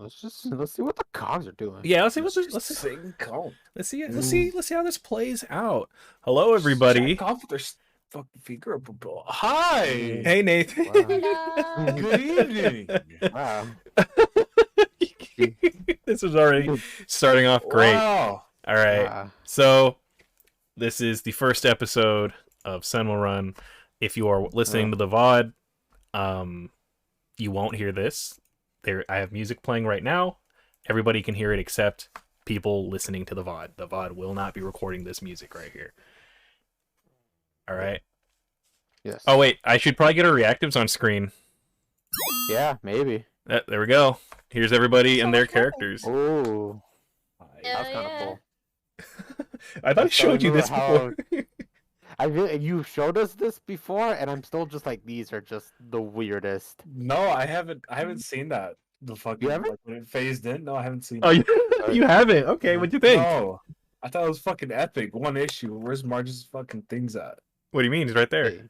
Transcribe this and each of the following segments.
let's see what the cogs are doing. Yeah, let's see how this plays out. Hello, everybody. Jack off with their fucking finger up. Hi. Hey, Nathan. Wow. Good evening. Wow. This is already starting off great. Wow. All right. Wow. So this is the first episode of Shadowrun. If you are listening to the VOD, you won't hear this. I have music playing right now. Everybody can hear it except people listening to the VOD. The VOD will not be recording this music right here. All right. Yes. Oh, wait. I should probably get our reactives on screen. Yeah, maybe. There we go. Here's everybody and their characters. Oh, Yeah, that's kind of yeah. cool. I thought I showed you this before. You showed us this before, and I'm still just like, these are just the weirdest. No, I haven't seen that. The fucking You haven't? like, when it phased in. No, I haven't seen. Oh, it. you haven't? Okay, what'd you think? No, I thought it was fucking epic. One issue. Where's Marge's fucking things at? What do you mean? It's right there. Hey,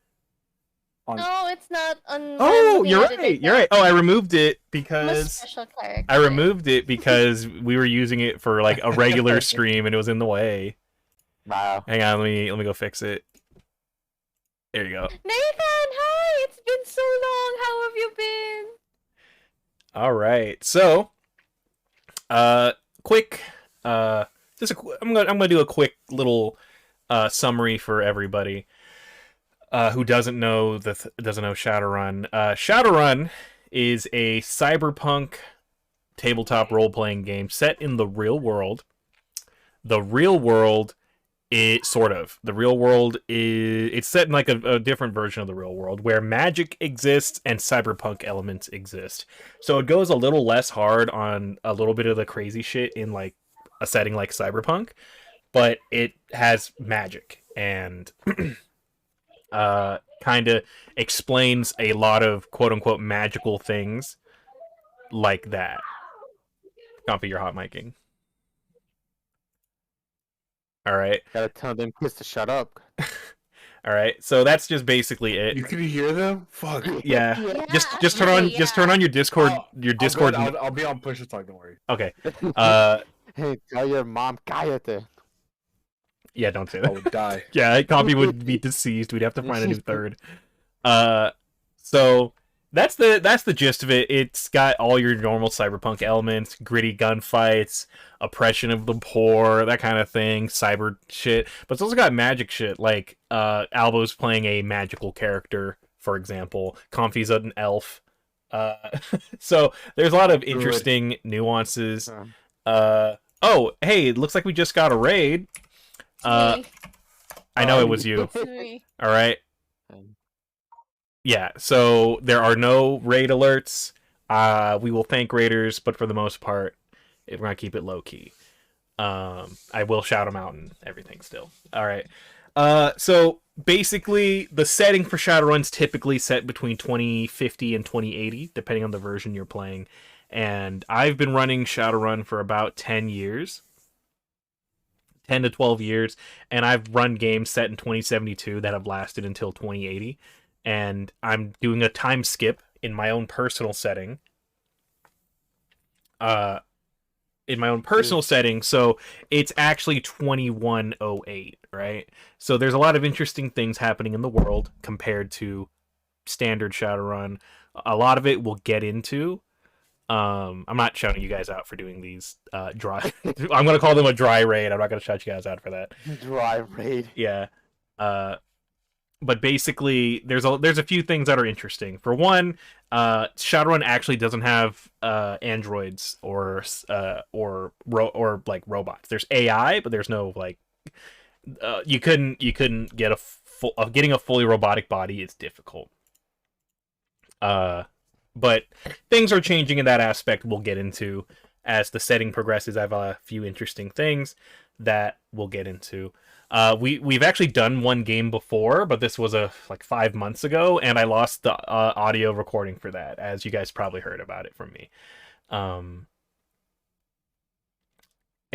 No, it's not on. Oh, I'm you're looking at it right. You're right. Oh, I removed it I'm a because special character. I removed it because we were using it for like a regular stream and it was in the way. Wow. Hang on, let me go fix it. There you go. Nathan, hi! It's been so long. How have you been? All right. So, quick. I'm gonna do a quick little summary for everybody who doesn't know Shadowrun. Shadowrun is a cyberpunk tabletop role-playing game set in the real world. The real world it's set in like a different version of the real world where magic exists and cyberpunk elements exist. So it goes a little less hard on a little bit of the crazy shit in like a setting like cyberpunk, but it has magic and kind of explains a lot of quote unquote magical things like that. Cawmfy, you're hot micing. All right. Gotta tell them kids to shut up. All right. So that's just basically it. You can hear them? Fuck. Yeah. Yeah, Just turn on your Discord. Oh, Your Discord. I'll be on push to talk. Don't worry. Okay. Hey, tell your mom, cállate. Yeah. Don't say I that. would die. Yeah. Cawmfy would be deceased. We'd have to find a new third. So that's the gist of it. It's got all your normal cyberpunk elements, gritty gunfights, oppression of the poor, that kind of thing, cyber shit. But it's also got magic shit, like Albo's playing a magical character, for example. Cawmfy's an elf. So there's a lot of interesting nuances. Oh, hey, it looks like we just got a raid. Me. I know it was you. It's me. All right. Yeah, so there are no raid alerts. We will thank raiders, but for the most part, we're going to keep it low-key. I will shout them out and everything still. All right. So basically, the setting for Shadowrun's typically set between 2050 and 2080, depending on the version you're playing. And I've been running Shadowrun for about 10 years. 10 to 12 years. And I've run games set in 2072 that have lasted until 2080. And I'm doing a time skip in my own personal setting. So it's actually 2108, right? So there's a lot of interesting things happening in the world compared to standard Shadowrun. A lot of it we'll get into. I'm not shouting you guys out for doing these dry. I'm gonna call them a dry raid. I'm not gonna shout you guys out for that. Dry raid. Yeah. But basically, there's a few things that are interesting. For one, Shadowrun actually doesn't have androids or like robots. There's AI, but there's no like. You couldn't get getting a fully robotic body is difficult. But things are changing in that aspect. We'll get into as the setting progresses. I have a few interesting things that we'll get into. We've actually done one game before, but this was like 5 months ago, and I lost the audio recording for that, as you guys probably heard about it from me.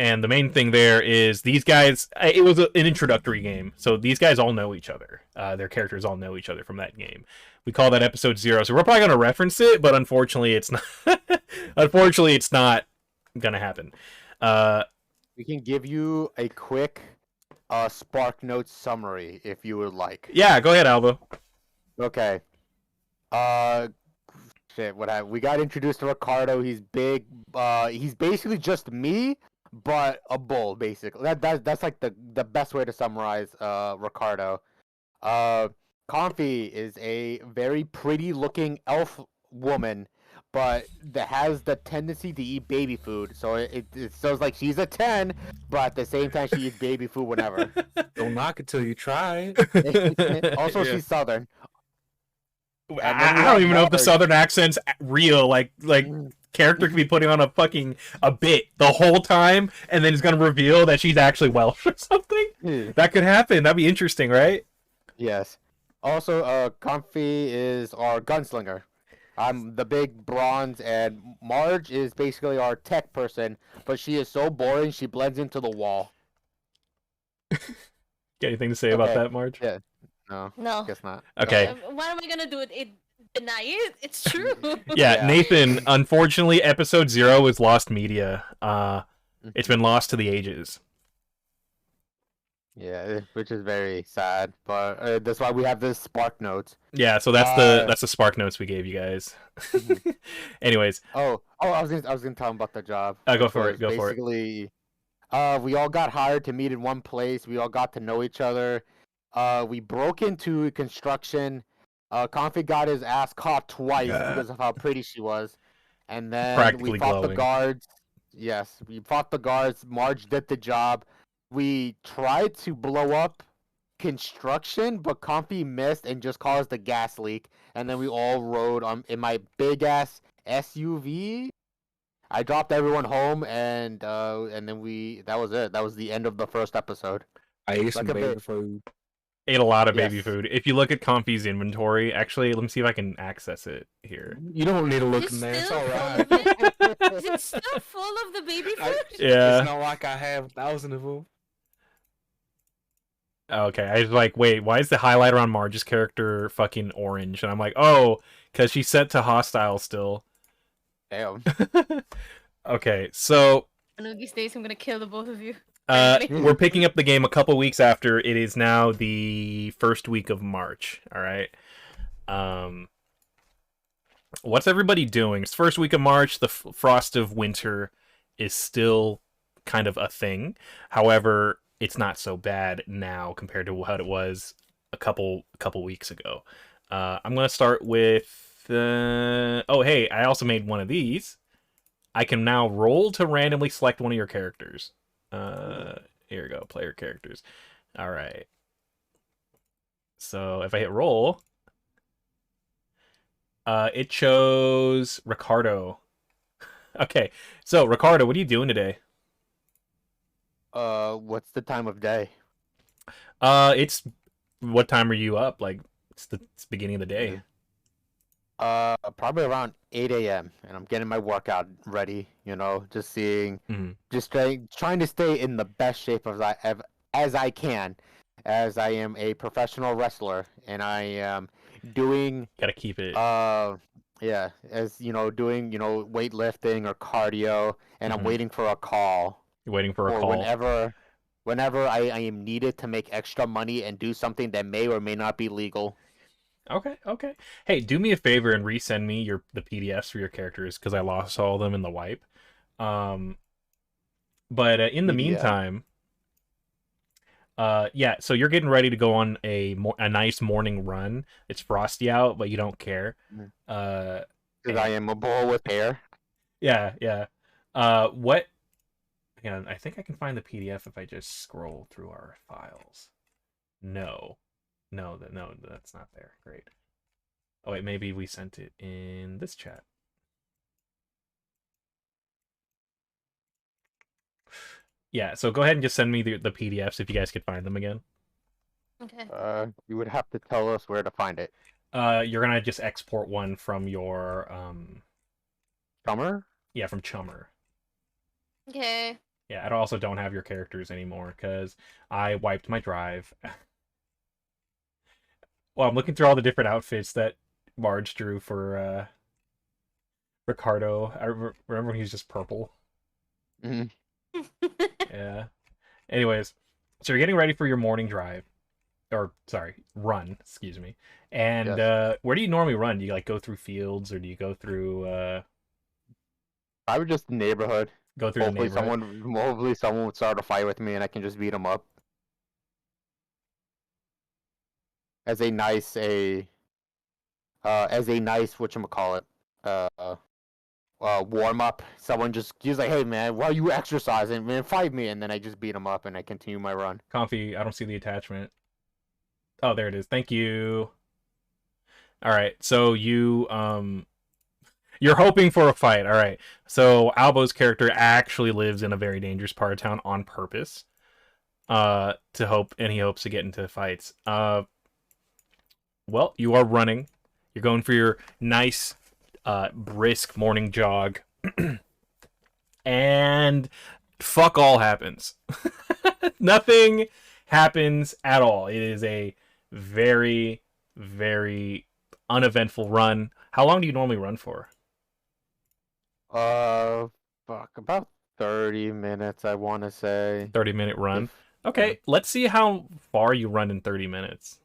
And the main thing there is these guys. It was an introductory game, so these guys all know each other. Their characters all know each other from that game. We call that episode 0, so we're probably going to reference it, but unfortunately, it's not. Unfortunately, it's not gonna happen. We can give you a quick Spark Notes summary if you would like. Yeah, go ahead, Albo. Okay. Uh, shit. We got introduced to Ricardo. He's big. He's basically just me, but a bull. Basically, that's like the best way to summarize Ricardo. Uh, Cawmfy is a very pretty looking elf woman, but that has the tendency to eat baby food. So it feels like she's a 10, but at the same time she eats baby food whenever. Don't knock it till you try. Also, Yeah. she's southern. And then I we don't have even know if the Marge. southern accent's real. Like character could be putting on a bit the whole time, and then it's gonna reveal that she's actually Welsh or something. That could happen. That'd be interesting, right? Yes. Also, Comfy is our gunslinger. I'm the big bronze, and Marge is basically our tech person, but she is so boring she blends into the wall. Got anything to say about Okay. that, Marge? Yeah. No, No. guess not. Okay. What am I gonna do? Deny it? It's true. Yeah, Yeah. Nathan. Unfortunately, episode 0 is lost media. It's been lost to the ages. Yeah, which is very sad, but that's why we have this Spark Notes. Yeah, so that's the Spark Notes we gave you guys. Anyways, I was gonna tell him about the job. go for it. Go for it. Basically, we all got hired to meet in one place. We all got to know each other. We broke into construction. Comfy got his ass caught twice because of how pretty she was, and then Practically we fought the glowing. guards. Yes, we fought the guards. Marge did the job. We tried to blow up construction, but Comfy missed and just caused a gas leak. And then we all rode in my big ass SUV. I dropped everyone home, and then that was it. That was the end of the first episode. I ate some Like a baby bit. food. Ate a lot of baby Yes. food. If you look at Comfy's inventory, actually, let me see if I can access it here. You don't need to look It's in there. It's still alright. full of it? Is it still full of the baby I- food? Yeah. It's not like I have 1,000 of them. Okay, I was like, wait, why is the highlighter on Marge's character fucking orange? And I'm like, oh, because she's set to hostile still. Damn. Okay, so One of these days, I'm gonna kill the both of you. we're picking up the game a couple weeks after. It is now the first week of March. All right. What's everybody doing? It's first week of March. The frost of winter is still kind of a thing. However, it's not so bad now compared to what it was a couple weeks ago. I'm gonna start with. Oh, hey! I also made one of these. I can now roll to randomly select one of your characters. Here we go, player characters. All right. So if I hit roll, it chose Ricardo. Okay, so Ricardo, what are you doing today? What's the time of day? It's what time are you up? Like it's the beginning of the day. Probably around 8 a.m. and I'm getting my workout ready. You know, just seeing, Mhm. just trying to stay in the best shape as I can, as I am a professional wrestler and I am doing Gotta keep it. yeah, as you know, doing weightlifting or cardio, and I'm Mhm. waiting for a call You're waiting for a or call. whenever I am needed to make extra money and do something that may or may not be legal. Okay. Hey, do me a favor and resend me the PDFs for your characters because I lost all of them in the wipe. But in the PDF. meantime, yeah. So you're getting ready to go on a nice morning run. It's frosty out, but you don't care. Mhm. Uh, Because I am a bull with hair. yeah. What? Hang on, I think I can find the PDF if I just scroll through our files. No, that's not there. Great. Oh wait, maybe we sent it in this chat. Yeah, so go ahead and just send me the PDFs if you guys could find them again. Okay. You would have to tell us where to find it. You're gonna just export one from your Summer? yeah, from Chummer. Okay. Yeah, I also don't have your characters anymore because I wiped my drive. Well, I'm looking through all the different outfits that Marge drew for Ricardo. Remember when he was just purple. Mhm. Yeah. Anyways, so you're getting ready for your morning drive, or sorry, run. Excuse me. And Yes. where do you normally run? Do you like go through fields, or do you I would just neighborhood. go through the neighborhood? Hopefully someone would start a fight with me, and I can just beat them up as a nice whatchamacallit, warm up. Someone just he's like, "Hey man, why are you exercising? Man, fight me!" And then I just beat him up, and I continue my run. Cawmfy, I don't see the attachment. Oh, there it is. Thank you. All right, so you're hoping for a fight. All right, so Albo's character actually lives in a very dangerous part of town on purpose, and he hopes to get into fights. Well, you are running. You're going for your nice, brisk morning jog, and fuck all happens. Nothing happens at all. It is a very, very uneventful run. How long do you normally run for? Fuck, about 30 minutes, I want to say. 30-minute run. If- Okay, let's see how far you run in 30 minutes.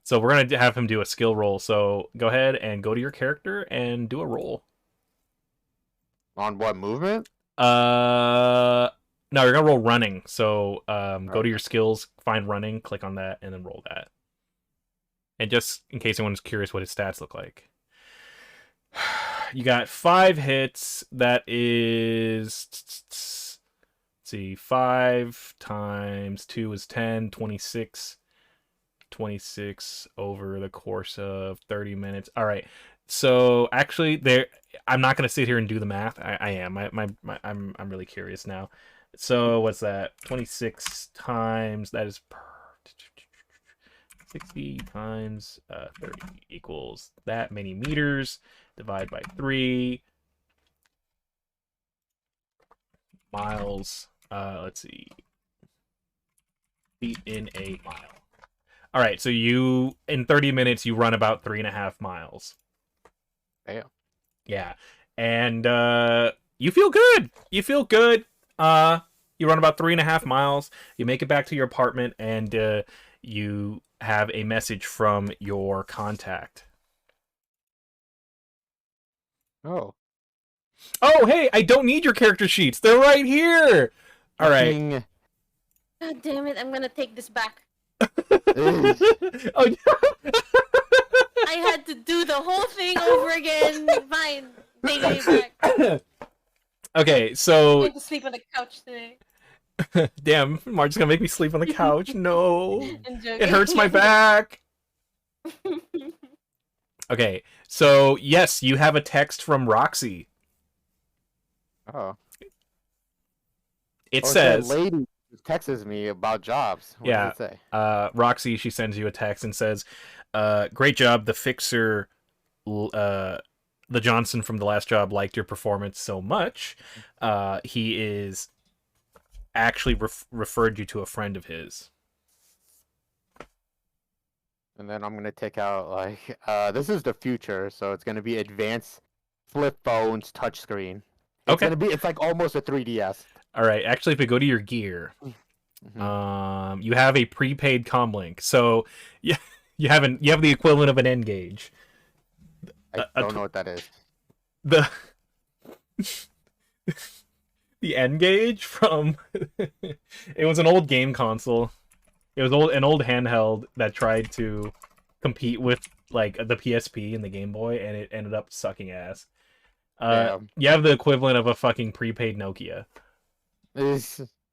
So we're gonna have him do a skill roll. So go ahead and go to your character and do a roll. On what movement? No, you're gonna roll running. So go to your skills, find running, click on that, and then roll that. And just in case anyone's curious what his stats look like. You got 5 hits. That is, let's see, 5 times 2 is 10, 26. 26 over the course of 30 minutes. All right. So actually, I'm not gonna sit here and do the math. I am. I'm really curious now. So what's that? 26 times that is 60 times 30 equals that many meters. Divide by 3 miles. Let's see. Feet in a mile. All right, so you in 30 minutes you run about 3.5 miles. Damn. Yeah, and you feel good. You feel good. You run about 3.5 miles. You make it back to your apartment, and you have a message from your contact. Oh. Oh, hey, I don't need your character sheets. They're right here. All right. Fucking- God damn it! I'm gonna take this back. Oh, I had to do the whole thing over again. Fine, taking it back. okay, I'm so going to sleep on the couch today. damn, Marge's gonna make me sleep on the couch. No, I'm joking. it hurts my back. Okay, so yes, you have a text from Roxy. Oh. It Oh, says, that lady texts me about jobs. What Yeah. does it say? Roxy, she sends you a text and says, great job, the fixer, the Johnson from the last job liked your performance so much. He is actually referred you to a friend of his. And then I'm gonna take out like this is the future, so it's gonna be advanced flip phones touchscreen. Okay. It's like almost a 3DS. All right, actually, if we go to your gear, Mhm. you have a prepaid comlink, so you have the equivalent of an N-Gage. I don't know what that is. The the N-Gage from it was an old game console. It was an old handheld that tried to compete with like the PSP and the Game Boy, and it ended up sucking ass. You have the equivalent of a fucking prepaid Nokia.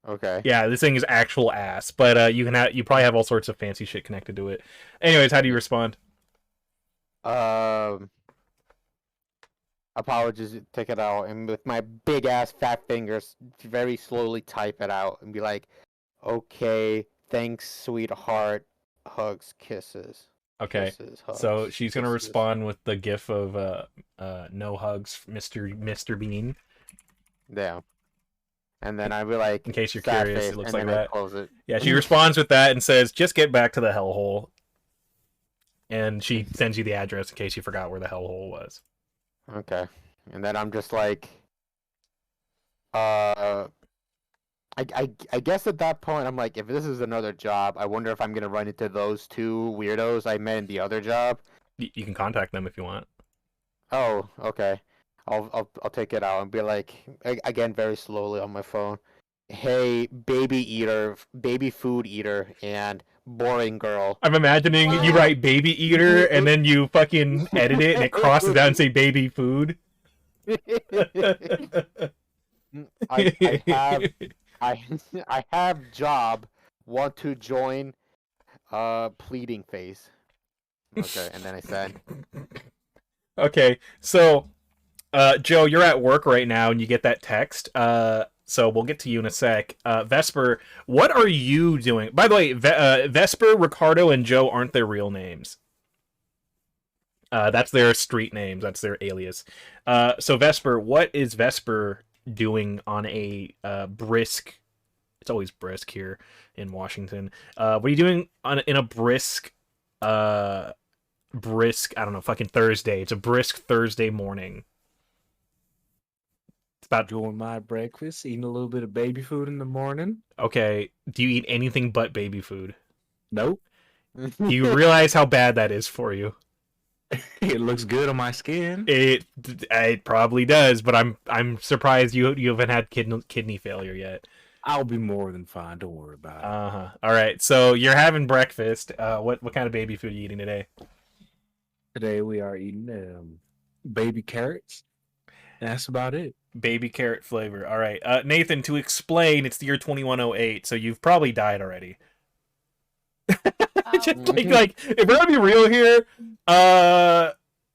Okay. Yeah, this thing is actual ass, but you probably have all sorts of fancy shit connected to it. Anyways, how do you respond? Apologies, take it out, and with my big ass fat fingers, very slowly type it out and be like, "Okay, thanks, sweetheart, hugs, kisses." Okay, Kisses, hugs, so she's gonna kisses. respond with the gif of no hugs, Mr. Bean. Yeah. And then I'd be like, In case you're sad curious, face, it looks and like then I that. close it. Yeah, she responds with that and says, "Just get back to the hellhole." And she sends you the address in case you forgot where the hellhole was. Okay. And then I'm just like, uh, I guess at that point I'm like, if this is another job, I wonder if I'm gonna run into those two weirdos I met in the other job. You can contact them if you want. Oh, okay. I'll take it out and be like, again, very slowly on my phone. Hey, baby eater, baby food eater, and boring girl. I'm imagining you Wow. write baby eater and then you fucking edit it and it crosses out and say baby food. I have I have job. Want to join? Pleading phase. Okay, and then I said, Okay, so Joe, you're at work right now and you get that text. So we'll get to you in a sec. Vesper, what are you doing? By the way, Vesper, Ricardo, and Joe aren't their real names. That's their street names. That's their alias. So Vesper, what is Vesper doing on a brisk? It's always brisk here in Washington. What are you doing in a brisk? Brisk. I don't know. Fucking Thursday. It's a brisk Thursday morning. It's about Doing my breakfast, eating a little bit of baby food in the morning. okay. Do you eat anything but baby food? Nope. Do you realize how bad that is for you? It looks good on my skin. It probably does, but I'm surprised you haven't had kidney failure yet. I'll be more than fine. Don't worry about it. All right. So you're having breakfast. What kind of baby food are you eating today? Today we are eating baby carrots. And that's about it. Baby carrot flavor. All right. Nathan, to explain, it's the year 2108, so you've probably died already. Just like if we're gonna be real here,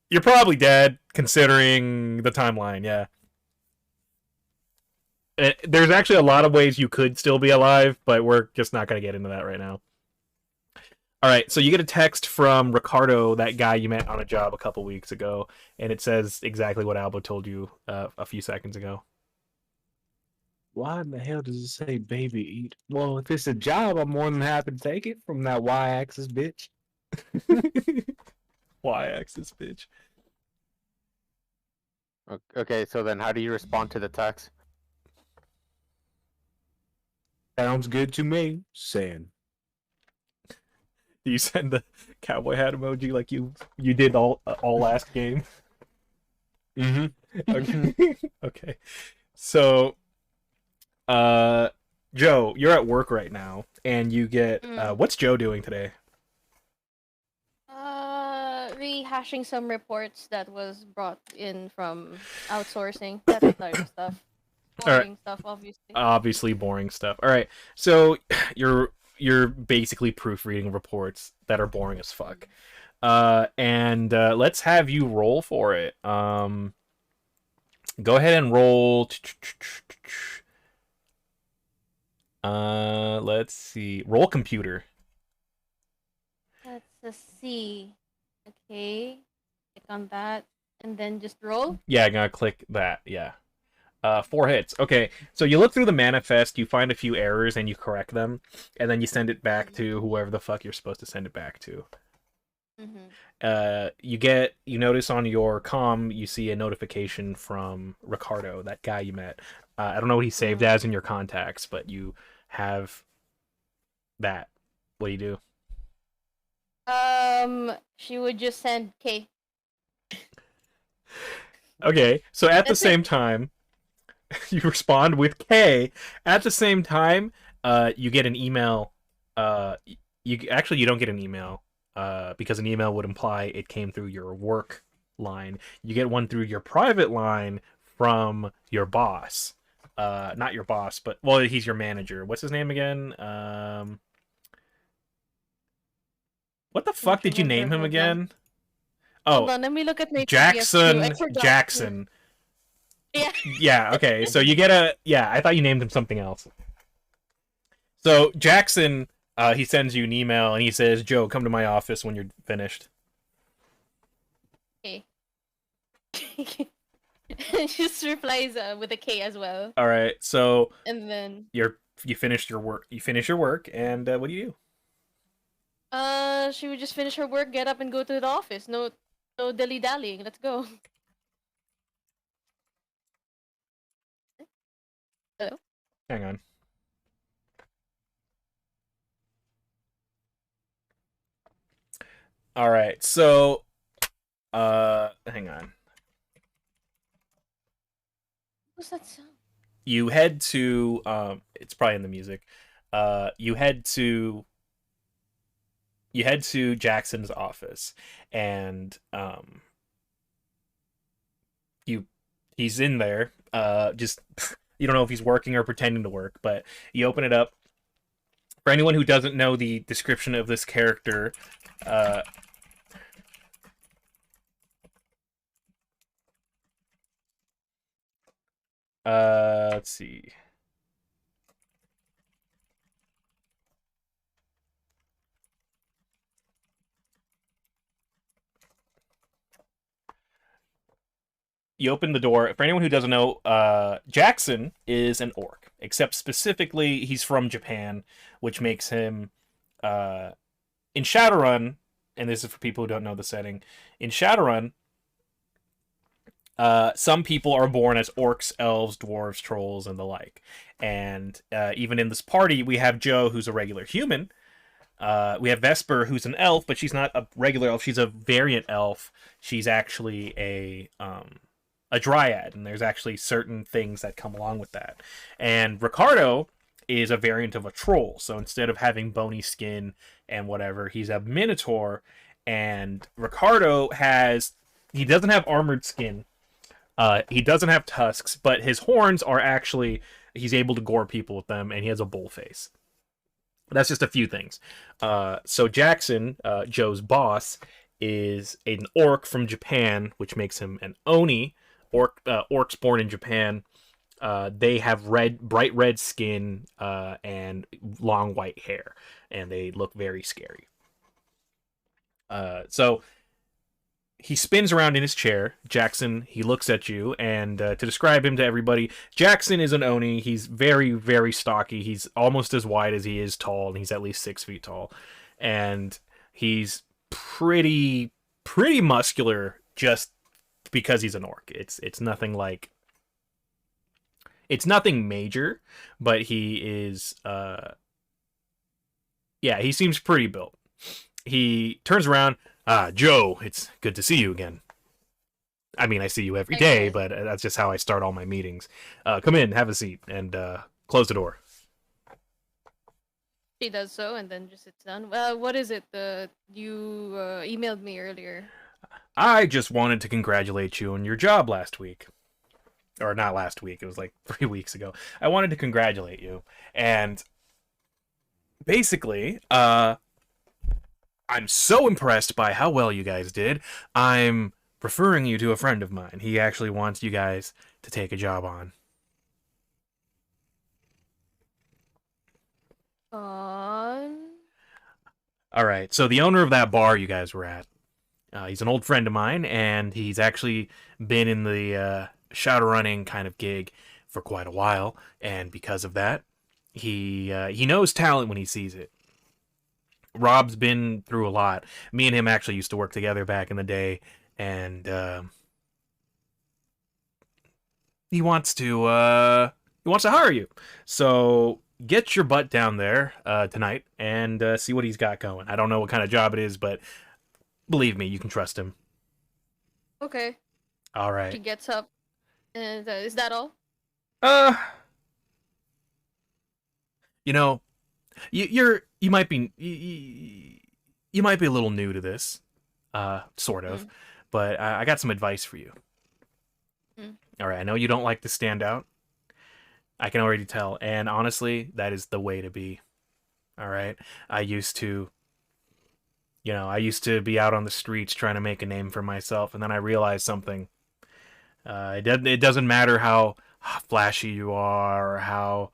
you're probably dead considering the timeline. Yeah. There's actually a lot of ways you could still be alive, but we're just not gonna get into that right now. All right, so you get a text from Ricardo, that guy you met on a job a couple weeks ago, and it says exactly what Albo told you a few seconds ago. Why in the hell does it say baby eat? Well, if it's a job, I'm more than happy to take it from that Y-axis bitch. Y-axis, bitch. okay, so then how do you respond to the text? Sounds good to me. Saying. Do you send the cowboy hat emoji like you did all last game? Mm-hmm. Okay. Okay. So, Joe, you're at work right now, and you get what's Joe doing today? Rehashing some reports that was brought in from outsourcing. That type of stuff. Boring stuff, obviously. Obviously, boring stuff. All right. So you're basically proofreading reports that are boring as fuck. And let's have you roll for it. Go ahead and roll. Let's see. Roll computer. That's a C. Okay. Click on that. And then just roll. Yeah, I'm gonna click that. Yeah. 4 hits. Okay, so you look through the manifest, you find a few errors, and you correct them, and then you send it back to whoever the fuck you're supposed to send it back to. You notice on your comm, you see a notification from Ricardo, that guy you met. I don't know what he saved as in your contacts, but you have that. What do you do? She would just send K. Okay, so at the same time, you respond with K. At the same time, you get an email. You don't get an email because an email would imply it came through your work line. You get one through your private line from your boss. Not your boss, but well, he's your manager. What's his name again? What the fuck did you name him again? Hold on, let me look at my Jackson. Jackson. Yeah. Yeah, okay. So you get I thought you named him something else. So Jackson, he sends you an email and he says, "Joe, come to my office when you're finished." Okay. Just replies with a K as well. All right. So and then you finished your work. You finish your work, and what do you do? She would just finish her work, get up, and go to the office. No dilly dallying. Let's go. Hello? Hang on. All right, so hang on. What's that sound? You head to it's probably in the music. You head to Jackson's office, and he's in there. Just you don't know if he's working or pretending to work, but you open it up. For anyone who doesn't know the description of this character, uh, let's see. You open the door. For anyone who doesn't know, Jackson is an orc, except specifically he's from Japan, which makes him in Shadowrun, and this is for people who don't know the setting. In Shadowrun, some people are born as orcs, elves, dwarves, trolls, and the like. And even in this party, we have Joe, who's a regular human. We have Vesper, who's an elf, but she's not a regular elf. She's a variant elf. She's actually a dryad, and there's actually certain things that come along with that. And Ricardo is a variant of a troll. So instead of having bony skin and whatever, he's a minotaur. And Ricardo he doesn't have armored skin. He doesn't have tusks, but his horns are actually, he's able to gore people with them, and he has a bull face. That's just a few things. So Jackson, Joe's boss, is an orc from Japan, which makes him an oni. Orcs born in Japan. They have bright red skin, and long white hair, and they look very scary. So he spins around in his chair. Jackson, he looks at you, and to describe him to everybody, Jackson is an oni. He's very, very stocky. He's almost as wide as he is tall, and he's at least 6 feet tall. And he's pretty muscular just because he's an orc. It's nothing like... It's nothing major, but he is... yeah, he seems pretty built. He turns around... Joe, it's good to see you again. I mean, I see you every day, but that's just how I start all my meetings. Come in, have a seat, and close the door. She does so, and then just sits down. Well, what is it? You emailed me earlier. I just wanted to congratulate you on your job last week. Or not last week, it was like 3 weeks ago. I wanted to congratulate you. And basically, I'm so impressed by how well you guys did. I'm referring you to a friend of mine. He actually wants you guys to take a job on. All right, so the owner of that bar you guys were at, he's an old friend of mine, and he's actually been in the Shadowrunning kind of gig for quite a while, and because of that, he knows talent when he sees it. Rob's been through a lot. Me and him actually used to work together back in the day, and he wants to hire you. So get your butt down there tonight and see what he's got going. I don't know what kind of job it is, but believe me, you can trust him. Okay. All right. She gets up, and is that all? You know, you might be you might be a little new to this, sort of, but I got some advice for you. All right, I know you don't like to stand out. I can already tell, and honestly, that is the way to be. All right, I used to be out on the streets trying to make a name for myself, and then I realized something. It doesn't matter how flashy you are, or how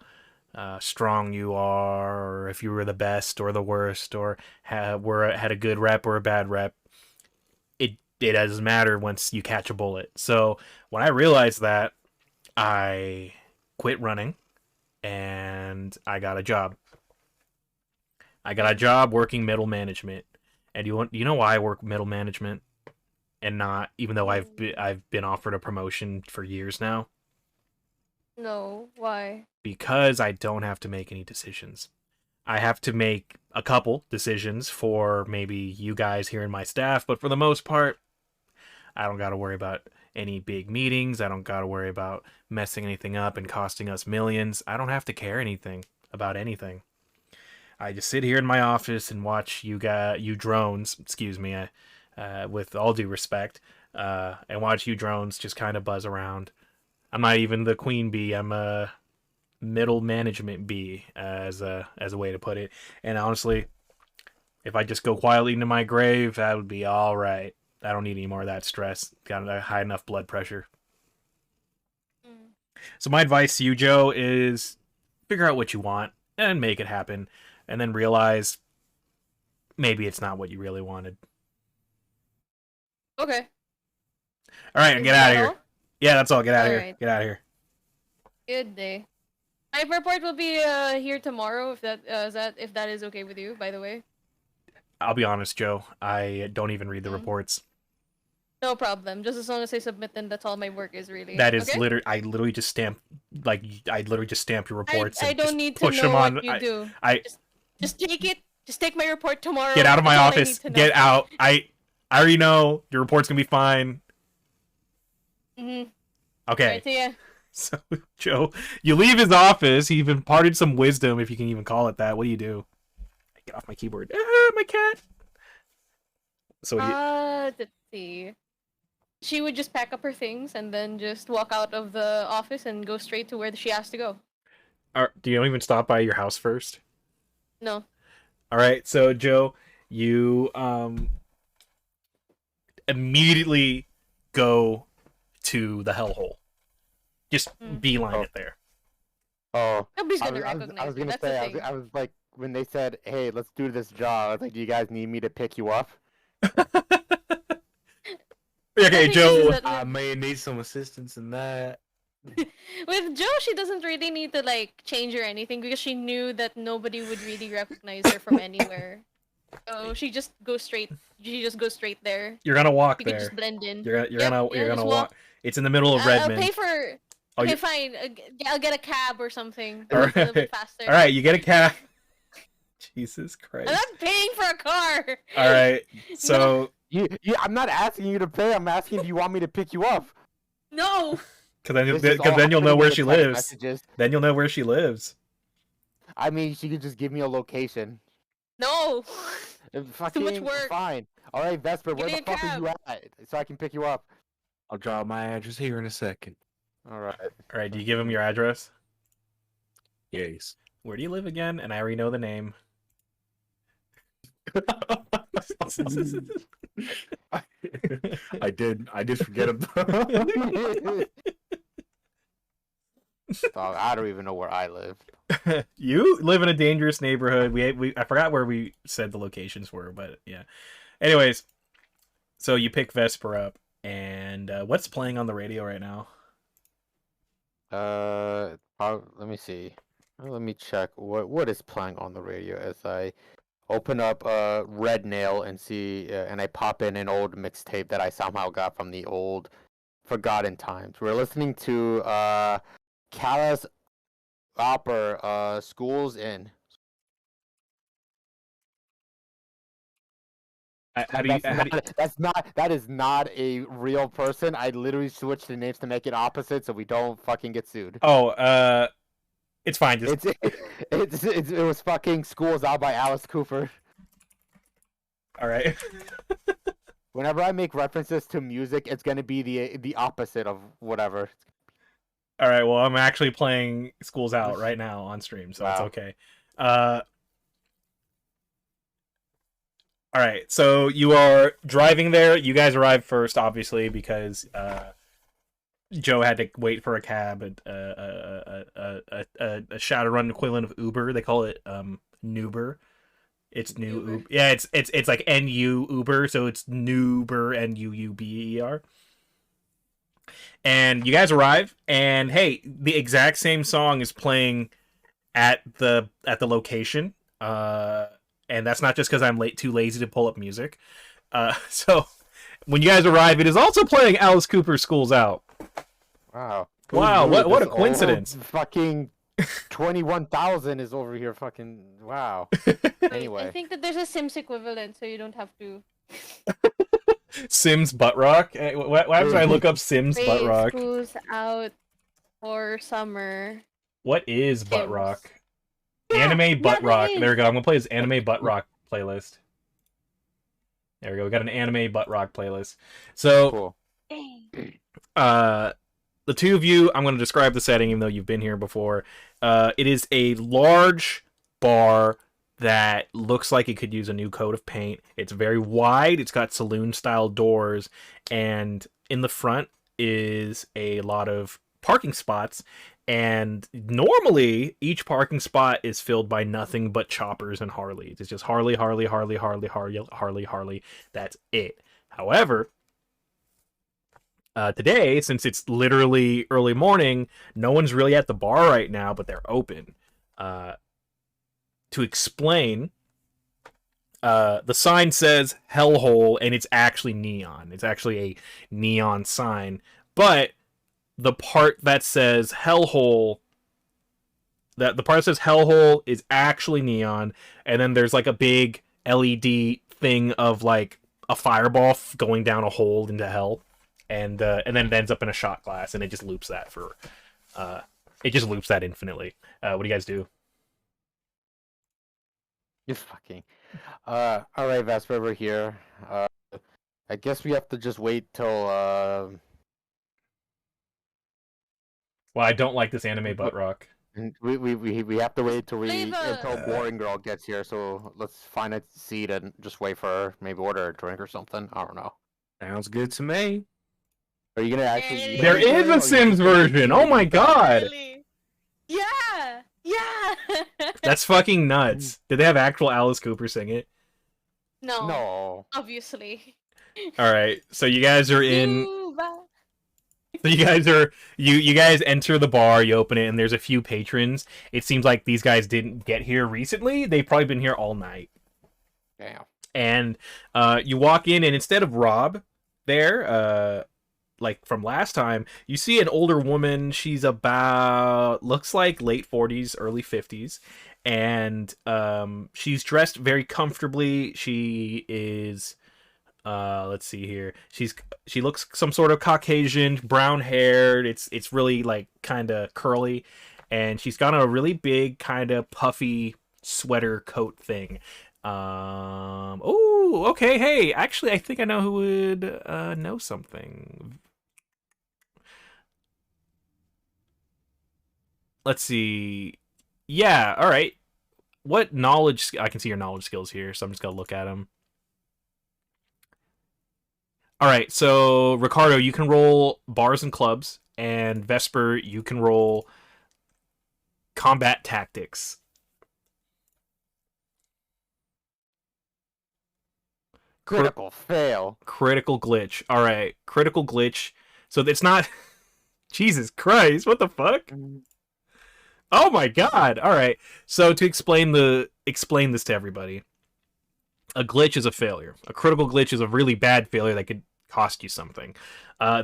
strong you are, or if you were the best or the worst, or had a good rep or a bad rep. It doesn't matter once you catch a bullet. So when I realized that, I quit running, and I got a job. I got a job working middle management. And you know why I work middle management, and not, even though I've been offered a promotion for years now? No, why? Because I don't have to make any decisions. I have to make a couple decisions for maybe you guys here in my staff, but for the most part, I don't got to worry about any big meetings. I don't got to worry about messing anything up and costing us millions. I don't have to care anything about anything. I just sit here in my office and watch you drones, excuse me, with all due respect, and watch you drones just kind of buzz around. I'm not even the queen bee. I'm a middle management bee, as a way to put it. And honestly, if I just go quietly into my grave, that would be all right. I don't need any more of that stress. Got a high enough blood pressure. So my advice to you, Joe, is figure out what you want and make it happen, and then realize maybe it's not what you really wanted. Okay. All right, and get out of here. All? Yeah, that's all. Get out of here. Alright. Get out of here. Good day. My report will be here tomorrow if that is okay with you, by the way. I'll be honest, Joe. I don't even read the reports. No problem. Just as long as I submit them, that's all my work is really. That is okay? I literally just stamp your reports. I and don't just need to push know them on. what you do. I Just take it. Just take my report tomorrow. get out of my That's all I office. need to know. Get out. I already know your report's gonna be fine. Mhm. Okay. Alright, see ya. So, Joe, you leave his office. He even imparted some wisdom, if you can even call it that. What do? Get off my keyboard. Ah, my cat. So, Let's see. She would just pack up her things and then just walk out of the office and go straight to where she has to go. do you even stop by your house first? No. All right. So, Joe, you immediately go to the hellhole. Just beeline it there. Oh, Nobody's I gonna was recognize you. gonna That's the say, thing. I was like, when they said, "Hey, let's do this job," I was like, "Do you guys need me to pick you up?" Okay, The thing Joe. is that I may need some assistance in that. with Joe, she doesn't really need to like change or anything because she knew that nobody would really recognize her from anywhere. So she just goes straight. She just goes straight there. You're gonna walk You can there. just blend in. You're Yep, gonna just walk. It's in the middle of Redmond. I'll pay for. Oh, Okay, you- fine. I'll get a cab or something. All It's a little bit right. faster. All right, you get a cab. Jesus Christ. I'm not paying for a car. All right. So, I'm not asking you to pay. I'm asking, do you want me to pick you up? No. because This is all then you'll know happening where in she text lives. messages. Then you'll know where she lives. I mean, she could just give me a location. No. Fucking work. fine. All right, Vesper, Give where me the a fuck are you at? So I can pick you up. I'll drop my address here in a second. All right. All right. Do you give him your address? Yes. Where do you live again? And I already know the name. I did forget about. Dog, I don't even know where I live. You live in a dangerous neighborhood. I forgot where we said the locations were, but yeah. Anyways, so you pick Vesper up, and what's playing on the radio right now? Let me see. Let me check what is playing on the radio as I open up Red Nail and see, and I pop in an old mixtape that I somehow got from the old Forgotten Times. We're listening to Callas Opera, Schools In. That is not a real person. I literally switched the names to make it opposite so we don't fucking get sued. Oh, it's fine. Just... It was fucking Schools Out by Alice Cooper. All right. Whenever I make references to music, it's gonna be the opposite of whatever. All right. Well, I'm actually playing Schools Out right now on stream, so it's Wow. okay. All right. So you are driving there. You guys arrived first, obviously, because Joe had to wait for a cab. A Shadowrun equivalent of Uber. They call it Nuber. It's new Uber. Yeah, it's like NU Uber, so it's Nuber, NUUBER. And you guys arrive, and hey, the exact same song is playing at the location. And that's not just because I'm too lazy to pull up music. So when you guys arrive, it is also playing Alice Cooper's Schools Out. Wow. Wow, Ooh, what this a coincidence. old fucking 21,000 is over here. Fucking wow. Wait, Anyway. I think that there's a Sims equivalent, so you don't have to. Sims butt rock. What happens when I look up Sims butt Wait, rock? school's out for summer. What is butt Sims. rock? Yeah, Anime butt that rock. is. There we go. I'm gonna play this anime butt rock playlist. There we go. We got an anime butt rock playlist. So, Cool. the two of you, I'm going to describe the setting, even though you've been here before. It is a large bar that looks like it could use a new coat of paint. It's very wide. It's got saloon-style doors, and in the front is a lot of parking spots. And normally, each parking spot is filled by nothing but choppers and Harleys. It's just Harley, Harley, Harley, Harley, Harley, Harley, Harley. That's it. However, today, since it's literally early morning, no one's really at the bar right now, but they're open. To explain, the sign says Hellhole, and it's actually neon. It's actually a neon sign, but the part that says Hellhole, the part that says Hellhole is actually neon, and then there's like a big LED thing of like a fireball going down a hole into hell, and then it ends up in a shot glass, and it just loops that for, it just loops that infinitely. What do you guys do? You're fucking. All right, Vesper, we're here. I guess we have to just wait till Well, I don't like this anime butt rock. we have to wait till Leave until us. Boring Girl gets here. So let's find a seat and just wait for her. Maybe order a drink or something. I don't know. Sounds good to me. Are you gonna actually? eat There anything, is or a you Sims just gonna version. eat Oh my anything? god, Really? Yeah! Yeah! that's fucking nuts. Did they have actual Alice Cooper sing it? No, No. obviously. All right, so you guys are in. Cuba. So you guys are you guys enter the bar, you open it, and there's a few patrons. It seems like these guys didn't get here recently. They've probably been here all night. Damn. And you walk in, and instead of Rob there, like from last time, you see an older woman. She's about, looks like late 40s, early 50s, and she's dressed very comfortably. She is, let's see here. She looks some sort of Caucasian, brown haired. It's really like kind of curly, and she's got a really big kind of puffy sweater coat thing. Oh, okay. Hey, actually, I think I know who would know something. Let's see. Yeah, all right. What knowledge? I can see your knowledge skills here, so I'm just gonna look at them. All right, so Ricardo, you can roll bars and clubs, and Vesper, you can roll combat tactics. Critical fail. Critical glitch. All right, critical glitch. So it's not. Jesus Christ! What the fuck? Oh my God! All right. So to explain this to everybody, a glitch is a failure. A critical glitch is a really bad failure that could cost you something.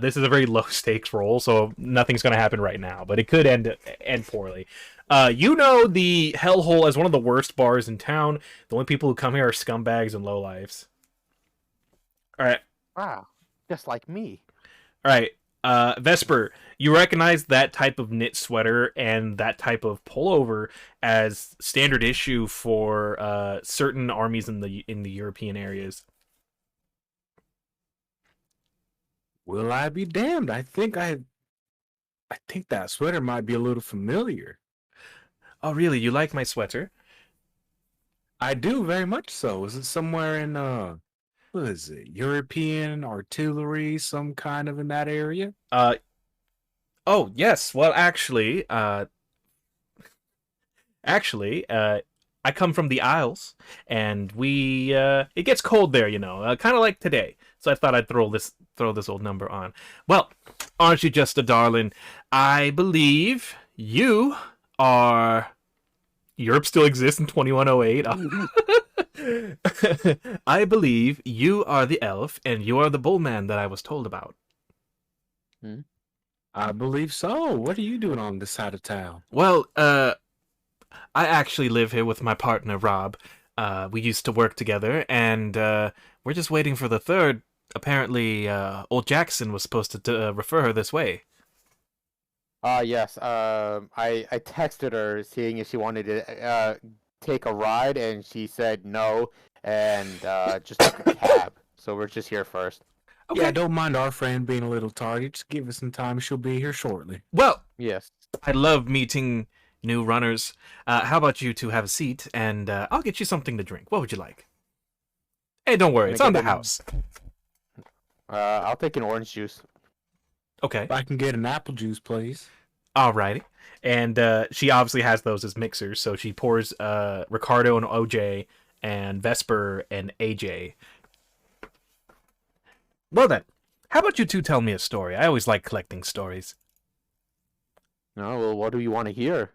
This is a very low stakes roll, so nothing's going to happen right now, but it could end poorly. You know the Hellhole as one of the worst bars in town. The only people who come here are scumbags and lowlifes. All right. Wow. Just like me. All right. Vesper, you recognize that type of knit sweater and that type of pullover as standard issue for certain armies in the European areas. Will I be damned? I think that sweater might be a little familiar. Oh, really? You like my sweater? I do, very much so. Is it somewhere in what is it? European artillery, some kind of in that area? Oh, yes. Well, actually, I come from the Isles, and it gets cold there, kind of like today. So I thought I'd throw this old number on. Well, aren't you just a darling? I believe you are. Europe still exists in 2108. I believe you are the elf, and you are the bullman that I was told about. I believe so. What are you doing on this side of town? Well, I actually live here with my partner, Rob. We used to work together, and we're just waiting for the third. Apparently, old Jackson was supposed to refer her this way. Yes. I texted her seeing if she wanted to take a ride, and she said no, and just took a cab. So we're just here first. Okay. Yeah, don't mind our friend being a little tardy. Just give us some time. She'll be here shortly. Well, Yes. I love meeting new runners. How about you two have a seat, and I'll get you something to drink. What would you like? Hey, don't worry, Can I it's on get the house. I'll take an orange juice. Okay. If I can get an apple juice, please. Alrighty. And she obviously has those as mixers, so she pours Ricardo and OJ and Vesper and AJ. Well then, how about you two tell me a story? I always like collecting stories. No, well, what do you want to hear?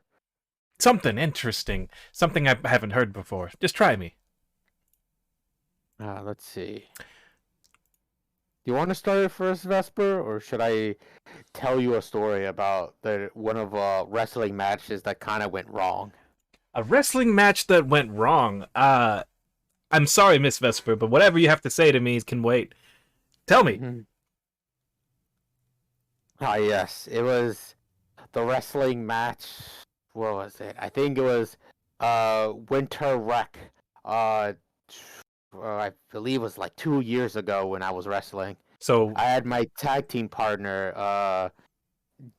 Something interesting. Something I haven't heard before. Just try me. Let's see. Do you want to start it first, Vesper, or should I tell you a story about one of wrestling matches that kind of went wrong? A wrestling match that went wrong. I'm sorry, Miss Vesper, but whatever you have to say to me can wait. Tell me. Yes, it was the wrestling match. What was it? I think it was Winter Wreck. I believe it was like 2 years ago when I was wrestling. So I had my tag team partner,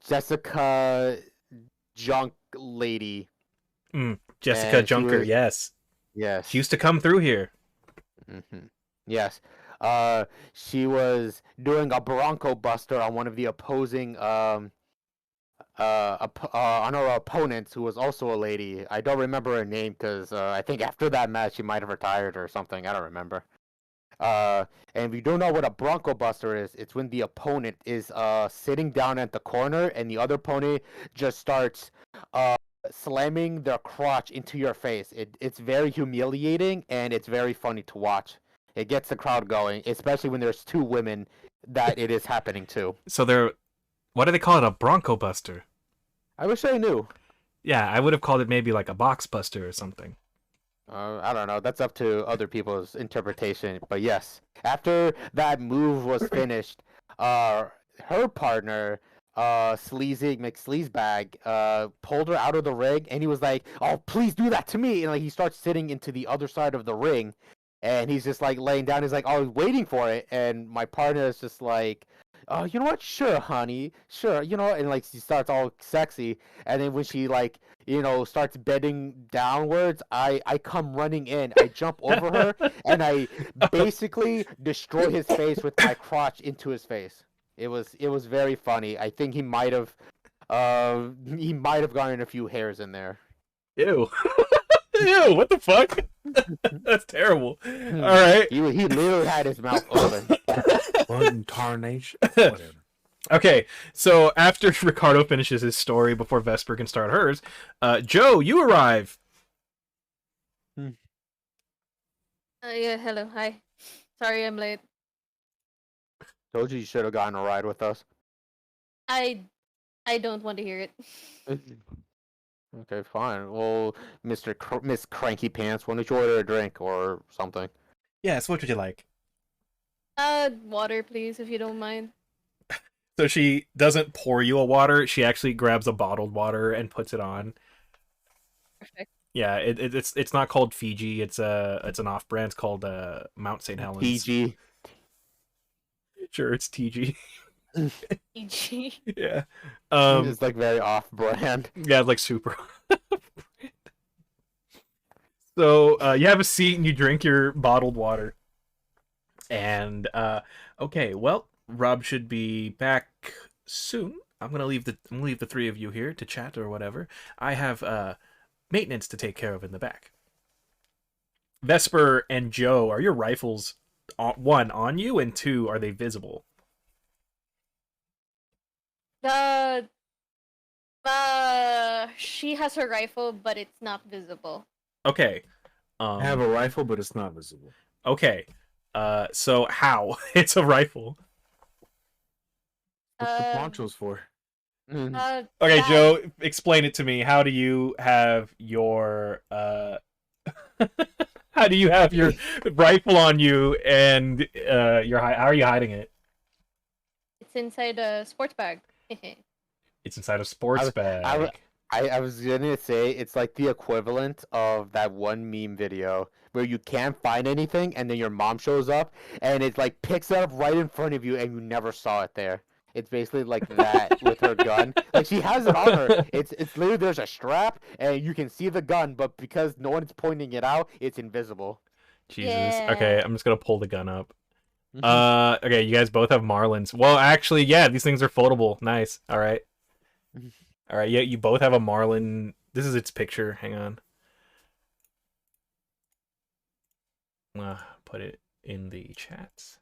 Jessica Junk Lady. Jessica and she Junker, was- yes. Yes. She used to come through here. Yes. She was doing a Bronco Buster on one of the opposing on her opponents, who was also a lady. I don't remember her name because I think after that match she might have retired or something. I don't remember. And if you don't know what a Bronco Buster is, it's when the opponent is sitting down at the corner and the other opponent just starts slamming their crotch into your face. It's very humiliating and it's very funny to watch. It gets the crowd going, especially when there's two women that it is happening to. So they're... What do they call it? A Bronco Buster? I wish I knew. Yeah, I would have called it maybe like a Box Buster or something. I don't know. That's up to other people's interpretation. But yes, after that move was finished, her partner, Sleazy McSleazebag, pulled her out of the ring, and he was like, "Oh, please do that to me!" And like he starts sitting into the other side of the ring, and he's just like laying down. He's like, "I was waiting for it," and my partner is just like, "Oh, you know what? Sure, honey, sure." And like she starts all sexy, and then when she like starts bending downwards, I come running in. I jump over her, and I basically destroy his face with my crotch into his face. It was very funny. I think he might have gotten a few hairs in there. Ew. Ew, what the fuck? That's terrible. Alright. He literally had his mouth open. What in tarnation? Whatever. Okay, so after Ricardo finishes his story before Vesper can start hers, Joe, you arrive. Yeah, hello, hi. Sorry I'm late. Told you should have gotten a ride with us. I don't want to hear it. Okay, fine. Well, Miss Cranky Pants, why don't you order a drink or something? Yes, what would you like? Water, please, if you don't mind. So she doesn't pour you a water, she actually grabs a bottled water and puts it on. Perfect. Yeah, it's not called Fiji, it's an off-brand, it's called Mount St. Helens. PG. Sure, it's TG. PG. Yeah. It's like very off-brand. Yeah, like super. So you have a seat and you drink your bottled water. And okay, well, Rob should be back soon. I'm gonna leave the three of you here to chat or whatever. I have maintenance to take care of in the back. Vesper and Joe, are your rifles one on you, and two, are they visible? She has her rifle, but it's not visible. Okay. I have a rifle, but it's not visible. Okay. So how? It's a rifle. What's the ponchos for? Okay, That Joe, explain it to me. How do you have your how do you have your rifle on you and how are you hiding it? it's inside a sports bag. It's inside a sports I, I, bag. I was gonna say it's like the equivalent of that one meme video where you can't find anything and then your mom shows up and it like picks it up right in front of you and you never saw it there. It's basically like that with her gun. Like she has it on her. It's literally there's a strap and you can see the gun, but because no one's pointing it out, it's invisible. Jesus. Okay, Yeah. I'm just gonna pull the gun up. Mm-hmm. Okay, you guys both have Marlins. Well, actually, yeah, these things are foldable. Nice. All right. All right. Yeah, you both have a Marlin. This is its picture. Hang on. Put it in the chats.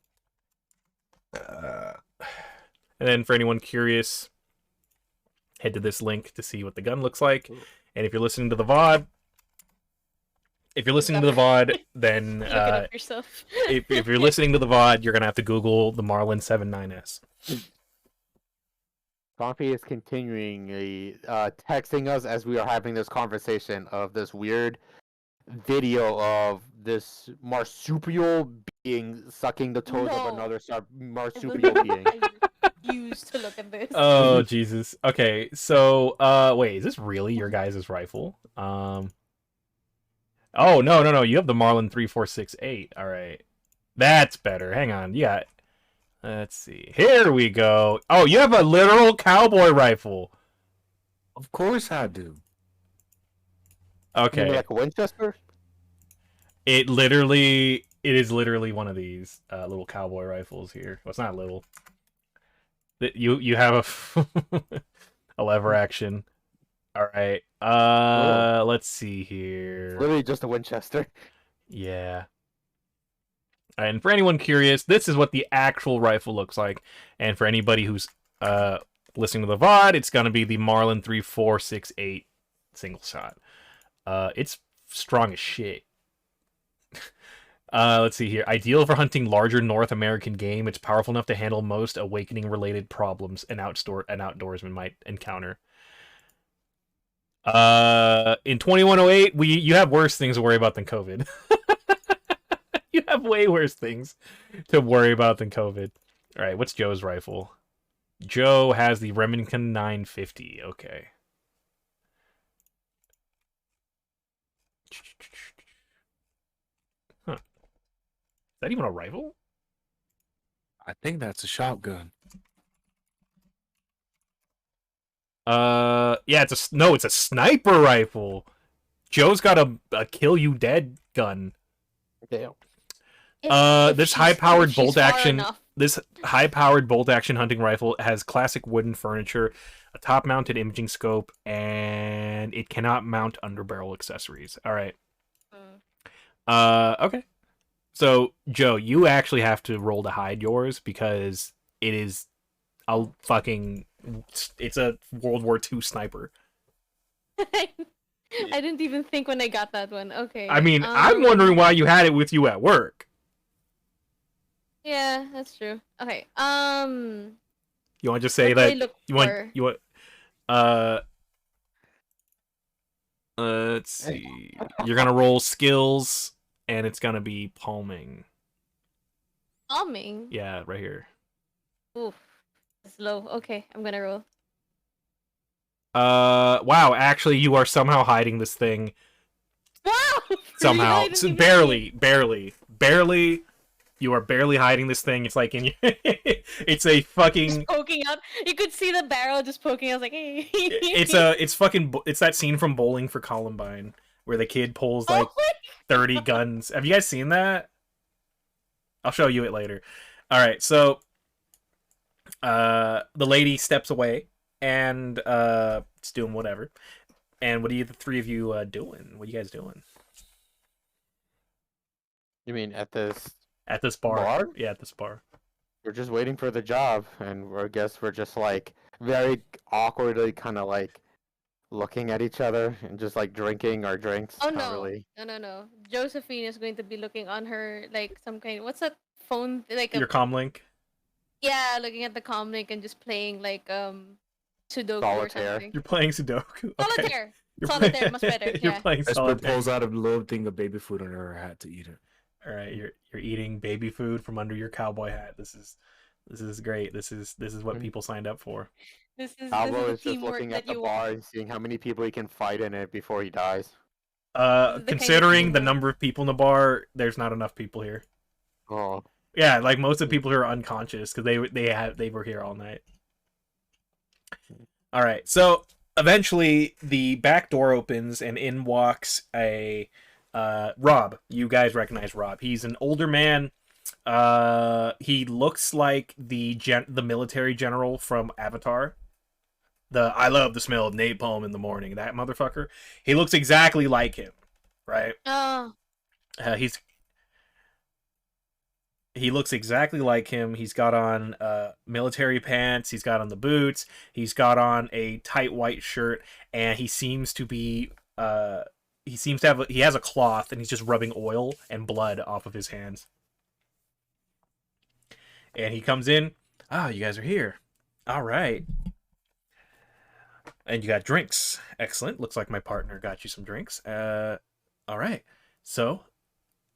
And then for anyone curious, head to this link to see what the gun looks like. And if you're listening to the VOD, then Look it up yourself. if you're listening to the VOD, you're gonna have to Google the Marlin 79S. Cawmfy is continuing texting us as we are having this conversation of this weird video of this marsupial being sucking the toes of No. another I marsupial being. refuse to look at this. Oh Jesus. Okay, so wait, is this really your guys' rifle? Oh no, you have the Marlin 3468. All right. That's better. Hang on. Yeah. Let's see. Here we go. Oh, you have a literal cowboy rifle. Of course I do. You mean Okay. like a Winchester? It is literally one of these little cowboy rifles here. Well, it's not little. You have a lever action. All right. Let's see here. Literally just a Winchester. Yeah. And for anyone curious, this is what the actual rifle looks like. And for anybody who's listening to the VOD, it's gonna be the Marlin 3468 single shot. It's strong as shit. Let's see here. Ideal for hunting larger North American game. It's powerful enough to handle most awakening-related problems an outdoorsman might encounter. In 2108, you have worse things to worry about than COVID. You have way worse things to worry about than COVID. All right, what's Joe's rifle? Joe has the Remington 950. Okay. Huh. Is that even a rifle? I think that's a shotgun. Yeah, it's a sniper rifle. Joe's got a kill you dead gun. Damn. This high-powered bolt action. Enough. This high-powered bolt-action hunting rifle has classic wooden furniture, a top-mounted imaging scope, and it cannot mount underbarrel accessories. All right. Okay. So, Joe, you actually have to roll to hide yours because it is a fucking... It's a World War II sniper. I didn't even think when I got that one. Okay. I mean, I'm wondering why you had it with you at work. Yeah, that's true. Okay. You want to just say what do I that look you for? want let's see. You're gonna roll skills, and it's gonna be palming. Palming. Yeah, right here. Oof. It's low. Okay, I'm gonna roll. Wow. Actually, you are somehow hiding this thing. Wow. Somehow, Really? I didn't so even barely. You are barely hiding this thing. It's like in your. It's a fucking. just poking out. You could see the barrel just poking. I was like, hey. It's that scene from Bowling for Columbine where the kid pulls like 30 guns. Have you guys seen that? I'll show you it later. All right, so the lady steps away and it's doing whatever. And what are the three of you doing? What are you guys doing? You mean at this At this bar? bar? Yeah, at this bar. We're just waiting for the job, and I guess we're just like very awkwardly kind of like looking at each other and just like drinking our drinks. Oh Not no. really. No. Josephine is going to be looking on her like some kind. What's that phone? Like Your comm link? yeah, looking at the comm link and just playing like Sudoku or Solitaire. something. You're playing Sudoku. Okay. Solitaire. You're Solitaire, much better. You're Yeah. playing Vesper solitaire. pulls out a little thing of baby food under her hat to eat it. All right, you're eating baby food from under your cowboy hat. This is great. This is what people signed up for. This is Albo the is just teamwork looking that at the you bar and seeing how many people he can fight in it before he dies. This is the kind of Considering the teamwork. number of people in the bar, there's not enough people here. Oh, Yeah, like most of the people here are unconscious because they were here all night. All right, so eventually the back door opens and in walks a Rob. You guys recognize Rob. He's an older man. He looks like the military general from Avatar. The I love the smell of napalm in the morning. That motherfucker. He looks exactly like him, right? Oh. He looks exactly like him. He's got on military pants. He's got on the boots. He's got on a tight white shirt, and he seems to be. He seems to have. He has a cloth, and he's just rubbing oil and blood off of his hands. And he comes in. Ah, you guys are here. All right. And you got drinks. Excellent. Looks like my partner got you some drinks. All right. So,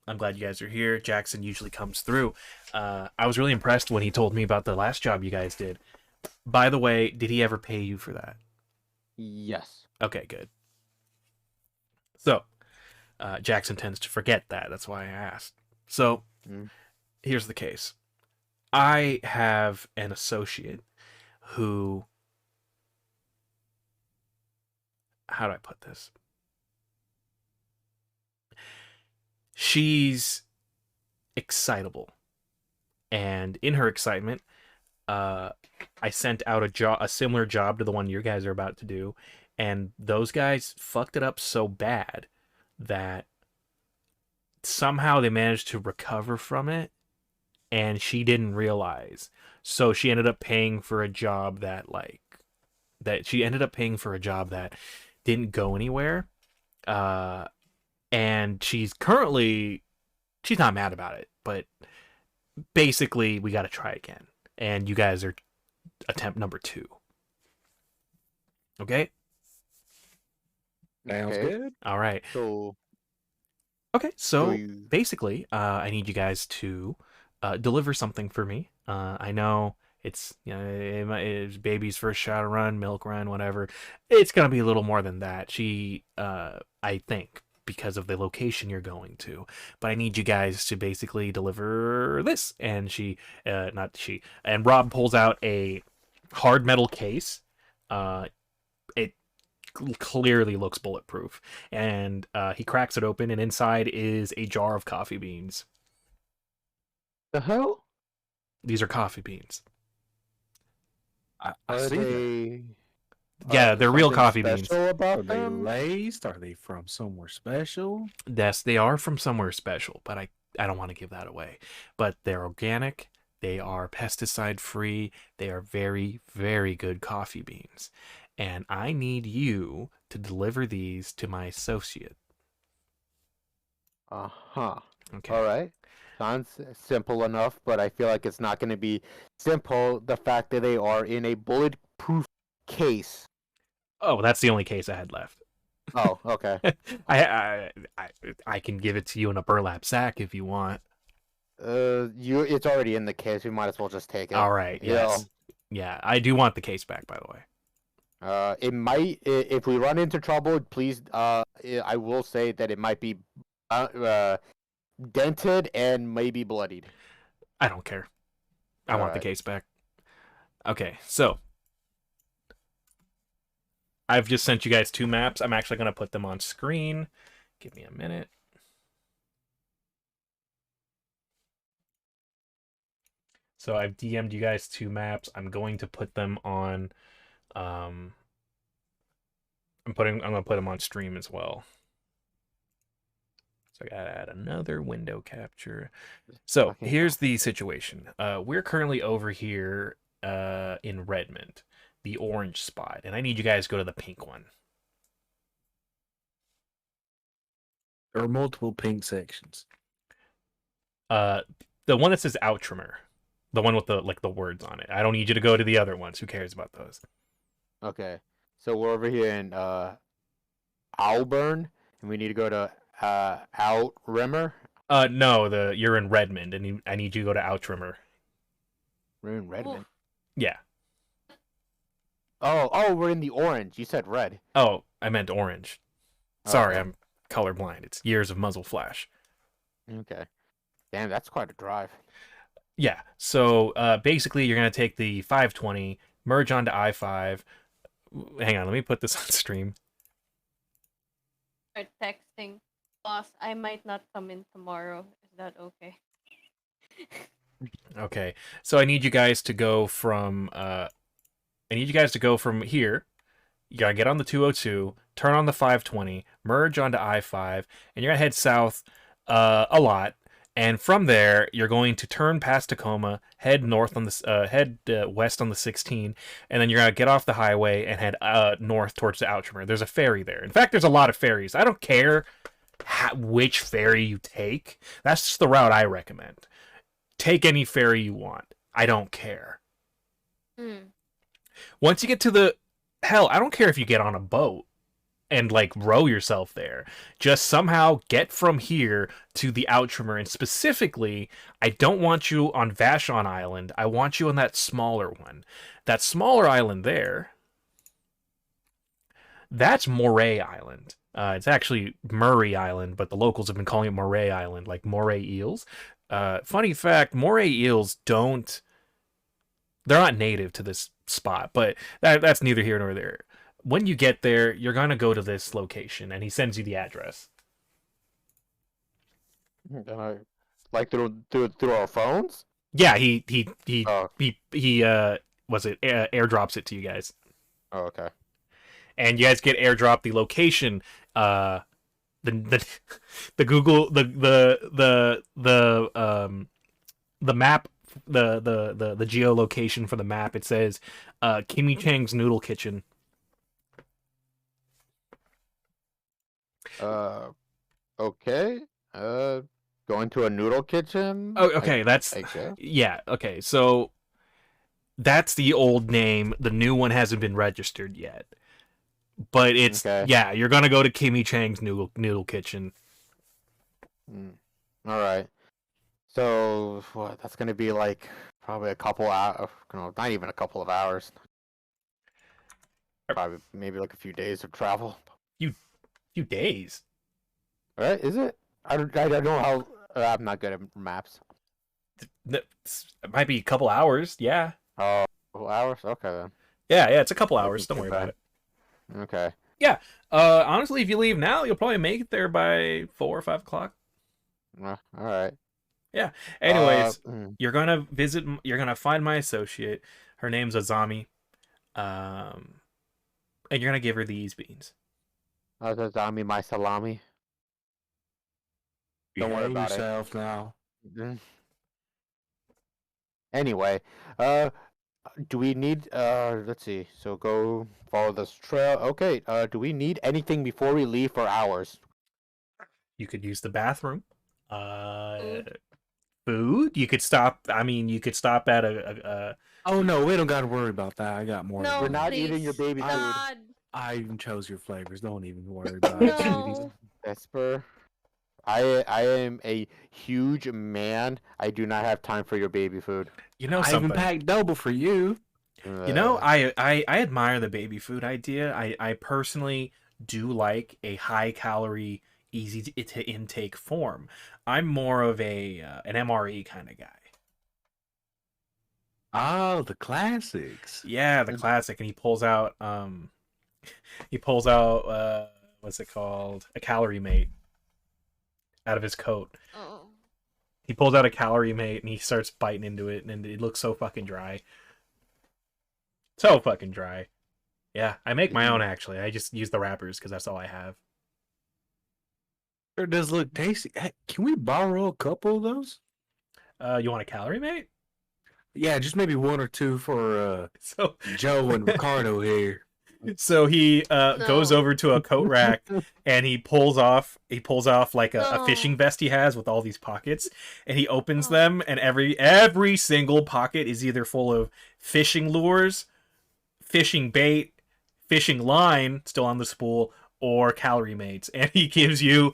I'm glad you guys are here. Jackson usually comes through. I was really impressed when he told me about the last job you guys did. By the way, did he ever pay you for that? yes. Okay, good. So, Jackson tends to forget that. That's why I asked. So, here's the case. I have an associate who... How do I put this? She's excitable. And in her excitement, I sent out a similar job to the one you guys are about to do. And those guys fucked it up so bad that somehow they managed to recover from it. And she didn't realize. So she ended up paying for a job that didn't go anywhere. And she's not mad about it, but basically we got to try again. And you guys are attempt number 2. Okay? Sounds good. All right. So, Okay, so you... basically, I need you guys to deliver something for me. I know it's, it's baby's first Shadowrun, milk run, whatever. It's gonna be a little more than that. I think, because of the location you're going to. But I need you guys to basically deliver this. And and Rob pulls out a hard metal case. It clearly looks bulletproof. And he cracks it open, and inside is a jar of coffee beans. The hell? These are coffee beans. I Are see that. they... Yeah, they're real something coffee beans. special Are about they them? laced? Are they from somewhere special? Yes, they are from somewhere special, but I don't want to give that away. But they're organic. They are pesticide free. They are very, very good coffee beans. And I need you to deliver these to my associate. Uh-huh. Okay. All right. Sounds simple enough, but I feel like it's not going to be simple. The fact that they are in a bulletproof case. Oh, that's the only case I had left. Oh, okay. I can give it to you in a burlap sack if you want. It's already in the case. We might as well just take it. All right. Yes. Yeah, I do want the case back, by the way. It might, if we run into trouble, please, I will say that it might be dented and maybe bloodied. I don't care. I want the case back. Okay, so I've just sent you guys 2 maps. I'm actually going to put them on screen. Give me a minute. So I've DM'd you guys 2 maps. I'm going to put them on. I'm going to put them on stream as well. So I gotta add another window capture. So here's the situation. We're currently over here in Redmond, the orange spot, and I need you guys to go to the pink one. There are multiple pink sections. The one that says Outrimer, the one with the words on it. I don't need you to go to the other ones. Who cares about those? Okay. So we're over here in Auburn, and we need to go to Outrimmer. No, you're in Redmond, and I need you to go to Outrimmer. We're in Redmond. Yeah. Oh, we're in the orange. You said red. Oh, I meant orange. Sorry, Okay. I'm colorblind. It's years of muzzle flash. Okay. Damn, that's quite a drive. Yeah. So basically, you're gonna take the 520, merge onto I-5. Hang on, let me put this on stream. Start texting. Boss, I might not come in tomorrow. Is that okay? Okay. So I need you guys to go from here. You gotta get on the 202, turn on the 520, merge onto I-5, and you're gonna head south a lot. And from there, you're going to turn past Tacoma, head north on the west on the 16, and then you're gonna get off the highway and head north towards the Outrimmer. There's a ferry there. In fact, there's a lot of ferries. I don't care which ferry you take. That's just the route I recommend. Take any ferry you want. I don't care. Once you get to the hell, I don't care if you get on a boat and like row yourself there. Just somehow get from here to the Outrimmer. And specifically, I don't want you on Vashon Island. I want you on that smaller one. That smaller island there, that's Moray Island. It's actually Murray Island, but the locals have been calling it Moray Island, like moray eels. Funny fact, moray eels they're not native to this spot, but that's neither here nor there. When you get there, you're gonna go to this location, and he sends you the address. Like through our phones? Yeah, he Oh. airdrops it to you guys, Oh, okay. and you guys get airdropped the location. The Google the map, the geolocation for the map, it says Kimmy Chang's Noodle Kitchen. Okay. Going to a noodle kitchen? Oh, okay, that's guess. yeah, okay. So that's the old name. The new one hasn't been registered yet. But it's yeah, you're going to go to Kimmy Chang's Noodle Kitchen. All right. So what? That's gonna be like probably a couple hours. No, not even a couple of hours. Probably maybe like a few days of travel. Few days. All right? Is it? I don't know how. I'm not good at maps. It might be a couple hours. Yeah. Oh, couple hours. Okay then. Yeah. It's a couple hours. Don't worry about it. Okay. Yeah. Honestly, if you leave now, you'll probably make it there by 4 or 5 o'clock. All right. Yeah. Anyways, you're gonna visit. You're gonna find my associate. Her name's Azami. And you're gonna give her these beans. Azami, my salami. Don't worry about yourself now. Anyway, do we need? Let's see. So go follow this trail. Okay. Do we need anything before we leave for hours? You could use the bathroom. Food. You could stop. I mean, you could stop at a Oh no, we don't got to worry about that. I got more. No, We're not please. eating your baby food. God. I even chose your flavors. Don't even worry about No. it, sweetie. Vesper, I am a huge man. I do not have time for your baby food. You know I something. even packed double for you. You know, I admire the baby food idea. I personally do like a high calorie, easy to intake form. I'm more of an MRE kind of guy. Oh, the classics. Yeah, the classic. And he pulls out what's it called? A calorie mate out of his coat. Oh. He pulls out a calorie mate and he starts biting into it, and it looks so fucking dry. So fucking dry. Yeah, I make my own actually. I just use the wrappers because that's all I have. It does look tasty. Hey, can we borrow a couple of those? You want a calorie mate? Yeah, just maybe one or two for So Joe and Ricardo here. So he goes No. over to a coat rack and he pulls off like a No. fishing vest he has with all these pockets, and he opens Oh. them, and every single pocket is either full of fishing lures, fishing bait, fishing line still on the spool, or calorie mates, and he gives you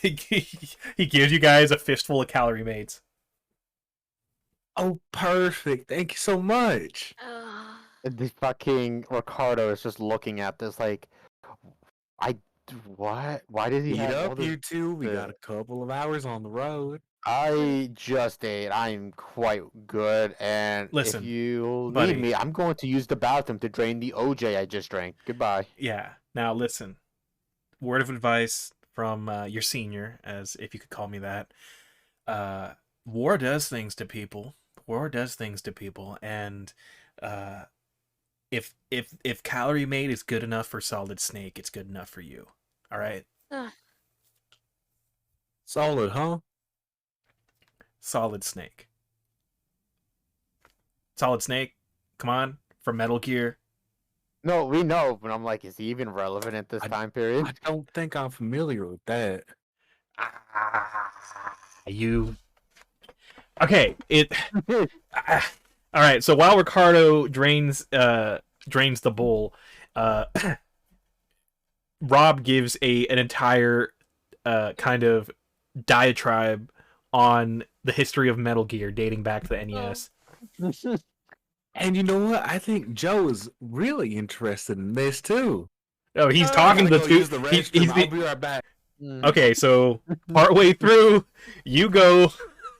he gives you guys a fistful of calorie mates. Oh, perfect. Thank you so much. And this fucking Ricardo is just looking at this like, what? Why does he Eat have all up, this? you two. We got a couple of hours on the road. I just ate. I'm quite good, and Listen, if you buddy. need me, I'm going to use the bathroom to drain the OJ I just drank. Goodbye. Yeah. Now listen. Word of advice from your senior, as if you could call me that. War does things to people. War does things to people, and if calorie mate is good enough for Solid Snake, it's good enough for you. All right. Solid, huh? Solid Snake. Solid Snake. Come on, from Metal Gear. No, we know, but I'm like, is he even relevant at this time period? I don't think I'm familiar with that. You. Okay. It. All right. So while Ricardo drains the bowl, Rob gives an entire kind of diatribe on the history of Metal Gear dating back to the NES. And you know what? I think Joe is really interested in this too. Oh, he's talking to use the two. restroom. I'll He's be right back. okay. So partway through, you go,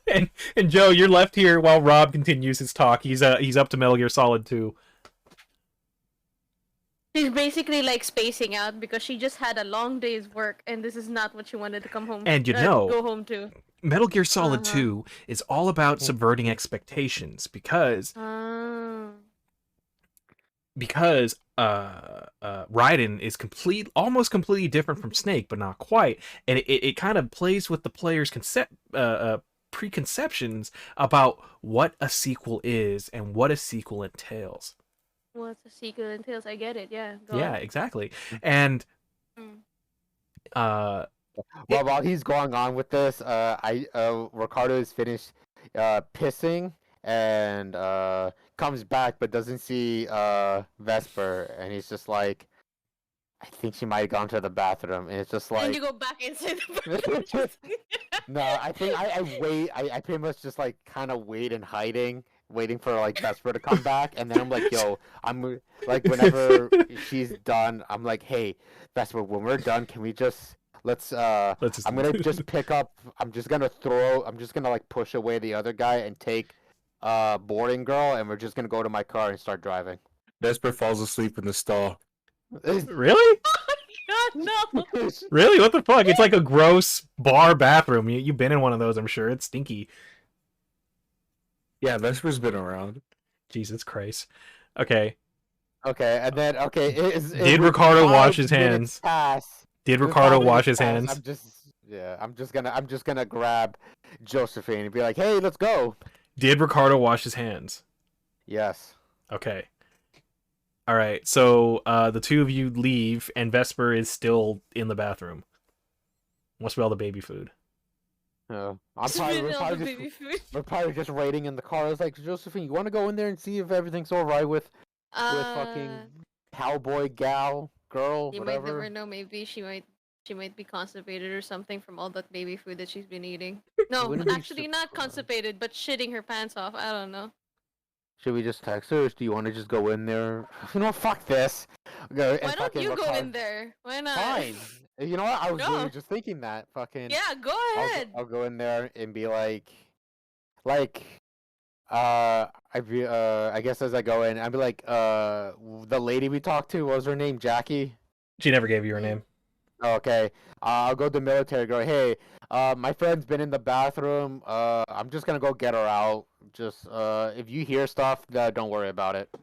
and Joe, you're left here while Rob continues his talk. He's up to Metal Gear Solid 2. She's basically like spacing out because she just had a long day's work, and this is not what she wanted to come home. And go home to. Metal Gear Solid 2 is all about subverting expectations because Raiden is almost completely different from Snake, but not quite, and it kind of plays with the player's preconceptions about what a sequel is and what a sequel entails. What's a sequel entails? I get it. Yeah. Yeah, exactly. And well, while he's going on with this, Ricardo is finished pissing and comes back but doesn't see Vesper, and he's just like, I think she might have gone to the bathroom, and it's just like. And you go back inside the bathroom. No, I think I wait. I pretty much just like kind of wait in hiding, waiting for like Vesper to come back, and then I'm like, yo, I'm like, whenever she's done, I'm like, hey, Vesper, when we're done, can we just I'm gonna just pick up. I'm just gonna like push away the other guy and take boarding girl, and we're just gonna go to my car and start driving. Vesper falls asleep in the stall. Really? Oh no! Really? What the fuck? It's like a gross bar bathroom. You've been in one of those, I'm sure. It's stinky. Yeah, Vesper's been around. Jesus Christ. Okay. Okay, and then did Ricardo wash his hands? Did Ricardo wash his hands? I'm just gonna grab Josephine and be like, hey, let's go. Did Ricardo wash his hands? Yes. Okay. All right. So the two of you leave, and Vesper is still in the bathroom. What's with all the baby food? We're probably just waiting in the car. I was like, Josephine, you want to go in there and see if everything's all right with fucking cowboy girl, you whatever. might never know. Maybe she might be constipated or something from all that baby food that she's been eating. No, actually not constipated, but shitting her pants off. I don't know. Should we just text her, or do you want to just go in there? You know, fuck this. Why don't you go in there? Why not? Fine. You know what? I was really just thinking that. Fucking. Yeah, go ahead. I'll go in there and be like, I guess as I go in, I'd be like, the lady we talked to, what was her name? Jackie? She never gave you her name. Okay. I'll go to the military, go, hey, my friend's been in the bathroom. I'm just gonna go get her out. Just, if you hear stuff, don't worry about it.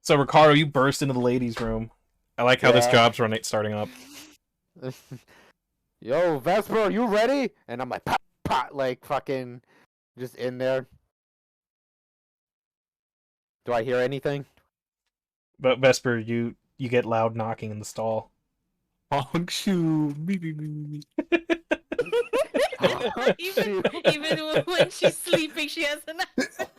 So, Ricardo, you burst into the ladies' room. I like how this job's starting up. Yo, Vesper, are you ready? And I'm like, pop, pop, like, fucking, just in there. Do I hear anything? But, Vesper, you get loud knocking in the stall. Honk shoe. Me, me, me, me. even when she's sleeping, she has an accent.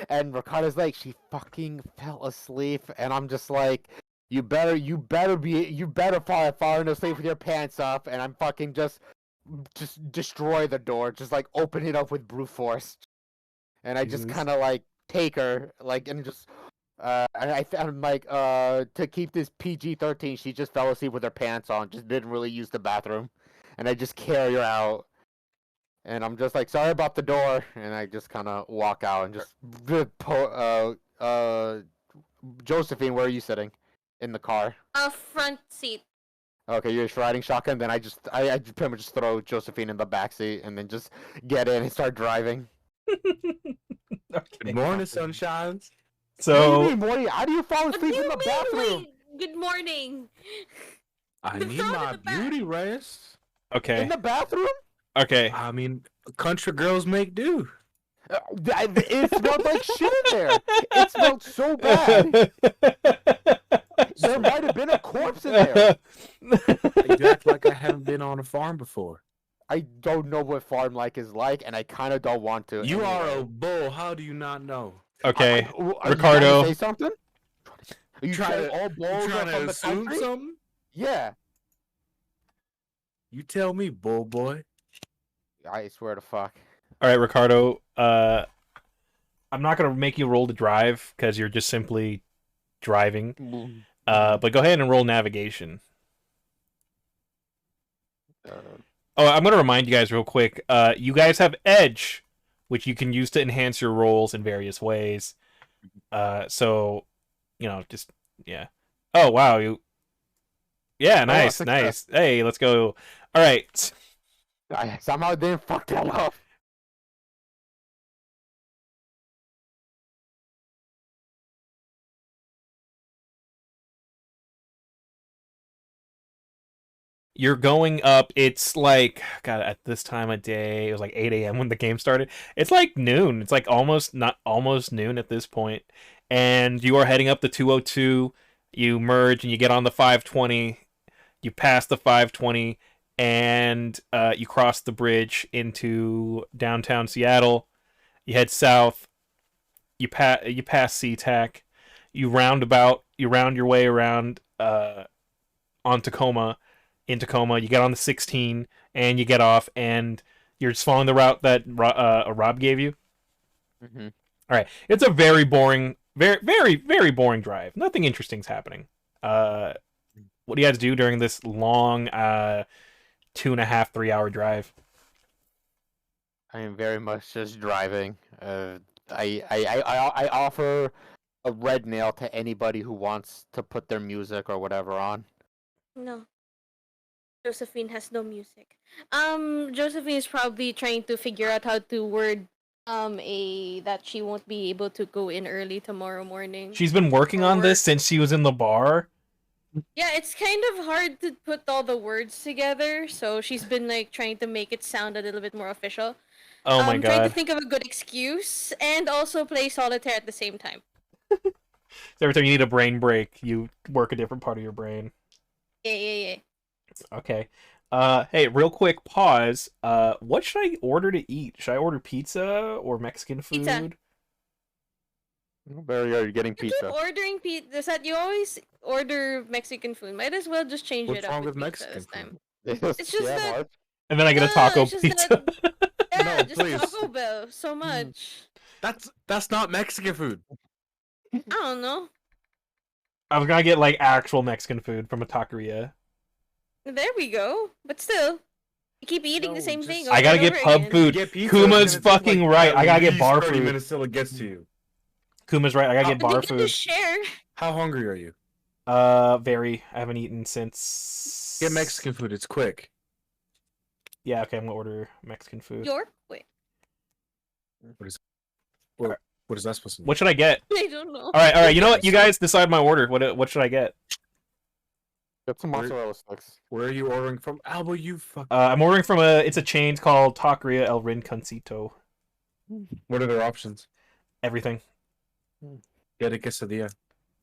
And Ricardo's like, she fucking fell asleep, and I'm just like, you better fall asleep with your pants up, and I'm fucking just destroy the door, just like open it up with brute force, and I just kind of like take her like and just I'm like to keep this PG-13, she just fell asleep with her pants on, just didn't really use the bathroom, and I just carry her out. And I'm just like, sorry about the door, and I just kind of walk out and just Josephine, where are you sitting? In the car. Front seat. Okay, you're just riding shotgun. Then I pretty much just throw Josephine in the back seat and then just get in and start driving. Good morning, sunshines. What do you So mean, Morty? How do you fall asleep in the bathroom? Wait, good morning. I need my beauty rest. okay, In the bathroom? okay. I mean, country girls make do. It smelled like shit in there. It smelled so bad. There might have been a corpse in there. You act like I haven't been on a farm before. I don't know what farm life is like, and I kind of don't want to. You are anyway. a bull. How do you not know? Okay, Are you Ricardo. trying to say something? Are you trying saying to- all bulls You are trying to from the assume country? something? Yeah. You tell me, bull boy. I swear to fuck. All right, Ricardo. I'm not gonna make you roll to drive because you're just simply driving. But go ahead and roll navigation. Oh, I'm gonna remind you guys real quick. You guys have edge, which you can use to enhance your rolls in various ways. So, just yeah. Oh wow, yeah, nice, success. nice. Hey, let's go. All right. I somehow didn't fuck that up. You're going up. It's like, God, at this time of day, it was like 8 a.m. when the game started. It's like noon. It's like almost noon at this point. And you are heading up the 202. You merge and you get on the 520. You pass the 520 and you cross the bridge into downtown Seattle. You head south. You pass SeaTac. You round your way around on Tacoma. In Tacoma, you get on the 16 and you get off, and you're just following the route that Rob gave you. Mm-hmm. All right, it's a very boring, very, very, very boring drive. Nothing interesting's happening. What do you guys do during this long 2.5, 3 hour drive? I am very much just driving. I offer a red nail to anybody who wants to put their music or whatever on. No. Josephine has no music. Josephine is probably trying to figure out how to word that she won't be able to go in early tomorrow morning. She's been working on this since she was in the bar. Yeah, it's kind of hard to put all the words together, so she's been like trying to make it sound a little bit more official. Oh my Trying to god. think of a good excuse and also play solitaire at the same time. Every time you need a brain break, you work a different part of your brain. Yeah. Okay. Hey, real quick pause. What should I order to eat? Should I order pizza or Mexican food? Pizza. Barry, are you getting You pizza? keep ordering pizza. You always order Mexican food. Might as well just change What's it up wrong with with pizza Mexican this time. It's just that- Mark. And then I get a No, taco it's just pizza. Yeah, No, just please. Taco Bell. So much. That's not Mexican food. I don't know. I was gonna get like actual Mexican food from a taqueria. There we go. But still, you keep eating the No, same just- thing. I over gotta and get over pub again. food. Get pizza, Kuma's and it takes, fucking right. at I gotta get least bar 30 food. minutes till it gets to you. Kuma's right. I gotta get But bar you can food. just share. How hungry are you? Very. I haven't eaten since. Get Mexican food. It's quick. Yeah. Okay. I'm gonna order Mexican food. You're quick. What is that supposed to mean? What should I get? I don't know. All right. You know what? You guys decide my order. What should I get? Get some mozzarella sticks. Where are you ordering from? Albo, you fuck. I'm ordering from it's a chain called Taqueria El Rinconcito. What are their options? Everything. Get a quesadilla.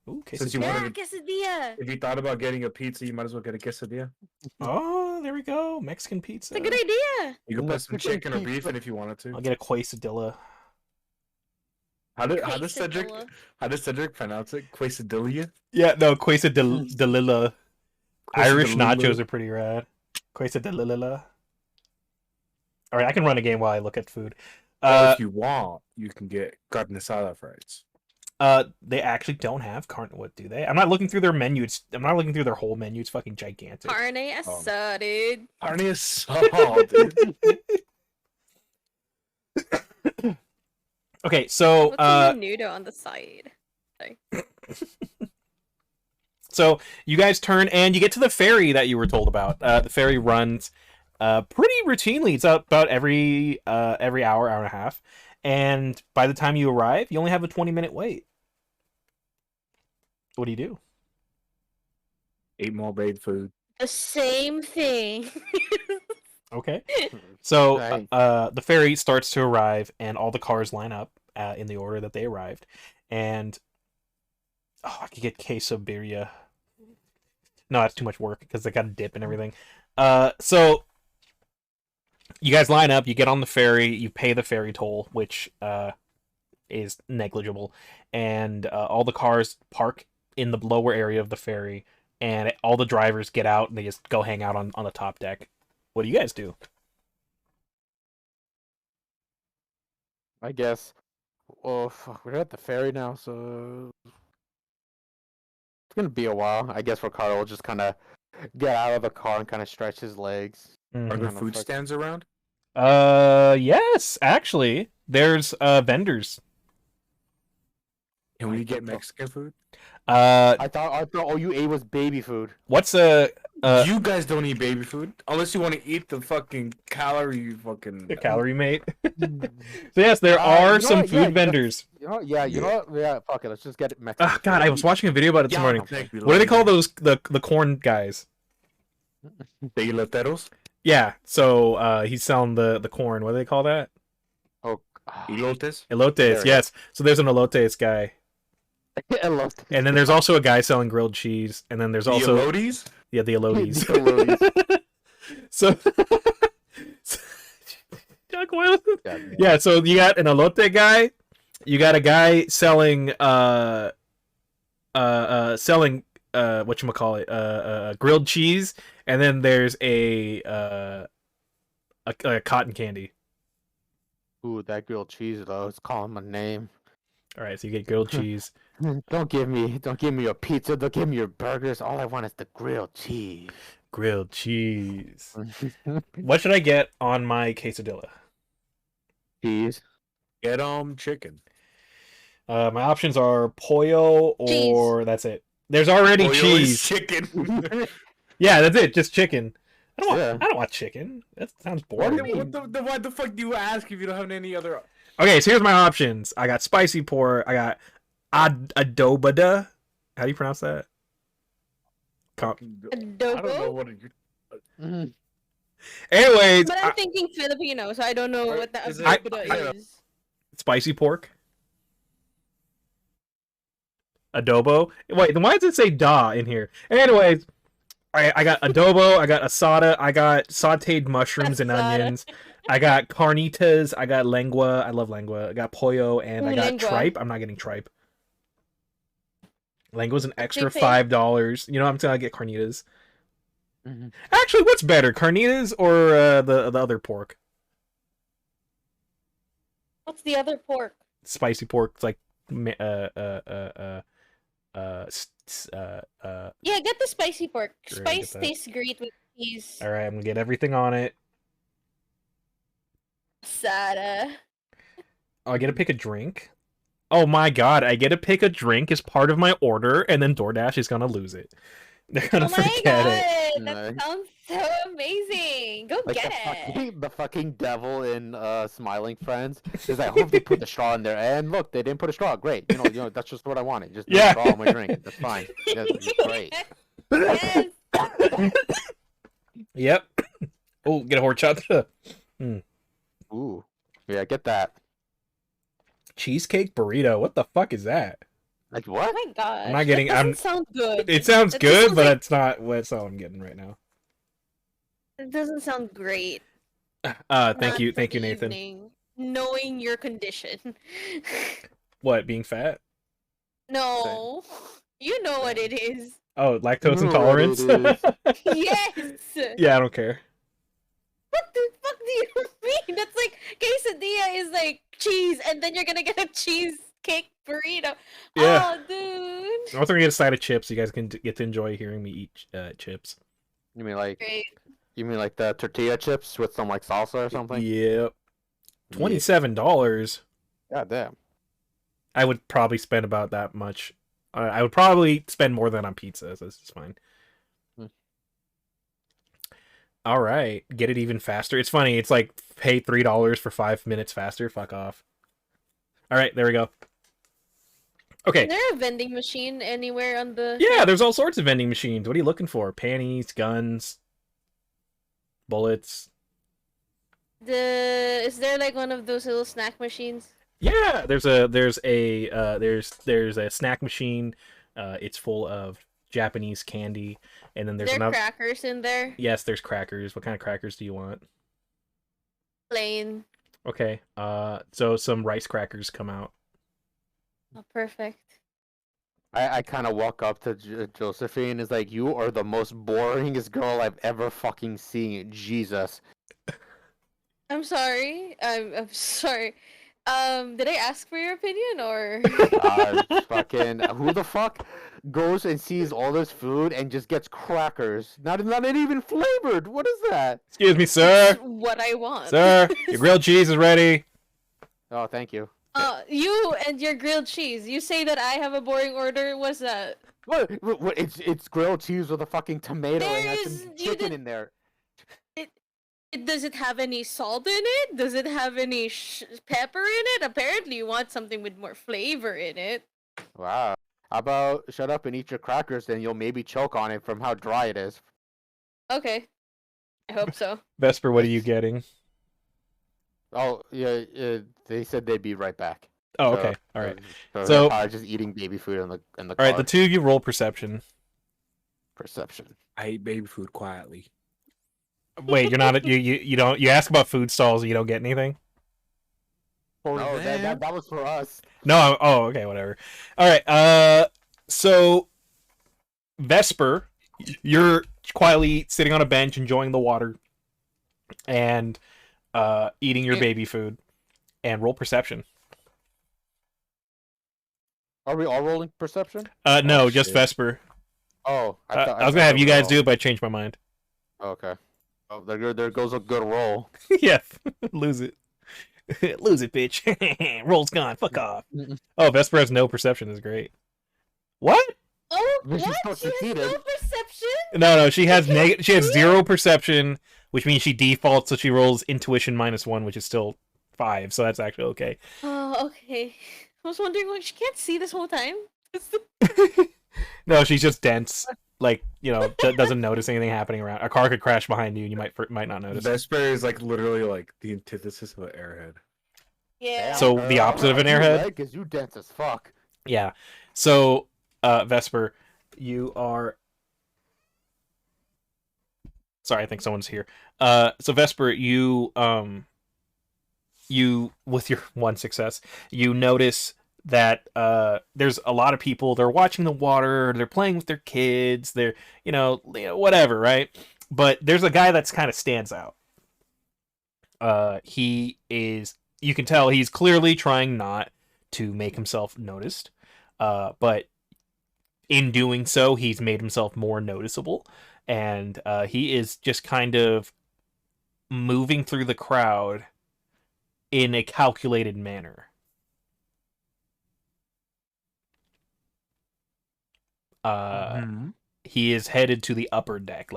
Ooh, Since you quesadilla. Yeah, wanted to, quesadilla. if you thought about getting a pizza, you might as well get a quesadilla. Oh, there we go. Mexican pizza. It's a good idea. You can put some Mexican chicken or beef pizza. in if you wanted to. I'll get a quesadilla. Quesadilla. how does Cedric pronounce it? Quesadilla? Yeah, no, quesadilla. Irish Quesadilla. nachos are pretty rad. Quesadilla. All right, I can run a game while I look at food. Or if you want, you can get carne asada fries. They actually don't have what do they? I'm not looking through their menu. I'm not looking through their whole menu. It's fucking gigantic. Carne asada, dude. Carne asada, dude. Okay, so What's a menudo on the side? Sorry. So you guys turn and you get to the ferry that you were told about. The ferry runs pretty routinely. It's about every hour and a half. And by the time you arrive, you only have a 20-minute wait. What do you do? Eat more baked food. The same thing. Okay. So Right. the ferry starts to arrive, and all the cars line up in the order that they arrived. And I could get quesadilla. No, that's too much work because they got to dip and everything. So you guys line up. You get on the ferry. You pay the ferry toll, which is negligible, and all the cars park in the lower area of the ferry, and all the drivers get out and they just go hang out on the top deck. What do you guys do? I guess. Well, fuck, we're at the ferry now, so it's gonna be a while. I guess Ricardo will just kind of get out of the car and kind of stretch his legs. Are there Kinda food fuck- stands around? Yes, actually, there's vendors. Can we get Mexican food? I thought all you ate was baby food. What's a You guys don't eat baby food unless you want to eat the fucking calorie fucking. calorie mate? So yes, there are you know some what? food vendors. You know, yeah, you know what? Yeah, fuck it. Let's just get it Mexican. Oh, God, I was watching a video about it this Yeah, morning. thank you, What do they call Lord. those the corn guys? The eloteros? Yeah, so he's selling the corn. What do they call that? Oh, Elotes? Elotes. There, Yes. So there's an elotes guy, I love and then there's also a guy selling grilled cheese, and then there's The also elotes? the elotes. The elotes. So Doug, why was it- God, man. yeah, so you got an elote guy, you got a guy selling selling grilled cheese, and then there's a cotton candy. Ooh, that grilled cheese though. It's calling my name. All right, so you get grilled cheese. Don't give me your pizza. Don't give me your burgers. All I want is the grilled cheese. Grilled cheese. What should I get on my quesadilla? Cheese. Get chicken. My options are pollo or that's it. There's already Pollo is cheese. chicken. Yeah, that's it. Just chicken. Yeah. I don't want chicken. That sounds What do boring. you mean? Why the fuck do you ask if you don't have any other? Okay, so here's my options. I got spicy pork. I got adobada. How do you pronounce that? I don't know Adobo? what it, Mhm. Anyways, But I'm thinking Filipino, so I don't know what the Is it- adobo is. spicy pork. Adobo. Wait, then why does it say da in here? Anyways, I got adobo, I got asada, I got sauteed mushrooms and Asada. onions. I got carnitas, I got lengua. I love lengua. I got pollo, and Ooh, I got lengua. tripe. I'm not getting tripe. Lengua's an extra pay? $5. You know, I'm gonna get carnitas. Mhm. Actually, what's better, carnitas or the other pork? What's the other pork? Spicy pork. It's like Yeah, get the spicy pork. Sure, Spice get that. tastes great with cheese. All right, I'm gonna get everything on it. Asada. Oh, I get to pick a drink. Oh my god, I get to pick a drink as part of my order, and then DoorDash is gonna lose it. They're gonna Oh my forget god, it. that Nice. sounds so amazing. Go Like get it. the fucking devil in Smiling Friends is like, I hope they put the straw in there. And look, they didn't put a straw. Great. You know that's just what I wanted. Just Yeah. straw in my drink. That's fine. That's great. Yes. Yep. Oh, get a horchata. Ooh. Yeah, get that. Cheesecake burrito. What the fuck is that? Like Oh what? my god. I'm not getting- That doesn't I'm- sound good. It sounds That good, sounds but like- it's not what I'm getting right now. It doesn't sound great. Thank Not you, for the Nathan. evening, knowing your condition. What, being fat? No. You know what it is. Oh, lactose You know what intolerance? it is. Yes! Yeah, I don't care. What the fuck do you mean? That's like quesadilla is like cheese, and then you're gonna get a cheesecake burrito. Yeah. Oh, dude. I'm also gonna get a side of chips. So you guys can get to enjoy hearing me eat chips. You mean like Great. the tortilla chips with some like salsa or something? Yep. $27. God damn. I would probably spend about that much. I would probably spend more than on pizza. So this is fine. Hmm. All right, get it even faster. It's funny. It's like pay $3 for 5 minutes faster. Fuck off. All right, there we go. Okay. Is there a vending machine anywhere on the? Yeah, there's all sorts of vending machines. What are you looking for? Panties, guns, bullets. Is there like one of those little snack machines? Yeah, there's a snack machine. It's full of Japanese candy, and then there's There another. crackers in there. Yes, there's crackers. What kind of crackers do you want? Plain. Okay. So some rice crackers come out. Oh, perfect. I kind of walk up to Josephine. Is like, you are the most boringest girl I've ever fucking seen. Jesus. I'm sorry. I'm sorry. Did I ask for your opinion or? Fucking who the fuck goes and sees all this food and just gets crackers? Not even flavored. What is that? Excuse me, sir. What I want. Sir, your grilled cheese is ready. Oh, thank you. You and your grilled cheese. You say that I have a boring order. What's that? What? It's grilled cheese with a fucking tomato and has There's- some you chicken did- in there. Does it have any salt in it? Does it have any pepper in it? Apparently, you want something with more flavor in it. Wow. How about shut up and eat your crackers, then you'll maybe choke on it from how dry it is. Okay. I hope so. Vesper, what are you getting? Oh yeah, they said they'd be right back. Oh, okay. All right. So So- they're probably just eating baby food in the All car. right, the two of you roll perception. Perception. I eat baby food quietly. Wait, you're not you don't you ask about food stalls and you don't get anything? For No, them, that was for us. No, oh, okay, whatever. All right, so Vesper, you're quietly sitting on a bench enjoying the water and eating your baby food, and roll perception. Are we all rolling perception? No, Oh, just shit. Vesper. Oh, I was thought gonna have they you were guys all- do it, but I changed my mind. Okay. Oh, there goes a good roll. Yeah, lose it. Lose it, bitch. Roll's gone. Fuck off. Mm-mm. Oh, Vesper has no perception is great. What? Oh, But she's what? still She has succeeded. no perception? No, she has she has 0 perception, which means she defaults, so she rolls intuition -1, which is still 5, so that's actually okay. Oh, okay. I was wondering why she can't see this whole time. No, she's just dense. Like, doesn't notice anything happening around. A car could crash behind you, and you might not notice. Vesper is like literally like the antithesis of an airhead. Yeah. So the opposite of an airhead? Because you dense as fuck. Yeah. So, Vesper, you are. Sorry, I think someone's here. So Vesper, you with your 1 success, you notice that there's a lot of people. They're watching the water. They're playing with their kids. They're whatever, right? But there's a guy that's kind of stands out. He is. You can tell he's clearly trying not to make himself noticed. But in doing so, he's made himself more noticeable, and he is just kind of moving through the crowd in a calculated manner. He is headed to the upper deck.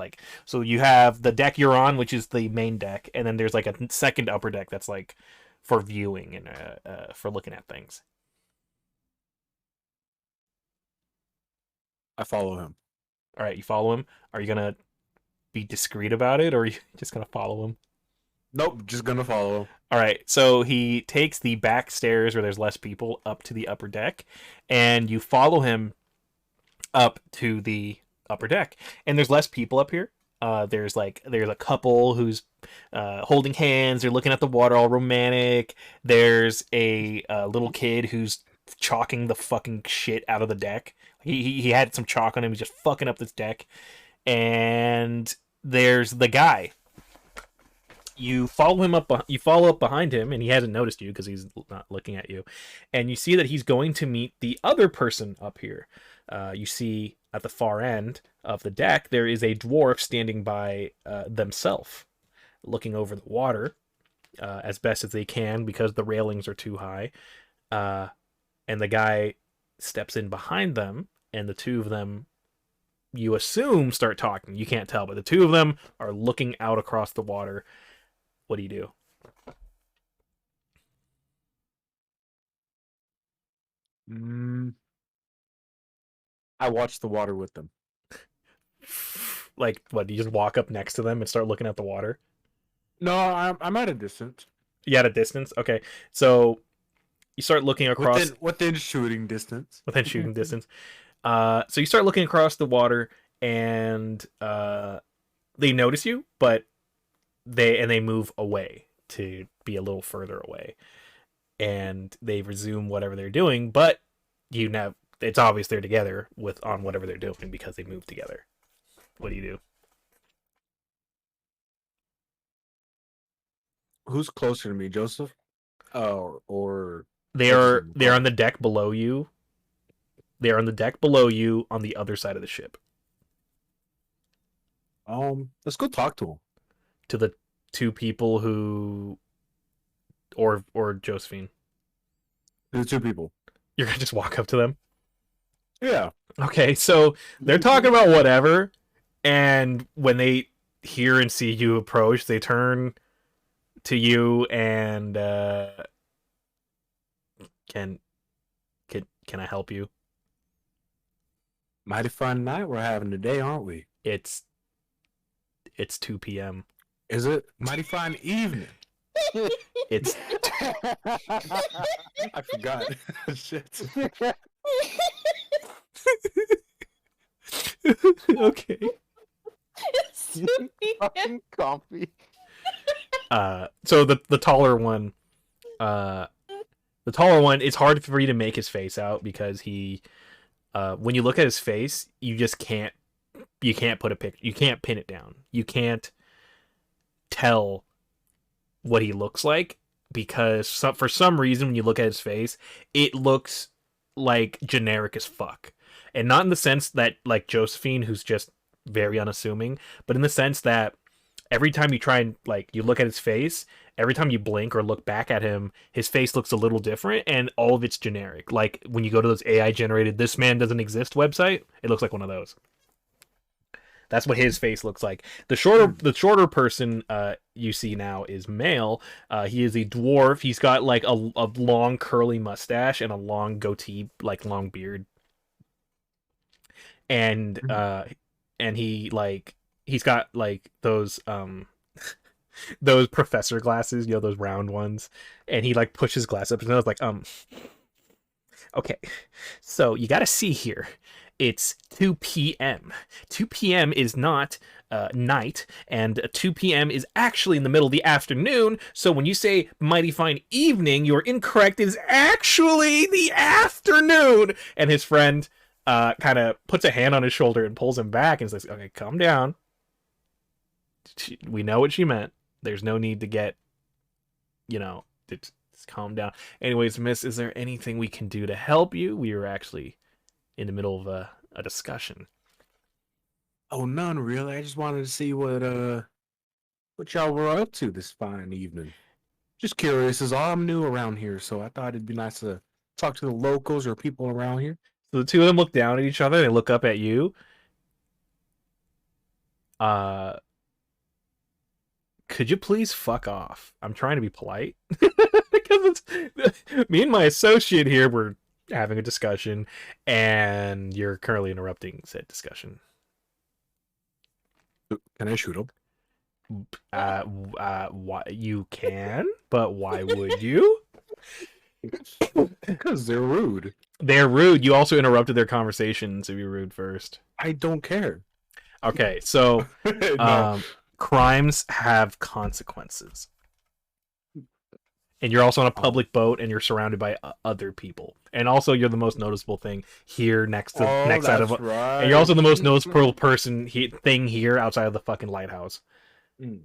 So you have the deck you're on, which is the main deck, and then there's like a second upper deck that's like for viewing and for looking at things. I follow him. All right, you follow him. Are you gonna be discreet about it, or are you just gonna follow him? Nope, just gonna follow him. All right, so he takes the back stairs where there's less people up to the upper deck, and you follow him up to the upper deck. And there's less people up here. There's a couple who's holding hands. They're looking at the water, all romantic. There's a little kid who's chalking the fucking shit out of the deck. He had some chalk on him. He's just fucking up this deck. And there's the guy. You follow him up. You follow up behind him, and he hasn't noticed you because he's not looking at you. And you see that he's going to meet the other person up here. You see at the far end of the deck there is a dwarf standing by themselves, looking over the water as best as they can because the railings are too high. And the guy steps in behind them, and the two of them, you assume, start talking. You can't tell, but the two of them are looking out across the water. What do you do? I watch the water with them. Like, what, do you just walk up next to them and start looking at the water? No, I'm at a distance. You at a distance? Okay. So you start looking across... Within shooting distance. Within shooting distance. So you start looking across the water, and they notice you, but they move away to be a little further away. And they resume whatever they're doing, but it's obvious they're together on whatever they're doing because they moved together. What do you do? Who's closer to me, Joseph? Or they're on the deck below you. They're on the deck below you on the other side of the ship. Let's go talk to them. To the two people who, or Josephine. The two people. You're gonna just walk up to them? Yeah. Okay, so they're talking about whatever, and when they hear and see you approach, they turn to you and can I help you? Mighty fun night we're having today, aren't we? It's 2 p.m. Is it? Mighty fine evening. It's I forgot. Shit. Okay. Fucking Cawmfy. So the taller one, it's hard for you to make his face out because he, when you look at his face, you can't put a picture, you can't pin it down. You can't tell what he looks like because for some reason when you look at his face, it looks like generic as fuck. And not in the sense that like Josephine, who's just very unassuming, but in the sense that every time you try and you look at his face, every time you blink or look back at him, his face looks a little different and all of it's generic. Like when you go to those AI generated "this man doesn't exist" website, it looks like one of those. That's what his face looks like. The shorter person you see now is male. He is a dwarf. He's got like a long curly mustache and a long goatee, like long beard. And he's got like those those professor glasses, those round ones. And he like pushes glass up his nose like okay. So you got to see here. It's 2 p.m. 2 p.m. is not night, and 2 p.m. is actually in the middle of the afternoon, so when you say mighty fine evening, you're incorrect. It is actually the afternoon! And his friend kind of puts a hand on his shoulder and pulls him back and says, okay, calm down. We know what she meant. There's no need to get, just calm down. Anyways, miss, is there anything we can do to help you? We were actually in the middle of a discussion. Oh, none really. I just wanted to see what y'all were up to this fine evening. Just curious, is all. I'm new around here, so I thought it'd be nice to talk to the locals or people around here. So the two of them look down at each other. They look up at you. Could you please fuck off? I'm trying to be polite because me and my associate here were having a discussion, and you're currently interrupting said discussion. Can I shoot him? Why you can, but why would you? Because they're rude. They're rude. You also interrupted their conversation, so you're rude first. I don't care. Okay, so No. crimes have consequences. And you're also on a public boat, and you're surrounded by other people. And also, you're the most noticeable thing here next out of. Right. And you're also the most noticeable thing here outside of the fucking lighthouse. Mm.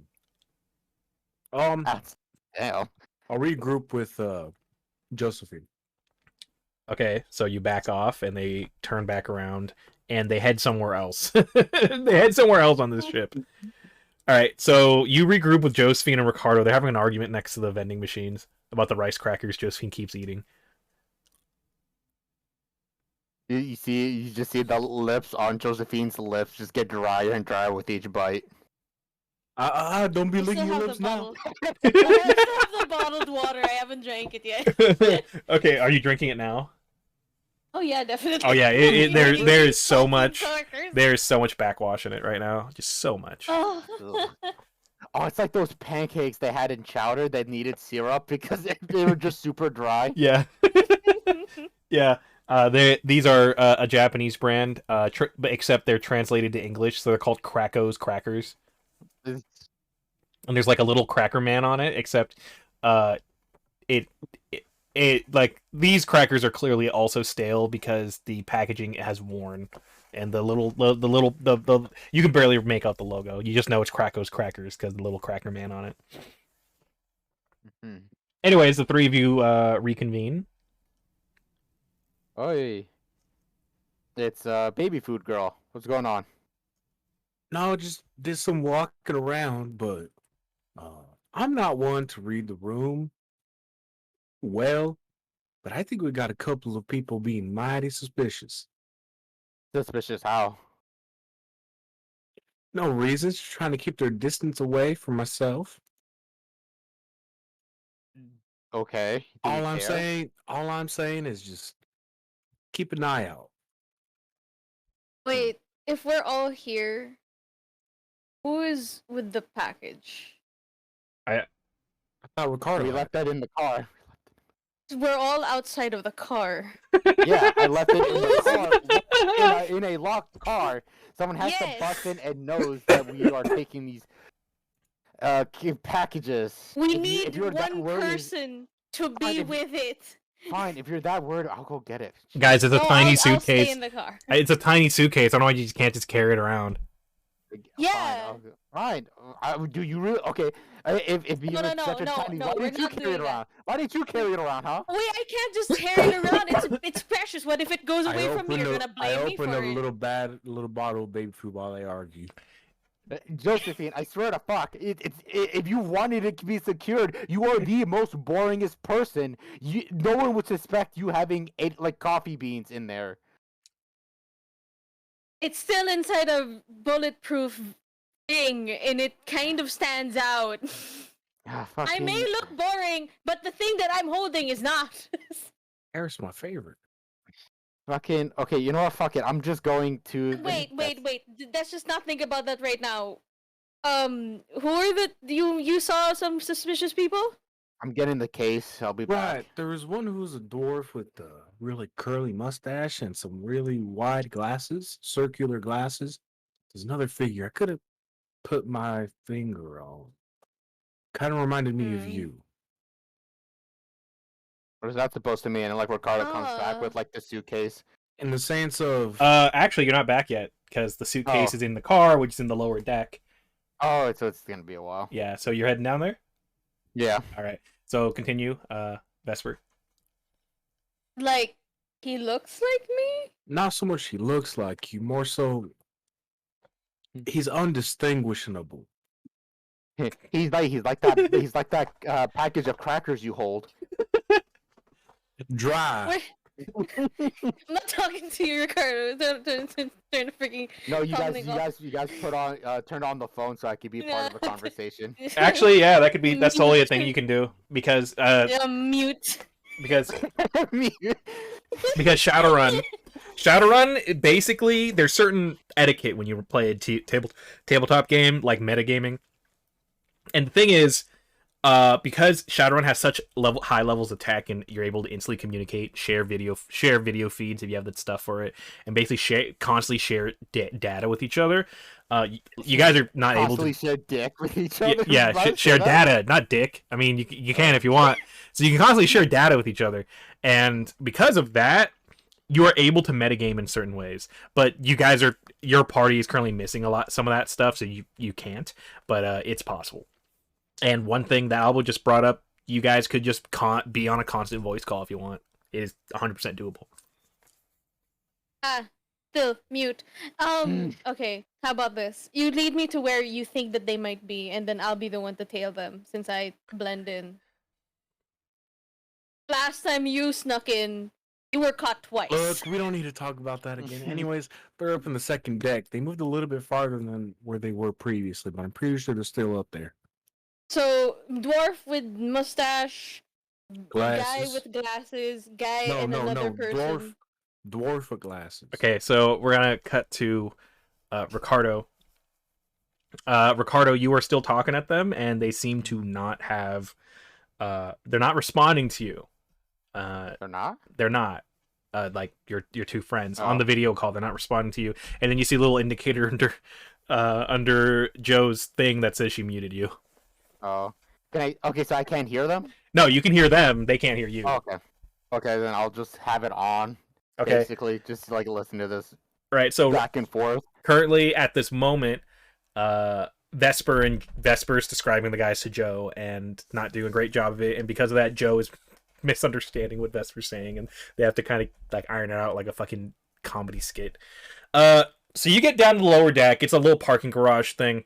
Damn. I'll regroup with Josephine. Okay, so you back off, and they turn back around, and they head somewhere else. They head somewhere else on this ship. All right, so you regroup with Josephine and Ricardo. They're having an argument next to the vending machines about the rice crackers Josephine keeps eating. You just see the lips on Josephine's lips just get drier and drier with each bite. Don't be I still licking your have lips the now. bottle. I still have the bottled water. I haven't drank it yet. Okay, are you drinking it now? Oh yeah, definitely. Oh yeah, there is so much. Talkers. There's so much backwash in it right now. Just so much. Oh. Oh, it's like those pancakes they had in Chowder that needed syrup because they were just super dry. Yeah. Yeah. These are a Japanese brand, but except they're translated to English, so they're called Krako's Crackers. And there's like a little cracker man on it, except it like these crackers are clearly also stale because the packaging has worn, and the you can barely make out the logo. You just know it's Krako's Crackers because the little cracker man on it. Mm-hmm. Anyways, the three of you reconvene. Oi. It's baby food girl. What's going on? No, just did some walking around, but I'm not one to read the room well, but I think we got a couple of people being mighty suspicious. Suspicious how? No reasons, just trying to keep their distance away from myself. Okay. Do you All I'm care? saying is just keep an eye out. Wait, if we're all here, who is with the package? I thought Ricardo. We left that in the car. We're all outside of the car. Yeah, I left it in the car in a locked car. Someone has to bust in and knows that we are taking these packages. We need one person to be with it. Fine, if you're that worried, I'll go get it. Guys, it's a tiny I'll suitcase. stay in the car. It's a tiny suitcase. I don't know why you just can't just carry it around. Yeah. Fine. Do you really? Okay. If you No, such a tiny, why didn't you carry it around? Why didn't you carry it around, huh? Wait, I can't just carry it around. It's precious. What if it goes away from me? You're gonna blame me for I opened it. a little bottle of baby food while they argue. Josephine, I swear to fuck, if you wanted it to be secured, you are the most boringest person. No one would suspect you having coffee beans in there. It's still inside a bulletproof thing, and it kind of stands out. I may look boring, but the thing that I'm holding is not. Harris, my favorite. Fucking okay, you know what? Fuck it. I'm just going to. Wait. Let's just not think about that right now. Who are you saw some suspicious people? I'm getting the case. I'll be back. Right. There was one who was a dwarf with a really curly mustache and some really wide glasses, circular glasses. There's another figure I could have put my finger on. Kind of reminded me of you. What is that supposed to mean? And Ricardo comes back with the suitcase. In the sense of actually you're not back yet because the suitcase is in the car, which is in the lower deck. Oh, so it's gonna be a while. Yeah, so you're heading down there? Yeah. All right. So continue, Vesper. Like he looks like me? Not so much he looks like you, more so he's undistinguishable. He's like that package of crackers you hold. Dry. I'm not talking to you, Ricardo. Turn to freaking. No, you guys put on turned on the phone so I could be part of the conversation. Actually, yeah, that's totally a thing you can do because mute. Because Shadowrun basically there's certain etiquette when you play a tabletop game like metagaming. And the thing is, because Shadowrun has such high levels of tech, and you're able to instantly communicate, share video feeds if you have the stuff for it, and basically constantly share data with each other. You guys are not able Constantly to. share dick with each other. Yeah, share data, not dick. I mean, you can if you want. So you can constantly share data with each other, and because of that, you are able to metagame in certain ways. But your party is currently missing some of that stuff, so you can't. But it's possible. And one thing that Albo just brought up, you guys could just be on a constant voice call if you want. It is 100% doable. Still mute. Okay, how about this? You lead me to where you think that they might be, and then I'll be the one to tail them since I blend in. Last time you snuck in, you were caught twice. Look, we don't need to talk about that again. Anyways, they're up in the second deck. They moved a little bit farther than where they were previously, but I'm pretty sure they're still up there. So, dwarf with mustache, Glasses. guy with glasses, another person. Dwarf with glasses. Okay, so we're gonna cut to Ricardo. Ricardo, you are still talking at them, and they seem to not have. They're not responding to you. They're not. They're not. Like your two friends on the video call, they're not responding to you, and then you see a little indicator under Joe's thing that says she muted you. Oh, okay, so I can't hear them. No, you can hear them. They can't hear you. Oh, okay, then I'll just have it on. Okay. Basically, just like listen to this. Right. So back and forth. Currently, at this moment, Vesper's describing the guys to Joe and not doing a great job of it, and because of that, Joe is misunderstanding what Vesper's saying, and they have to kind of like iron it out like a fucking comedy skit. So you get down to the lower deck. It's a little parking garage thing.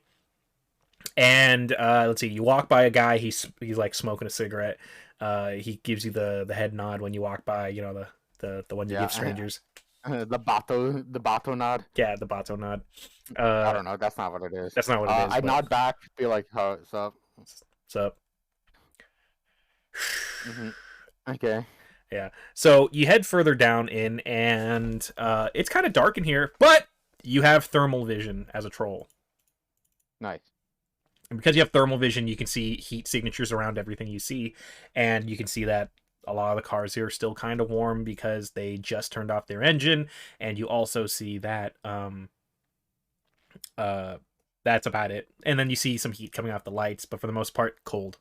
And let's see, you walk by a guy, he's like smoking a cigarette. He gives you the head nod when you walk by, you know, the one you give strangers. The bato nod. Yeah, the bato nod. I don't know, that's not what it is. That's not what it is. I nod back, be like, "Oh, what's up?" What's up? Okay. Yeah. So you head further down in, and it's kind of dark in here, but you have thermal vision as a troll. Nice. And because you have thermal vision, you can see heat signatures around everything you see, and you can see that a lot of the cars here are still kind of warm because they just turned off their engine, and you also see that that's about it. And then you see some heat coming off the lights, but for the most part, cold.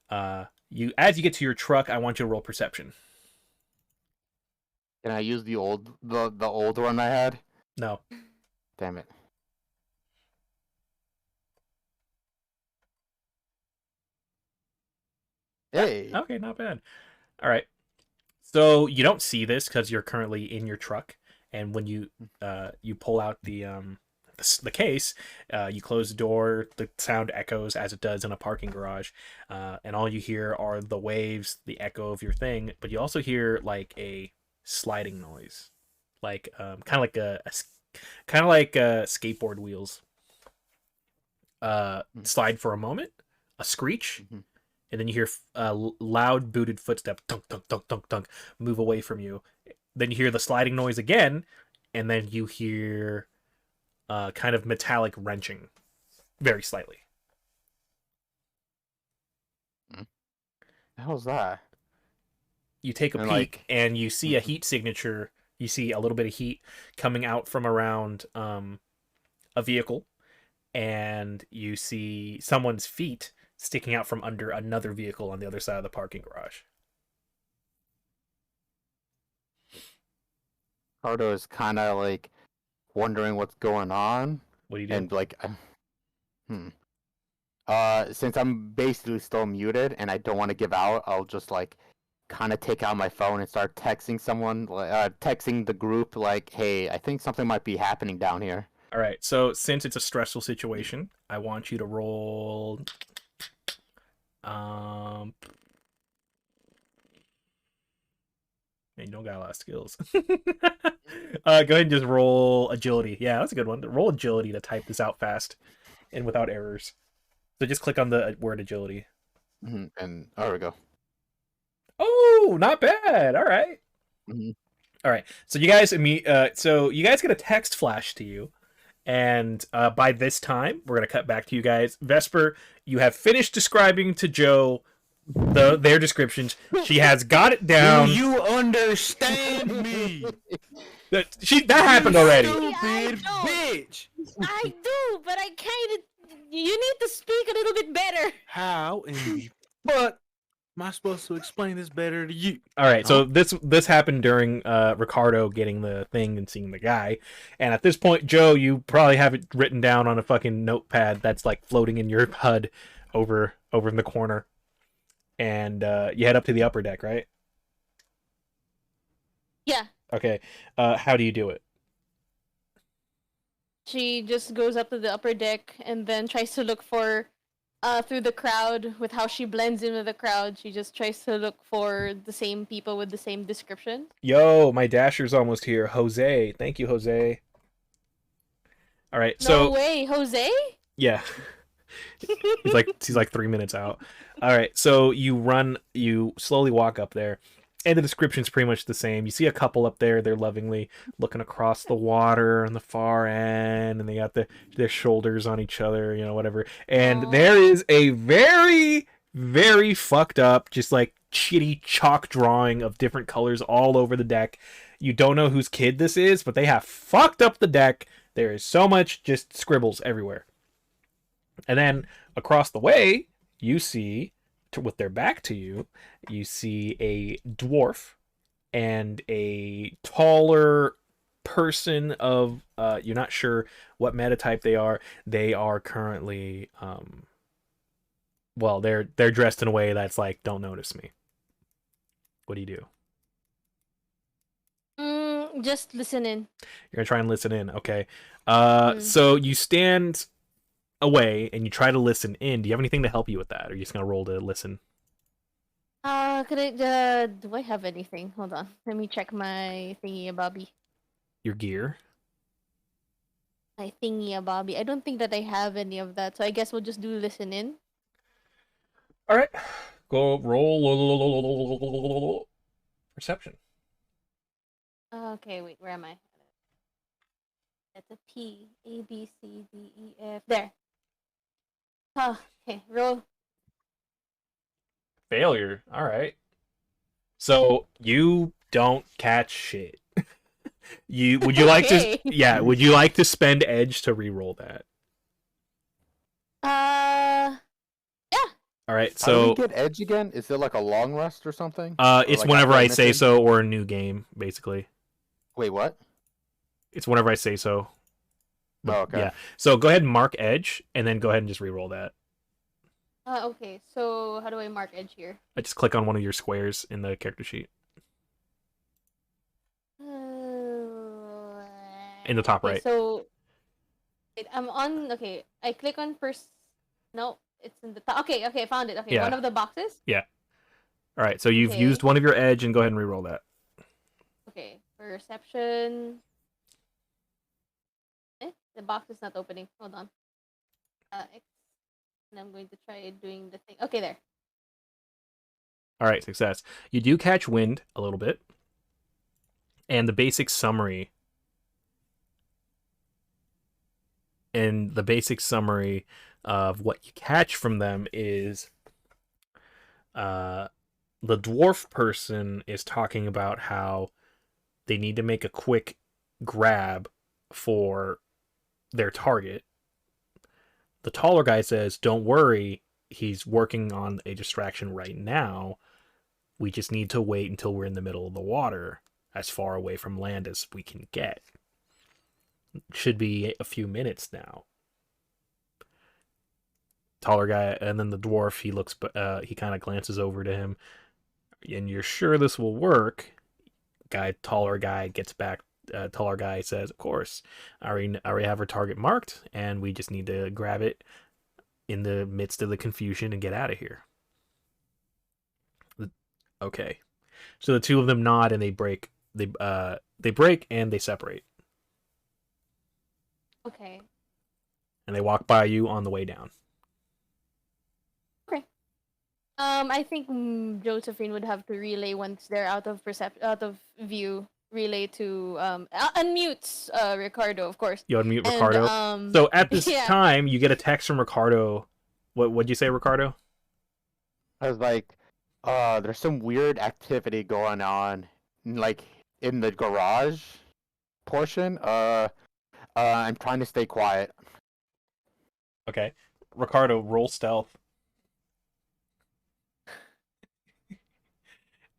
As you get to your truck, I want you to roll perception. Can I use the old one I had? No. Damn it. Hey. Okay, not bad. All right. So you don't see this because you're currently in your truck, and when you pull out the case, you close the door. The sound echoes as it does in a parking garage, and all you hear are the waves, the echo of your thing. But you also hear like a sliding noise, like kind of like skateboard wheels. Slide for a moment, a screech. And then you hear loud booted footsteps, dunk, dunk, dunk, dunk, dunk, move away from you. Then you hear the sliding noise again, and then you hear kind of metallic wrenching, very slightly. The hell's that? You take a peek, and you see a heat signature. You see a little bit of heat coming out from around a vehicle, and you see someone's feet sticking out from under another vehicle on the other side of the parking garage. Ricardo is kind of like wondering what's going on. What do you do? And like, since I'm basically still muted and I don't want to give out, I'll just like kind of take out my phone and start texting someone, texting the group like, "Hey, I think something might be happening down here." All right. So since it's a stressful situation, I want you to roll. Man, you don't got a lot of skills. Go ahead and just roll agility. Yeah, that's a good one. Roll agility to type this out fast and without errors. So just click on the word agility. And there we go. Oh, not bad. All right. All right. So you guys get a text flash to you. And by this time, we're going to cut back to you guys. Vesper, you have finished describing to Joe their descriptions. She has got it down. Do you understand me? That happened already. Stupid bitch. I do, but I kind of. You need to speak a little bit better. How in the fuck am I supposed to explain this better to you? All right, so this happened during Ricardo getting the thing and seeing the guy, and at this point, Joe, you probably have it written down on a fucking notepad that's like floating in your HUD over in the corner, and you head up to the upper deck, right? Yeah. Okay. How do you do it? She just goes up to the upper deck and then tries to look for, through the crowd, with how she blends in with the crowd. She just tries to look for the same people with the same description. Yo, my Dasher's almost here. Jose. Thank you, Jose. All right, so... No way, Jose? Yeah. He's like 3 minutes out. All right, so you slowly walk up there, and the description's pretty much the same. You see a couple up there. They're lovingly looking across the water on the far end, and they got their shoulders on each other, whatever. And there is a very, very fucked up, just like shitty chalk drawing of different colors all over the deck. You don't know whose kid this is, but they have fucked up the deck. There is so much just scribbles everywhere. And then across the way, you see, with their back to you, you see a dwarf and a taller person of, you're not sure what meta type they are. They are currently, well, they're dressed in a way that's like, don't notice me. What do you do? Just listen in. You're gonna try and listen in, okay. So you stand away and you try to listen in. Do you have anything to help you with that, or are you just gonna roll to listen? Could I, do I have anything? Hold on. Let me check my thingy-a-bobby. Your gear? My thingy-a-bobby. I don't think that I have any of that, so I guess we'll just do listen in. Alright. Go roll perception. Okay, wait, where am I? That's a P. A, B, C, D, E, F. There. Oh, okay, roll. Failure. Alright. So, you don't catch shit. Would you like to... Yeah, would you like to spend edge to re-roll that? Yeah. Alright, How do so... we get edge again? Is it like a long rest or something? It's like whenever I after a say mission? so, or a new game, basically. Wait, what? It's whenever I say so. Oh, okay. Yeah. So go ahead and mark edge, and then go ahead and just re-roll that. Okay, so how do I mark edge here? I just click on one of your squares in the character sheet. In the top okay, right. So, wait, I'm on, okay, I click on first, no, it's in the top, okay, I found it, okay, Yeah. one of the boxes? Yeah. Alright, so you've Okay. used one of your edge, and go ahead and re-roll that. Okay, perception. The box is not opening. Hold on. X. And I'm going to try doing the thing. Okay, there. Alright, success. You do catch wind a little bit. And the basic summary... of what you catch from them is... the dwarf person is talking about how they need to make a quick grab for their target. The taller guy says, don't worry, he's working on a distraction right now. We just need to wait until we're in the middle of the water, as far away from land as we can get. Should be a few minutes now. Taller guy, and then the dwarf, he kind of glances over to him. And you're sure this will work? Taller guy gets back. Taller guy says, of course. I already have our target marked, and we just need to grab it in the midst of the confusion and get out of here. Okay. So the two of them nod and they break. They break and they separate. Okay. And they walk by you on the way down. Okay. I think Josephine would have to relay once they're out of view. Relay to unmute Ricardo, of course. You unmute Ricardo. So at this time, you get a text from Ricardo. What'd you say, Ricardo? I was like, there's some weird activity going on, like in the garage portion. I'm trying to stay quiet. Okay. Ricardo, roll stealth.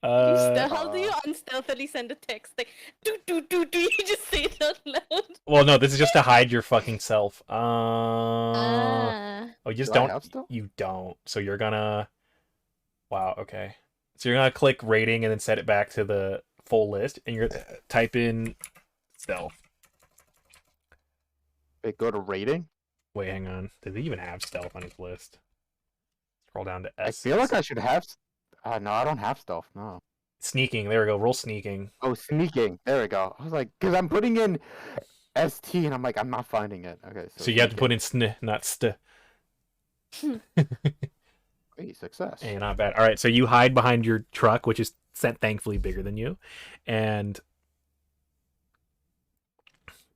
How do you unstealthily send a text like do you just say it out loud? Well, no, this is just to hide your fucking self. Ah. Oh, you just Do I don't. have stuff? You don't. So you're gonna. Wow. Okay. So you're gonna click rating and then set it back to the full list, and you're gonna type in stealth. Wait, go to rating? Wait, hang on. Did he even have stealth on his list? Scroll down to S. I feel like I should have... no, I don't have stealth, no. Sneaking. There we go. Roll sneaking. Oh, sneaking. There we go. I was like, because I'm putting in ST, and I'm like, I'm not finding it. Okay, So you have to put in sn, not st. Wait, success. Hey, not bad. All right, so you hide behind your truck, which is thankfully bigger than you, and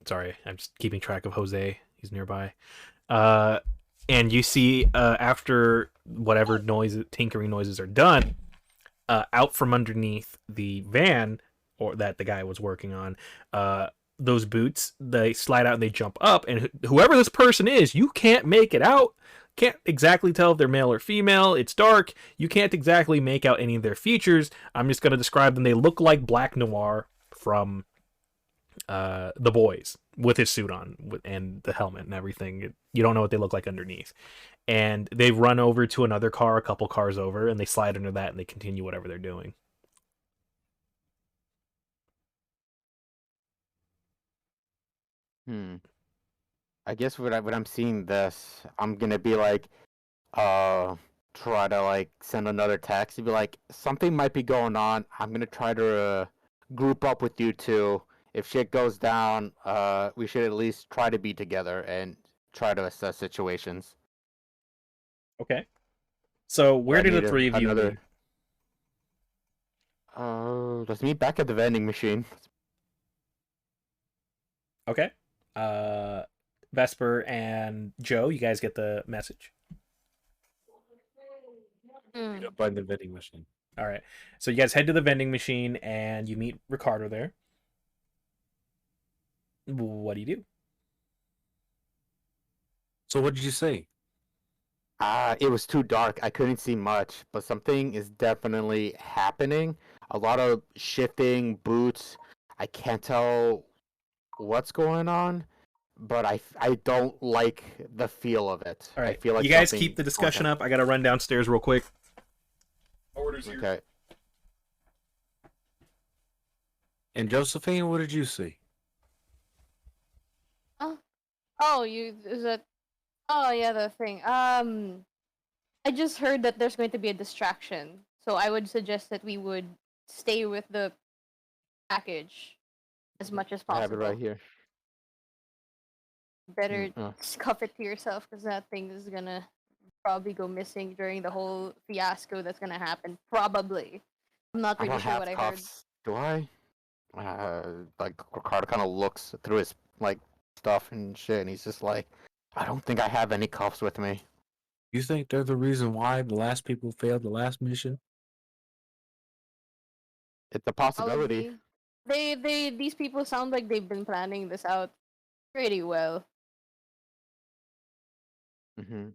sorry, I'm just keeping track of Jose. He's nearby. And you see after whatever tinkering noises are done, out from underneath the van or that the guy was working on, those boots, they slide out and they jump up, and whoever this person is, you can't make it out. Can't exactly tell if they're male or female. It's dark. You can't exactly make out any of their features. I'm just going to describe them. They look like Black Noir from The Boys with his suit on and the helmet and everything. You don't know what they look like underneath. And they run over to another car, a couple cars over, and they slide under that and they continue whatever they're doing. I guess when I'm seeing this, I'm gonna be like, try to like send another text and be like, something might be going on. I'm gonna try to group up with you two. If shit goes down, we should at least try to be together and try to assess situations. Okay. So where did the three of you meet? Let's meet back at the vending machine. Okay. Vesper and Joe, you guys get the message. Meet up by the vending machine. All right. So you guys head to the vending machine and you meet Ricardo there. What do you do? So what did you say? It was too dark. I couldn't see much, but something is definitely happening. A lot of shifting boots. I can't tell what's going on, but I don't like the feel of it. All right. I feel like you guys keep the discussion up. I got to run downstairs real quick. Orders here. Okay. And Josephine, what did you see? Oh, yeah, the thing. I just heard that there's going to be a distraction, so I would suggest that we would stay with the package as much as I possible. have it right here. Better scuff it to yourself, because that thing is gonna probably go missing during the whole fiasco that's gonna happen. Probably. I'm not really sure what I heard. Do I? Like Ricardo kind of looks through his like stuff and shit, and he's just like, I don't think I have any cuffs with me. You think they're the reason why the last people failed the last mission? It's a possibility. These people sound like they've been planning this out pretty well. Mm-hmm.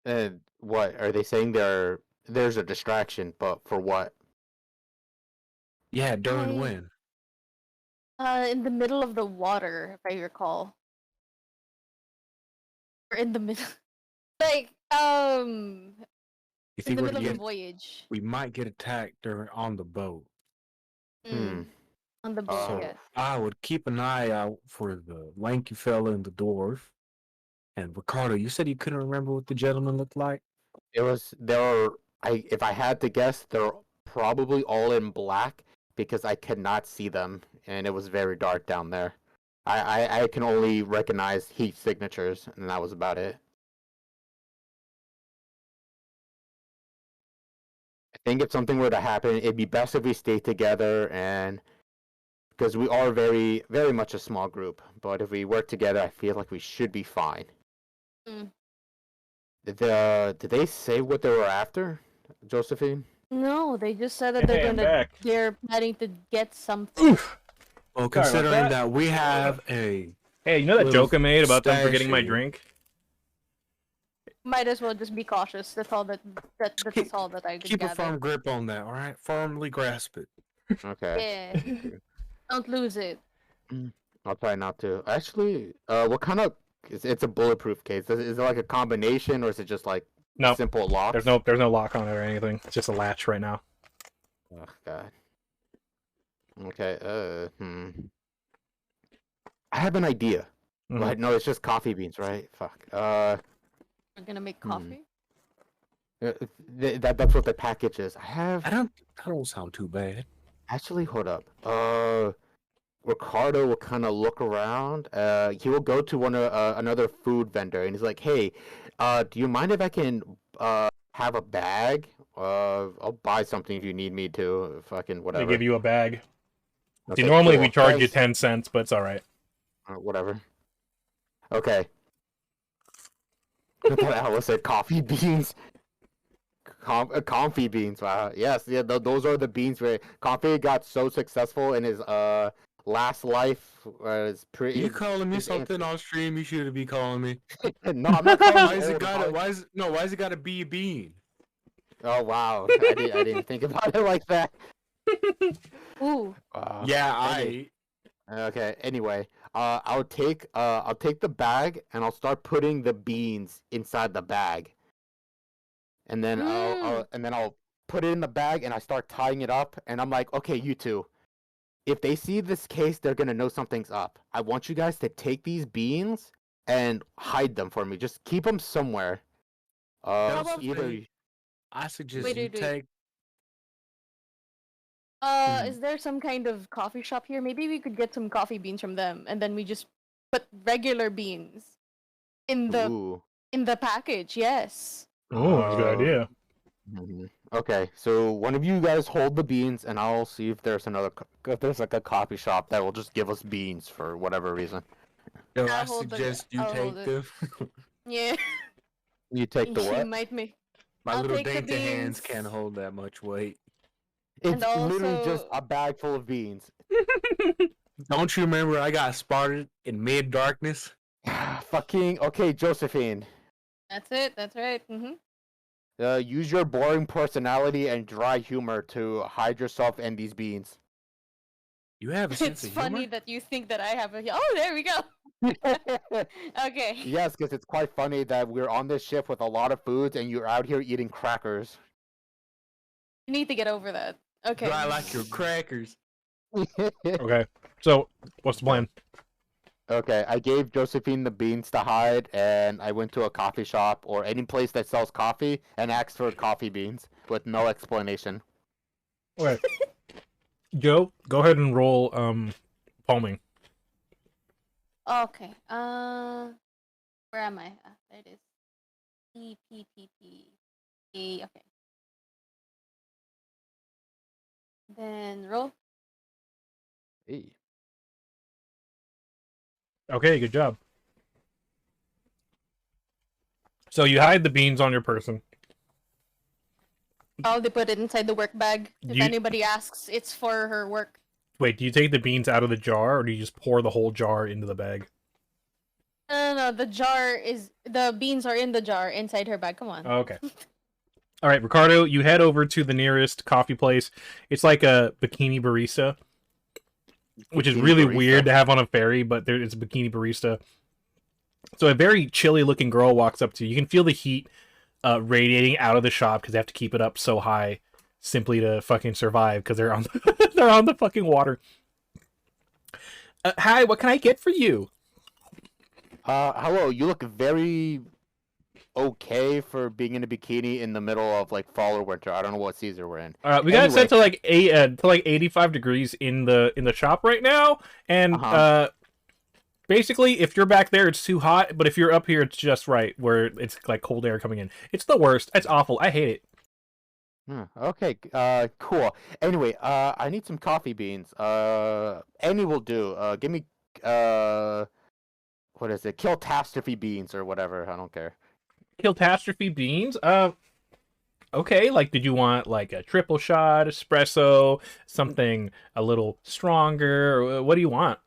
And what are they saying? There's a distraction, but for what? Yeah, during when? In the middle of the water, if I recall. Or in the middle, like You in think the we're middle of the getting, voyage. we might get attacked on the boat. On the boat, So yeah. I would keep an eye out for the lanky fella and the dwarf. And Ricardo, you said you couldn't remember what the gentleman looked like? If I had to guess, they're probably all in black because I could not see them and it was very dark down there. I can only recognize heat signatures and that was about it. I think if something were to happen, it'd be best if we stay together and because we are very, very much a small group. But if we work together, I feel like we should be fine. Did they say what they were after, Josephine? No, they just said that they're planning to get something. Oof. Well, considering that we have a Hey, you know that Little joke I made about them forgetting my stashy. drink? Might as well just be cautious. That's all that's all that I could Keep a gather. firm grip on that, all right? Firmly grasp it. Okay. Yeah. Don't lose it. I'll try not to. Actually, what kind of? It's a bulletproof case. Is it like a combination, or is it just like No, simple locks? there's no lock on it or anything. It's just a latch right now. Oh God. Okay. I have an idea. Mhm. But no, it's just coffee beans, right? Fuck. We're gonna make coffee. That's what the package is. That don't sound too bad. Actually, hold up. Ricardo will kind of look around. He will go to another food vendor, and he's like, "Hey, do you mind if I can have a bag? I'll buy something if you need me to. Fucking They whatever." give you a bag. Okay, See, normally cool. we charge you Thanks. 10 cents, but it's all right. Whatever. Okay. I thought Alice said coffee beans. Cawmfy beans. Wow. Yes. Yeah. Those are the beans where Cawmfy got so successful in his last life. Is pretty. You calling me something on stream you shouldn't be calling me? No, I'm not calling Why you is it old, gotta I'm why is it gotta be a bean? Oh wow. I didn't think about it like that. Ooh. Yeah, Any- Okay. Anyway, I'll take the bag and I'll start putting the beans inside the bag, and then I'll put it in the bag and I start tying it up, and I'm like, okay, you two, if they see this case, they're gonna know something's up. I want you guys to take these beans and hide them for me. Just keep them somewhere. Josephine, Either. I suggest Wait, you wait, wait. take Is there some kind of coffee shop here? Maybe we could get some coffee beans from them, and then we just put regular beans in Ooh. the package. Yes. Oh, that's a good idea. Mhm. Okay, so one of you guys hold the beans, and I'll see if there's if there's like a coffee shop that will just give us beans for whatever reason. Yo, I'll I hold the- suggest you I'll take hold it. the Yeah. You take the You what? might make. my I'll little take the dainty hands beans. can't hold that much weight. It's And literally just also- a bag full of beans. Don't you remember I got spotted in mid darkness? Fucking okay, Josephine. That's it. That's right. Use your boring personality and dry humor to hide yourself in these beans. You have a sense It's of funny humor? that you think that I have a. Oh, there we go. Okay. Yes, because it's quite funny that we're on this ship with a lot of foods and you're out here eating crackers. You need to get over that. Okay. Dry like your crackers. Okay, so what's the plan? Okay, I gave Josephine the beans to hide, and I went to a coffee shop or any place that sells coffee and asked for coffee beans with no explanation. Okay. Joe, go ahead and roll palming. Okay. Where am I? There it is. E. Okay. Then roll. Hey. Okay, good job. So you hide the beans on your person. Oh, they put it inside the work bag. If You- anybody asks, it's for her work. Wait, do you take the beans out of the jar, or do you just pour the whole jar into the bag? No. The beans are in the jar inside her bag. Come on. Okay. All right, Ricardo, you head over to the nearest coffee place. It's like a bikini barista, which is Bikini really barista. weird to have on a ferry, but it's a bikini barista. So a very chilly-looking girl walks up to you. You can feel the heat radiating out of the shop because they have to keep it up so high simply to fucking survive because they're on they're on the fucking water. Hi, what can I get for you? Hello, you look very okay for being in a bikini in the middle of like fall or winter. I don't know what season we're in. We got it set Anyway. to like 85 degrees in the shop right now, and basically if you're back there it's too hot, but if you're up here it's just right where it's like cold air coming in. It's the worst. It's awful. I hate it. Okay, cool. Anyway, I need some coffee beans. Any will do. Give me, what is it? Catastrophe beans or whatever. I don't care. Catastrophe beans. Okay. Like, did you want like a triple shot espresso, something a little stronger? Or what do you want?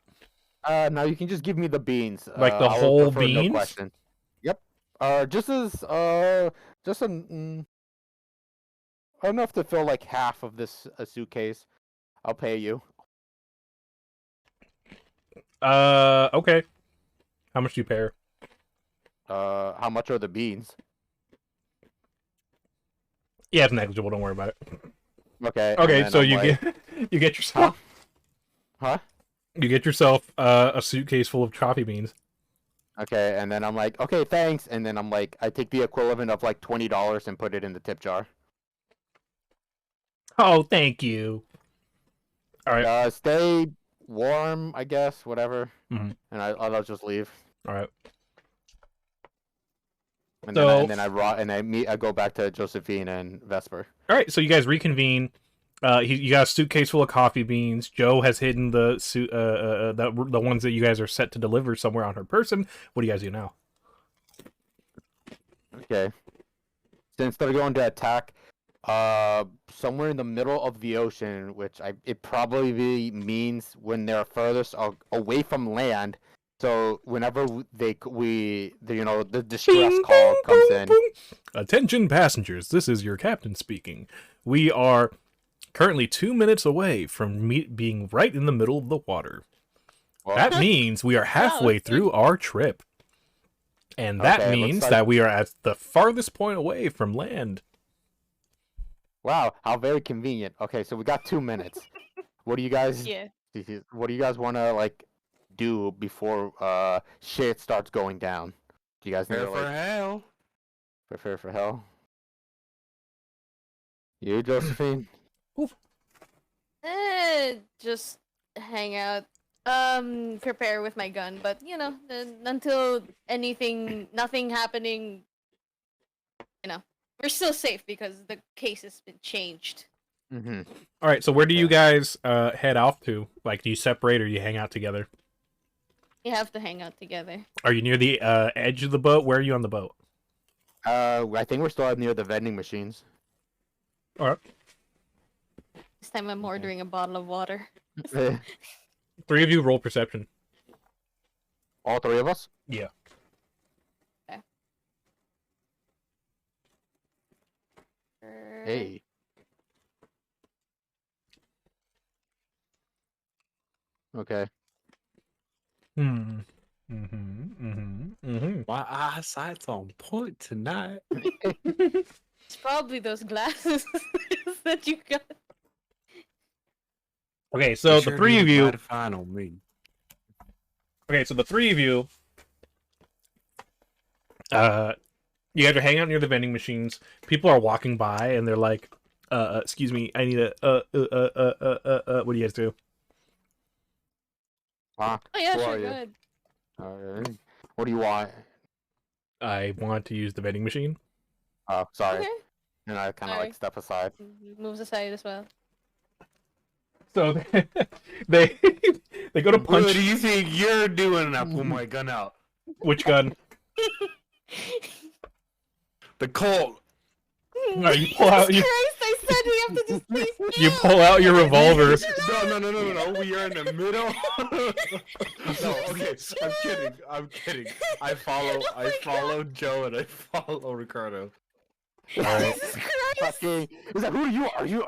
No, you can just give me the beans. Like the I would whole prefer no beans? question. Yep. Just as just enough to fill like half of this suitcase. I'll pay you. Okay. How much do you pay her? How much are the beans? Yeah, it's negligible. Don't worry about it. Okay. Okay, so I'm you like, get you get yourself huh? you get yourself a suitcase full of coffee beans. Okay, and then I'm like, okay, thanks. And then I'm like, I take the equivalent of like $20 and put it in the tip jar. Oh, thank you. All right. Stay warm, I guess, whatever. Mhm. And I'll just leave. All right. And So- then I go back to Josephine and Vesper. All right. So you guys reconvene. You got a suitcase full of coffee beans. Joe has hidden the the ones that you guys are set to deliver somewhere on her person. What do you guys do now? Okay. So instead of going to attack, somewhere in the middle of the ocean, which it probably means when they're furthest away from land. So whenever the distress Bing, call bing, comes bing, in. bing. Attention passengers, this is your captain speaking. We are currently 2 minutes away from being right in the middle of the water. Well, That means we are halfway through our trip. And that Okay, looks means like- that we are at the farthest point away from land. wow, how very convenient. Okay, so we got 2 minutes. What do you guys? Yeah. What do you guys want to like do before shit starts going down? Do you guys need Prepare to for like hell. prepare for hell? You, Josephine? Just hang out. Prepare with my gun, but until nothing happening, we're still safe because the case has been changed. Mm-hmm. All right, so where do you guys head off to? Like, do you separate or do you hang out together? You have to hang out together. Are you near the edge of the boat? Where are you on the boat? I think we're still near the vending machines. All right. This time I'm ordering a bottle of water. Three of you roll perception. All three of us? Yeah. Hey. Okay. Hmm. Mm-hmm. My eyesight's on point tonight. It's probably those glasses that you got. Okay, so the three of you. Fine on me. Okay, so the three of you. You guys are hanging out near the vending machines. People are walking by, and they're like, excuse me, I need a what do you guys do? Huh? Oh yeah, Who sure, are go you? ahead. Alright. What do you want? I want to use the vending machine. Oh, sorry. Okay. And I kind of Sorry. like step aside. Moves aside as well. So they they go to What punch. do you think you're doing? I pull my gun out. Which gun? The Colt. No, you pull out. Jesus Christ, I said we have to just stay still. You pull out your revolver. No. We are in the middle. No, okay. I'm kidding. I follow Joe and I follow Ricardo. All right. Jesus Christ. Fucking, he's like, who are you?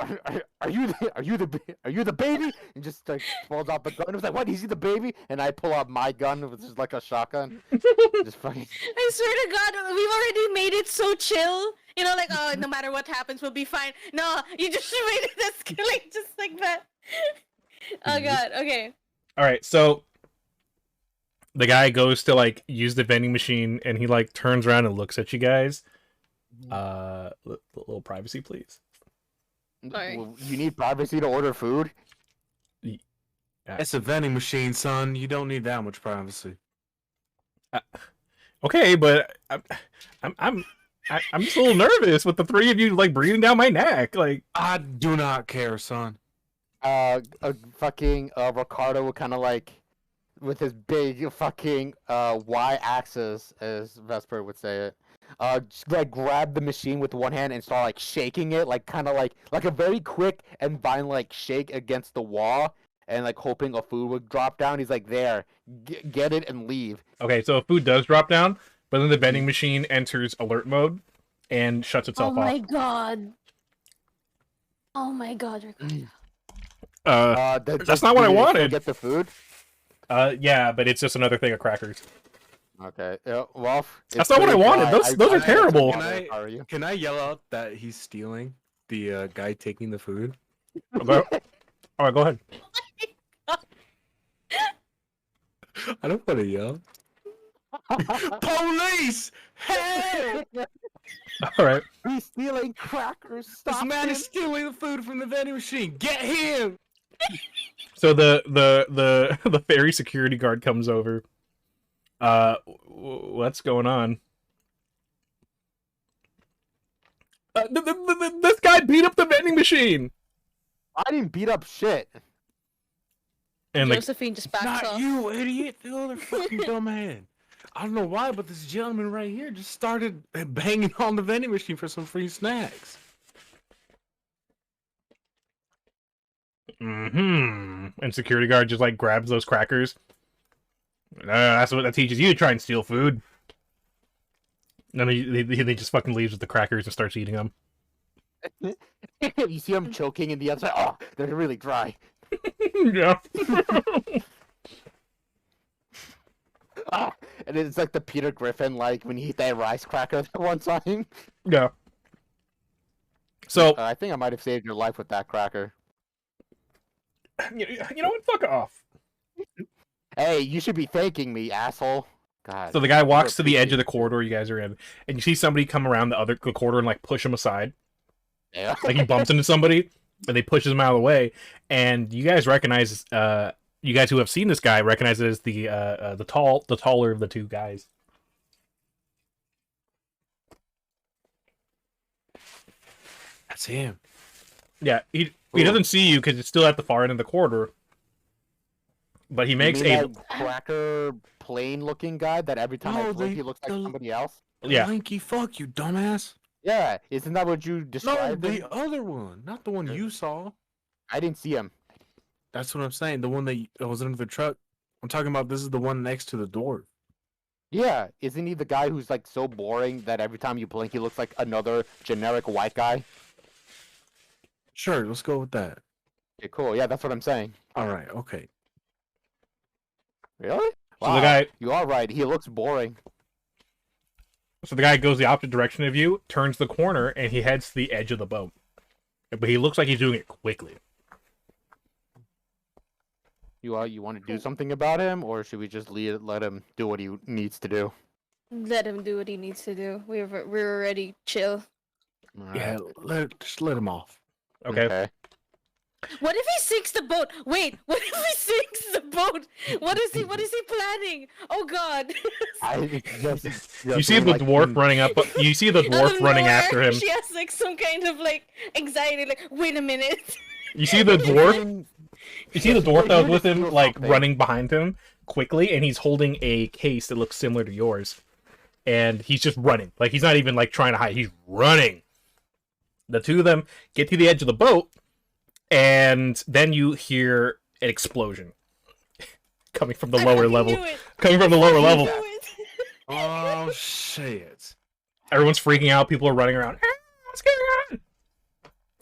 Are you the baby? And just like pulls out the gun. It was like, what? Is he the baby? And I pull out my gun, which is like a shotgun. Just fucking. I swear to God, we've already made it so chill. Like, oh, no matter what happens, we'll be fine. No, you just made it escalate just like that. Oh God. Okay. All right. So the guy goes to like use the vending machine, and he like turns around and looks at you guys. Little privacy, please. Sorry. You need privacy to order food. It's a vending machine, son. You don't need that much privacy. Okay, but I'm just a little nervous with the three of you like breathing down my neck. Like, I do not care, son. Fucking Ricardo would kind of like, with his big fucking Y-axis, as Vesper would say it, just, like grab the machine with one hand and start like shaking it, like kind of like a very quick and violent like shake against the wall, and like hoping a food would drop down. He's like, "There, get it and leave." Okay, so food does drop down, but then the vending machine enters alert mode and shuts Oh itself my off. god. Oh my god, Ricardo. That's not what I wanted. Get the food. Yeah, but it's just another thing of crackers. Okay. Well, That's not what I wanted. Those are terrible. Can I yell out that he's stealing the guy taking the food? Okay. All right, go ahead. I don't want to yell. Police! Hey! All right. He's stealing crackers. This Stop man him. is stealing the food from the vending machine. Get him! So the ferry security guard comes over. What's going on? This guy beat up the vending machine. I didn't beat up shit. And like, Josephine just backs Not off. you, idiot! The other fucking dumbass. I don't know why, but this gentleman right here just started banging on the vending machine for some free snacks. and security guard just like grabs those crackers. That's what that teaches you to try and steal food. And then he just fucking leaves with the crackers and starts eating them. You see him choking in the outside. Oh, they're really dry. Yeah. Ah, and it's like the Peter Griffin, like when he ate that rice cracker that one time. Yeah. So I think I might have saved your life with that cracker. you know what? Fuck off. Hey, you should be thanking me, asshole. God. So the guy walks to the edge of the corridor you guys are in, and you see somebody come around the corridor and like push him aside. Yeah. Like he bumps into somebody, and they pushes him out of the way. And you guys recognize, you guys who have seen this guy recognize it as the taller of the two guys. That's him. Yeah, he doesn't see you because it's still at the far end of the corridor. But he makes You mean a that cracker plain looking guy that every time I No, blink he looks like the- somebody else. Yeah. Lanky fuck, you dumbass. Yeah, isn't that what you No, described? him? the other one, not the one you saw. I didn't see him. That's what I'm saying. The one that was under the truck. I'm talking about. This is the one next to the door. Yeah, isn't he the guy who's like so boring that every time you blink he looks like another generic white guy? Sure, let's go with that. Okay, cool. Yeah, that's what I'm saying. All right, okay. Really? So the guy, You are right. He looks boring. goes the opposite direction of you, turns the corner, and he heads to the edge of the boat. But he looks like he's doing it quickly. You want to do something about him, or should we just let him do what he needs to do? Let him do what he needs to do. We're already chill. Yeah, just let him off. Okay. What if he sinks the boat? Wait, what if he sinks the boat? What is he planning? Oh god. You see the dwarf running up. You see the Out dwarf of running nowhere, after him. She has like some kind of like anxiety, like, wait a minute. You see the dwarf. You see the dwarf that was with him, like something. running behind him quickly, and he's holding a case that looks similar to yours, and he's just running. Like he's not even like trying to hide. He's running. The two of them get to the edge of the boat, and then you hear an explosion coming from the lower level. Coming from the lower level. Oh shit! Everyone's freaking out. People are running around. "Ah, what's going on?"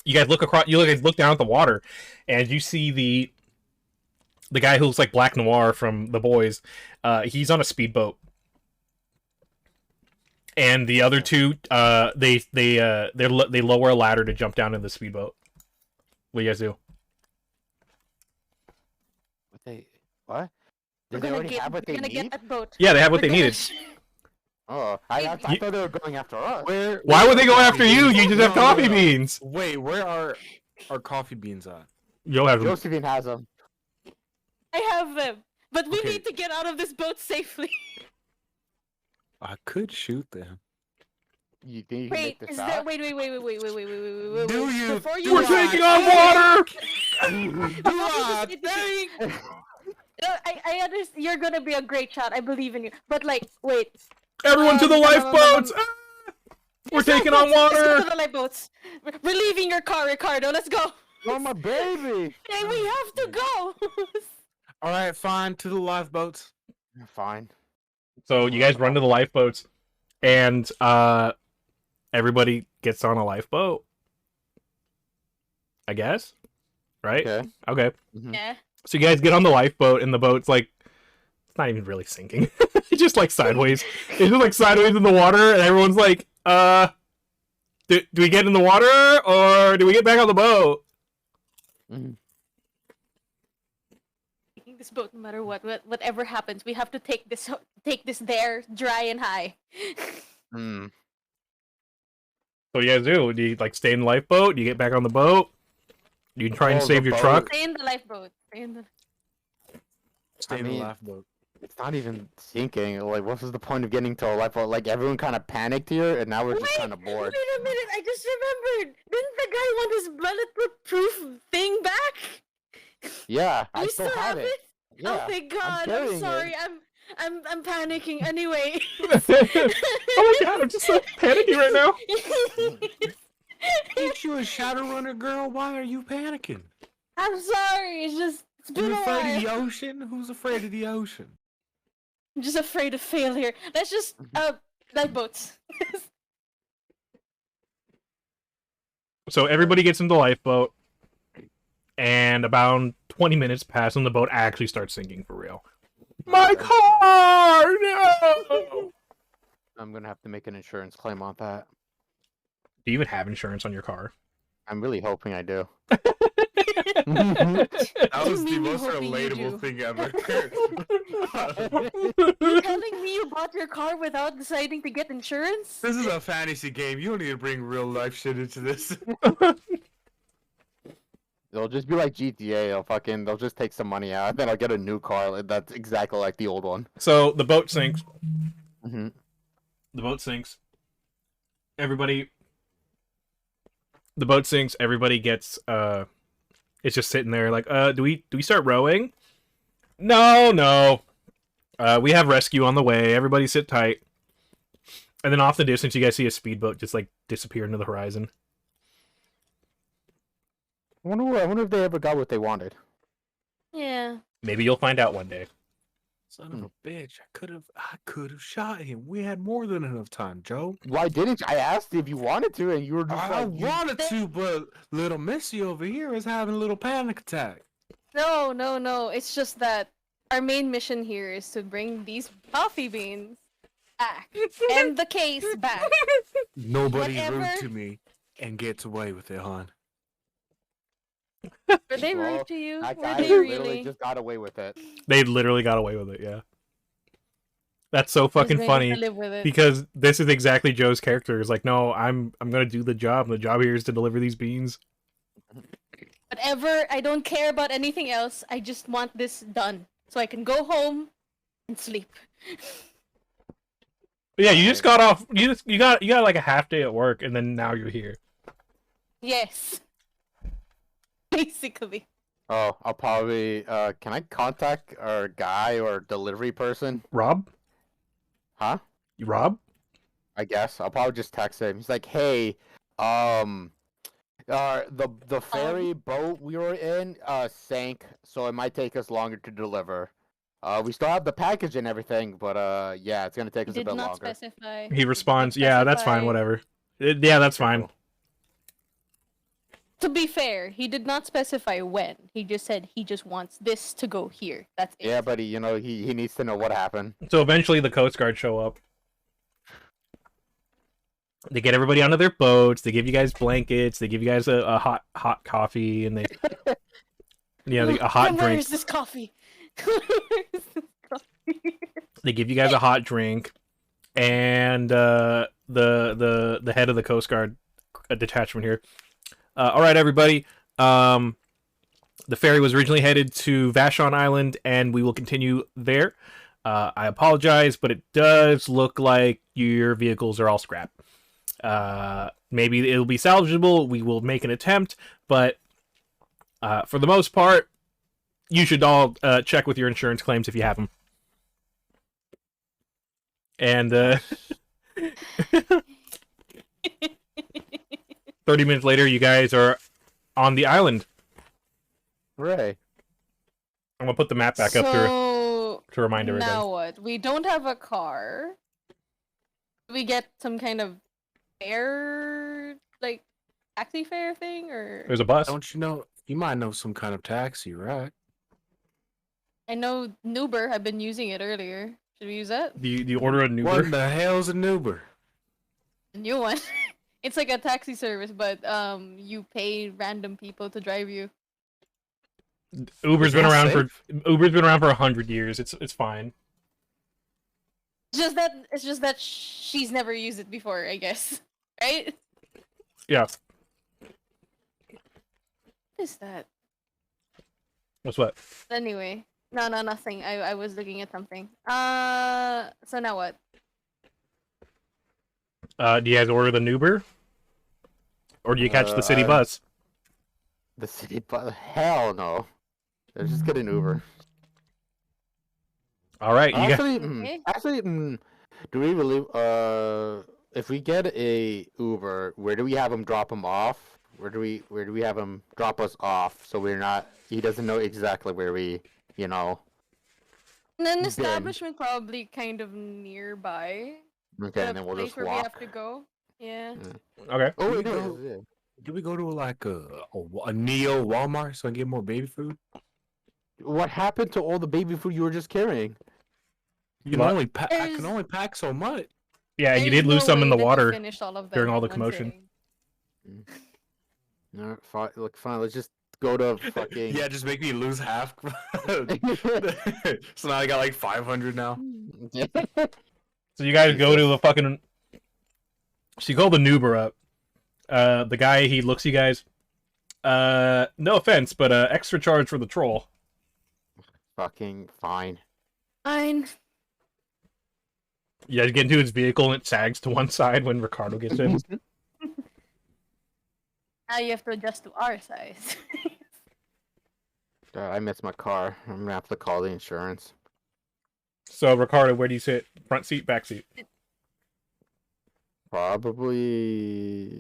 You guys look across. You look down at the water, and you see the guy who looks like Black Noir from The Boys. He's on a speedboat, and the other two, they lower a ladder to jump down in the speedboat. What do you guys do? What? We're Did they gonna already have what they get need? that boat. Yeah, they have what We're they gonna needed. Oh, I thought they were going after us. Why would they go after you? You just have coffee beans. Wait, where are our coffee beans at? You'll have them. Josephine has them. I have them, but we Okay. need to get out of this boat safely. I could shoot them. You think you can Wait, make this is out? there? Wait. Do Wait. you? Before you Do We're I taking on water. Do I think? I understand. You're gonna be a great shot. I believe in you. But like, wait. Everyone to the lifeboats. Ah! We're taking on Let's go water. to the lifeboats. We're leaving your car, Ricardo. Let's go. Oh, my baby! Hey, we have to go! All right, fine. To the lifeboats. Fine. So you guys run to the lifeboats, and everybody gets on a lifeboat. I guess, right? Okay. Okay. Mhm. Yeah. So you guys get on the lifeboat, and the boat's like, it's not even really sinking. It's just like sideways. It's just like sideways in the water, and everyone's like, do we get in the water, or do we get back on the boat? Mhm. Taking this boat no matter whatever happens. We have to take this there, dry and high. Mm. So what do you guys do? Do you like stay in the lifeboat? Do you get back on the boat? Do you try and Oh, save the your boat. truck? Stay in the lifeboat. Stay in the... Stay in the mean- lifeboat. It's not even sinking. Like, what was the point of getting to a lifeboat? Like, everyone kind of panicked here, and now we're just kind of bored. Wait a minute! I just remembered. Didn't the guy want his bulletproof thing back? Yeah, I You still have it. Yeah, Oh thank God! I'm carrying it. sorry. I'm panicking. Anyway. Oh my god, I'm just so panicky right now. Ain't you a Shadowrunner girl? Why are you panicking? I'm sorry. It's been You a afraid of the while. ocean? Who's afraid of the ocean? I'm just afraid of failure. Let's just lifeboats. So everybody gets into the lifeboat, and about 20 minutes pass, and the boat actually starts sinking for real. My car! No! I'm gonna have to make an insurance claim on that. Do you even have insurance on your car? I'm really hoping I do. That You was the mean you most hoping you relatable do? thing ever. You're telling me you bought your car without deciding to get insurance? This is a fantasy game. You don't need to bring real life shit into this. They'll just be like GTA. They'll just take some money out, then I'll get a new car that's exactly like the old one. So the boat sinks. Mm-hmm. The boat sinks. Everybody. The boat sinks. Everybody gets. It's just sitting there. Like, do we start rowing? No. We have rescue on the way. Everybody sit tight. And then off the distance, you guys see a speedboat just like disappear into the horizon. I wonder if they ever got what they wanted. Yeah. Maybe you'll find out one day. Son of a bitch! I could have shot him. We had more than enough time, Joe. Why didn't you? I asked you if you wanted to, and you were just I like, wanted to, but little Missy over here is having a little panic attack. No. It's just that our main mission here is to bring these coffee beans back. And the case back. Nobody Whatever. rude to me and gets away with it, hon. Were they Well, rude to you? that Were guy they literally really? just got away with it. They literally got away with it. Yeah. That's so Just fucking ready funny. to live with it. Because this is exactly Joe's character. It's like, no, I'm gonna do the job. The job here is to deliver these beans. Whatever, I don't care about anything else. I just want this done. So I can go home and sleep. But yeah, you just got off. You got like a half day at work, and then now you're here. Yes. Basically. Oh, I'll probably. Can I contact our guy or delivery person? Rob, Huh? you Rob? I guess I'll probably just text him. He's like, "Hey, the ferry boat we were in sank, so it might take us longer to deliver. We still have the package and everything, but yeah, it's gonna take us a Did bit not longer." specify. He responds, "Yeah, that's fine. specify- Whatever. Yeah, that's fine." To be fair, he did not specify when. He just said he just wants this to go here. That's it. Yeah, but he needs to know what happened. So eventually, the Coast Guard show up. They get everybody onto their boats. They give you guys blankets. They give you guys a hot coffee, and they a hot Where drink. is this coffee? Where is this coffee? They give you guys a hot drink, and the head of the Coast Guard detachment here. All right, everybody. The ferry was originally headed to Vashon Island, and we will continue there. I apologize, but it does look like your vehicles are all scrap. Maybe it'll be salvageable. We will make an attempt, but for the most part, you should all check with your insurance claims if you have them. And 30 minutes later, you guys are on the island. Hooray. I'm gonna put the map back up So to remind everybody. now what? We don't have a car. We get some kind of fare, like taxi fare thing, or There's a bus. Don't you know? You might know some kind of taxi, right? I know Nuber. I've been using it earlier. Should we use that? Do you order a What Uber? the hell's an Uber? A new one. It's like a taxi service, but you pay random people to drive you. Uber's been that around safe? for 100 years. It's fine. It's just that she's never used it before, I guess. Right? Yeah. What is that? That's what. Anyway. No, nothing. I was looking at something. So now what? Do you guys order the Uber? Or do you catch the city bus? The city bus? Hell no. Let's just get an Uber. All right, you got. Actually, do we really? If we get a Uber, where do we have him drop him off? Where do we have him drop us off? So we're not. He doesn't know exactly where we, An establishment probably kind of nearby. Okay, and then we'll place just where we walk. have to go. Yeah. Okay. Oh, Do we it go- is, yeah. Do we go to like a Neo Walmart so I can get more baby food? What happened to all the baby food you were just carrying? You can What? only pack. I There's- can only pack so much. Yeah, and you There's did lose no some in way the that you water. finished all of them during all in the one commotion. sitting. No, fine. Look, fine. Let's just go to fucking. Yeah, just make me lose half. So now I got like 500 now. So you guys go to a fucking. So you call the Uber up. The guy, he looks you guys. No offense, but extra charge for the troll. Fucking fine. Fine. You guys get into his vehicle and it sags to one side when Ricardo gets in. Now you have to adjust to our size. I missed my car. I'm gonna have to call the insurance. So Ricardo, where do you sit? Front seat, back seat? Probably.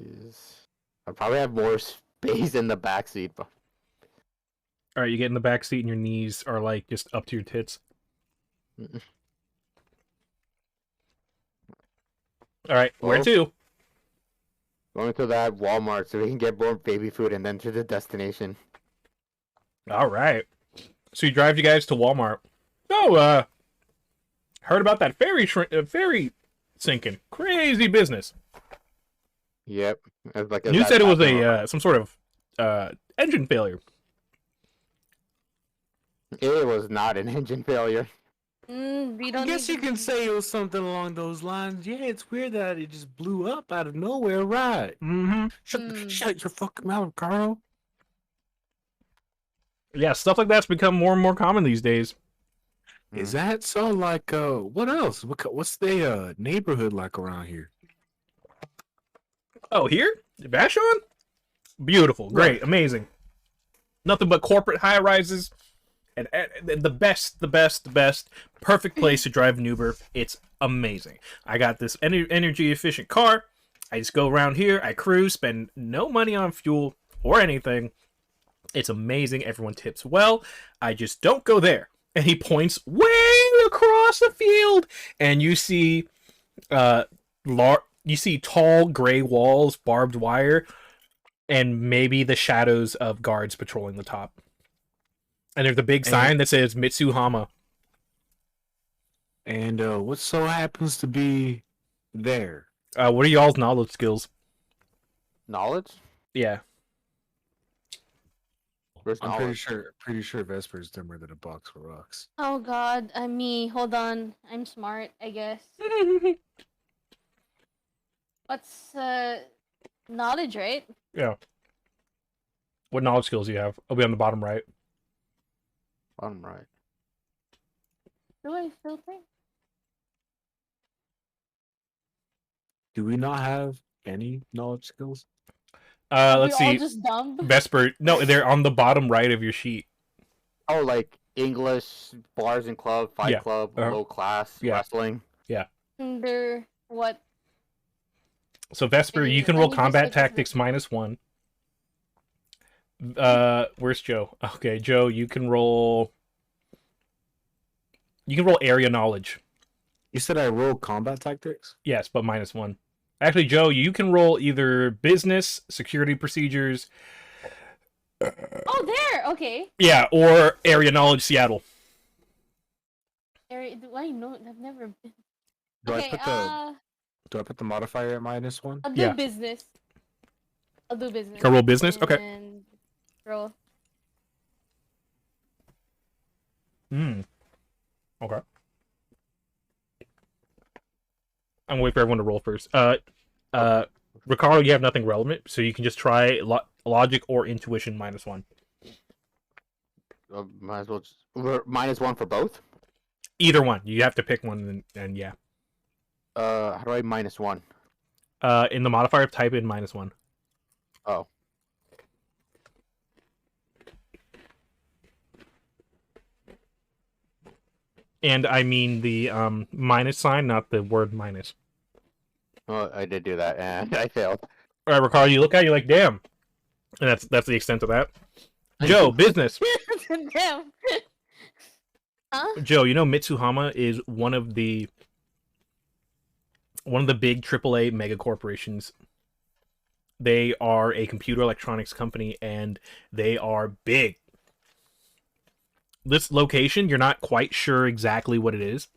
I probably have more space in the back seat, but All right, you get in the back seat and your knees are like just up to your tits. All right, where Oh. to? going to that Walmart so we can get more baby food and then to the destination. All right. So you drive you guys to Walmart. Oh, heard about that ferry sinking. Crazy business. Yep. It's like You said it was a some sort of engine failure. It was not an engine failure. We don't I guess need you to can be- say it was something along those lines. Yeah, it's weird that it just blew up out of nowhere, right? Mm-hmm. Shut your fucking mouth, Carl. Yeah, stuff like that's become more and more common these days. Is that so? Like, what else? What's the neighborhood like around here? Oh, here? Vashon? Beautiful, great, amazing. Nothing but corporate high rises. And the best, perfect place to drive an Uber. It's amazing. I got this energy efficient car. I just go around here, I cruise, spend no money on fuel or anything. It's amazing. Everyone tips well. I just don't go there. And he points way across the field, and you see, you see tall gray walls, barbed wire, and maybe the shadows of guards patrolling the top. And there's a big sign that says Mitsuhama. And what so happens to be there? What are y'all's knowledge skills? Knowledge? Yeah. Where's I'm knowledge? pretty sure Vesper's dumber than a box for rocks. Oh god, I'm me. Hold on. I'm smart, I guess. What's knowledge, right? Yeah. What knowledge skills do you have? It'll be on the bottom right. I'm right. Do I filter? Do we not have any knowledge skills? Let's We're all see. just dumb. Vesper. No, they're on the bottom right of your sheet. Oh, like English, bars and club, fight Yeah. club, Uh-huh. low class, Yeah. wrestling. They're what? So Vesper, you can Let roll me just combat look at tactics -1. Where's Joe? Okay, Joe, you can roll. You can roll area knowledge. You said I roll combat tactics? Yes, but -1. Actually, Joe, you can roll either business, security procedures. Oh, there. Okay. Yeah, or area knowledge, Seattle. Why no? I've never been. Do Okay. I put the modifier at -1? I'll do Yeah. business. I'll do business. Can I roll business? Okay. And roll. Okay. I'm waiting for everyone to roll first. Ricardo, you have nothing relevant, so you can just try logic or intuition -1. Might as well just -1 for both. Either one. You have to pick one, and yeah. How do I -1? In the modifier, type in -1. Oh. And I mean the minus sign, not the word minus. Oh, I did do that, and I failed. All right, Ricardo, you look at it, you're like, damn. And that's the extent of that. Joe, business. Damn. Huh? Joe, you know Mitsuhama is one of the big AAA mega corporations. They are a computer electronics company, and they are big. This location, you're not quite sure exactly what it is,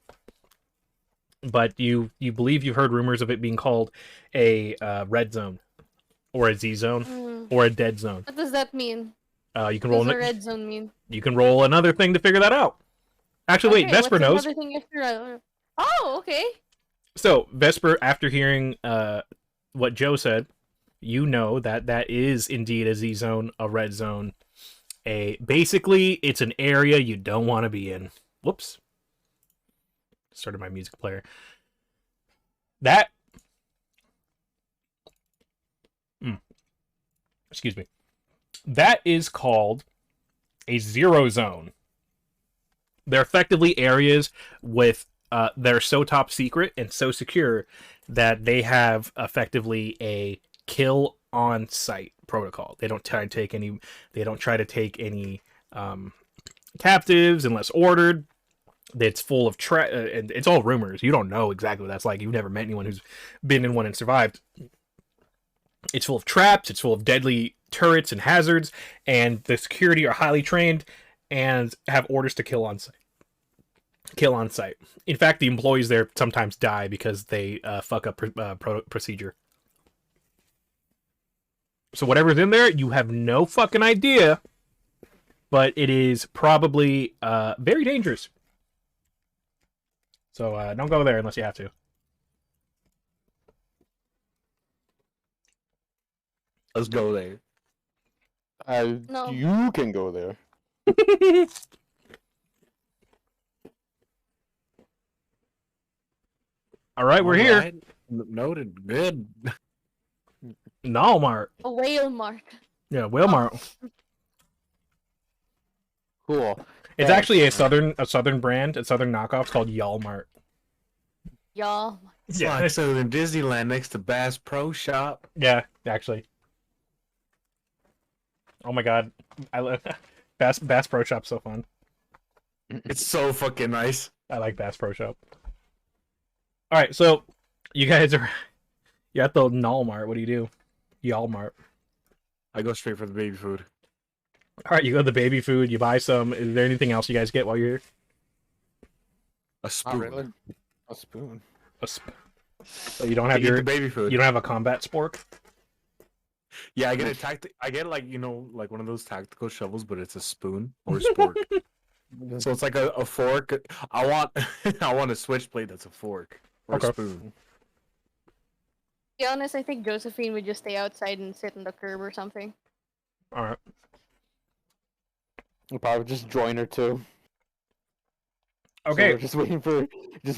but you believe you've heard rumors of it being called a red zone, or a Z zone, or a dead zone. What does that mean? You can What roll. does a red zone mean? You can roll another thing to figure that out. Actually, wait, Vesper what's knows. another thing after Oh, okay. So Vesper, after hearing what Joe said, you know that is indeed a Z zone, a red zone. Basically, it's an area you don't want to be in. Whoops. Started my music player. Excuse me. That is called a zero zone. They're effectively areas with that are so top secret and so secure that they have effectively a kill on site protocol. They don't try to take any. They don't try to take any captives unless ordered. It's full of and it's all rumors. You don't know exactly what that's like. You've never met anyone who's been in one and survived. It's full of traps. It's full of deadly turrets and hazards, and the security are highly trained and have orders to kill on site. Kill on site. In fact, the employees there sometimes die because they fuck up procedure. So whatever's in there, you have no fucking idea, but it is probably very dangerous. So don't go there unless you have to. Let's go there. No. You can go there. All right, we're here. Right. Noted. Good. Walmart. A whale mark. Yeah, Walmart. Cool. It's Thanks. actually a southern brand, a southern knockoff called Walmart. Y'all. It's Yeah. like so in Disneyland next to Bass Pro Shop. Yeah, actually. Oh my god, I love Bass Pro Shop's so fun. It's so fucking nice. I like Bass Pro Shop. All right, so you guys are you're at the Walmart. What do you do? Walmart. I go straight for the baby food. All right, you go to the baby food. You buy some. Is there anything else you guys get while you're here? A spoon. Not really. A spoon. So you don't have I get your the baby food. you don't have a combat spork. Yeah, I get I get like like one of those tactical shovels, but it's a spoon or a spork. So it's like a fork. I want I want a switchblade that's a fork or Okay. a spoon. To be honest, I think Josephine would just stay outside and sit on the curb or something. All right. We'll probably just join her too. So Okay. we're just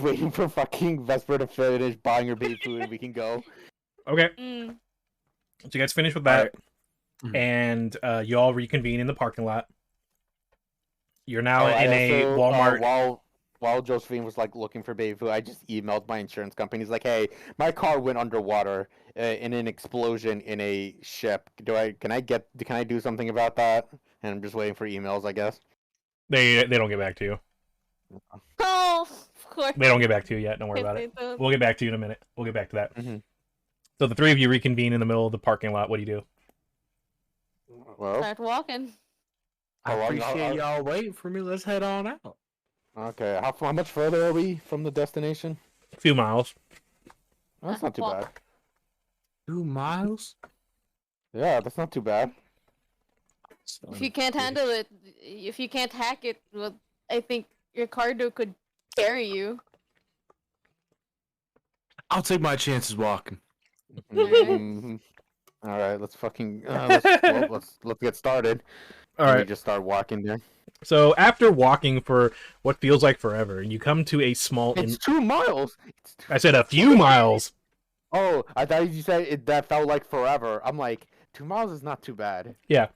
waiting for fucking Vesper to finish buying her baby food and we can go. Okay. Mm. So you guys finish with that, Mhm. and you all reconvene in the parking lot. You're now Oh, I in a also, Walmart. while Josephine was like looking for baby food, I just emailed my insurance company. He's like, "Hey, my car went underwater in an explosion in a ship. Can I do something about that?" And I'm just waiting for emails, I guess. They don't get back to you. Oh, of course. They don't get back to you yet. Don't worry about They it. don't. We'll get back to you in a minute. We'll get back to that. Mm-hmm. So the three of you reconvene in the middle of the parking lot. What do you do? Well, Start walking. I appreciate y'all waiting for me. Let's head on out. okay. How much further are we from the destination? A few miles. That's not too Walk. bad. 2 miles? Yeah, that's not too bad. If you can't handle it, if you can't hack it, well, I think Ricardo could carry you. I'll take my chances walking. Mhm. All right, let's fucking let's get started. All We right. just start walking there. So after walking for what feels like forever, you come to a small. It's 2 miles. I said a few miles. Oh, I thought you said that felt like forever. I'm like, 2 miles is not too bad. Yeah.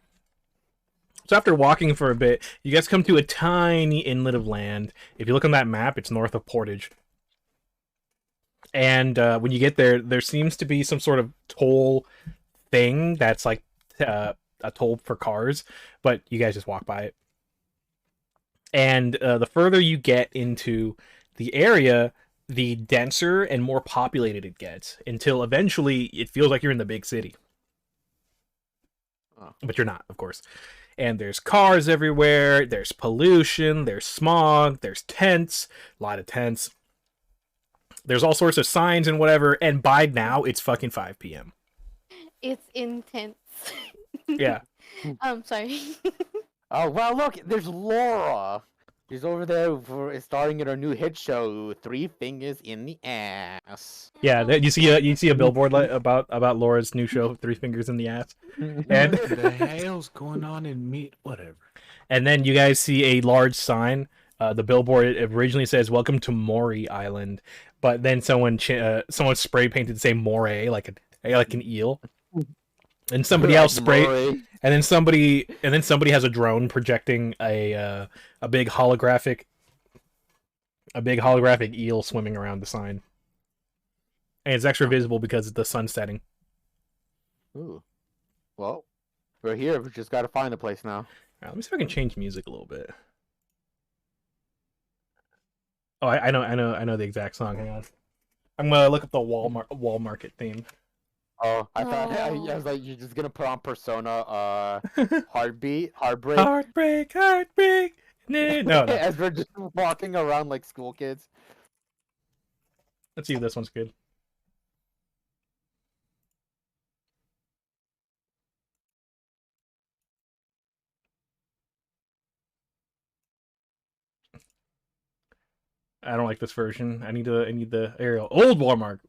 So after walking for a bit, you guys come to a tiny inlet of land. If you look on that map, it's north of Portage. And when you get there, there seems to be some sort of toll thing that's like a toll for cars, but you guys just walk by it. And the further you get into the area, the denser and more populated it gets, until eventually it feels like you're in the big city. Oh. But you're not, of course. And there's cars everywhere, there's pollution, there's smog, there's tents, a lot of tents. There's all sorts of signs and whatever, and by now it's fucking 5 p.m. It's intense. Yeah. Sorry. Oh, well, look, there's Laura. She's over there starring in her new hit show, Three Fingers in the Ass. Yeah, you see a billboard about Laura's new show, Three Fingers in the Ass. And What the hell's going on in me? Whatever. And then you guys see a large sign. The billboard originally says "Welcome to Maury Island," but then someone spray painted to say "Moray" like an eel. And somebody else sprayed, and then somebody has a drone projecting a big holographic eel swimming around the sign, and it's extra visible because the sun's setting. Ooh. Well, we're here. We just gotta find a place now. All right, let me see if I can change music a little bit. Oh, I know the exact song. Hang on, I'm gonna look up the wall market theme. Oh, I thought I Oh. was like, you're just gonna put on Persona, Heartbreak. Heartbreak. No. As we're just walking around like school kids. Let's see if this one's good. I don't like this version. I need the aerial old Walmart.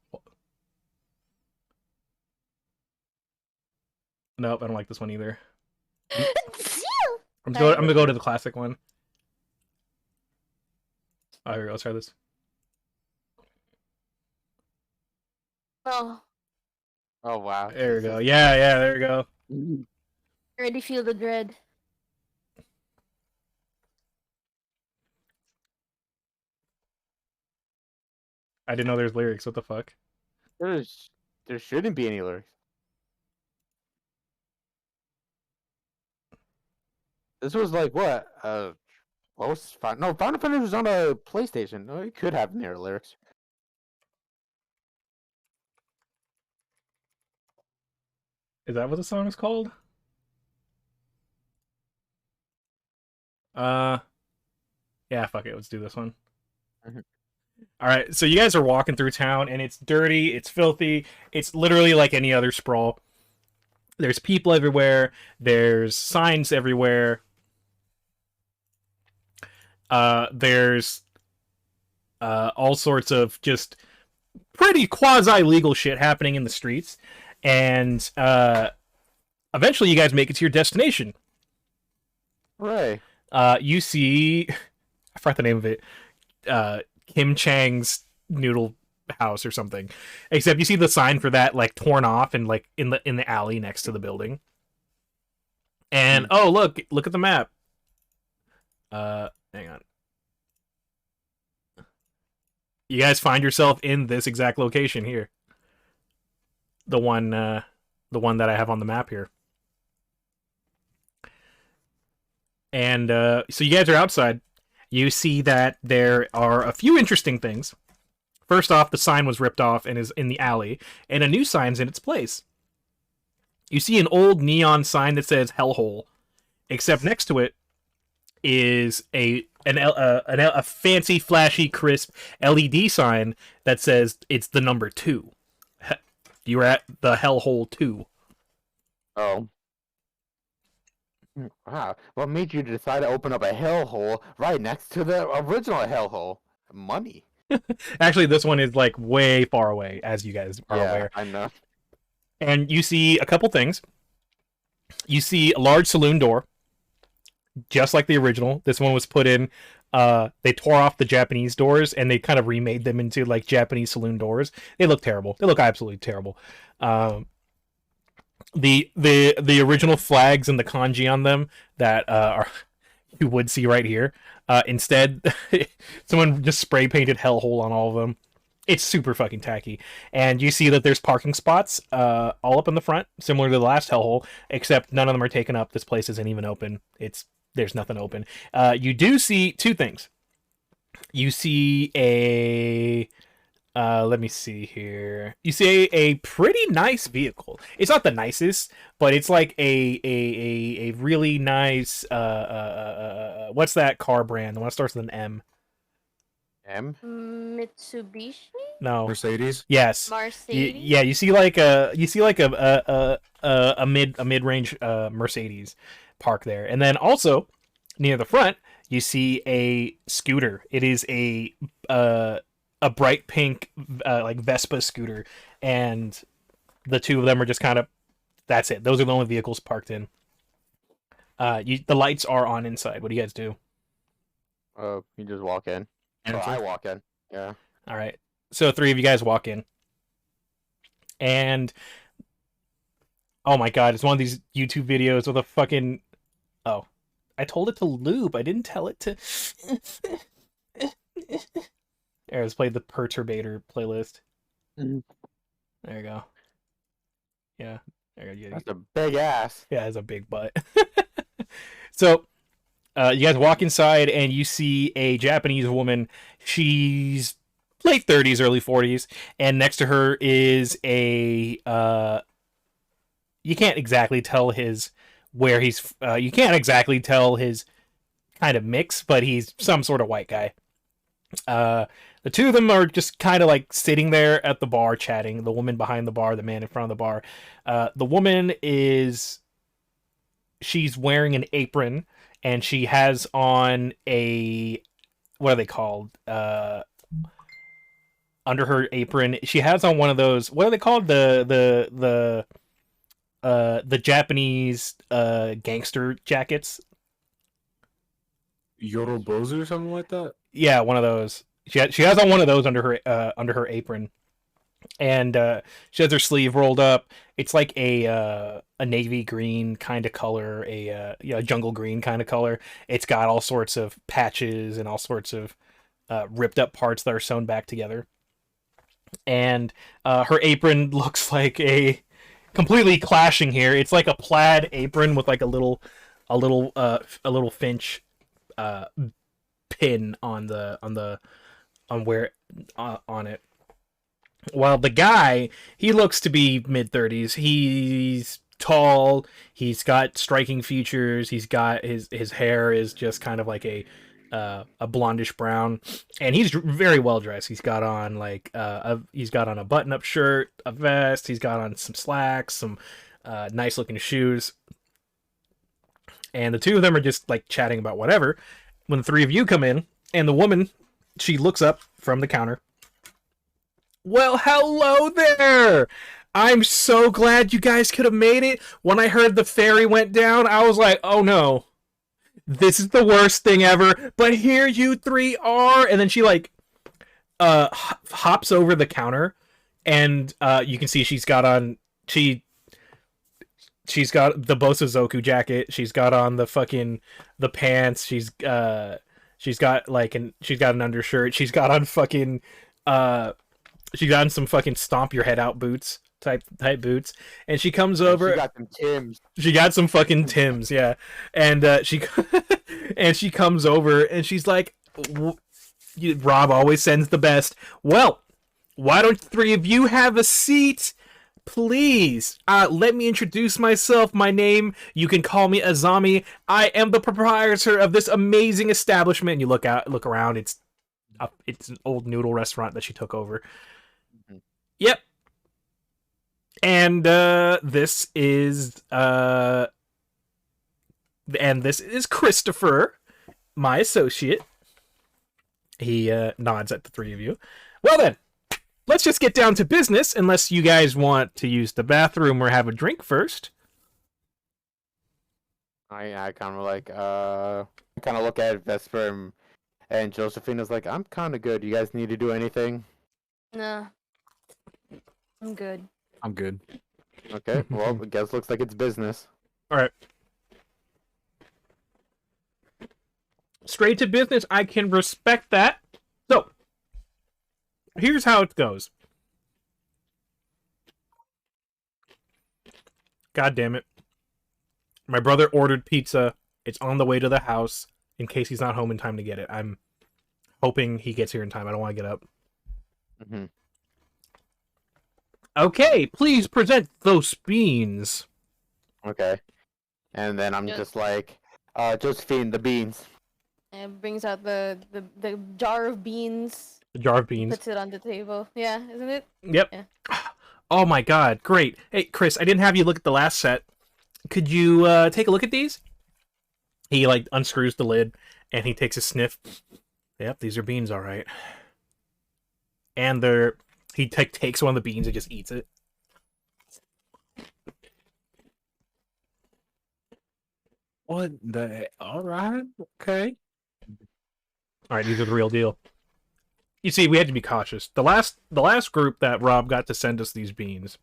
Nope, I don't like this one either. I'm gonna go to the classic one. Oh, here we go. Let's try this. Oh, Oh wow. There we go. Yeah, there we go. already feel the dread. I didn't know there's lyrics. What the fuck? There shouldn't be any lyrics. This was like what? What was No, Final Fantasy was on a PlayStation. No, it could have near lyrics. Is that what the song is called? Yeah, fuck it. Let's do this one. All right, so you guys are walking through town, and it's dirty, it's filthy, it's literally like any other sprawl. There's people everywhere, there's signs everywhere. There's all sorts of just pretty quasi-legal shit happening in the streets, and eventually you guys make it to your destination. Right. You see, I forgot the name of it. Kim Chang's noodle house or something. Except you see the sign for that like torn off and like in the alley next to the building. And oh look at the map. Hang on. you guys find yourself in this exact location here. The one that I have on the map here. And so you guys are outside. You see that there are a few interesting things. First off, the sign was ripped off and is in the alley, and a new sign's in its place. You see an old neon sign that says Hellhole, except next to it is a fancy, flashy, crisp LED sign that says it's the number 2. You're at the Hellhole 2. Oh. Wow. What made you decide to open up a hellhole right next to the original hellhole? Money. Actually, this one is like way far away, as you guys are aware. I know. And you see a couple things. You see a large saloon door, just like the original. This one was put in. They tore off the Japanese doors and they kind of remade them into like Japanese saloon doors. They look terrible. They look absolutely terrible. The original flags and the kanji on them that are you would see right here. Instead, someone just spray painted Hellhole on all of them. It's super fucking tacky. And you see that there's parking spots all up in the front, similar to the last Hellhole, except none of them are taken up. This place isn't even open. There's nothing open. You do see two things. You see a let me see here. You see a pretty nice vehicle. It's not the nicest, but it's like a really nice what's that car brand? The one that starts with an M. M? Mitsubishi? No. Mercedes? Yes. Mercedes? Yeah, you see like a mid-range Mercedes park there. And then also near the front, you see a scooter. It is a bright pink like Vespa scooter, and the two of them are just kind of that's it. Those are the only vehicles parked in. The lights are on inside. What do you guys do? Oh, you just walk in. Oh, I walk in. Yeah. All right. So 3 of you guys walk in. And oh my god, it's one of these YouTube videos with a fucking I told it to loop. I didn't tell it to There, let's play the Perturbator playlist. Mm-hmm. There you go. Yeah. There you go. That's a big ass. Yeah, it's a big butt. So, you guys walk inside and you see a Japanese woman. She's late 30s, early 40s, and next to her is a you can't exactly tell his you can't exactly tell his kind of mix, but he's some sort of white guy. The two of them are just kind of like sitting there at the bar chatting. The woman behind the bar, the man in front of the bar. The woman she's wearing an apron, and she has on a, what are they called? Under her apron, she has on one of those, what are they called? The Japanese gangster jackets. Yorobozu or something like that? Yeah, one of those. She has on one of those under her apron, and she has her sleeve rolled up. It's like a navy green kind of color, a jungle green kind of color. It's got all sorts of patches and all sorts of ripped up parts that are sewn back together. And her apron looks like a completely clashing here. It's like a plaid apron with like a little finch pin on it. While the guy, he looks to be mid-30s. He's tall, he's got striking features, he's got his hair is just kind of like a blondish brown, and he's very well dressed. He's got on like he's got on a button-up shirt, a vest, he's got on some slacks, some nice looking shoes. And the two of them are just like chatting about whatever when the 3 of you come in, and the woman, she looks up from the counter. Well, hello there! I'm so glad you guys could have made it. When I heard the ferry went down, I was like, oh no. This is the worst thing ever. But here you 3 are. And then she like hops over the counter, and you can see she's got on she's got the Bosozoku jacket. She's got on the pants. She's got an undershirt. She's got on fucking She got in some fucking stomp your head out boots type boots, and she comes over. She got some Tims. She got some fucking Tims, yeah, and she and she comes over and she's like, Rob always sends the best. Well, why don't the three of you have a seat? Please, let me introduce myself. My name, you can call me Azami. I am the proprietor of this amazing establishment. And you look around. It's an old noodle restaurant that she took over. Mm-hmm. Yep. And this is Christopher, my associate. He nods at the three of you. Well then. Let's just get down to business, unless you guys want to use the bathroom or have a drink first. I kind of look at Vesper and Josephine is like, I'm kind of good. You guys need to do anything? Nah. I'm good. I'm good. Okay, well, I guess looks like it's business. Alright. Straight to business, I can respect that. So, here's how it goes. God damn it. My brother ordered pizza. It's on the way to the house in case he's not home in time to get it. I'm hoping he gets here in time. I don't want to get up. Mm-hmm. Okay, please present those beans. Okay. And then I'm just like, Josephine, the beans. And brings out the jar of beans. The jar of beans. Puts it on the table. Yeah, isn't it? Yep. Yeah. Oh my god, great. Hey, Chris, I didn't have you look at the last set. Could you take a look at these? He, like, unscrews the lid, and he takes a sniff. Yep, these are beans, alright. And he takes one of the beans and just eats it. What the? Alright, okay. Alright, these are the real deal. You see, we had to be cautious. The last group that Rob got to send us these beans,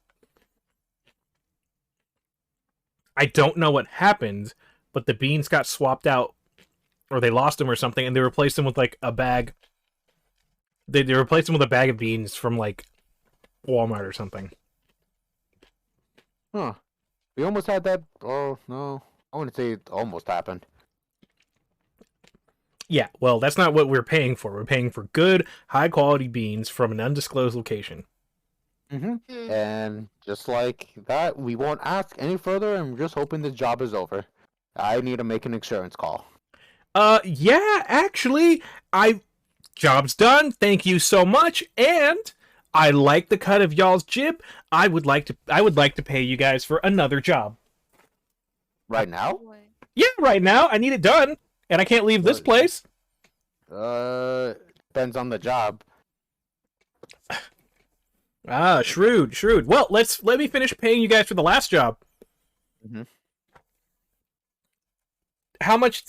I don't know what happened, but the beans got swapped out, or they lost them or something, and they replaced them with, like, a bag. They replaced them with a bag of beans from, like, Walmart or something. Huh. We almost had that. Oh, no. I wouldn't say it almost happened. Yeah, well, that's not what we're paying for. We're paying for good, high-quality beans from an undisclosed location. Mm-hmm. And just like that, we won't ask any further, and we're just hoping this job is over. I need to make an insurance call. Yeah, actually, job's done. Thank you so much, and I like the cut of y'all's jib. I would like to pay you guys for another job. Right now? Yeah, right now. I need it done, and I can't leave this place. Depends on the job. Ah, shrewd. Well, let me finish paying you guys for the last job. Mm-hmm. How much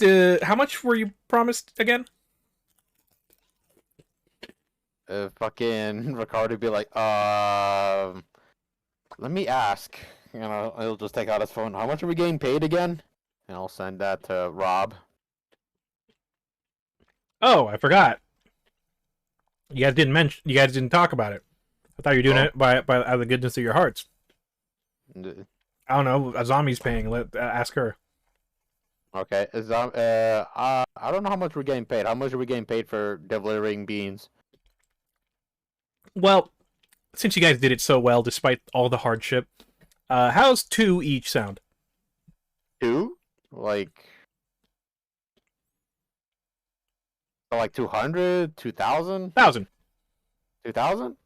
were you promised again? Fucking Ricardo would be like, let me ask. You know, he'll just take out his phone. How much are we getting paid again? And I'll send that to Rob. Oh, I forgot. You guys didn't talk about it. I thought you were doing it by out of the goodness of your hearts. I don't know. Azami's paying. Ask her. Okay. I don't know how much we're getting paid. How much are we getting paid for delivering beans? Well, since you guys did it so well, despite all the hardship, how's 2 each sound? 2? Like 200, 2,000? 1,000. 2,000?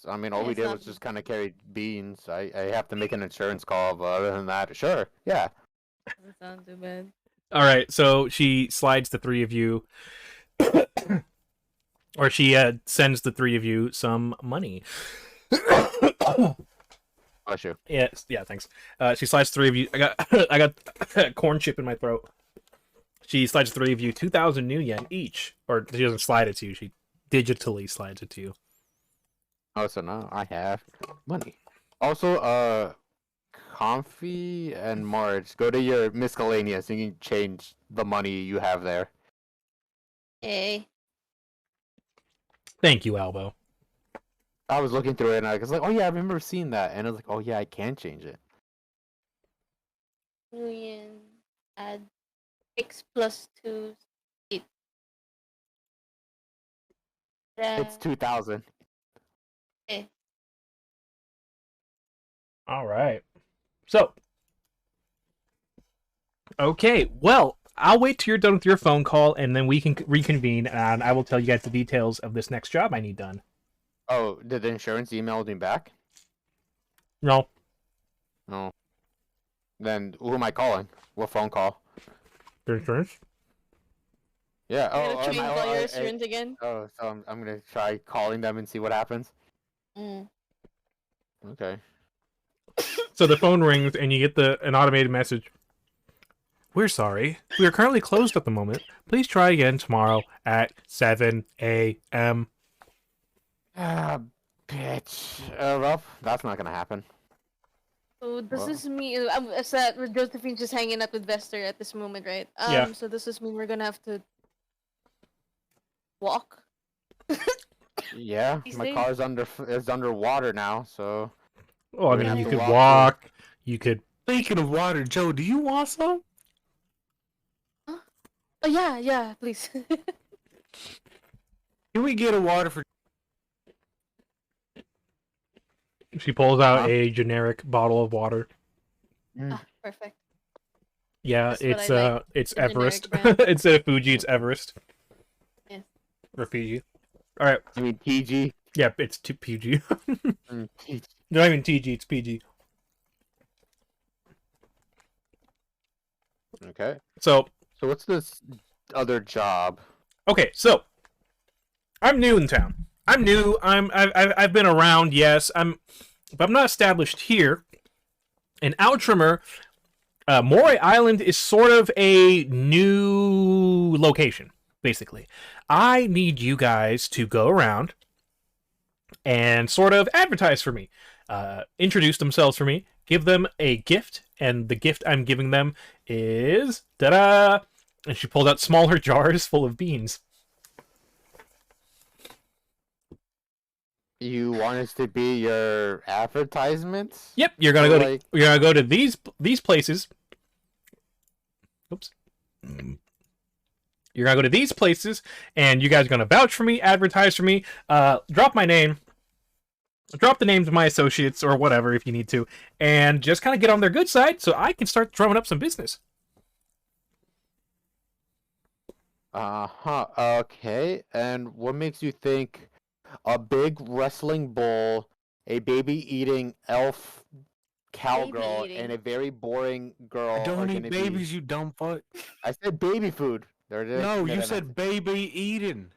I mean, all we did was just kind of carry beans. I have to make an insurance call, but other than that, sure, yeah. Doesn't sound too bad. All right, so she slides the 3 of you, or she sends the 3 of you some money. Bless you. Yeah, thanks. She slides 3 of you. I got a corn chip in my throat. She slides 3 of you 2,000 new yen each, or she doesn't slide it to you. She digitally slides it to you. Oh, so now I have money. Also, Cawmfy and Marge, go to your miscellaneous and you can change the money you have there. Hey. Thank you, Albo. I was looking through it and I was like, oh yeah, I remember seeing that, and I was like, oh yeah, I can change it. Million add 6 plus 2 8. It's 2,000. Eh. All right. So, okay. Well, I'll wait till you're done with your phone call, and then we can reconvene, and I will tell you guys the details of this next job I need done. Oh, did the insurance email me back? No. No. Then who am I calling? What phone call? The insurance? Yeah. You're Oh, gonna try and call your insurance again? oh, so I'm gonna try calling them and see what happens. Mm. Okay. So the phone rings, and you get an automated message. We're sorry. We are currently closed at the moment. Please try again tomorrow at 7 a.m. Ah, bitch. Well, that's not gonna happen. So this Well. is me. Is that Josephine just hanging out with Vesper at this moment, right? Yeah. So this is mean we're gonna have to walk. Yeah, These my days? car's is underwater now, so Well, I We're mean, gonna you have to could walk walk. You could. Speaking of water, Joe, do you want some? Oh yeah, please. Can we get a water for? She pulls out Huh? a generic bottle of water. Perfect. Yeah, That's what I like, it's the generic Everest. brand. Instead of Fuji, it's Everest. Yes. Or Fiji. All right. I mean TG. Yeah, it's PG. TG. Not even TG, it's PG. Okay. So, So what's this other job? okay, so I'm new in town. I'm new. I've been around. Yes, but I'm not established here. In Outremer, Moray Island is sort of a new location. Basically, I need you guys to go around and sort of advertise for me, introduce themselves for me, give them a gift, and the gift I'm giving them is ta-da! And she pulled out smaller jars full of beans. You want us to be your advertisements? Yep, you're gonna go to these places. Oops. You're gonna go to these places, and you guys are gonna vouch for me, advertise for me, drop my name, drop the names of my associates or whatever if you need to, and just kind of get on their good side so I can start drumming up some business. Uh-huh. Okay. And what makes you think a big wrestling bull, a baby eating elf cowgirl, eating. and a very boring girl I are don't gonna eat babies, you dumb fuck. I said baby food. No, you said baby eating.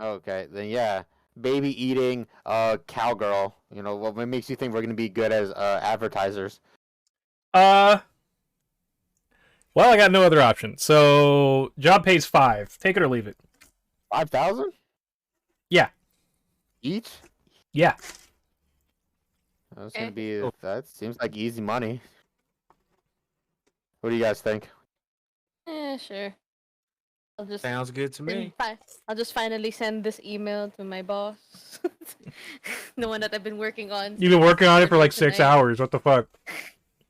Okay, then yeah. Baby eating cowgirl. You know, what makes you think we're gonna be good as advertisers? Well, I got no other option. So, job pays 5. Take it or leave it. 5,000? Yeah. Each? Yeah. That's Okay. gonna be that seems like easy money. What do you guys think? Sure. I'll just Sounds good to me. I'll just finally send this email to my boss. The one that I've been working on. You've been working on it for like 6 tonight. hours. What the fuck?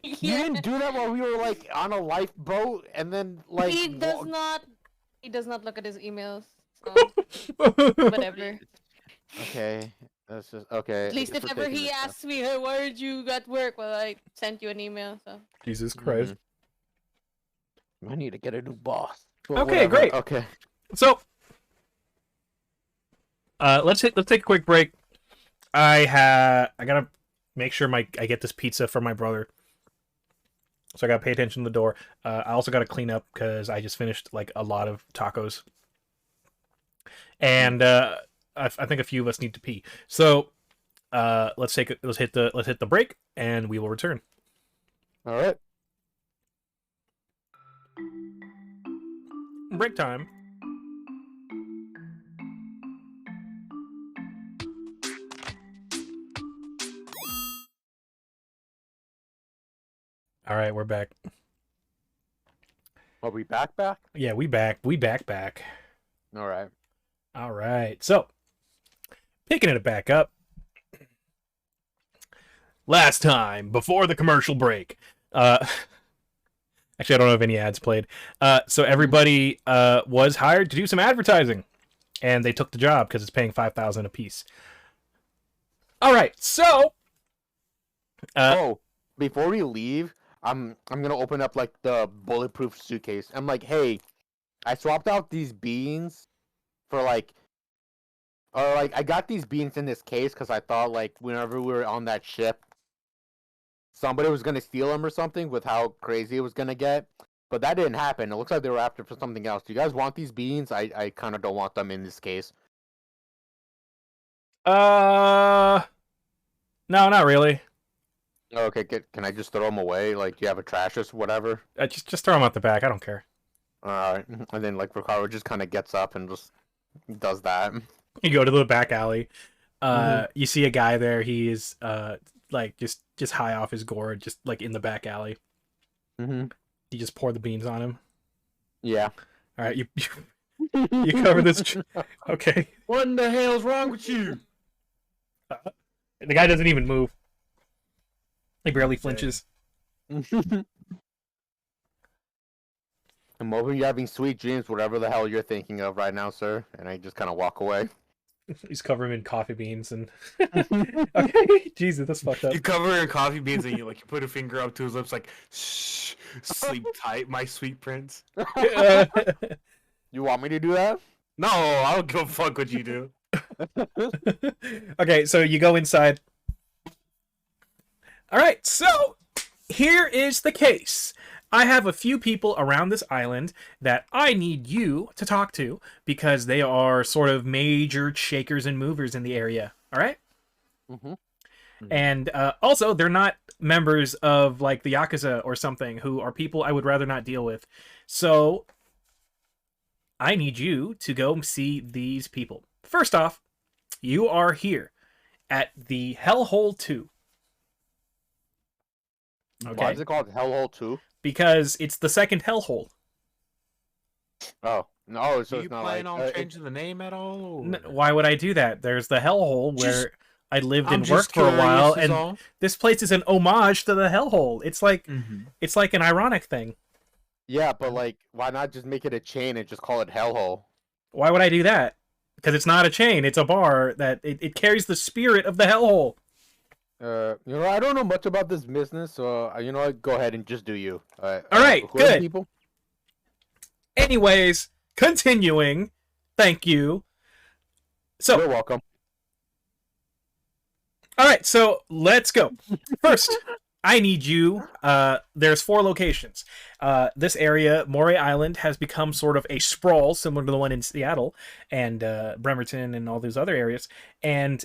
You didn't do that while we were like on a lifeboat, and then like He does not look at his emails. So whatever. Okay, that's just okay. At least if for ever taking he this time. asks me, "Hey, why did you at work?" Well, I sent you an email, so. Jesus Christ. I need to get a new boss. But Okay, whatever. great. Okay. So, let's take a quick break. I gotta make sure I get this pizza from my brother. So I gotta pay attention to the door. I also gotta clean up because I just finished like a lot of tacos, and I think a few of us need to pee. So let's hit the break, and we will return. All right. Break time. All right, we're back. Are we back? Yeah, we back. All right. All right. So, picking it back up. Last time, before the commercial break. Actually, I don't know if any ads played. So everybody was hired to do some advertising, and they took the job because it's paying $5,000 a piece. All right, so Before we leave, I'm gonna open up like the bulletproof suitcase. I'm like, hey, I swapped out these beans for like, or like I got these beans in this case because I thought like whenever we were on that ship, somebody was gonna steal them or something with how crazy it was gonna get. But that didn't happen. It looks like they were after for something else. Do you guys want these beans? I kind of don't want them in this case. no, not really. Okay, can I just throw them away? Like, do you have a trash or whatever? Just throw them out the back. I don't care. Alright. And then, like, Ricardo just kind of gets up and just does that. You go to the back alley. You see a guy there. He is like just high off his gourd, just like in the back alley. Mm-hmm. You just pour the beans on him. Yeah. All right, you cover this. Okay. What in the hell's wrong with you? The guy doesn't even move. He barely flinches. I'm hoping you're having sweet dreams, whatever the hell you're thinking of right now, sir. And I just kind of walk away. He's covering him in coffee beans and. Okay, Jesus, that's fucked up. You cover in coffee beans and you put a finger up to his lips like, shh, sleep tight, my sweet prince. You want me to do that? No, I don't give a fuck what you do. Okay, so you go inside. All right, so here is the case. I have a few people around this island that I need you to talk to because they are sort of major shakers and movers in the area. All right? Mm-hmm. And also, they're not members of like the Yakuza or something who are people I would rather not deal with. So I need you to go see these people. First off, you are here at the Hellhole 2. Okay. Why is it called Hellhole 2? Because it's the second hellhole. Oh. No, so Do you it's not plan like... on changing the name at all? Or... Why would I do that? There's the hellhole where I lived I'm and just worked for a while, curious is and all. this place is an homage to the hellhole. It's like Mhm. it's like an ironic thing. Yeah, but like, why not just make it a chain and just call it Hellhole? Why would I do that? Because it's not a chain; it's a bar that it carries the spirit of the hellhole. I don't know much about this business, so you know what? Go ahead and just do you. All right, who are the good. people? Anyways, continuing. Thank you. So, You're welcome. all right, so let's go. First, I need you. There's 4 locations. This area, Moray Island, has become sort of a sprawl, similar to the one in Seattle and Bremerton and all those other areas. And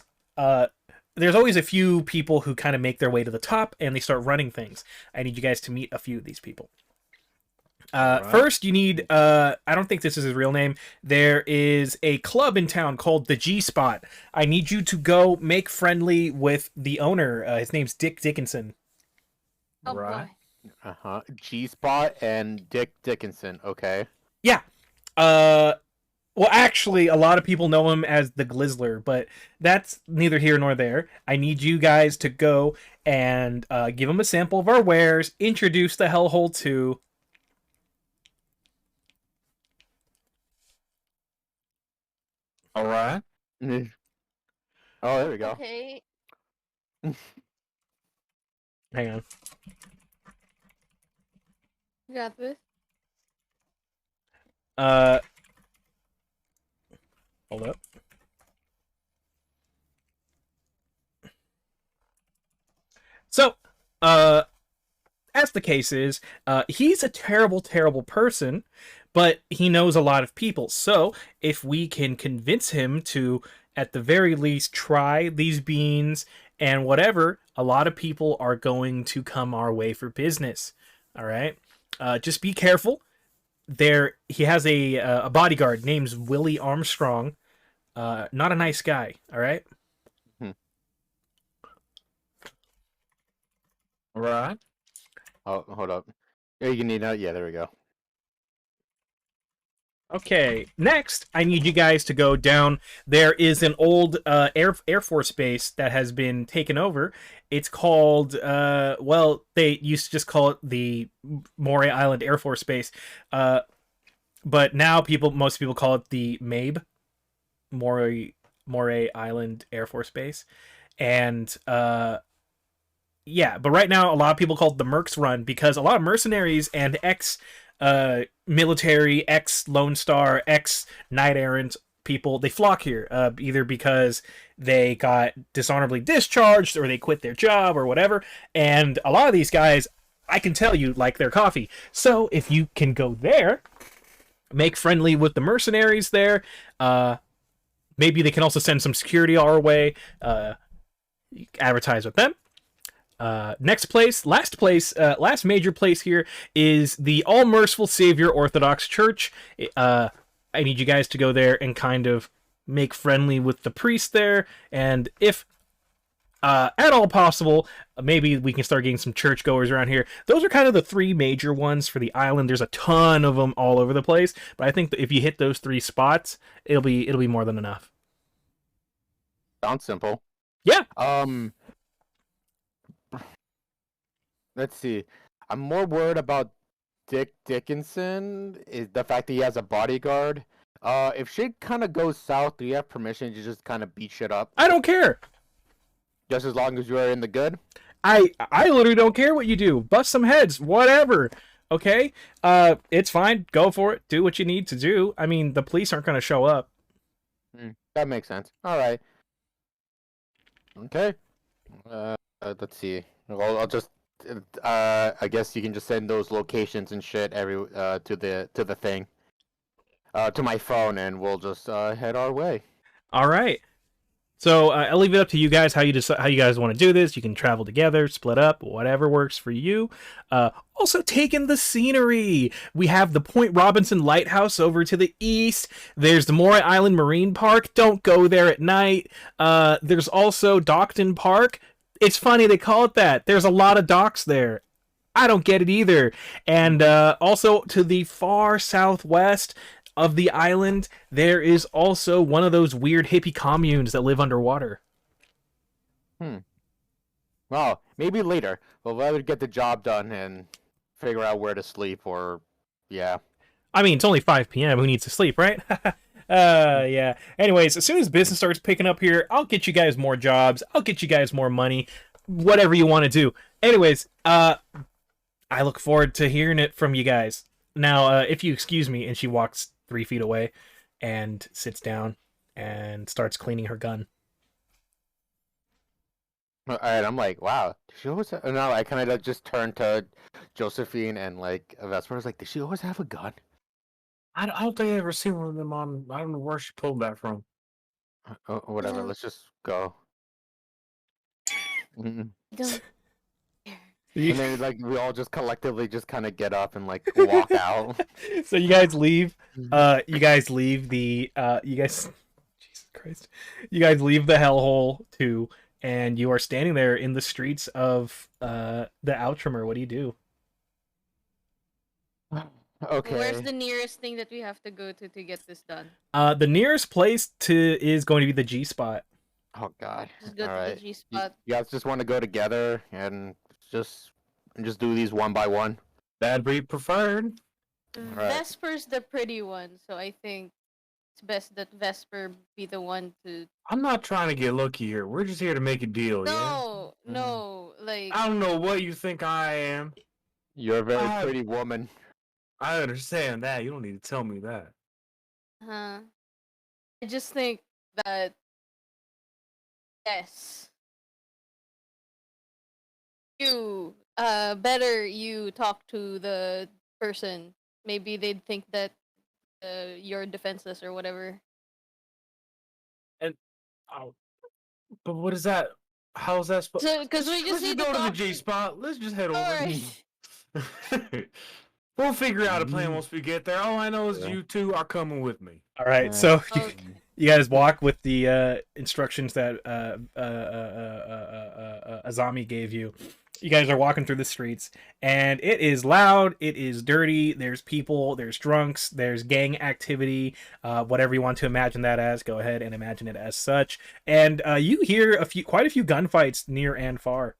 there's always a few people who kind of make their way to the top and they start running things. I need you guys to meet a few of these people. Right. First, you need, I don't think this is his real name. There is a club in town called the G Spot. I need you to go make friendly with the owner. His name's Dick Dickinson. Oh Right. boy. G-Spot and Dick Dickinson. Okay. Yeah. Well, actually, a lot of people know him as the Glizzler, but that's neither here nor there. I need you guys to go and give him a sample of our wares, introduce the Hellhole 2. All right. Oh, there we go. Okay. Hang on. You got this. Hold up. So, as the case is, he's a terrible, terrible person, but he knows a lot of people. So, if we can convince him to, at the very least, try these beans and whatever, a lot of people are going to come our way for business. All right? Just be careful. He has a bodyguard named Willie Armstrong. Not a nice guy. All right? All right. Oh, hold up. Yeah, you need that. Yeah, there we go. Okay, next, I need you guys to go down. There is an old Air Force base that has been taken over. It's called, well, they used to just call it the Moray Island Air Force Base. But now most people call it the MABE, Moray Island Air Force Base. And, yeah, but right now, a lot of people call it the Mercs Run because a lot of mercenaries and military, ex-Lone Star, ex-Knight Errant people, they flock here, either because they got dishonorably discharged or they quit their job or whatever. And a lot of these guys, I can tell you, like their coffee. So if you can go there, make friendly with the mercenaries there, maybe they can also send some security our way, advertise with them. Last major place here is the All Merciful Savior Orthodox Church. I need you guys to go there and kind of make friendly with the priest there, and if at all possible, maybe we can start getting some churchgoers around here. Those are kind of the three major ones for the island. There's a ton of them all over the place, but I think that if you hit those three spots, it'll be more than enough. Sounds simple. Yeah. Let's see. I'm more worried about Dick Dickinson, is the fact that he has a bodyguard. If shit kind of goes south, do you have permission to just kind of beat shit up? I don't care. Just as long as you are in the good? I literally don't care what you do. Bust some heads, whatever. Okay? It's fine. Go for it. Do what you need to do. I mean, the police aren't going to show up. That makes sense. All right. Okay. Let's see. I'll just. I guess you can just send those locations and shit to the thing, to my phone, and we'll just head our way. All right. So I'll leave it up to you guys how you guys want to do this. You can travel together, split up, whatever works for you. Also, take in the scenery. We have the Point Robinson Lighthouse over to the east. There's the Moray Island Marine Park. Don't go there at night. There's also Dockton Park. It's funny they call it that. There's a lot of docks there. I don't get it either. And also to the far southwest of the island, there is also one of those weird hippie communes that live underwater. Well, maybe later. We'll rather get the job done and figure out where to sleep, or yeah. I mean, it's only 5 p.m. Who needs to sleep, right? Yeah. Anyways, as soon as business starts picking up here, I'll get you guys more jobs. I'll get you guys more money. Whatever you want to do. Anyways, I look forward to hearing it from you guys. Now, if you excuse me, and she walks 3 feet away and sits down and starts cleaning her gun. Alright, I'm like, wow. Does she always have... No, I kind of just turned to Josephine and like Vesper. I was like, does she always have a gun? I don't think I've ever seen one of them on. I don't know where she pulled that from. Whatever. Yeah. Let's just go. Don't care. And then like we all just collectively just kind of get up and like walk out. So you guys leave. You guys leave the. Jesus Christ. You guys leave the hellhole too, and you are standing there in the streets of the Outremer. What do you do? Okay. Where's the nearest thing that we have to go to get this done? The nearest place is going to be the G spot. Oh God. Just go All to right. the G spot. You guys just want to go together and just do these one by one. That'd be preferred. Right. Vesper's the pretty one, so I think it's best that Vesper be the one to. I'm not trying to get lucky here. We're just here to make a deal, No, yeah? no, like. I don't know what you think I am. You're a very pretty woman. I understand that. You don't need to tell me that. I just think that. Yes. Better you talk to the person. Maybe they'd think that you're defenseless or whatever. Oh, but what is that? How is that supposed? So, because we just Let's need go to to the talk G spot. Let's just head over. Alright. We'll figure out a plan once we get there. All I know is you two are coming with me. All right, so Okay. you guys walk with the instructions that Azami gave you, You guys are walking through the streets, and it is loud, it is dirty, there's people, there's drunks, there's gang activity, whatever you want to imagine that as, go ahead and imagine it as such. And you hear quite a few gunfights near and far.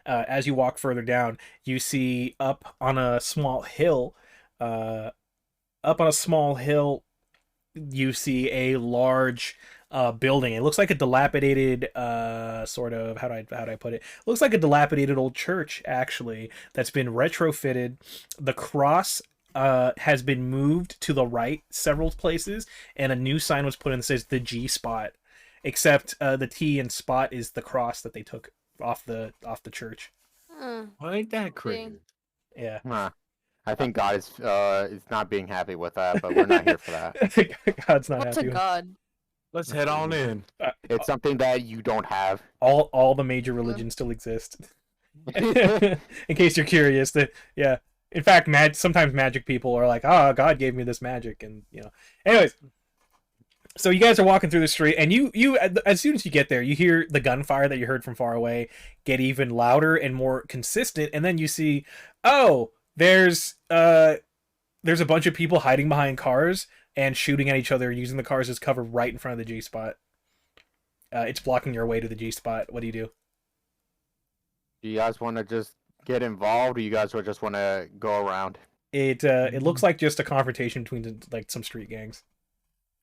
As you walk further down, you see up on a small hill, you see a large building. It looks like a dilapidated sort of how do I put it? Looks like a dilapidated old church actually that's been retrofitted. The cross has been moved to the right several places, and a new sign was put in that says the G spot. Except the T and spot is the cross that they took off the church. Well, ain't that crazy? Yeah. Huh. I think God is not being happy with that, but we're not here for that. God's not What's happy a with god? Let's head on in. It's something that you don't have. all the major religions still exist. In case you're curious, yeah. In fact, sometimes magic people are like, God gave me this magic, and Anyways, so you guys are walking through the street, and you as soon as you get there, you hear the gunfire that you heard from far away get even louder and more consistent, and then you see, there's a bunch of people hiding behind cars and shooting at each other, using the cars as cover right in front of the G spot. It's blocking your way to the G spot. What do you do? Do you guys want to just get involved, or you guys just want to go around? It looks like just a confrontation between like some street gangs.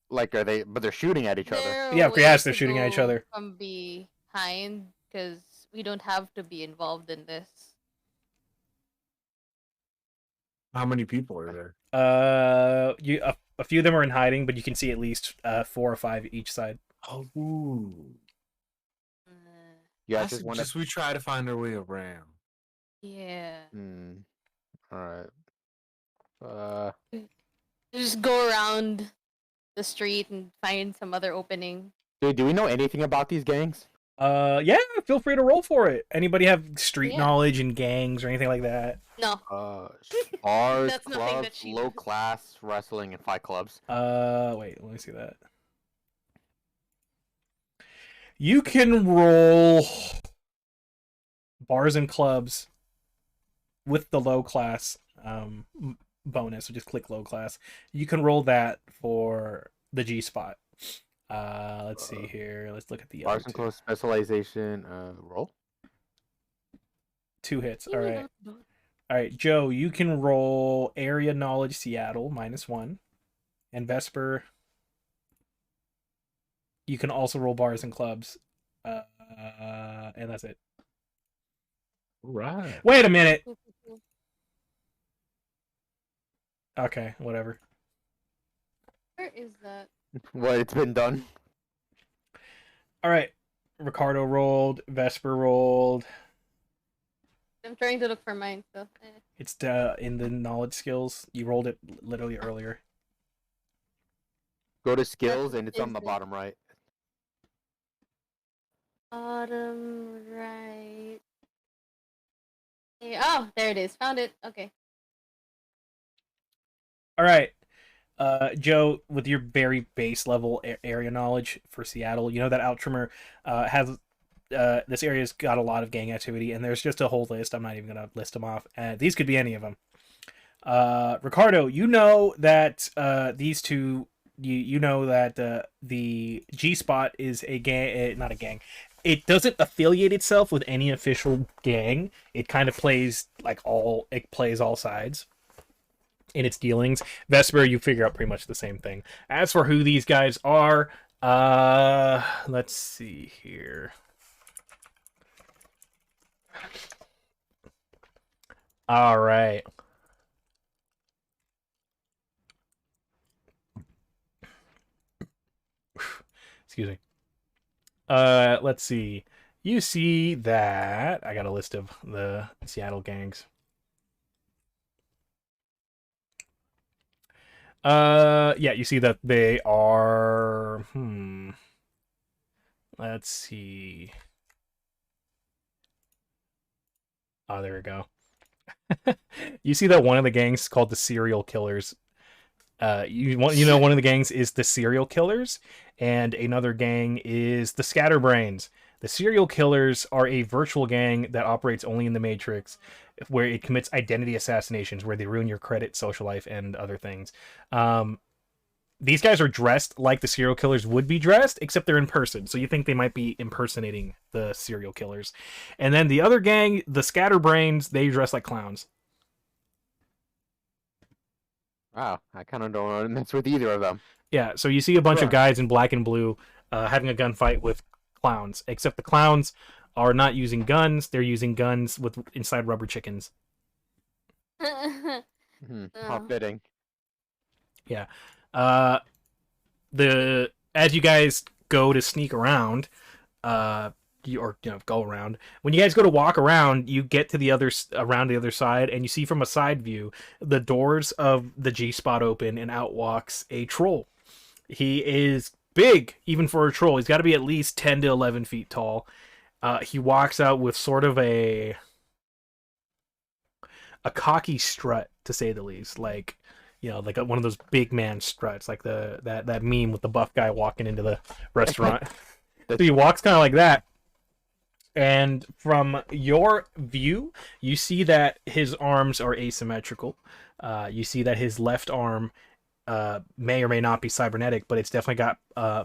Like, are they? But they're shooting at each other. Yeah, yes, they're shooting at each other. From behind, because we don't have to be involved in this. How many people are there? A few of them are in hiding, but you can see at least 4 or 5 each side. Oh, ooh. You I guys just want suggest we try to find our way around. Yeah. All right. Just go around the street and find some other opening. Dude, do we know anything about these gangs? Yeah, feel free to roll for it. Anybody have street knowledge in gangs or anything like that? No. Bars, That's nothing clubs, that she low knows. class, wrestling, and fight clubs. Wait, let me see that. You can roll bars and clubs with the low class bonus, so just click low class. You can roll that for the G spot. Let's see here. Let's look at the bars and clubs specialization. Roll. 2 hits. All right. All right, Joe, you can roll area knowledge Seattle -1, and Vesper. You can also roll bars and clubs, and that's it. Right. Wait a minute. Okay, whatever. Where is that? What? It's been done. All right. Ricardo rolled. Vesper rolled. I'm trying to look for mine, so. It's in the knowledge skills. You rolled it literally earlier. Go to skills, and it's on the bottom right. Bottom right. Oh, there it is. Found it. Okay. All right. Joe, with your very base level area knowledge for Seattle, you know that Outtrimmer has this area's got a lot of gang activity, and there's just a whole list. I'm not even gonna list them off. These could be any of them. Ricardo, you know that these two, you know that the G Spot is a gang, not a gang. It doesn't affiliate itself with any official gang. It kind of plays all sides in its dealings. Vesper, you figure out pretty much the same thing. As for who these guys are, let's see here. All right. Excuse me. Let's see. You see that I got a list of the Seattle gangs. Yeah, you see that they are let's see. Oh, there we go. You see that one of the gangs is called the Serial Killers. You know one of the gangs is the Serial Killers, and another gang is the Scatterbrains. The serial killers are a virtual gang that operates only in the Matrix, where it commits identity assassinations, where they ruin your credit, social life, and other things. These guys are dressed like the serial killers would be dressed, except they're in person. So you think they might be impersonating the serial killers. And then the other gang, the Scatterbrains, they dress like clowns. Wow, I kind of don't want to mess with either of them. Yeah, so you see a bunch of Right. guys in black and blue having a gunfight with clowns, except the clowns are not using guns. They're using guns with inside rubber chickens. How Oh. fitting. Yeah. As you guys go to sneak around, go around. When you guys go to walk around, you get to around the other side, and you see from a side view the doors of the G-spot open, and out walks a troll. He is big, even for a troll. He's got to be at least 10 to 11 feet tall. He walks out with sort of a cocky strut, to say the least, like one of those big man struts, like that meme with the buff guy walking into the restaurant. So he walks kind of like that. And from your view, you see that his arms are asymmetrical. You see that his left arm may or may not be cybernetic, but it's definitely got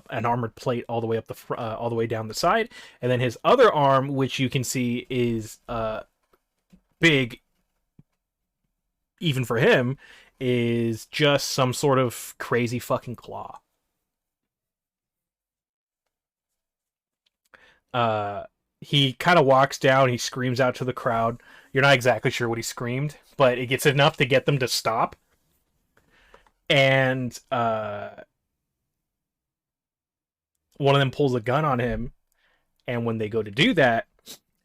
an armored plate all the way up all the way down the side. And then his other arm, which you can see is big, even for him, is just some sort of crazy fucking claw. He kind of walks down, he screams out to the crowd. You're not exactly sure what he screamed, but it gets enough to get them to stop. And one of them pulls a gun on him, and when they go to do that,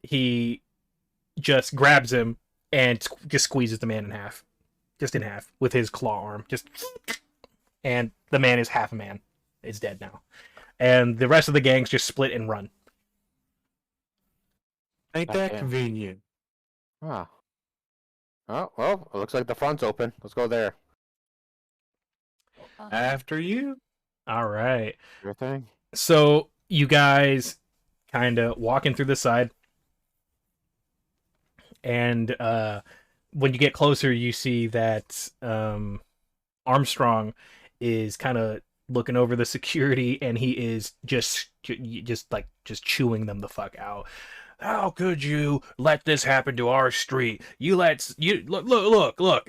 he just grabs him and just squeezes the man in half. Just in half with his claw arm. And the man is half a man. Is dead now. And the rest of the gangs just split and run. Ain't that Okay. convenient? Wow. Oh, well, it looks like the front's open. Let's go there. After you. All right. Your thing? So you guys kind of walking through the side. And when you get closer, you see that Armstrong is kind of looking over the security, and he is just chewing them the fuck out. How could you let this happen to our street? You look,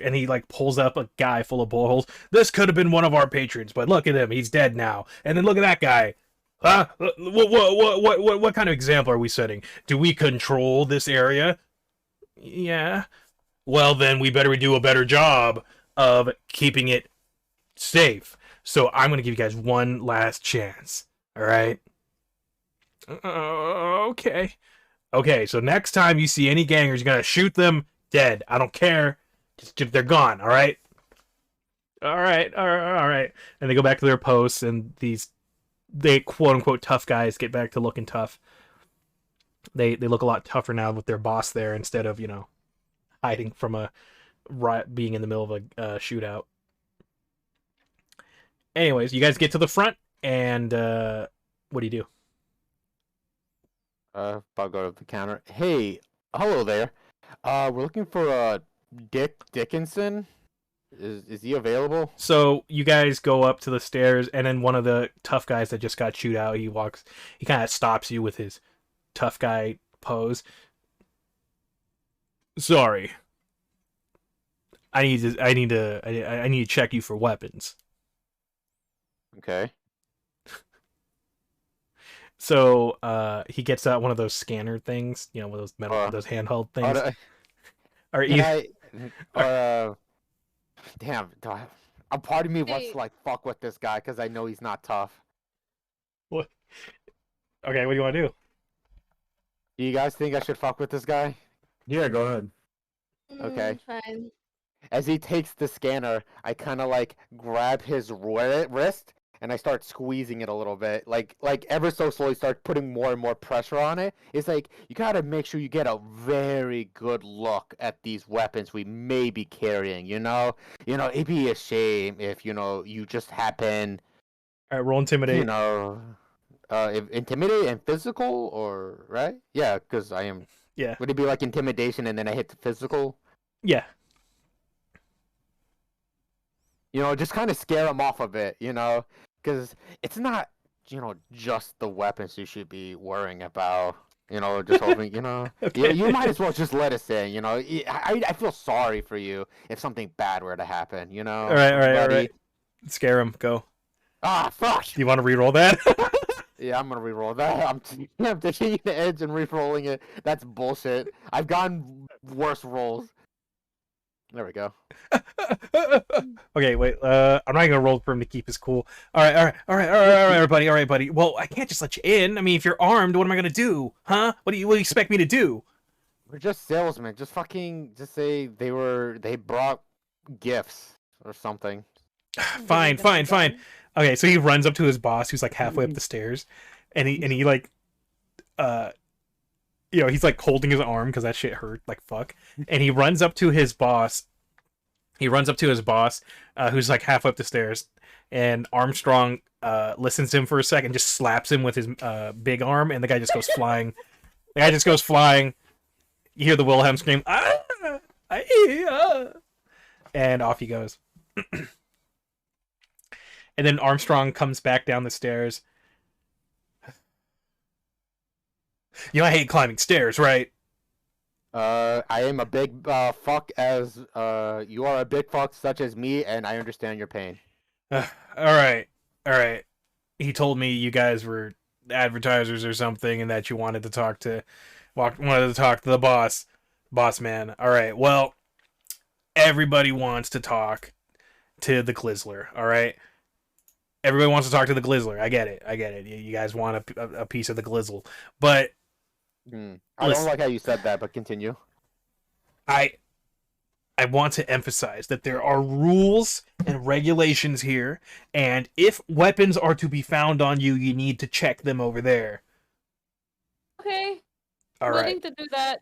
and he like pulls up a guy full of bullet holes. This could have been one of our patrons, but look at him, he's dead now. And then look at that guy. Huh? What kind of example are we setting? Do we control this area? Yeah. Well, then we better do a better job of keeping it safe. So I'm going to give you guys one last chance. All right? Okay. Okay, so next time you see any gangers, you're going to shoot them dead. I don't care. Just they're gone, all right? All right. And they go back to their posts, and they quote-unquote tough guys get back to looking tough. They look a lot tougher now with their boss there instead of, hiding from being in the middle of a shootout. Anyways, you guys get to the front, and what do you do? I'll go to the counter. Hey, hello there. We're looking for Dick Dickinson. Is he available? So you guys go up to the stairs, and then one of the tough guys that just got chewed out, he kind of stops you with his tough guy pose. Sorry. I need to check you for weapons. Okay. So he gets out one of those scanner things, one of those metal, those handheld things. Damn, a part of me wants Hey. to fuck with this guy because I know he's not tough. What? Okay, what do you want to do? Do you guys think I should fuck with this guy? Yeah, go ahead. Okay. Fine. As he takes the scanner, I kind of grab his wrist and I start squeezing it a little bit, like ever so slowly, start putting more and more pressure on it. It's like you gotta make sure you get a very good look at these weapons we may be carrying. It'd be a shame if you just happen. All right, roll intimidate. intimidate and physical, or right? Yeah, because I am. Yeah. Would it be like intimidation and then I hit the physical? Yeah. Just kind of scare him off a bit, because it's not, just the weapons you should be worrying about. Just hoping, Okay. you might as well just let us in. I feel sorry for you if something bad were to happen. All right. buddy. Scare him. Go. Ah, fuck. Do you want to re-roll that? Yeah, I'm gonna re-roll that. I'm taking the edge and re-rolling it. That's bullshit. I've gotten worse rolls. There we go. Okay, wait. I'm not gonna roll for him to keep his cool. All right, everybody. Well, I can't just let you in. I mean, if you're armed, what am I gonna do? Huh? What do you expect me to do? We're just salesmen. Just say they brought gifts or something. Fine. Okay, so he runs up to his boss, who's like halfway up the stairs, and he like, he's like holding his arm because that shit hurt like fuck, and he runs up to his boss. Who's like halfway up the stairs, and Armstrong listens to him for a second, just slaps him with his big arm, and the guy just goes flying. You hear the Wilhelm scream, and off he goes. And then Armstrong comes back down the stairs. I hate climbing stairs, right? I am a big fuck as you are a big fuck such as me, and I understand your pain. All right. He told me you guys were advertisers or something, and that you wanted to talk to the boss man. All right. Well, everybody wants to talk to the Glizzler. All right. Everybody wants to talk to the Glizzler. I get it. You guys want a piece of the Glizzle, but I don't like how you said that, but continue. I want to emphasize that there are rules and regulations here, and if weapons are to be found on you, you need to check them over there. Okay. All Willing right. to do that.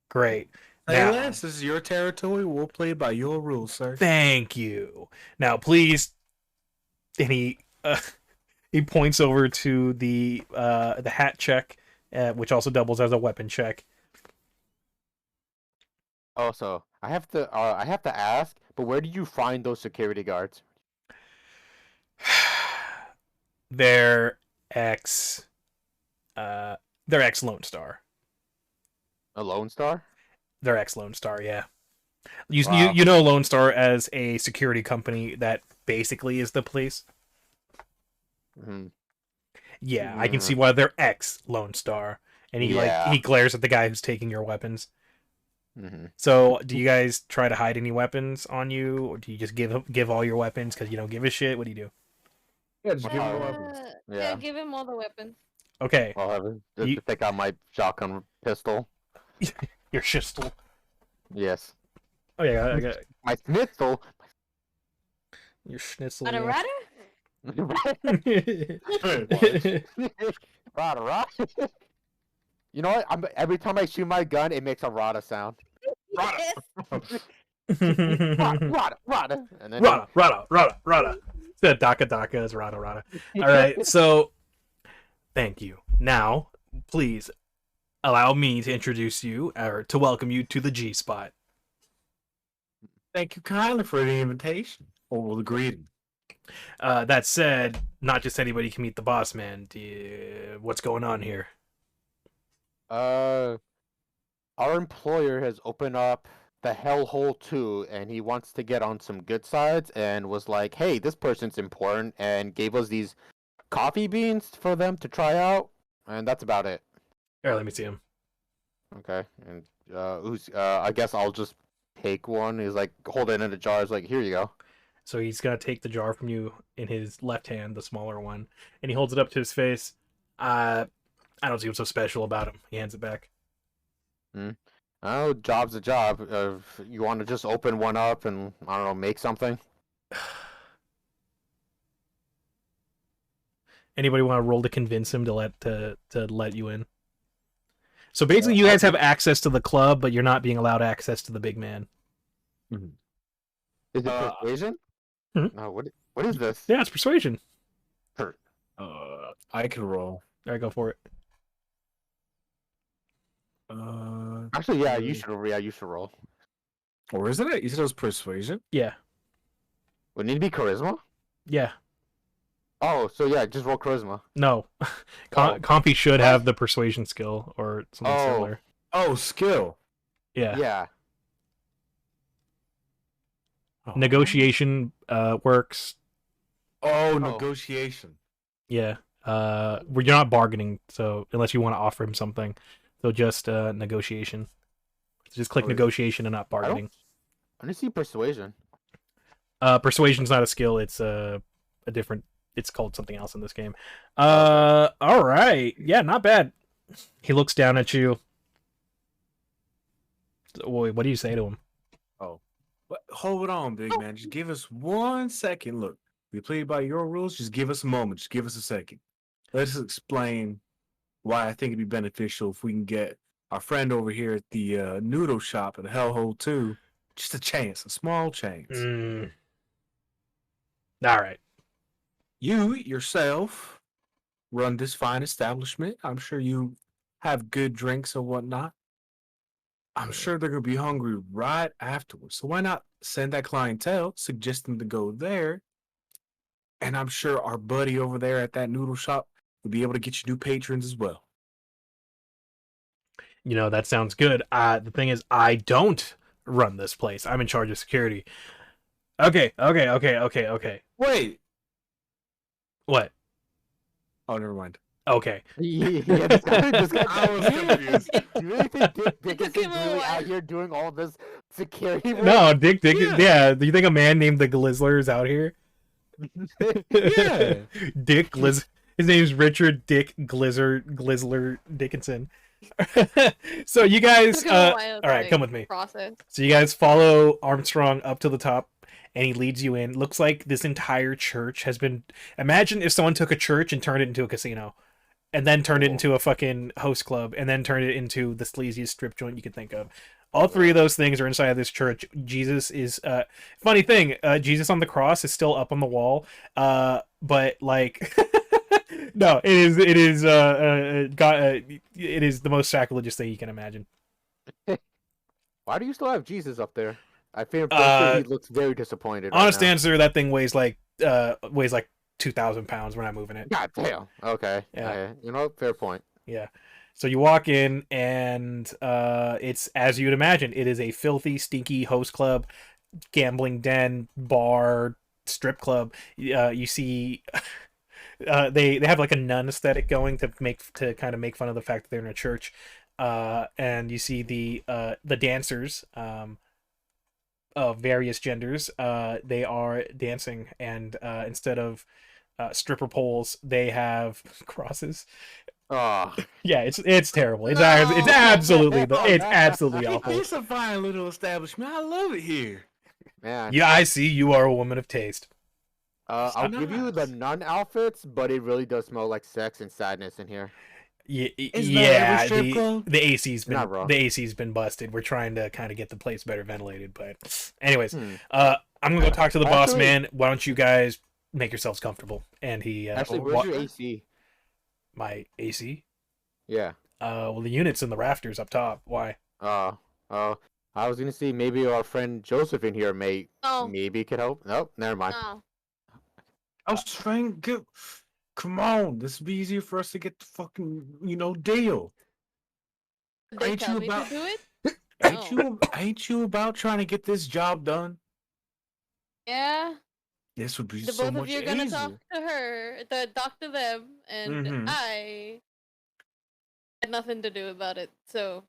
Great. Hey, Now, Les, this is your territory. We'll play by your rules, sir. thank you. Now, please. And he points over to the hat check, which also doubles as a weapon check. Also, I have to ask, but where do you find those security guards? They're ex Lone Star. A Lone Star? They're ex Lone Star, yeah. Wow. You know Lone Star as a security company that basically is the police. Mm-hmm. Yeah, I can see why they're ex Lone Star. And he glares at the guy who's taking your weapons. Mm-hmm. So, do you guys try to hide any weapons on you, or do you just give all your weapons because you don't give a shit? What do you do? Yeah, just give him the weapons. Yeah, give him all the weapons. Okay, I'll just take out my shotgun pistol. your shistol. Yes. Oh yeah, I got My schnitzel. your schnitzel. Rada rada? Rada rada. You know what? Every time I shoot my gun, it makes a rada sound. Yes. Rada. And then Rada. Instead of Daka is Rada. All right, so thank you. Now, please allow me to introduce you, or to welcome you to the G Spot. Thank you kindly for the invitation. Or the greeting. That said, not just anybody can meet the boss man. What's going on here? Our employer has opened up the Hellhole 2, and he wants to get on some good sides, and was like, hey, this person's important, and gave us these coffee beans for them to try out, and that's about it. All right, let me see him. Okay, and I guess I'll just take one. He's like holding it in a jar. He's like, here you go. So he's gonna take the jar from you in his left hand, the smaller one, and he holds it up to his face. I don't see what's so special about him. He hands it back. Oh, job's a job. You want to just open one up and, I don't know, make something? Anybody want to roll to convince him to let you in? So basically, you guys have access to the club, but you're not being allowed access to the big man. Is it persuasion? Hmm? No, what is this? Yeah, it's persuasion. Per- I can roll. All right, go for it. Actually, yeah, you should. Yeah, you should roll. Or isn't it? You said it was persuasion. Yeah, Would it need to be charisma? yeah. Oh, so yeah, just roll charisma. No, Oh. Cawmfy should have the persuasion skill or something Oh. similar. Oh, skill. Yeah. Yeah. Oh. Negotiation works. Oh, negotiation. Yeah. Where you're not bargaining, so unless you want to offer him something, so just negotiation. Just click negotiation and not bargaining. I didn't see persuasion. Persuasion's not a skill. It's a different. It's called something else in this game. All right. Yeah, not bad. He looks down at you. What do you say to him? Oh, hold on, big man. Just give us 1 second. Look, we played by your rules. Just give us a moment. Just give us a second. Let's explain why I think it'd be beneficial if we can get our friend over here at the noodle shop at Hellhole 2 just a chance, a small chance. All right. You yourself run this fine establishment. I'm sure you have good drinks and whatnot. I'm sure they're going to be hungry right afterwards. So why not send that clientele, suggest them to go there, and I'm sure our buddy over there at that noodle shop will be able to get you new patrons as well. You know, that sounds good. The thing is, I don't run this place. I'm in charge of security. Okay. Wait. What? Oh, never mind. Okay. Yeah, this guy I was confused. Do you really think Dick It took Dickinson's him a really while. out here doing all this security work? No, Dick. Yeah. Yeah. Do you think a man named the Glizzler is out here? Yeah. Dick Gliz. His name's Richard Dick Glizzler Dickinson. So you guys, Took him a while all right, to, come with me. Process. So you guys follow Armstrong up to the top, and he leads you in. Looks like this entire church has been. Imagine if someone took a church and turned it into a casino, and then turned it into a fucking host club, and then turned it into the sleaziest strip joint you could think of. All three of those things are inside of this church. Jesus is funny thing. Jesus on the cross is still up on the wall, but like. No, it is the most sacrilegious thing you can imagine. Why do you still have Jesus up there? I feel he looks very disappointed. Honest right now. answer, that thing weighs like 2,000 pounds. We're not moving it. God damn. Okay. Yeah. You know, fair point. Yeah. So you walk in, and it's as you'd imagine. It is a filthy, stinky host club, gambling den, bar, strip club. You see. They have like a nun aesthetic going to kind of make fun of the fact that they're in a church, and you see the dancers of various genders. They are dancing, and instead of stripper poles, they have crosses. Oh. Yeah, it's terrible. It's absolutely awful. It's a fine little establishment. I love it here. Man. Yeah, I see. You are a woman of taste. I'll give you the nun outfits, but it really does smell like sex and sadness in here. Yeah, Isn't that every strip club? the AC's been Not wrong. the AC's been busted. We're trying to kind of get the place better ventilated, but anyways, Hmm. I'm gonna go talk to the boss Actually- man. Why don't you guys make yourselves comfortable? And he Actually, where's your AC? my AC? Yeah. Well, the unit's in the rafters up top. Why? I was gonna see maybe our friend Josephine here maybe could help. Nope, never mind. No. I was trying to get. Come on, this would be easier for us to get the fucking, deal. Did they Ain't tell you me about- to do it? Ain't you about trying to get this job done? Yeah. This would be The so both much of you are easier. gonna talk to her, talk to them, and Mhm. I had nothing to do about it. So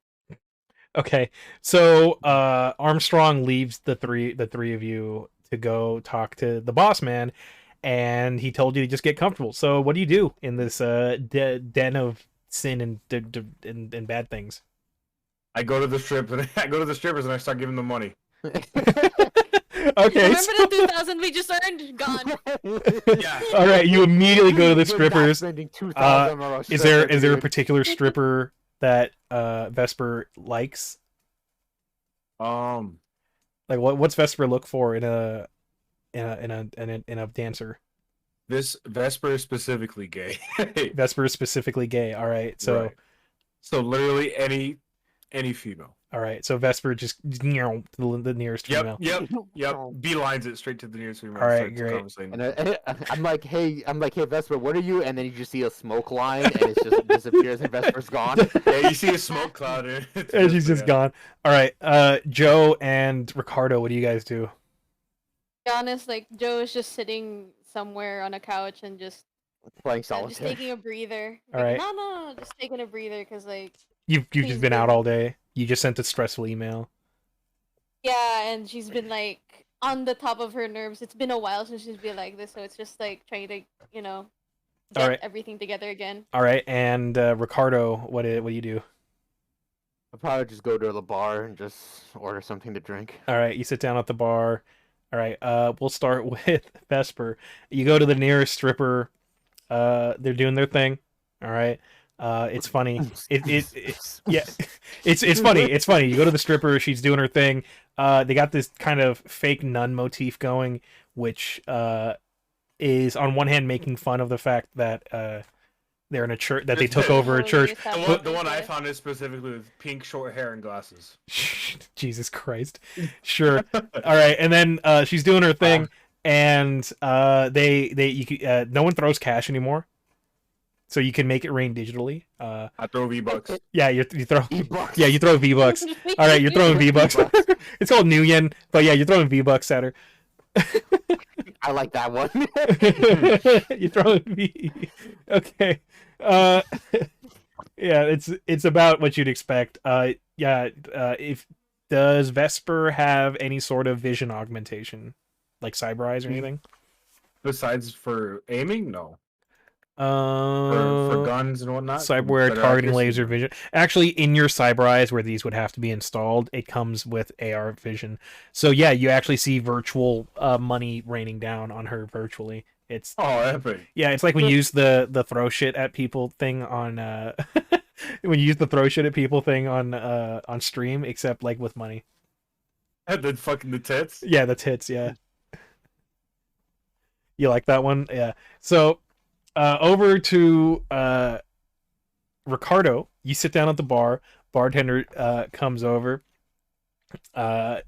Okay, so Armstrong leaves the three of you to go talk to the boss man, and he told you to just get comfortable. So what do you do in this den of sin and bad things? I go to the strippers and I start giving them money. Okay. remember the 2,000 we just earned? Gone. Yeah. All right, you immediately go to the You're not strippers. spending 2,000 on a Is there stripper, a dude. particular stripper that Vesper likes? Like what's Vesper look for in a dancer? This Vesper is specifically gay. Vesper is specifically gay. All right, so Right. So literally any female. all right, so Vesper just to the nearest female. Yep. Beelines it straight to the nearest female. All right, starts great. conversating. And I'm like, hey, Vesper, what are you? And then you just see a smoke line, and it just disappears, and Vesper's gone. Yeah, you see a smoke cloud, and And she's just gone. All right, Joe and Ricardo, what do you guys do? To be honest, like Joe is just sitting somewhere on a couch and just Playing just solitaire. taking a breather. All Like, right. no, just taking a breather because like You've She's just been out been- all day. You just sent a stressful email. yeah, and she's been like on the top of her nerves. It's been a while since she's been like this, so it's just like trying to get Alright. everything together again. All right, and Ricardo, what do you do? I'll probably just go to the bar and just order something to drink. All right, you sit down at the bar. All right, we'll start with Vesper. You go to the nearest stripper. They're doing their thing. All right. It's funny. Yeah, it's funny. It's funny. You go to the stripper. She's doing her thing. They got this kind of fake nun motif going, which is on one hand making fun of the fact that they're in a church, that they took over a church. The one I found is specifically with pink short hair and glasses. Jesus Christ. Sure. All right, and then she's doing her thing, and no one throws cash anymore, so you can make it rain digitally. I throw V-Bucks. Yeah, you throw. E-bucks. Yeah, you throw V-Bucks. All right, you're throwing V-Bucks. It's called New Yen, but yeah, you're throwing V-Bucks at her. I like that one. You're throwing V. Okay. Yeah, it's about what you'd expect. If does Vesper have any sort of vision augmentation, like cyber eyes or anything? Besides for aiming, no. For guns and whatnot. Cyberware, Better targeting, accuracy. laser vision. Actually, in your cyber eyes, where these would have to be installed, it comes with AR vision. So yeah, you actually see virtual money raining down on her virtually. It's epic. yeah, it's like when you use the throw shit at people thing on when you use the throw shit at people thing on stream, except like with money. And then fucking the tits. Yeah, the tits. Yeah, you like that one? Yeah. So over to Ricardo. You sit down at the bar. Bartender comes over. Can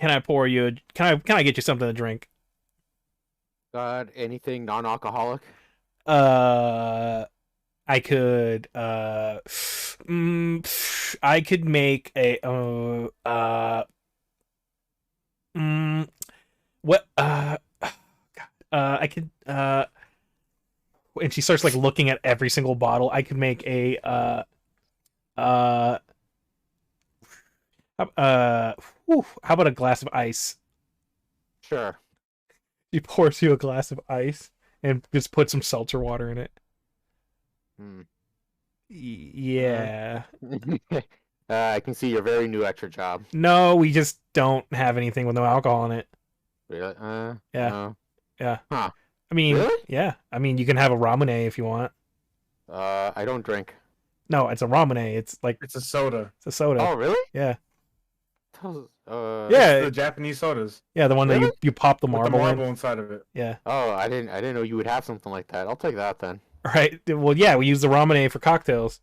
I pour you? Can I get you something to drink? Got anything non-alcoholic? I could I could make a what I could and she starts like looking at every single bottle. I could make a how about a glass of ice? Sure. She pours you a glass of ice and just put some seltzer water in it. Hmm. Yeah. I can see you're very new at your job. No, we just don't have anything with no alcohol in it. Really? Yeah. No. Yeah. Huh. I mean, Really? yeah. I mean, you can have a ramune if you want. I don't drink. No, it's a ramune. It's like It's a soda. it's a soda. Oh, really? Yeah. Yeah. It's the Japanese sodas. Yeah, the one that Really? you pop the With the marble marble in. inside of it. Yeah. Oh, I didn't know you would have something like that. I'll take that then. Right. Well, yeah, we use the ramune for cocktails.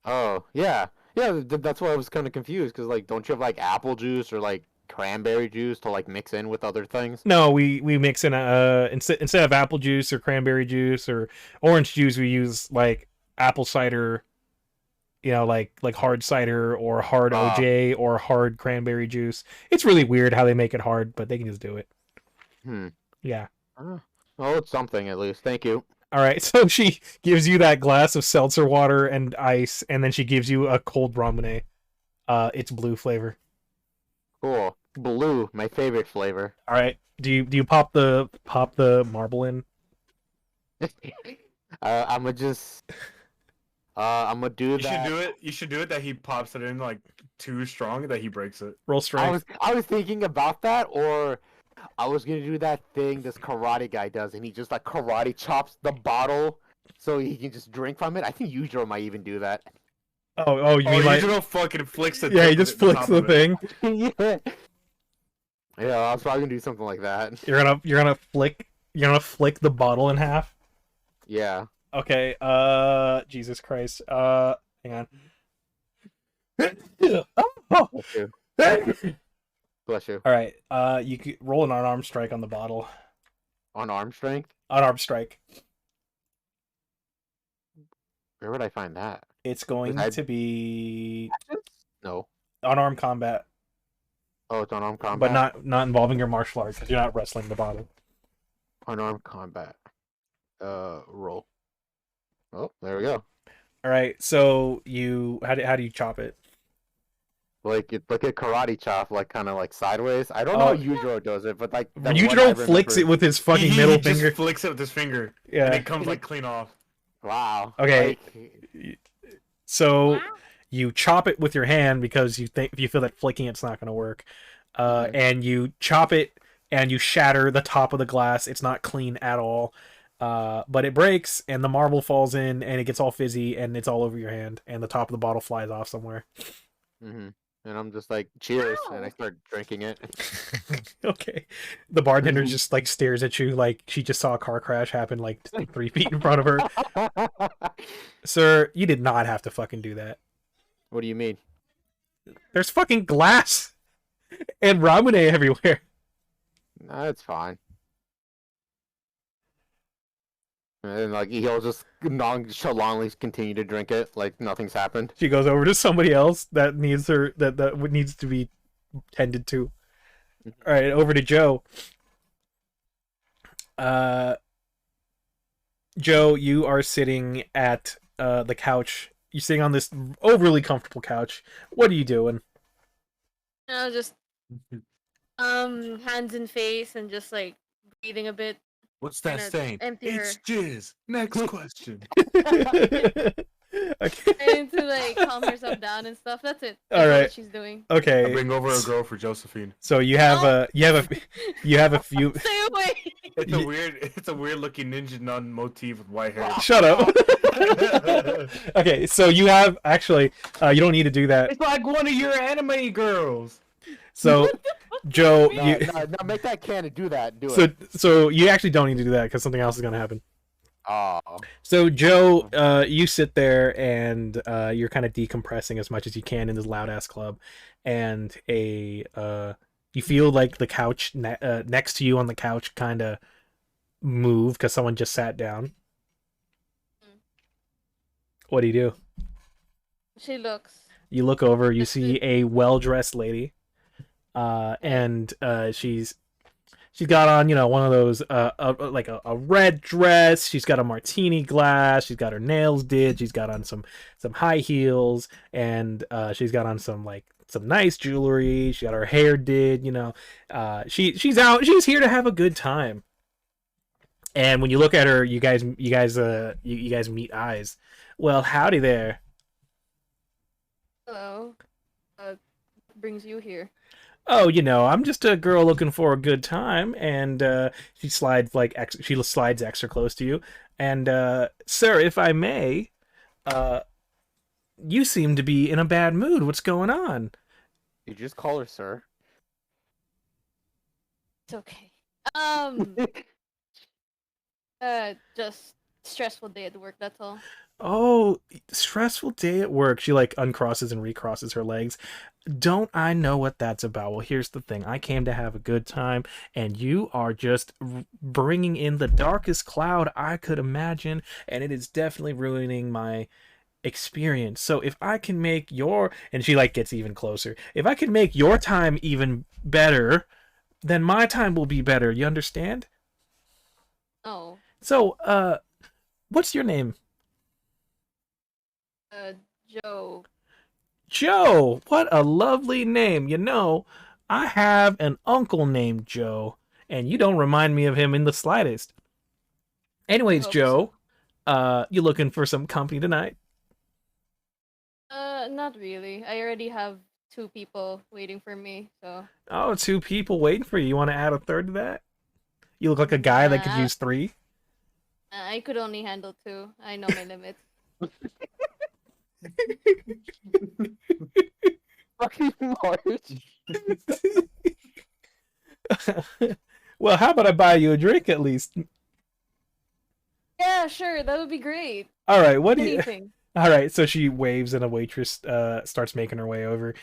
Oh, yeah. Yeah, that's why I was kind of confused, because, like, don't you have, like, apple juice or, like, cranberry juice to, like, mix in with other things? No, we mix in instead of apple juice or cranberry juice or orange juice, we use like apple cider, like hard cider or hard OJ or hard cranberry juice. It's really weird how they make it hard, but they can just do it. Yeah. Oh, it's something at least. Thank you. All right. So she gives you that glass of seltzer water and ice, and then she gives you a cold ramune. It's blue flavor. Cool. Blue, my favorite flavor. All right. Do you pop the marble in? I'm gonna do that. You should do it that he pops it in like too strong that he breaks it. Roll strength. I was thinking about that, or I was gonna do that thing this karate guy does, and he just like karate chops the bottle so he can just drink from it. I think Yujiro might even do that. Oh, you mean like Yujiro fucking flicks it. yeah, he just flicks the thing. Yeah, I was probably gonna do something like that. You're gonna flick You're gonna flick the bottle in half. Yeah. Okay. Jesus Christ. Hang on. Oh. Bless you. Bless you. All right. You could roll an unarmed strike on the bottle. On arm strength? Unarmed strike. Where would I find that? It's going to be No. unarmed combat, Oh, it's unarmed combat? but not involving your martial arts because you're not wrestling the bottle. Unarmed combat. Roll. Oh, there we go. All right. So how do you chop it? Like a karate chop, like kind of like sideways. I don't know how Yujiro does it, but like Yujiro flicks it with his fucking middle finger. Just flicks it with his finger. Yeah. And it comes like clean off. Wow. Okay. Like... So you chop it with your hand because you feel that flicking it's not going to work. And you chop it and you shatter the top of the glass. It's not clean at all. But it breaks and the marble falls in and it gets all fizzy and it's all over your hand and the top of the bottle flies off somewhere. Mm-hmm. And I'm just like, cheers, and I start drinking it. Okay. The bartender just like stares at you like she just saw a car crash happen like 3 feet in front of her. Sir, you did not have to fucking do that. What do you mean? There's fucking glass and ramune everywhere. No, it's fine. And like he'll just nonchalantly continue to drink it like nothing's happened. She goes over to somebody else that needs her that needs to be tended to. All right, over to Joe. Joe, you are sitting at the couch. You're sitting on this overly comfortable couch. What are you doing? Just hands in face and just like breathing a bit. What's that saying? It's jizz. Next question. Okay. And to like calm herself down and stuff. That's it. All right. What she's doing. Okay. I bring over a girl for Josephine. So you have a few. Stay away. It's a weird looking ninja nun motif with white hair. Shut up. Okay, so you have actually you don't need to do that. It's like one of your anime girls. So Joe, No, make that can do that. Do it. So you actually don't need to do that because something else is gonna happen. Oh. So Joe, you sit there and you're kind of decompressing as much as you can in this loud ass club, and you feel like the couch next to you on the couch kind of move because someone just sat down. What do you do? She looks. You look over. You see a well-dressed lady, and she's got on, one of those like a red dress. She's got a martini glass. She's got her nails did. She's got on some high heels, and she's got on some nice jewelry. She got her hair did. She's out. She's here to have a good time. And when you look at her, you guys meet eyes. Well, howdy there. Hello. What brings you here? Oh, I'm just a girl looking for a good time, and she slides extra close to you. And sir, if I may, you seem to be in a bad mood. What's going on? You just call her sir. It's okay. Just stressful day at work. That's all. Oh, stressful day at work. She uncrosses and recrosses her legs. Don't I know what that's about? Well, here's the thing. I came to have a good time, and you are just bringing in the darkest cloud I could imagine, and it is definitely ruining my experience. So if I can make and she gets even closer. If I can make your time even better, then my time will be better. You understand? Oh. So, what's your name? Joe. Joe, what a lovely name. I have an uncle named Joe, and you don't remind me of him in the slightest. Anyways, Joe, you looking for some company tonight? Not really. I already have 2 people waiting for me, so. Oh, 2 people waiting for you. You want to add a third to that? You look like a guy that could use 3. I could only handle 2. I know my limits. Fucking Marge. Well, how about I buy you a drink at least? Yeah, sure, that would be great. All right, what do you? Anything. All right, so she waves and a waitress starts making her way over.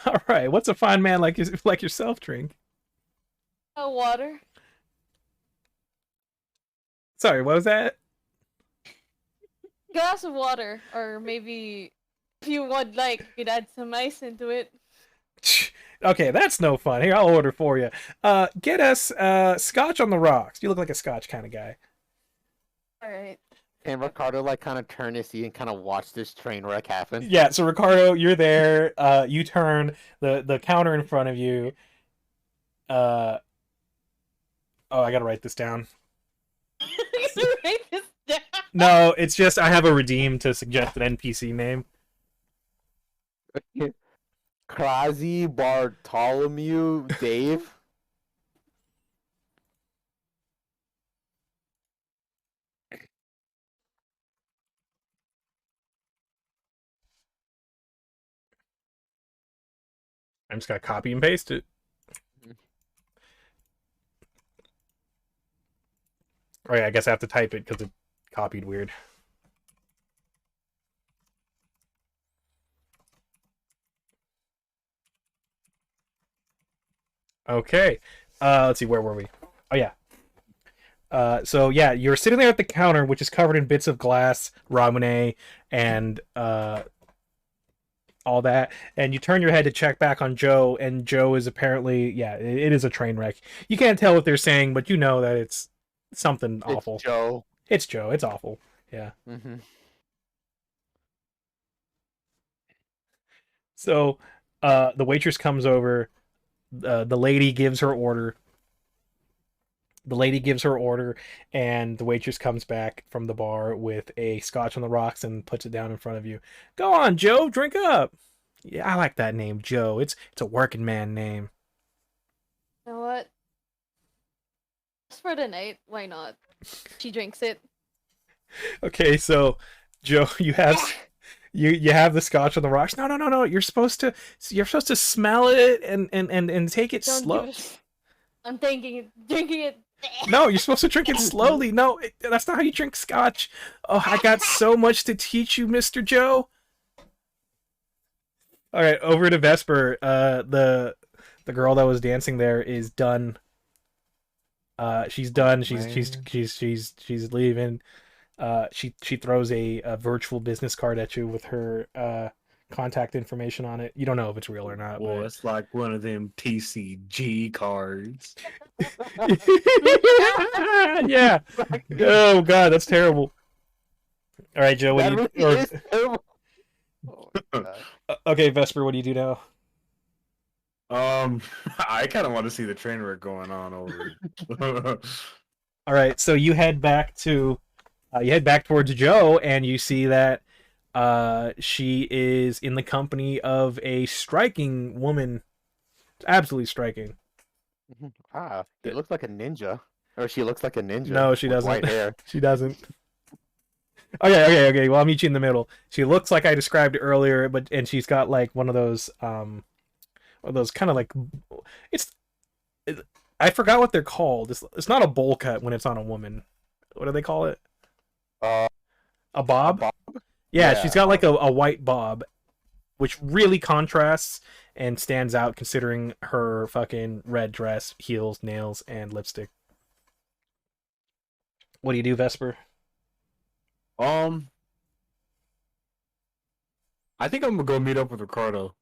All right, what's a fine man like yourself drink? Water. Sorry, what was that? Glass of water, or maybe if you would like, you could add some ice into it. Okay, that's no fun. Here, I'll order for you. Get us scotch on the rocks. You look like a scotch kind of guy. All right. And Ricardo like kind of turn his seat and kind of watch this train wreck happen. Yeah, so Ricardo, you're there. You turn the counter in front of you. Oh, I gotta write this down. You write this down. No, it's just I have a redeem to suggest an NPC name. Krazy Bartholomew Dave. I'm just gonna copy and paste it. Oh yeah, I guess I have to type it because it copied weird. Okay. Let's see, where were we? Oh yeah. So yeah, you're sitting there at the counter, which is covered in bits of glass, ramen, and all that, and you turn your head to check back on Joe, and Joe is apparently, yeah, it is a train wreck. You can't tell what they're saying, but you know that it's something awful. It's Joe. It's Joe. It's awful. Yeah. Mm-hmm. So, the waitress comes over. The lady gives her order. And the waitress comes back from the bar with a scotch on the rocks and puts it down in front of you. Go on, Joe, drink up. Yeah, I like that name, Joe. It's a working man name. You know what? Just for the night, why not? She drinks it. Okay, so Joe, you have you have the scotch on the rocks. No. You're supposed to smell it and take it Don't slow. give I'm drinking it. No, you're supposed to drink it slowly. No, that's not how you drink scotch. Oh, I got so much to teach you, Mr. Joe. All right, over to Vesper. The girl that was dancing there is done. She's done. She's leaving. She throws a virtual business card at you with her contact information on it. You don't know if it's real or not. Well, but... it's like one of them TCG cards. Yeah. Oh God, that's terrible. All right, Joe. What do you? Really is terrible. Oh, God. Okay, Vesper. What do you do now? I kind of want to see the train wreck going on over. All right, so you head back towards Joe, and you see that she is in the company of a striking woman, absolutely striking. Ah, he looks like a ninja, or she looks like a ninja. No, she with doesn't. White hair. She doesn't. Okay. Well, I'll meet you in the middle. She looks like I described earlier, and she's got like one of those kind of like I forgot what they're called. It's not a bowl cut when it's on a woman. What do they call it? A bob? A bob? Yeah, Yeah. she's got like a white bob, which really contrasts and stands out considering her fucking red dress, heels, nails, and lipstick. What do you do, Vesper? I think I'm gonna go meet up with Ricardo.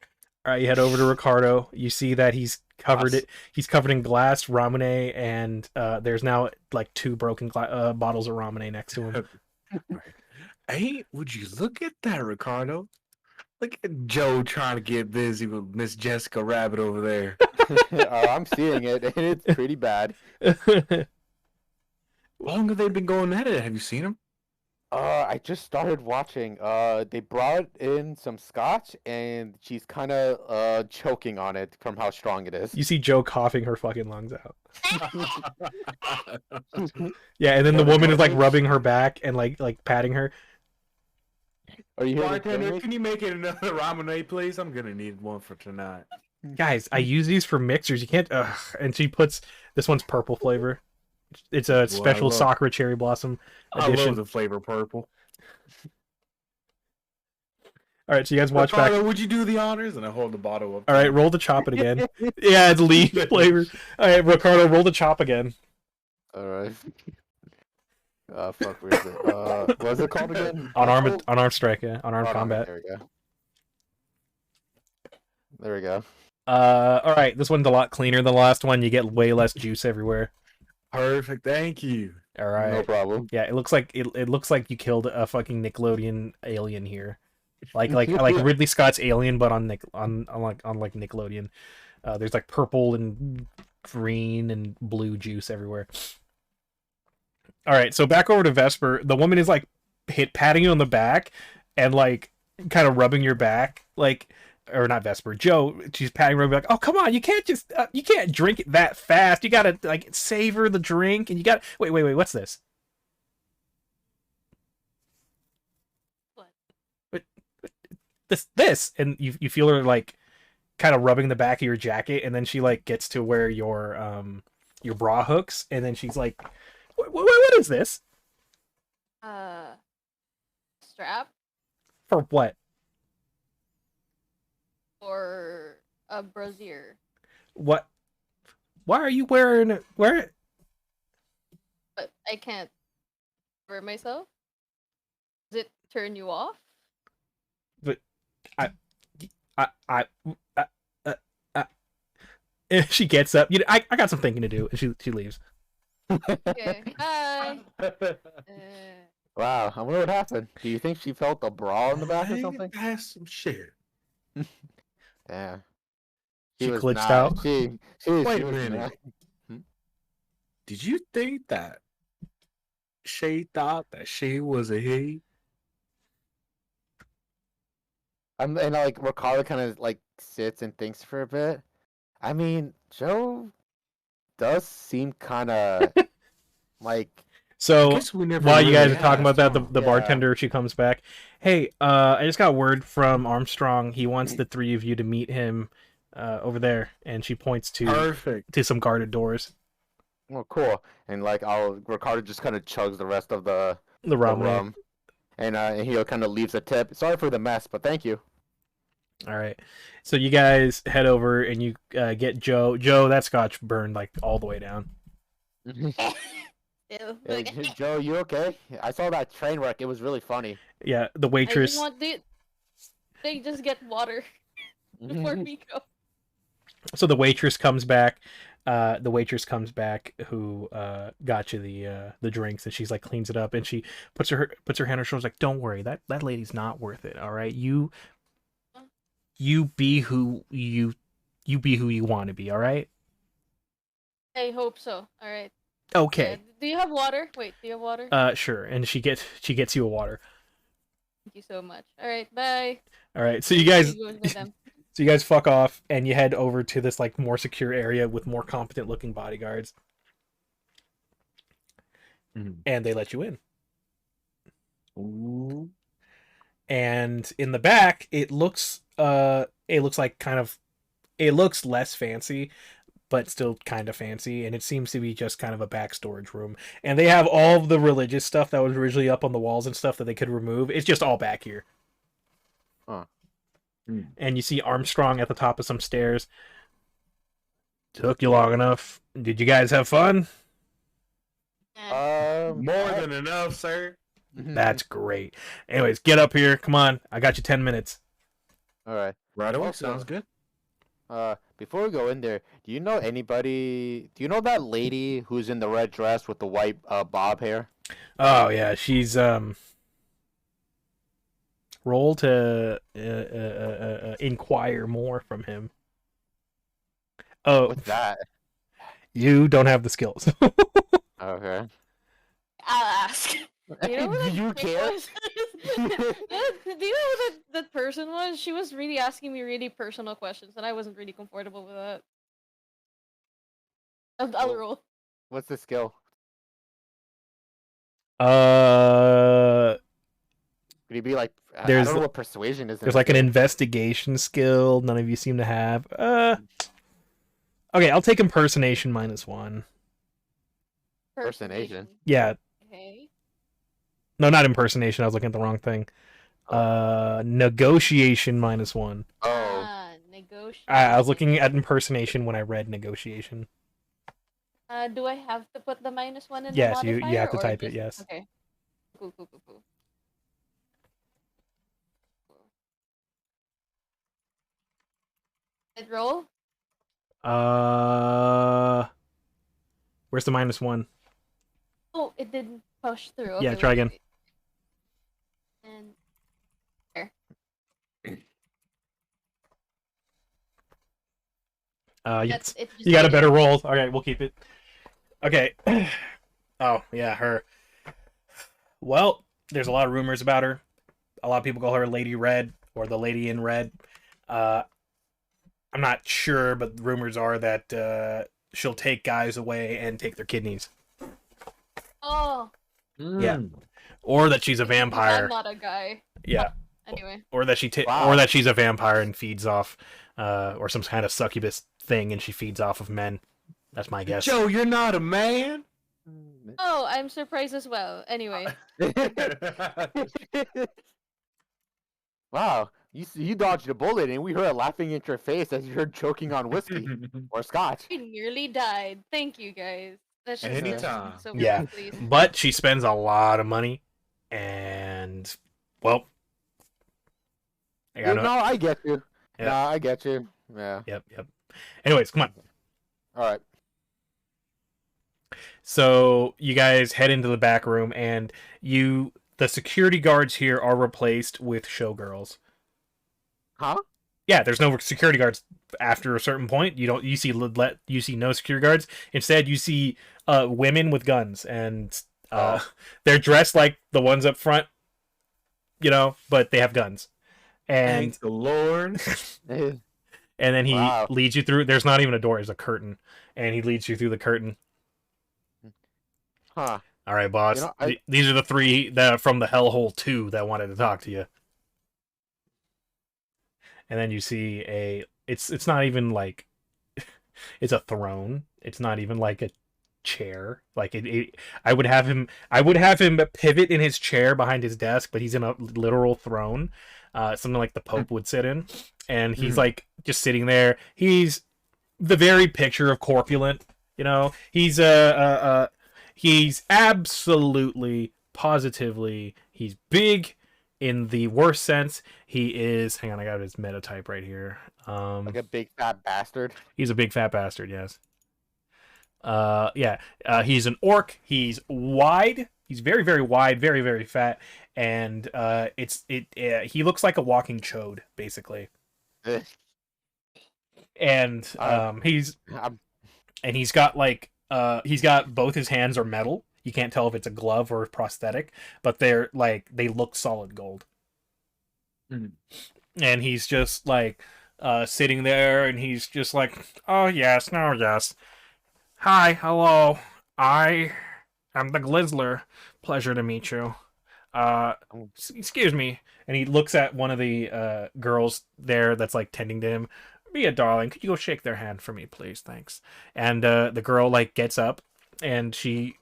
All right, you head over to Ricardo. You see that he's covered Glass. He's covered in glass ramen, and there's now like two broken bottles of ramen next to him. Hey, would you look at that, Ricardo? Look at Joe trying to get busy with Miss Jessica Rabbit over there. I'm seeing it, and it's pretty bad. How long have they been going at it? Have you seen them? I just started watching. They brought in some scotch, and she's kind of choking on it from how strong it is. You see Joe coughing her fucking lungs out. Yeah, and then the woman is like rubbing her back and like patting her. Are you here? Bartender, can you make it another ramen, please? I'm gonna need one for tonight. Guys, I use these for mixers. You can't. And she puts this one's purple flavor. It's a special love- Sakura cherry blossom I edition. love the flavor purple. All right, so you guys watch back. Ricardo, would you do the honors? And I hold the bottle up. All right, roll to chop it again. Yeah, it's leaf flavor. All right, Ricardo, roll to chop again. Alright. Fuck, where is it? What was it called again? Unarmed strike, yeah. Unarmed combat. There we go. There we go. All right, this one's a lot cleaner than the last one. You get way less juice everywhere. Perfect. Thank you. All right. No problem. Yeah, it looks like it looks like you killed a fucking Nickelodeon alien here, like Ridley Scott's Alien, but on Nickelodeon. There's like purple and green and blue juice everywhere. All right, so back over to Vesper. The woman is like patting you on the back and like kind of rubbing your back, like. Or not Vesper, Joe. She's patting her, like, "Oh, come on! You can't just you can't drink it that fast. You gotta like savor the drink, and you got wait. What's this? What? This, and you feel her like kind of rubbing the back of your jacket, and then she like gets to where your bra hooks, and then she's like, what is this? Strap For what? or a brassiere. What? Why are you wearing it? Where? But I can't cover myself. Does it turn you off? But if she gets up, I got some thinking to do, and she leaves. Okay. Bye. Wow, I wonder what happened. Do you think she felt a bra in the back or something? That's some shit. Yeah. She was glitched not- out? She Wait a was minute. not- Did you think that Shay thought that Shay was a he? And like Ricardo kind of like sits and thinks for a bit. I mean, Joe does seem kind of like So Guess we never while you guys really are talking asked, about that, huh? the Yeah. bartender, she comes back. Hey, I just got word from Armstrong. He wants the three of you to meet him over there, and she points Perfect. to some guarded doors. well, cool. And like Ricardo just kind of chugs the rest of the The rum. rum, and he kind of leaves a tip. Sorry for the mess, but thank you. All right. So you guys head over and you get Joe. Joe, that scotch burned like all the way down. Ew. Hey, Joe, you okay? I saw that train wreck. It was really funny. Yeah, the I waitress. just want they just get water before we go. So the waitress comes back. Who got you the drinks, and she's like cleans it up, and she puts her hand on her shoulders like, "Don't worry, that lady's not worth it. All right, you be who you want to be. All right." I hope so. All right. Okay. Do you have water? Wait, do you have water? Sure. And she gets you a water. Thank you so much. All right, bye. All right. So you guys You go with them. So you guys fuck off and you head over to this like more secure area with more competent looking bodyguards. And they let you in. Ooh. And in the back, it looks like it looks less fancy, but still kind of fancy, and it seems to be just kind of a back storage room. And they have all of the religious stuff that was originally up on the walls and stuff that they could remove. It's just all back here. Huh. And you see Armstrong at the top of some stairs. Took you long enough. Did you guys have fun? More than enough, sir. That's great. Anyways, get up here. Come on. I got you 10 minutes. All right. Right away. Also- Sounds good. Before we go in there, do you know anybody? Do you know that lady who's in the red dress with the white bob hair? Oh, yeah. She's, roll to inquire more from him. Oh, What's that? you don't have the skills. Okay. I'll ask. Do you know who that You chick care? was? Do you know who that person was? She was really asking me really personal questions, and I wasn't really comfortable with that. I'll Well, roll. What's the skill? Could he be like? I There's- don't know what persuasion is. in There's this like an game. investigation skill none of you seem to have. Okay, I'll take impersonation -1. Impersonation. Yeah. Okay. No, not impersonation. I was looking at the wrong thing. Negotiation -1. Oh. Negotiation. I was looking at impersonation when I read negotiation. Do I have to put the -1 in the Yes, modifier? you have to or type just... it. Yes. Okay. Cool. Hit roll. Where's the -1? Oh, it didn't push through. Okay, Yeah, try again. wait. And there. You got a better roll. All right, we'll keep it. Okay. Oh yeah, her. Well, there's a lot of rumors about her. A lot of people call her Lady Red or the Lady in Red. I'm not sure, but rumors are that she'll take guys away and take their kidneys. Oh. Yeah. Or that she's a vampire. I'm not a guy. Yeah. Anyway. Or that or that she's a vampire and feeds off, or some kind of succubus thing, and she feeds off of men. That's my guess. Joe, you're not a man. Oh, I'm surprised as well. Anyway. Wow, you dodged a bullet, and we heard laughing at your face as you heard choking on whiskey or scotch. I nearly died. Thank you, guys. That's just Anytime. so Yeah. please. But she spends a lot of money, and well, No, I get you. Yeah. No, I get you. Yeah. Yep. Anyways, come on. All right. So you guys head into the back room, and the security guards here are replaced with showgirls. Huh? Yeah, there's no security guards after a certain point. You see no security guards. Instead, you see women with guns, and they're dressed like the ones up front, but they have guns. And Thank the Lord. and then he leads you through. There's not even a door; there's a curtain, and he leads you through the curtain. Huh. All right, boss. These are the three that from the Hellhole 2 that wanted to talk to you. And then you see it's not even like it's a throne. It's not even like a chair. Like I would have him pivot in his chair behind his desk, but he's in a literal throne. Something like the Pope would sit in. And he's like just sitting there. He's the very picture of corpulent, he's absolutely, positively, he's big in the worst sense. He is, hang on, I got his meta type right here. Like a big fat bastard. He's a big fat bastard, yes. He's an orc. He's wide. He's very, very wide, very, very fat, and he looks like a walking chode, basically. And he's got like he's got both his hands are metal. You can't tell if it's a glove or a prosthetic, but they look solid gold. Mm. And he's just like sitting there, and he's just like, oh yes, no yes. Hi, hello. I am the Glizzler. Pleasure to meet you. Excuse me. And he looks at one of the girls there that's like tending to him. Be a darling. Could you go shake their hand for me, please? Thanks. And the girl like gets up, and she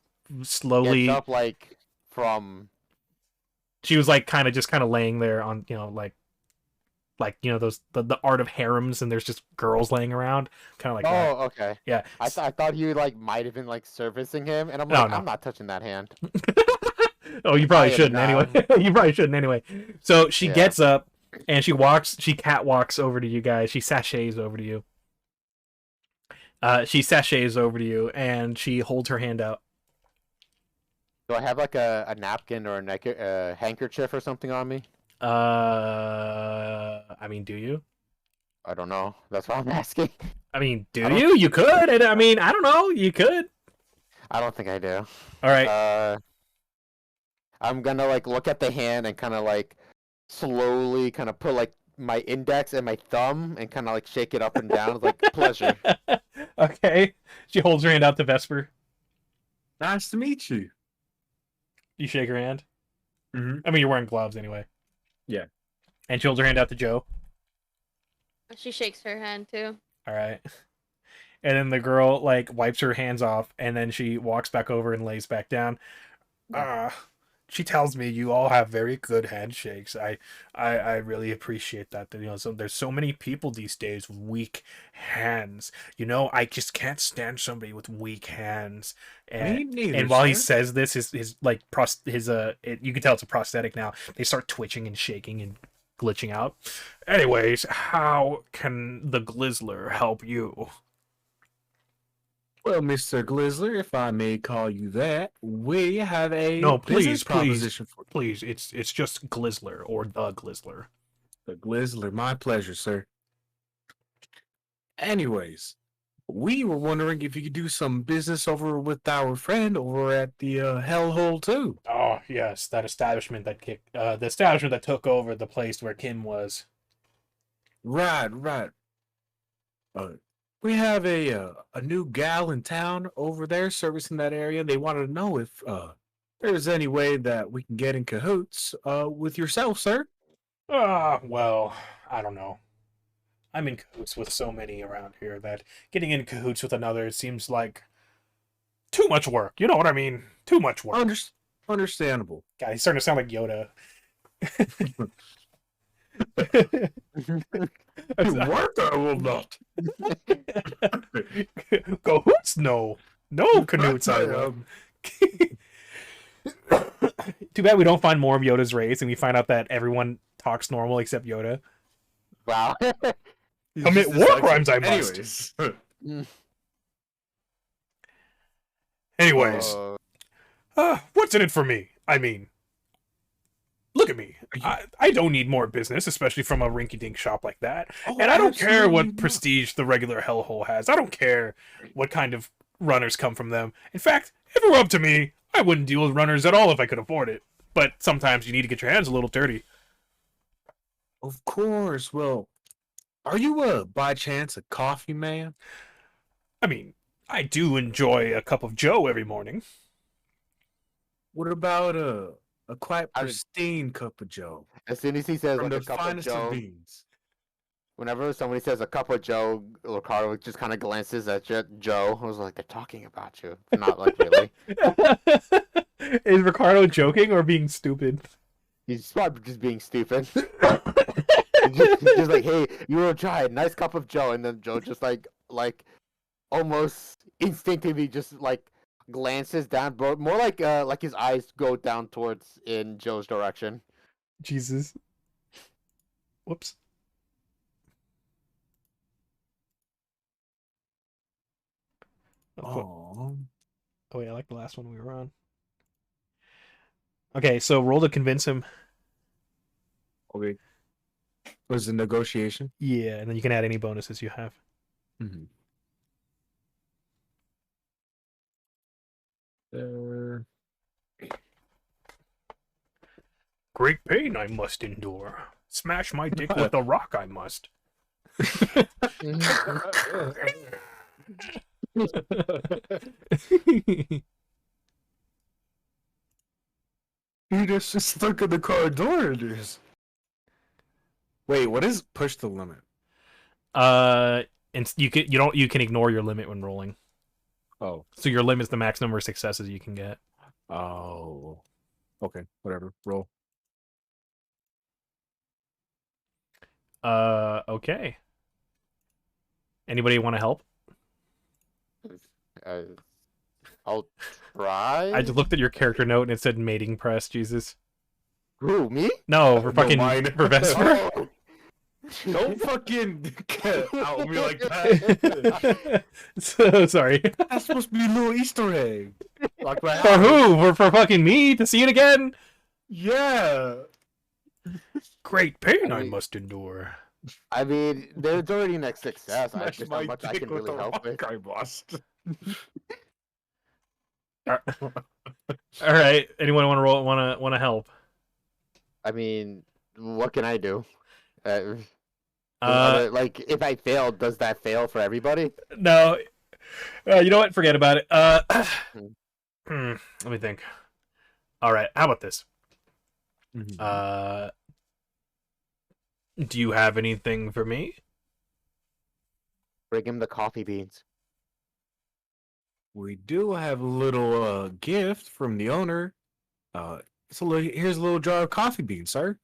slowly gets up like from. She was like kind of laying there on those the art of harems, and there's just girls laying around, kind of like that. Oh, okay. Yeah. I thought you like might have been like servicing him, and I'm No, like, no. I'm not touching that hand. Oh, you probably shouldn't anyway. You probably shouldn't anyway. So she gets up, and she catwalks over to you guys. She sachets over to you. And she holds her hand out. Do I have like a napkin or a handkerchief or something on me? I mean, do you? I don't know. That's what I'm asking. I mean, do you? You could. I mean, I don't know. You could. I don't think I do. All right. I'm gonna like look at the hand and kind of like slowly kind of put like my index and my thumb and kind of like shake it up and down. It's like pleasure. Okay. She holds her hand out to Vesper. Nice to meet you. You shake her hand. Mm-hmm. I mean, you're wearing gloves anyway. Yeah. And she holds her hand out to Joe. She shakes her hand too. All right. And then the girl like wipes her hands off, and then she walks back over and lays back down. She tells me you all have very good handshakes. I really appreciate that. You know, so there's so many people these days with weak hands. You know, I just can't stand somebody with weak hands. Me neither, And while he sir. says this, his like you can tell it's a prosthetic now. They start twitching and shaking and glitching out. Anyways, how can the Glizzler help you? Well, Mr. Glizzler, if I may call you that, we have a No, business please, proposition for please. It's just Glizzler or the Glizzler. the Glizzler. My pleasure, sir. Anyways, we were wondering if you could do some business over with our friend over at the Hellhole too. Oh yes, that establishment that the establishment that took over the place where Kim was. Right. We have a new gal in town over there servicing that area. They wanted to know if there's any way that we can get in cahoots with yourself, sir. Well, I don't know. I'm in cahoots with so many around here that getting in cahoots with another seems like too much work. You know what I mean? Too much work. Understandable. God, he's starting to sound like Yoda. Work, I will not. Cahoots? No. No cahoots, I will. Too bad we don't find more of Yoda's race and we find out that everyone talks normal except Yoda. Wow. Commit war crimes, I must. Anyways. What's in it for me? I mean, look at me. I don't need more business, especially from a rinky-dink shop like that. And I don't care what prestige the regular Hellhole has. I don't care what kind of runners come from them. In fact, if it were up to me, I wouldn't deal with runners at all if I could afford it. But sometimes you need to get your hands a little dirty. Of course. Well, are you by chance a coffee man? I mean, I do enjoy a cup of Joe every morning. What about a quite pristine cup of Joe? As soon as he says From like the a cup of finest Joe, of beans. whenever somebody says a cup of Joe, Ricardo just kind of glances at Joe. I was like, they're talking about you, not like really. Is Ricardo joking or being stupid? He's probably just being stupid. just like, hey, you will try a nice cup of Joe, and then Joe just like almost instinctively just like glances down, but more like his eyes go down towards in Joe's direction. Jesus. Whoops. Oh wait, I like the last one we were on. Okay, so roll to convince him. Okay. Was it negotiation? Yeah, and then you can add any bonuses you have. Mm-hmm. Great pain I must endure. Smash my dick with a rock I must. He just stuck in the car door. Wait, what is push the limit? And you can ignore your limit when rolling. Oh. So your limit is the max number of successes you can get. Oh. Okay, whatever. Roll. Okay. Anybody want to help? I'll try. I just looked at your character note and it said mating press, Jesus. Who, me? No, for fucking mine. for Vesper. Oh. Don't fucking out me like that. So sorry. That's supposed to be a little Easter egg. Like my For who? For fucking me to see it again? Yeah. Great pain I must endure. I mean, there's already next success. I Smash just my how much I dick can with really a help rock with. I must. All right. Anyone want to roll? Want to help? I mean, what can I do? Uh, like, if I fail, does that fail for everybody? No. You know what? Forget about it. Let me think. All right. How about this? Do you have anything for me? Bring him the coffee beans. We do have a little gift from the owner. Here's a little jar of coffee beans, sir.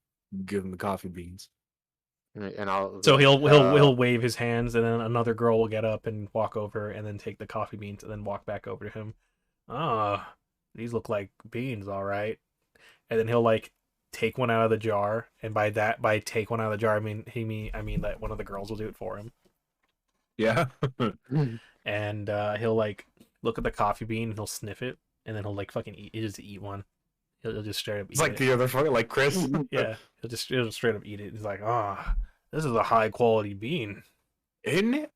Give him the coffee beans. And I'll be So like, he'll wave his hands, and then another girl will get up and walk over, and then take the coffee beans, and then walk back over to him. Ah, these look like beans, all right. And then he'll like take one out of the jar, and by take one out of the jar, I mean that one of the girls will do it for him. Yeah. And he'll like look at the coffee bean, and he'll sniff it, and then he'll like fucking eat one. He'll just straight up eat It's like it. the other fucking, like Chris. Yeah, he'll just straight up eat it. He's like, this is a high quality bean. Isn't it?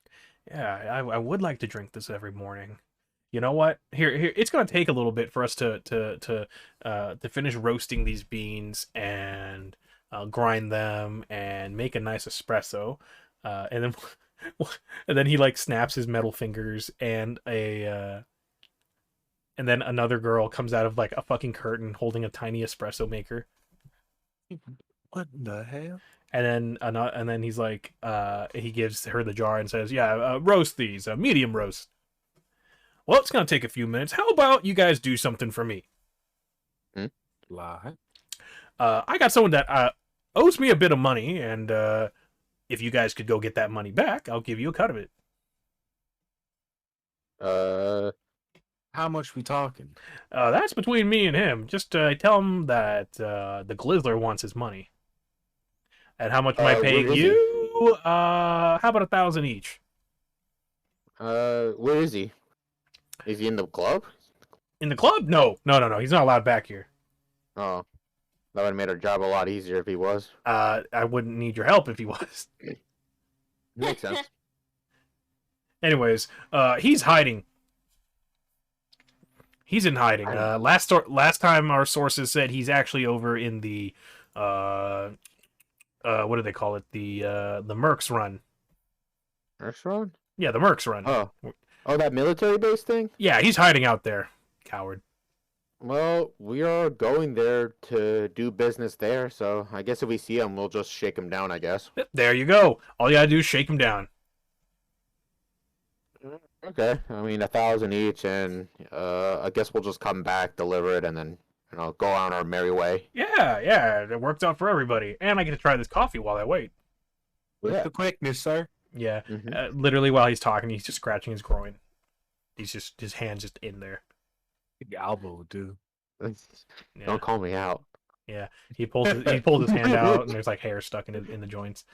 Yeah, I would like to drink this every morning. You know what? Here, it's gonna take a little bit for us to finish roasting these beans and grind them and make a nice espresso, and then he like snaps his metal fingers, and and then another girl comes out of like a fucking curtain holding a tiny espresso maker. What the hell? And then he's like, he gives her the jar and says, "Yeah, roast these, medium roast." Well, it's gonna take a few minutes. How about you guys do something for me? Lie. I got someone that owes me a bit of money, and if you guys could go get that money back, I'll give you a cut of it. How much we talking? That's between me and him. Just tell him that the Glizzler wants his money. And how much am I paying you? How about 1,000 each? Where is he? Is he in the club? In the club? No. He's not allowed back here. Oh, that would have made our job a lot easier if he was. I wouldn't need your help if he was. Makes sense. Anyways, he's hiding. He's in hiding. Last time our sources said he's actually over in the what do they call it? The Mercs Run. Mercs Run? Yeah, the Mercs Run. Oh, that military base thing? Yeah, he's hiding out there. Coward. Well, we are going there to do business there, so I guess if we see him, we'll just shake him down, I guess. There you go. All you gotta do is shake him down. Okay, I mean 1,000 each, and I guess we'll just come back, deliver it, and then go on our merry way. Yeah, it worked out for everybody, and I get to try this coffee while I wait. With the quickness, sir. Yeah, literally while he's talking, he's just scratching his groin. He's just his hand's just in there. The elbow, dude. Yeah. Don't call me out. Yeah, he pulled his hand out, and there's like hair stuck in the joints.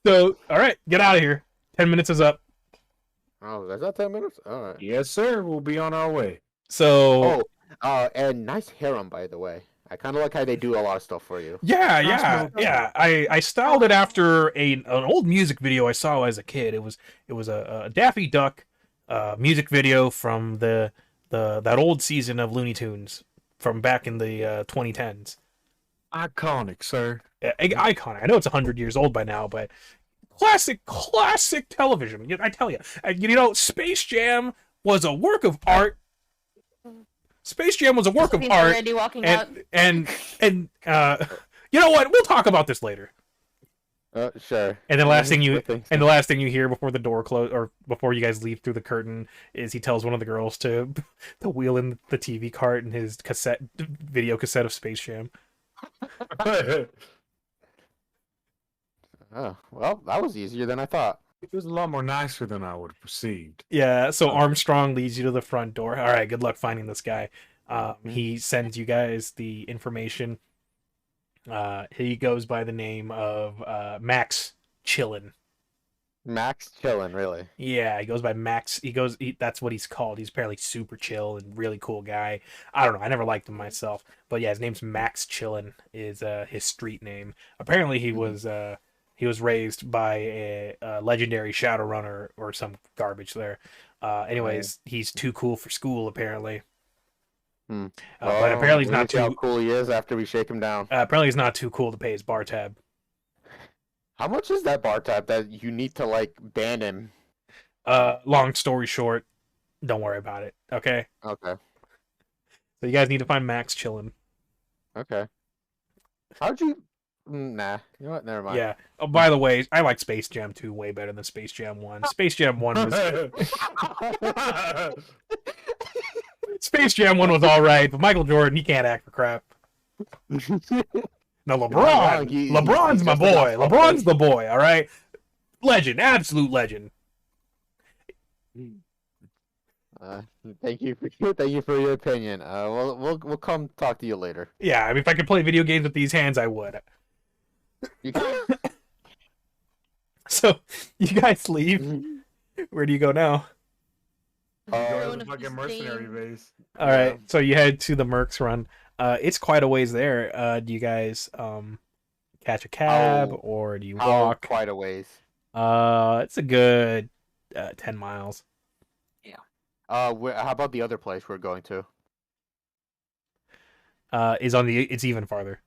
So, all right, get out of here. 10 minutes is up. Oh, that's not 10 minutes? All right. Yes, sir. We'll be on our way. So, and nice harem, by the way. I kind of like how they do a lot of stuff for you. Yeah. I styled it after an old music video I saw as a kid. It was a Daffy Duck music video from that old season of Looney Tunes from back in the 2010s. Iconic, sir. Iconic. I know it's 100 years old by now, but classic television. I tell you, Space Jam was a work of art. Space Jam was a work of art. Already walking out. And you know what? We'll talk about this later. Sure. And the last thing you hear before the door close or before you guys leave through the curtain is he tells one of the girls to wheel in the TV cart and his video cassette of Space Jam. Oh, well, that was easier than I thought. It was a lot more nicer than I would have perceived. Yeah, so Armstrong leads you to the front door. All right, good luck finding this guy. He sends you guys the information. He goes by the name of Max Chillin. Max Chillin, really? Yeah, he goes by Max. That's what he's called. He's apparently super chill and really cool guy. I don't know. I never liked him myself, but yeah, his name's Max Chillin is his street name. Apparently, he was raised by a legendary Shadowrunner or some garbage there. Anyways, he's too cool for school apparently. But apparently he's not too. How cool he is after we shake him down. Apparently he's not too cool to pay his bar tab. How much is that bar tab that you need to ban him? Long story short, don't worry about it. Okay. Okay. So you guys need to find Max Chillin. Okay. How'd you Nah. You know what? Never mind. Yeah. Oh, by the way, I like Space Jam 2 way better than Space Jam 1. Space Jam 1 was Space Jam 1 was all right, but Michael Jordan, he can't act for crap. Now You're not wrong. LeBron's He's my just enough boy. fun. LeBron's the boy, all right? Legend, absolute legend. Thank you for your opinion. We'll come talk to you later. Yeah, I mean, if I could play video games with these hands, I would. You can. So, you guys leave. Where do you go now? Go to Throne the of fucking mercenary Disdain. base. All right, so you head to the Mercs run. It's quite a ways there. Do you guys catch a cab How- or do you How walk? quite a ways. It's a good 10 miles. How about the other place we're going to? It's even farther.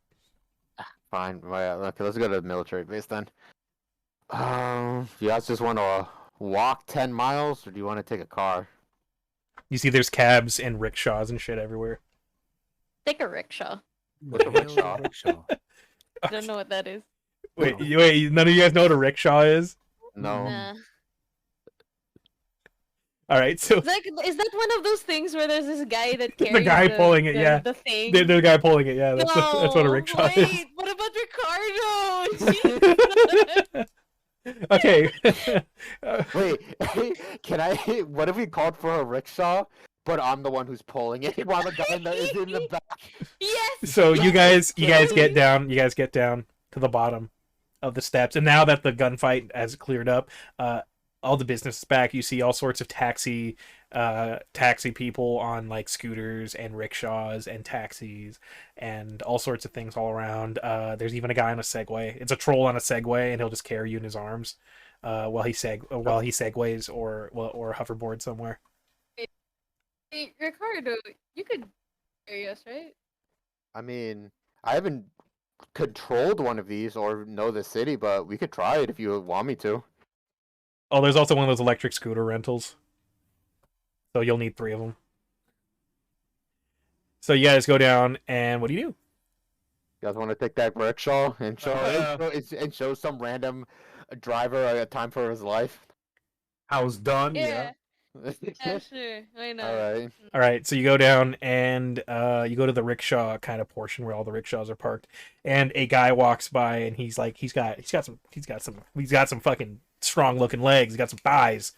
Fine. Okay, let's go to the military base then. You guys just want to walk 10 miles, or do you want to take a car? You see there's cabs and rickshaws and shit everywhere. Take a rickshaw. What's a rickshaw? I don't know what that is. Wait, none of you guys know what a rickshaw is? No. Nah. All right, so Is that one of those things where there's this guy that carries The guy pulling it, yeah. the thing? the guy pulling it, yeah, that's what a rickshaw is. Wait, what about Ricardo? Okay. Wait, can I? What if we called for a rickshaw, but I'm the one who's pulling it while the guy is in the back? Yes. So you guys yes. get down to the bottom of the steps, and now that the gunfight has cleared up, all the business is back. You see all sorts of taxi people on like scooters and rickshaws and taxis and all sorts of things all around. There's even a guy on a Segway. It's a troll on a Segway, and he'll just carry you in his arms while he segways or a hoverboard somewhere. Hey, Ricardo, you could carry us, right? I mean, I haven't controlled one of these or know the city, but we could try it if you want me to. Oh, there's also one of those electric scooter rentals. So you'll need 3 of them. So you guys go down, and what do? You guys want to take that rickshaw and show some random driver a time for his life? House done. Yeah. Yeah, sure. Why not? All right, so you go down and you go to the rickshaw kind of portion where all the rickshaws are parked, and a guy walks by, and he's got some fucking strong looking legs. He's got some thighs.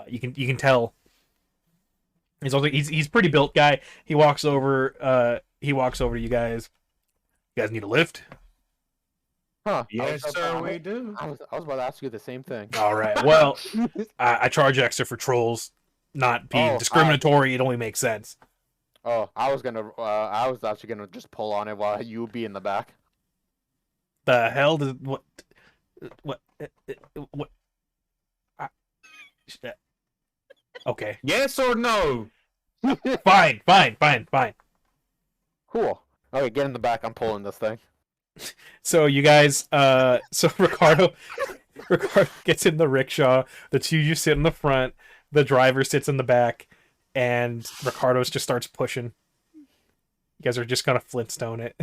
You can tell. He's pretty built guy. He walks over to you guys. You guys need a lift? Huh? Yes, sir, we do. I was about to ask you the same thing. All right. Well, I charge extra for trolls. Not being discriminatory, it only makes sense. Oh, I was actually gonna just pull on it while you be in the back. The hell does what? Okay. Yes or no? Fine. Cool. Okay, get in the back. I'm pulling this thing. So you guys, so Ricardo gets in the rickshaw. The two of you sit in the front. The driver sits in the back, and Ricardo just starts pushing. You guys are just gonna Flintstone it.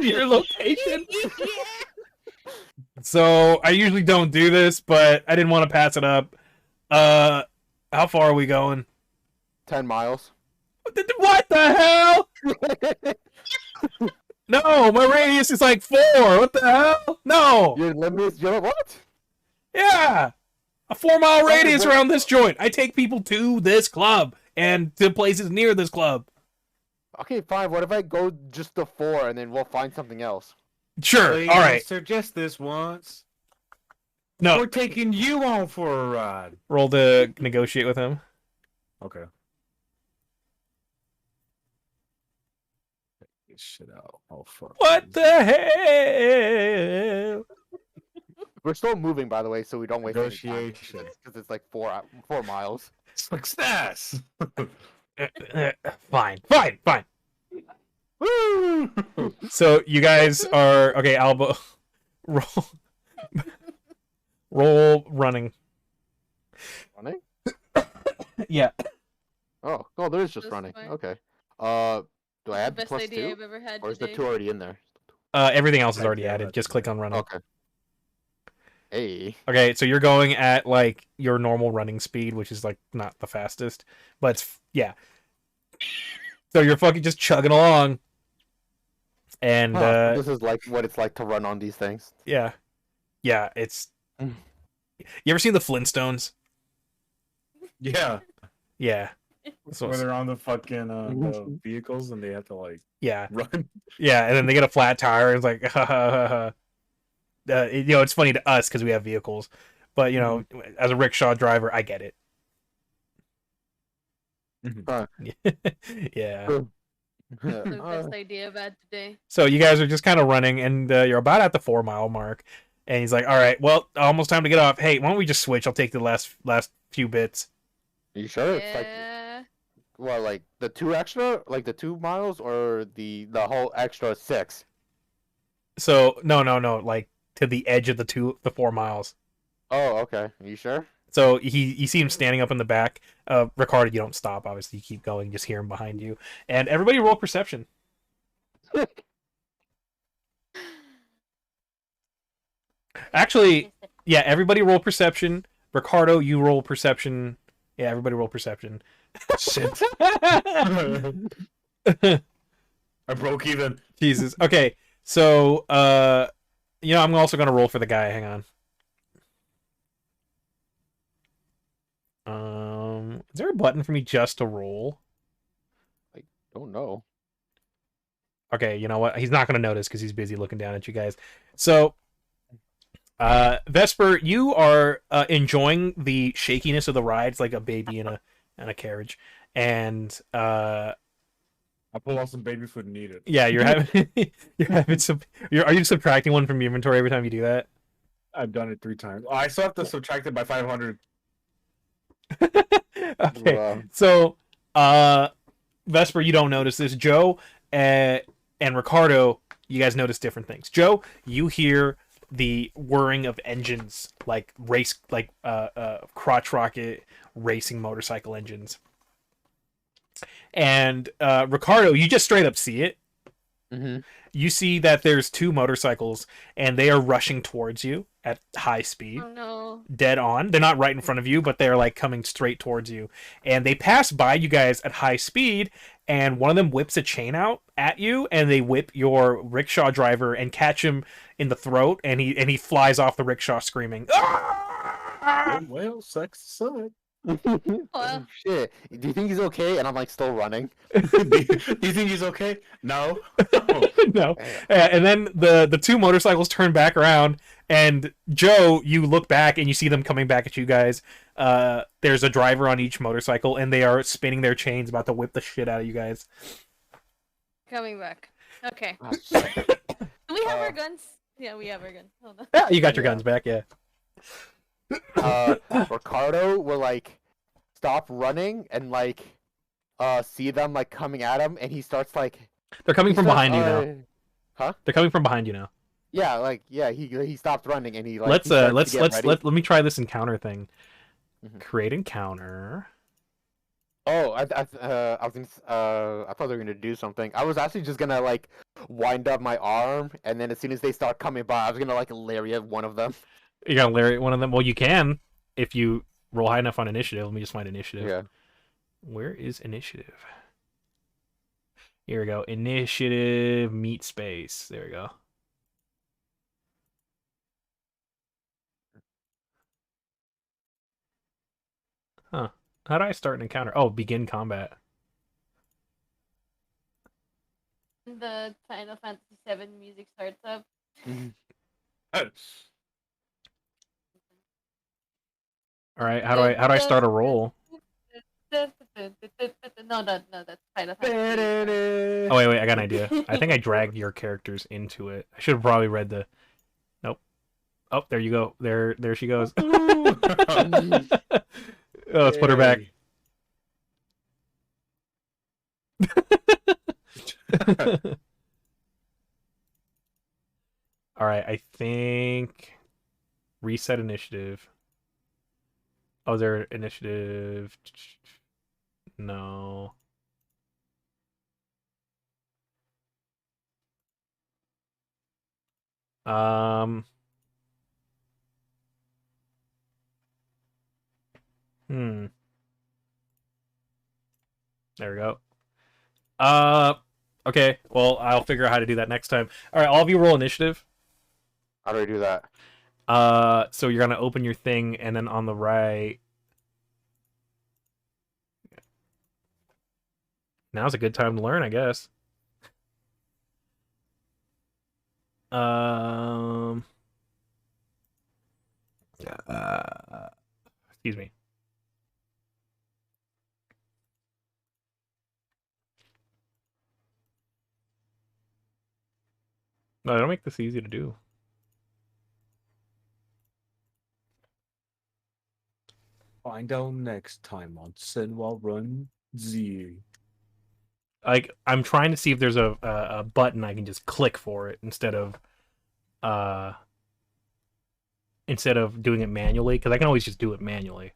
Your location. So I usually don't do this, but I didn't want to pass it up. How far are we going? 10 miles. What the hell? No, my radius is like 4. What the hell? No. Your limit is what? Yeah. A 4-mile radius around this joint. I take people to this club and to places near this club. Okay, fine. What if I go just to 4 and then we'll find something else? Sure. Please, All right. Suggest this once. No. We're taking you on for a ride. Roll to negotiate with him. Okay. Check this shit out. Oh fuck. What the hell? We're still moving, by the way, so we don't waste any time. Negotiation. Because it's like 4 miles. Success. Fine. Woo! So you guys are okay. Alba, roll running. Running? Yeah. Oh, there is just That's running. fine. Okay. Do I The add the best plus idea 2? I've ever had Or is the today. 2 already in there? Everything else is God already damn added. it. Just click on running. Okay. Hey. Okay, so you're going at like your normal running speed, which is like not the fastest, but it's yeah. So you're fucking just chugging along, and This is like what it's like to run on these things. yeah, it's. Mm. You ever seen the Flintstones? Yeah. Yeah. So Where they're on the fucking the vehicles and they have to like yeah, run. yeah, and then they get a flat tire. And it's like, it's funny to us because we have vehicles, but as a rickshaw driver, I get it. Yeah. The best idea I've had today. So you guys are just kind of running, and you're about at the 4 mile mark, and he's like, "All right, well, almost time to get off. Hey, why don't we just switch? I'll take the last few bits." Are you sure? It's like Yeah. well, like the 2 miles, or the whole extra 6. So no, like to the edge of the 4 miles. Oh, okay. Are you sure? So you see him standing up in the back. Ricardo, you don't stop. Obviously, you keep going. You just hear him behind you, and everybody roll perception. Actually, yeah, everybody roll perception. Ricardo, you roll perception. Yeah, everybody roll perception. Shit. I broke even. Jesus. Okay, so I'm also gonna roll for the guy. Hang on. Is there a button for me just to roll? Don't know. Okay, you know what? He's not gonna notice because he's busy looking down at you guys. So, Vesper, you are enjoying the shakiness of the ride. It's like a baby in a carriage, and I pull out some baby food and eat it. yeah, you're having are you subtracting one from your inventory every time you do that? I've done it 3 times. Oh, I still have to subtract it by 500. Okay, Wow. so Vesper, you don't notice this. Joe and Ricardo, you guys notice different things. Joe, you hear the whirring of engines, like crotch rocket racing motorcycle engines. And Ricardo, you just straight up see it. Mm-hmm. You see that there's 2 motorcycles, and they are rushing towards you at high speed. Oh no. Dead on. They're not right in front of you, but they're like coming straight towards you. And they pass by you guys at high speed, and one of them whips a chain out at you, and they whip your rickshaw driver and catch him in the throat, and he flies off the rickshaw screaming. Well, sucks to suck. Oh, shit. Do you think he's okay? And I'm like still running. Do you think he's okay? No. No. And then the 2 motorcycles turn back around, and Joe, you look back and you see them coming back at you guys. There's a driver on each motorcycle, and they are spinning their chains, about to whip the shit out of you guys. Coming back. Okay. Oh, shit. Do we have our guns? Yeah, we have our guns. Hold on. Yeah, you got your guns back, yeah. Ricardo will like stop running and like see them like coming at him, and he starts like They're coming from behind you now. Huh? They're coming from behind you now. Yeah, he stopped running and he like Let's he starts to get ready. let me try this encounter thing. Mhm. Create encounter. Oh, I thought they were gonna do something. I was actually just gonna like wind up my arm, and then as soon as they start coming by, I was gonna like lariat one of them. You got Larry, one of them. Well, you can if you roll high enough on initiative. Let me just find initiative. Yeah. Where is initiative? Here we go. Initiative meet space. There we go. Huh. How do I start an encounter? Oh, begin combat. The Final Fantasy VII music starts up. All right. How do I start a roll? No, that's Final Fantasy. Oh wait, I got an idea. I think I dragged your characters into it. I should have probably read the. Nope. Oh, there you go. There she goes. Oh, let's put her back. All right, I think reset initiative. Oh, is there initiative? No. Um. Hmm. There we go. Okay. Well, I'll figure out how to do that next time. All right. All of you roll initiative. How do I do that? So you're gonna open your thing, and then on the right. Now's a good time to learn, I guess. Um. Excuse me. No, don't make this easy to do. Find out next time on Run Z. Like, I'm trying to see if there's a button I can just click for it uh instead of doing it manually, because I can always just do it manually.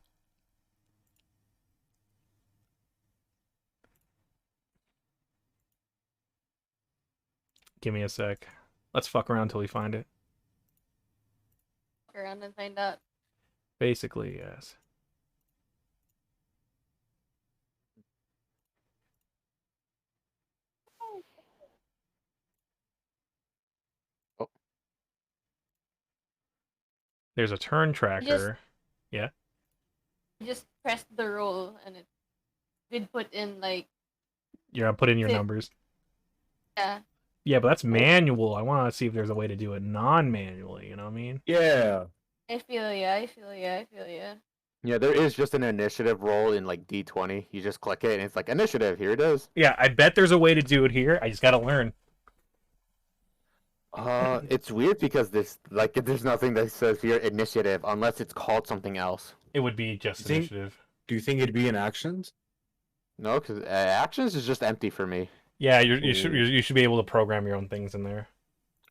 Give me a sec. Let's fuck around until we find it. Around and find out. Basically, yes. Oh. There's a turn tracker. Yeah. Just press the roll and it did put in like You're gonna put in your Six. numbers. yeah. Yeah, but that's manual. I want to see if there's a way to do it non-manually. You know what I mean? Yeah. I feel ya. Yeah, there is just an initiative roll in like D20. You just click it and it's like initiative. Here it is. Yeah, I bet there's a way to do it here. I just gotta learn. It's weird because there's nothing that says here initiative unless it's called something else. It would be just Think- initiative. Do you think it'd be in actions? No, because actions is just empty for me. Yeah, you should be able to program your own things in there.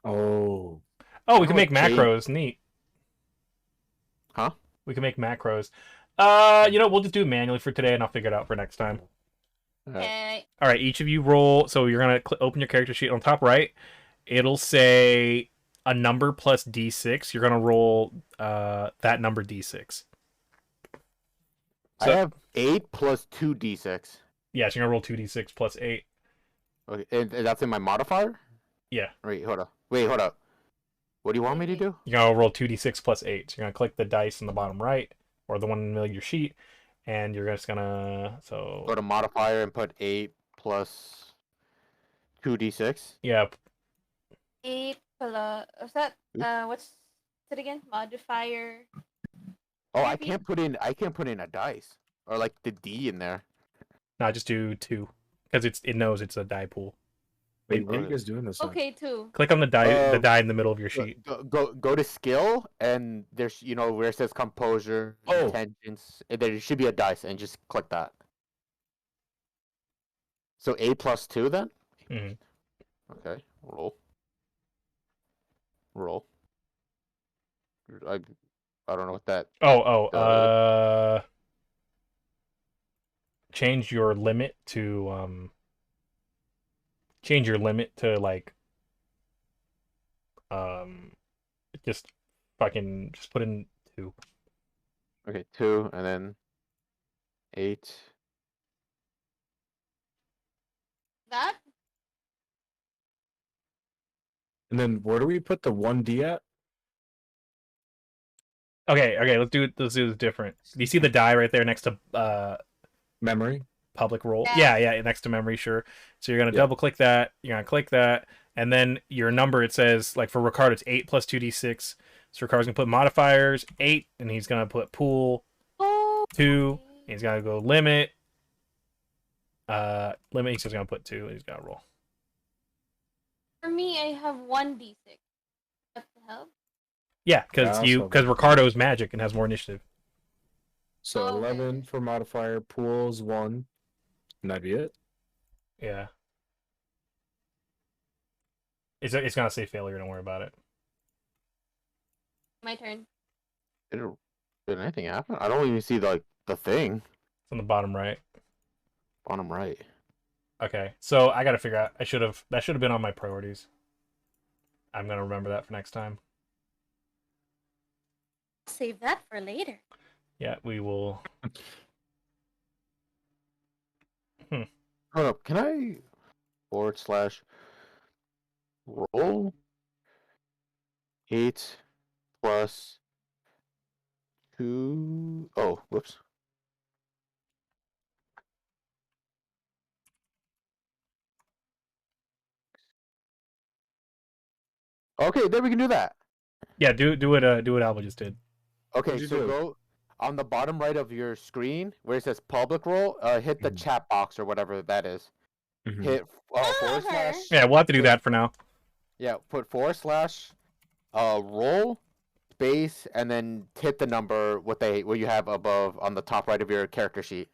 Oh. Oh, we can Oh, make okay. macros. Neat. Huh? We can make macros. We'll just do it manually for today, and I'll figure it out for next time. Okay. All right, each of you roll. So you're gonna open your character sheet on top right. It'll say a number plus d6. You're gonna roll that number d6. I have 8 plus 2d6. Yeah, so you're gonna roll 2d6 plus 8. Okay, and that's in my modifier? Yeah. Wait, hold up. What do you want me to do? You're gonna roll 2d6 plus 8. So you're gonna click the dice in the bottom right, or the one in the middle of your sheet, and you're just gonna Go to modifier and put 8 plus 2d6. yeah. 8 plus what's that? What's it again? Modifier. Oh, I Maybe. can't put in a dice or like the D in there. No, just do 2 because it knows it's a die pool. Wait, what are you guys doing this time? Okay, 2. Click on the die in the middle of your sheet. Go to skill and there's where it says composure, Oh. intelligence. There should be a dice and just click that. So 8 plus 2 then? Mhm. Okay, roll. I don't know what that. Change your limit to like just put in 2. Okay, 2 and then 8. That? And then where do we put the 1D at? Okay, let's do this different. Do you see the die right there next to Memory? public roll? Yeah. Yeah, next to memory, sure. So you're gonna Yeah. double click that, you're gonna click that, and then your number, it says, like for Ricardo, it's 8 plus 2d6. So Ricardo's gonna put modifiers 8, and he's gonna put pool Oh. 2, and he's gonna go limit. He's just gonna put 2, and he's gotta roll. For me, I have 1d6. That help? Yeah, Yeah, because Ricardo's magic and has more initiative. So Oh, okay. 11 for modifier, pools 1. And that'd be it? Yeah. It's gonna say failure, don't worry about it. My turn. Did anything happen? I don't even see the thing. It's on the bottom right. Bottom right. Okay, so I gotta figure out. That should have been on my priorities. I'm gonna remember that for next time. Save that for later. Yeah, we will. Hold up, can I / roll 8 plus 2? Oh, whoops. Okay, then we can do that. Yeah, do what Alva just did. Okay, What'd you so do? go on the bottom right of your screen where it says public roll. Hit the Mhm. chat box or whatever that is. Mhm. Hit forward her. slash. Yeah, we'll have to do that for now. Yeah, put / roll space and then hit the number what you have above on the top right of your character sheet.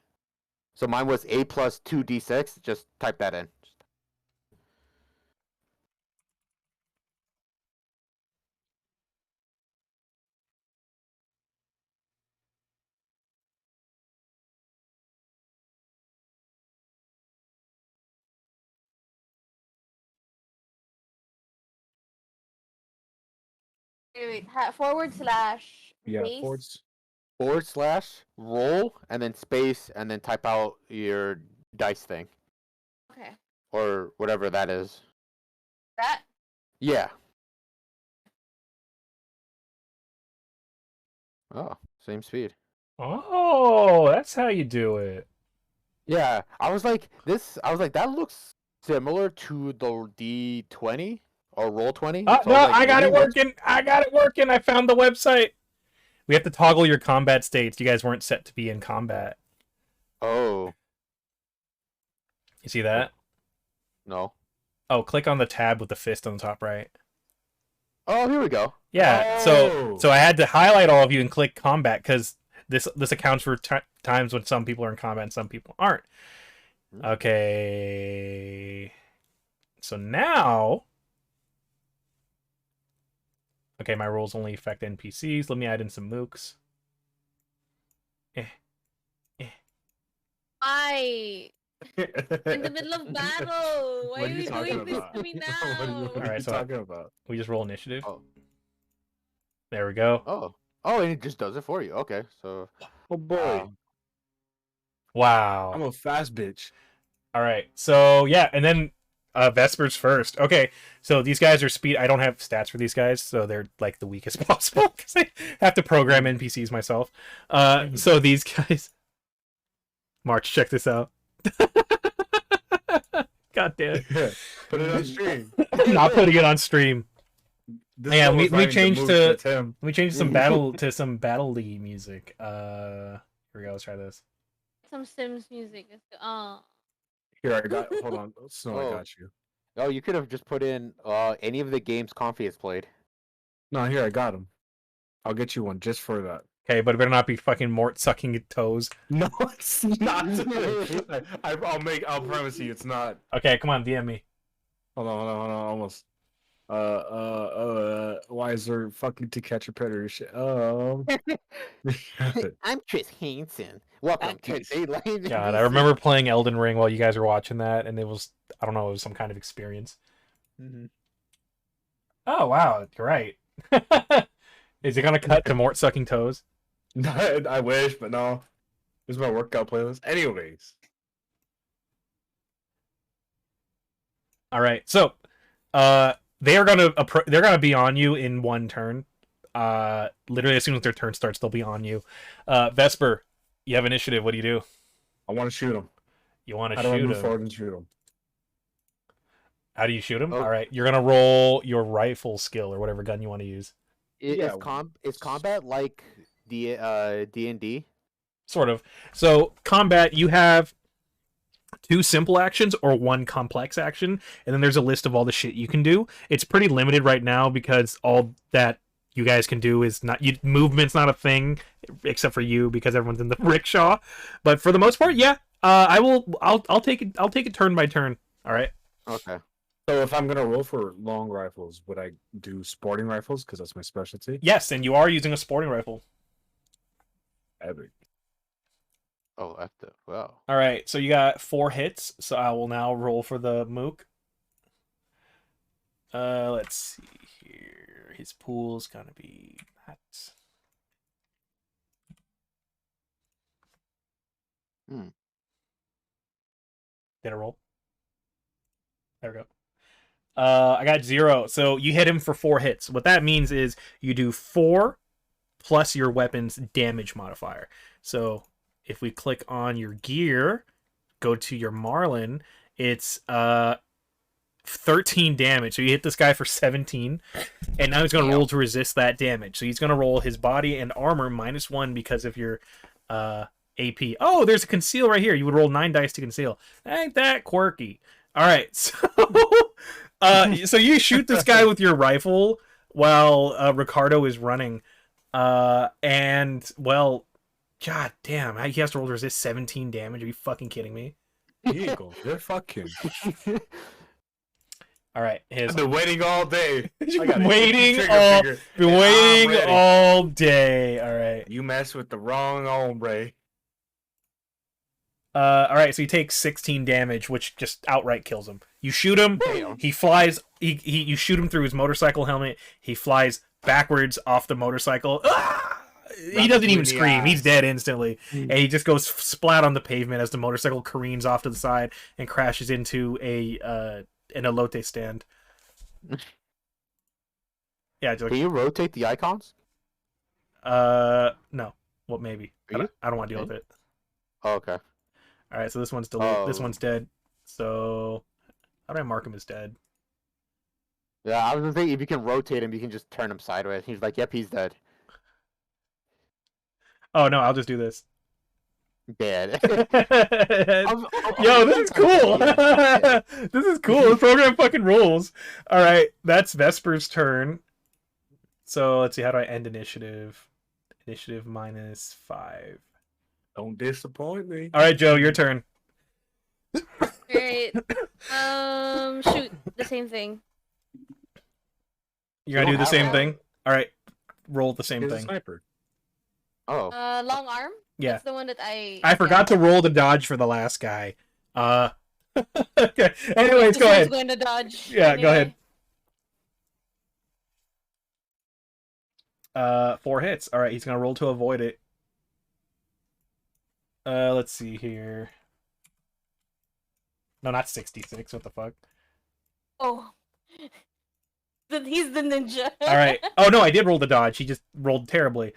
So mine was A plus 2d6. Just type that in. Wait, forward slash Yeah, base. forwards. / roll and then space and then type out your dice thing Okay. or whatever that is. That. Yeah. Oh, same speed. Oh, that's how you do it. Yeah, I was like that looks similar to the D20 or roll 20. So No, I was like, I got maybe it working. I got it working. I found the website. We have to toggle your combat states. You guys weren't set to be in combat. Oh, You see that? no. Oh, click on the tab with the fist on the top right. Oh, here we go. Yeah. Oh. So I had to highlight all of you and click combat because this accounts for times when some people are in combat and some people aren't. Okay. So now. Okay, my rules only affect NPCs. Let me add in some mooks. Why? In the middle of battle. Why What are are you you talking doing this about? to me What now? are Alright, you so- talking about? We just roll initiative. Oh. There we go. Oh, and it just does it for you. Okay, so Oh boy, Wow. I'm a fast bitch. All right. So yeah, and then Vesper's first. Okay. So these guys are speed. I don't have stats for these guys, so they're like the weakest possible because I have to program NPCs myself. So these guys. March, check this out. God damn it. Put it on stream. I'm not putting it on stream. This Yeah, one was we writing the changed moves, to- that's him. Let me change some battle-y music. Here we go. Let's try this. Some Sims music. Here, I got. Hold on, Snow, I Oh. got you. oh, you could have just put in any of the games Cawmfy has played. No, here I got him. I'll get you one just for that. Okay, but it better not be fucking Mort sucking toes. No, it's not. I'll promise you, it's not. Okay, come on, DM me. Hold on, almost. Why is there fucking To Catch a Predator shit? I'm Chris Hansen. Welcome to Chris. Daylight. God, I remember playing Elden Ring while you guys were watching that, and it was, I don't know, it was some kind of experience. Mhm. Oh, wow, you're right. Is it gonna cut to Mort sucking toes? I wish, but no. This is my workout playlist. Anyways. All right, so, they're gonna be on you in one turn. Literally as soon as their turn starts, they'll be on you. Vesper, you have initiative. What do you do? I want to shoot him. You want to I don't shoot move him? forward and shoot him. How do you shoot him? Oh. All right, you're gonna roll your rifle skill or whatever gun you want to use. Yeah. Is combat like D&D? Sort of. So combat, you have 2 simple actions or 1 complex action, and then there's a list of all the shit you can do. It's pretty limited right now because all that you guys can do is not movement's not a thing except for you because everyone's in the rickshaw. But for the most part, yeah, I'll take it turn by turn. All right. Okay. So if I'm gonna roll for long rifles, would I do sporting rifles because that's my specialty? Yes, and you are using a sporting rifle. Epic. Oh, wow. All right, so you got 4 hits. So I will now roll for the mook. Let's see here. His pool's gonna be that. Did I roll? There we go. I got 0. So you hit him for 4 hits. What that means is you do 4 plus your weapon's damage modifier. So if we click on your gear, go to your Marlin, it's 13 damage. So you hit this guy for 17, and now he's going to roll to resist that damage. So he's going to roll his body and armor -1 because of your AP. Oh, there's a conceal right here. You would roll 9 dice to conceal. Ain't that quirky? All right, so so you shoot this guy with your rifle while Ricardo is running, and well, god damn, he has to roll to resist 17 damage. Are you fucking kidding me? Eagle, they're fucking. All right, I've been waiting all day. been waiting all day. All right. You mess with the wrong hombre. All right, so he takes 16 damage, which just outright kills him. You shoot him, he flies. You shoot him through his motorcycle helmet. He flies backwards off the motorcycle. Ah! He doesn't even scream. He's dead instantly, and he just goes splat on the pavement as the motorcycle careens off to the side and crashes into an elote stand. Yeah. Can you rotate the icons? No. Well, maybe. I don't want to deal with it. Oh, okay. All right, so this one's deleted. This one's dead. So how do I mark him as dead? Yeah, I was gonna think if you can rotate him, you can just turn him sideways. He's like, yep, he's dead. Oh no, I'll just do this. Dead. Yo, this is cool. This is cool. The program fucking rules. All right, that's Vesper's turn. So let's see. How do I end initiative? Initiative -5. Don't disappoint me. All right, Joe, your turn. Alright. Shoot. The same thing. You're gonna do the same thing. All right, roll the same He's a thing. sniper. Oh. Long arm? Yeah. That's the one that I forgot to roll the dodge for the last guy. Okay. Anyways, go ahead. Going to dodge. Yeah, anyway. go ahead. 4 hits. All right, he's gonna roll to avoid it. Let's see here. No, not 66. What the fuck? Oh. He's the ninja. All right. Oh no, I did roll the dodge. He just rolled terribly.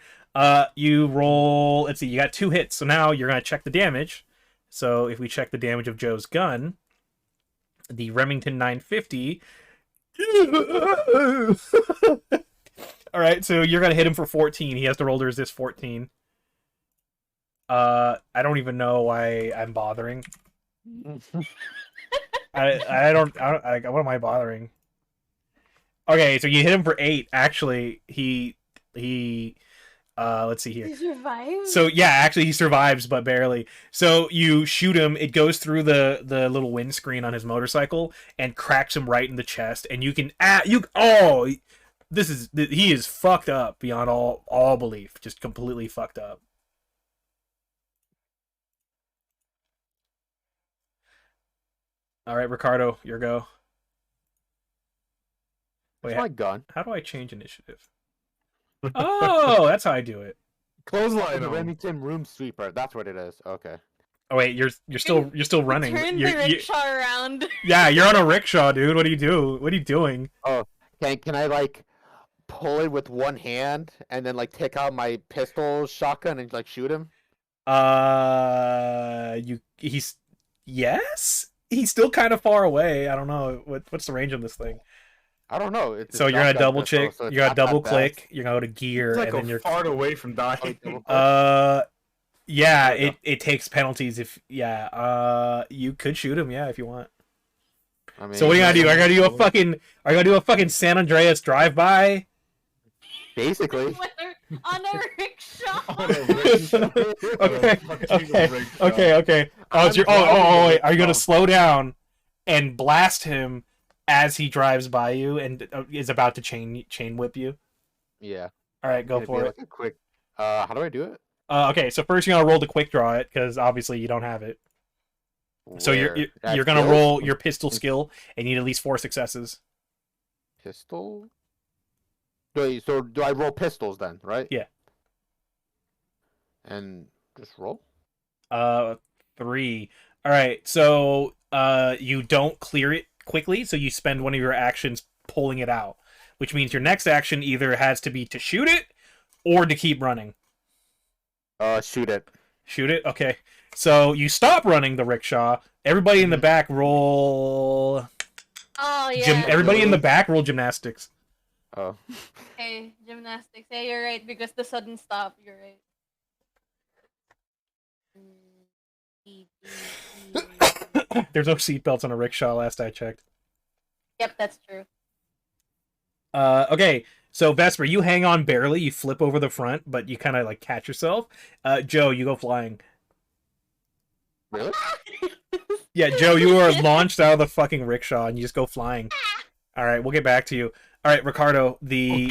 You roll. Let's see. You got 2 hits. So now you're gonna check the damage. So if we check the damage of Joe's gun, the Remington 950. All right. So you're gonna hit him for 14. He has to roll to resist 14. I don't even know why I'm bothering. I don't what am I bothering? Okay, so you hit him for 8. Actually, he let's see here. He survives? So yeah, actually he survives, but barely. So you shoot him, it goes through the little windscreen on his motorcycle and cracks him right in the chest, and you can he is fucked up beyond all belief. Just completely fucked up. All right, Ricardo, your go. Wait, my gun. How do I change initiative? Oh, that's how I do it. Clothesline The him. Remington room sweeper. That's what it is. Okay. Oh wait, you're still running. Turn the rickshaw around. Yeah, you're on a rickshaw, dude. What do you do? What are you doing? Oh, can I like pull it with one hand and then like take out my pistol shotgun and like shoot him? Yes. He's still kind of far away. I don't know what's the range of this thing. I don't know. It's So you're gonna double check. You're gonna double click. You're gonna go to gear, It's like and then you're far away from dying. Yeah, it takes penalties if you could shoot him, yeah, if you want. I mean, So what are you gonna do? Are you gonna do a fucking San Andreas drive by? basically. On a rickshaw. Okay. Wait. Are you gonna slow down and blast him as he drives by you and is about to chain whip you? Yeah. All right, go for it. Like a quick. How do I do it? Okay, so first you're gonna roll to quick draw it because obviously you don't have it. So you're gonna roll your pistol skill and you need at least 4 successes. pistol. Wait, so do I roll pistols then, right? Yeah. And just roll? 3. All right, so you don't clear it quickly, so you spend one of your actions pulling it out, which means your next action either has to be to shoot it or to keep running. Shoot it. Shoot it? Okay. So you stop running the rickshaw. Everybody in the back roll... Oh, yeah. Everybody in the back roll gymnastics. Oh. Okay, gymnastics. Yeah, you're right, because the sudden stop, you're right. There's no seatbelts on a rickshaw last I checked. Yep, that's true. Okay, so Vesper, you hang on barely. You flip over the front, but you kind of like catch yourself. Joe, you go flying. Really? Yeah, Joe, you are launched out of the fucking rickshaw and you just go flying. All right, we'll get back to you. All right, Ricardo, the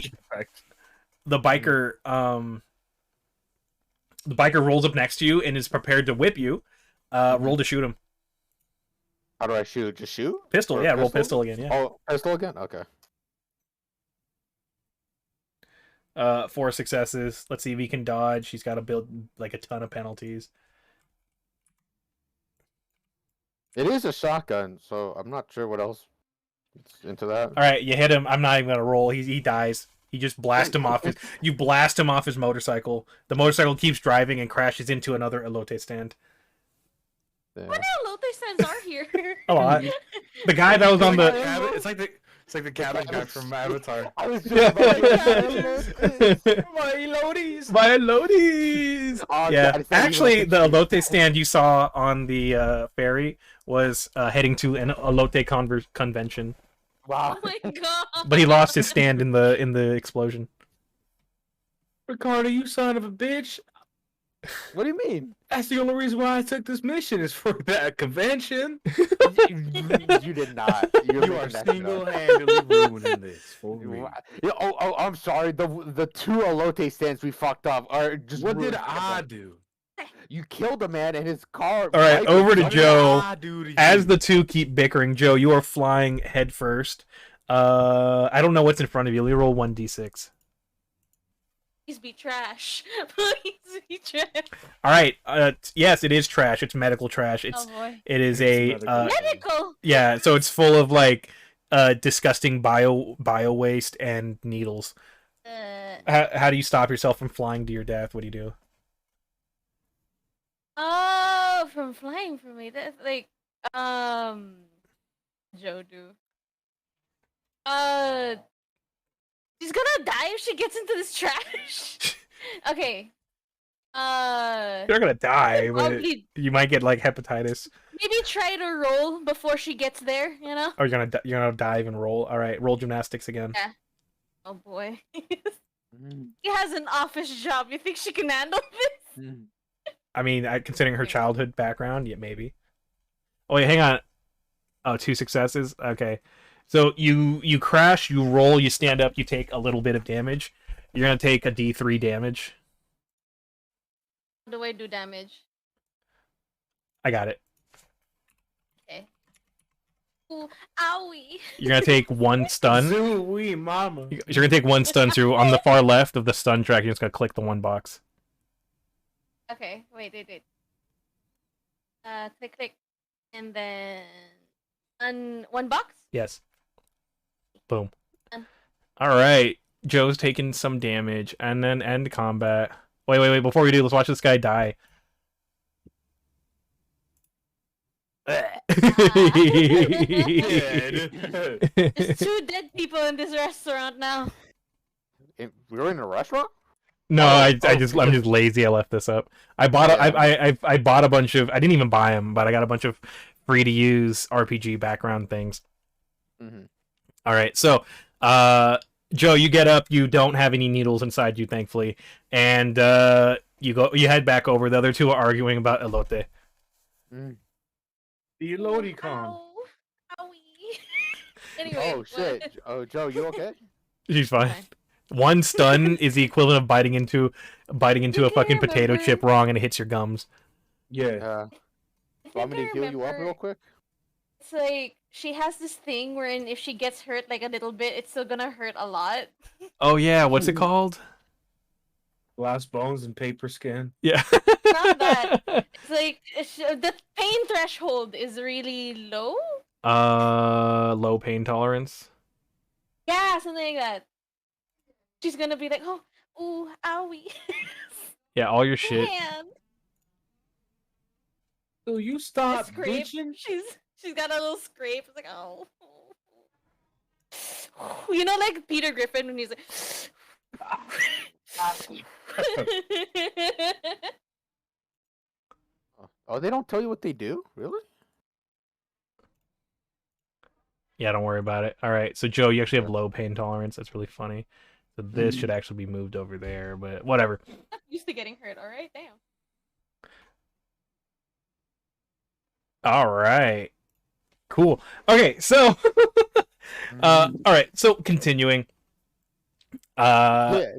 biker rolls up next to you and is prepared to whip you. Roll to shoot him. How do I shoot? Just shoot? Pistol, Or yeah, roll pistol again, yeah. Oh, pistol again? Okay. 4 successes. Let's see if he can dodge. He's got to build like a ton of penalties. It is a shotgun, so I'm not sure what else is into that. All right, you hit him. I'm not even gonna roll. He dies. You just blast him off his. You blast him off his motorcycle. The motorcycle keeps driving and crashes into another elote stand. Yeah. What elote stands are here? A lot. The guy that was on the. It's like the cabin guy from Avatar. I was just Yeah. about My Elodies! My elotes. Oh, Yeah, God, it's not even actually, like the a- elote stand you saw on the ferry was heading to an elote convention, Wow. Oh my god. but he lost his stand in the explosion. Ricardo, you son of a bitch! What do you mean? That's the only reason why I took this mission is for that convention. You did not. You are single-handedly ruining this for me. Yeah, I'm sorry. The 2 elote stands we fucked up are just. What did ruined I everything. do? You killed a man and his car. All right, bike over was to What running- did Joe. I do to you? As the two keep bickering, Joe, you are flying head first. I don't know what's in front of you. You roll 1d6. Please be trash. Please be trash. All right. Yes, it is trash. It's medical trash. Oh boy. It is It's a medical. Medical. yeah. So it's full of like disgusting bio waste and needles. How do you stop yourself from flying to your death? What do you do? Oh, from flying from me. That's like, Joe do. She's gonna die if she gets into this trash. Okay. You're not gonna die, but Probably you might get like hepatitis. maybe try to roll before she gets there. You know. Or you're gonna dive and roll. All right, roll gymnastics again. Yeah. Oh boy. Mm, He has an office job. You think she can handle this? mm. I mean, considering her childhood background, yeah, maybe. Oh wait, hang on. Oh, 2 successes. Okay, so you crash, you roll, you stand up, you take a little bit of damage. You're gonna take a D3 damage. How do I do damage? I got it. Okay. Ooh, owie. You're gonna take 1 stun. Zooey, mama. You're gonna take 1 stun through on the far left of the stun track. You're just gonna click the 1 box. Okay, wait. Click, and then 1 box. Yes. Boom. Done. All right. Joe's taking some damage, and then end combat. Wait. Before we do, let's watch this guy die. There's 2 dead people in this restaurant now. We were in a restaurant. No, I'm Oh, just lazy. I left this up. I bought I bought a bunch of. I didn't even buy them, but I got a bunch of free to use RPG background things. Mm-hmm. All right, so Joe, you get up. You don't have any needles inside you, thankfully, and you head back over. The other 2 are arguing about elote. Mm. The Elodie con. Ow. Owie. Anyway. Oh shit! Oh Joe, you okay? She's fine. Fine. 1 stun is the equivalent of biting into a You fucking can potato remember- chip wrong, and it hits your gums. Yeah. Yeah. I Want me think to I heal you up remember real quick? It's like she has this thing wherein if she gets hurt like a little bit, it's still gonna hurt a lot. Oh yeah, what's it called? Glass bones and paper skin. Yeah. Not that. It's like the pain threshold is really low. Low pain tolerance. Yeah, something like that. She's gonna be like, oh, ooh, owie. Yeah, all your shit. Man, So you a stop scrape. bitching? She's got a little scrape. It's like, oh. You know, like Peter Griffin when he's like. Oh, they don't tell you what they do? Really? Yeah, don't worry about it. All right, so Joe, you actually have low pain tolerance. That's really funny. So this should actually be moved over there, but whatever. I'm used to getting hurt. All right, damn. All right, cool. Okay, so all right, so continuing. Yeah,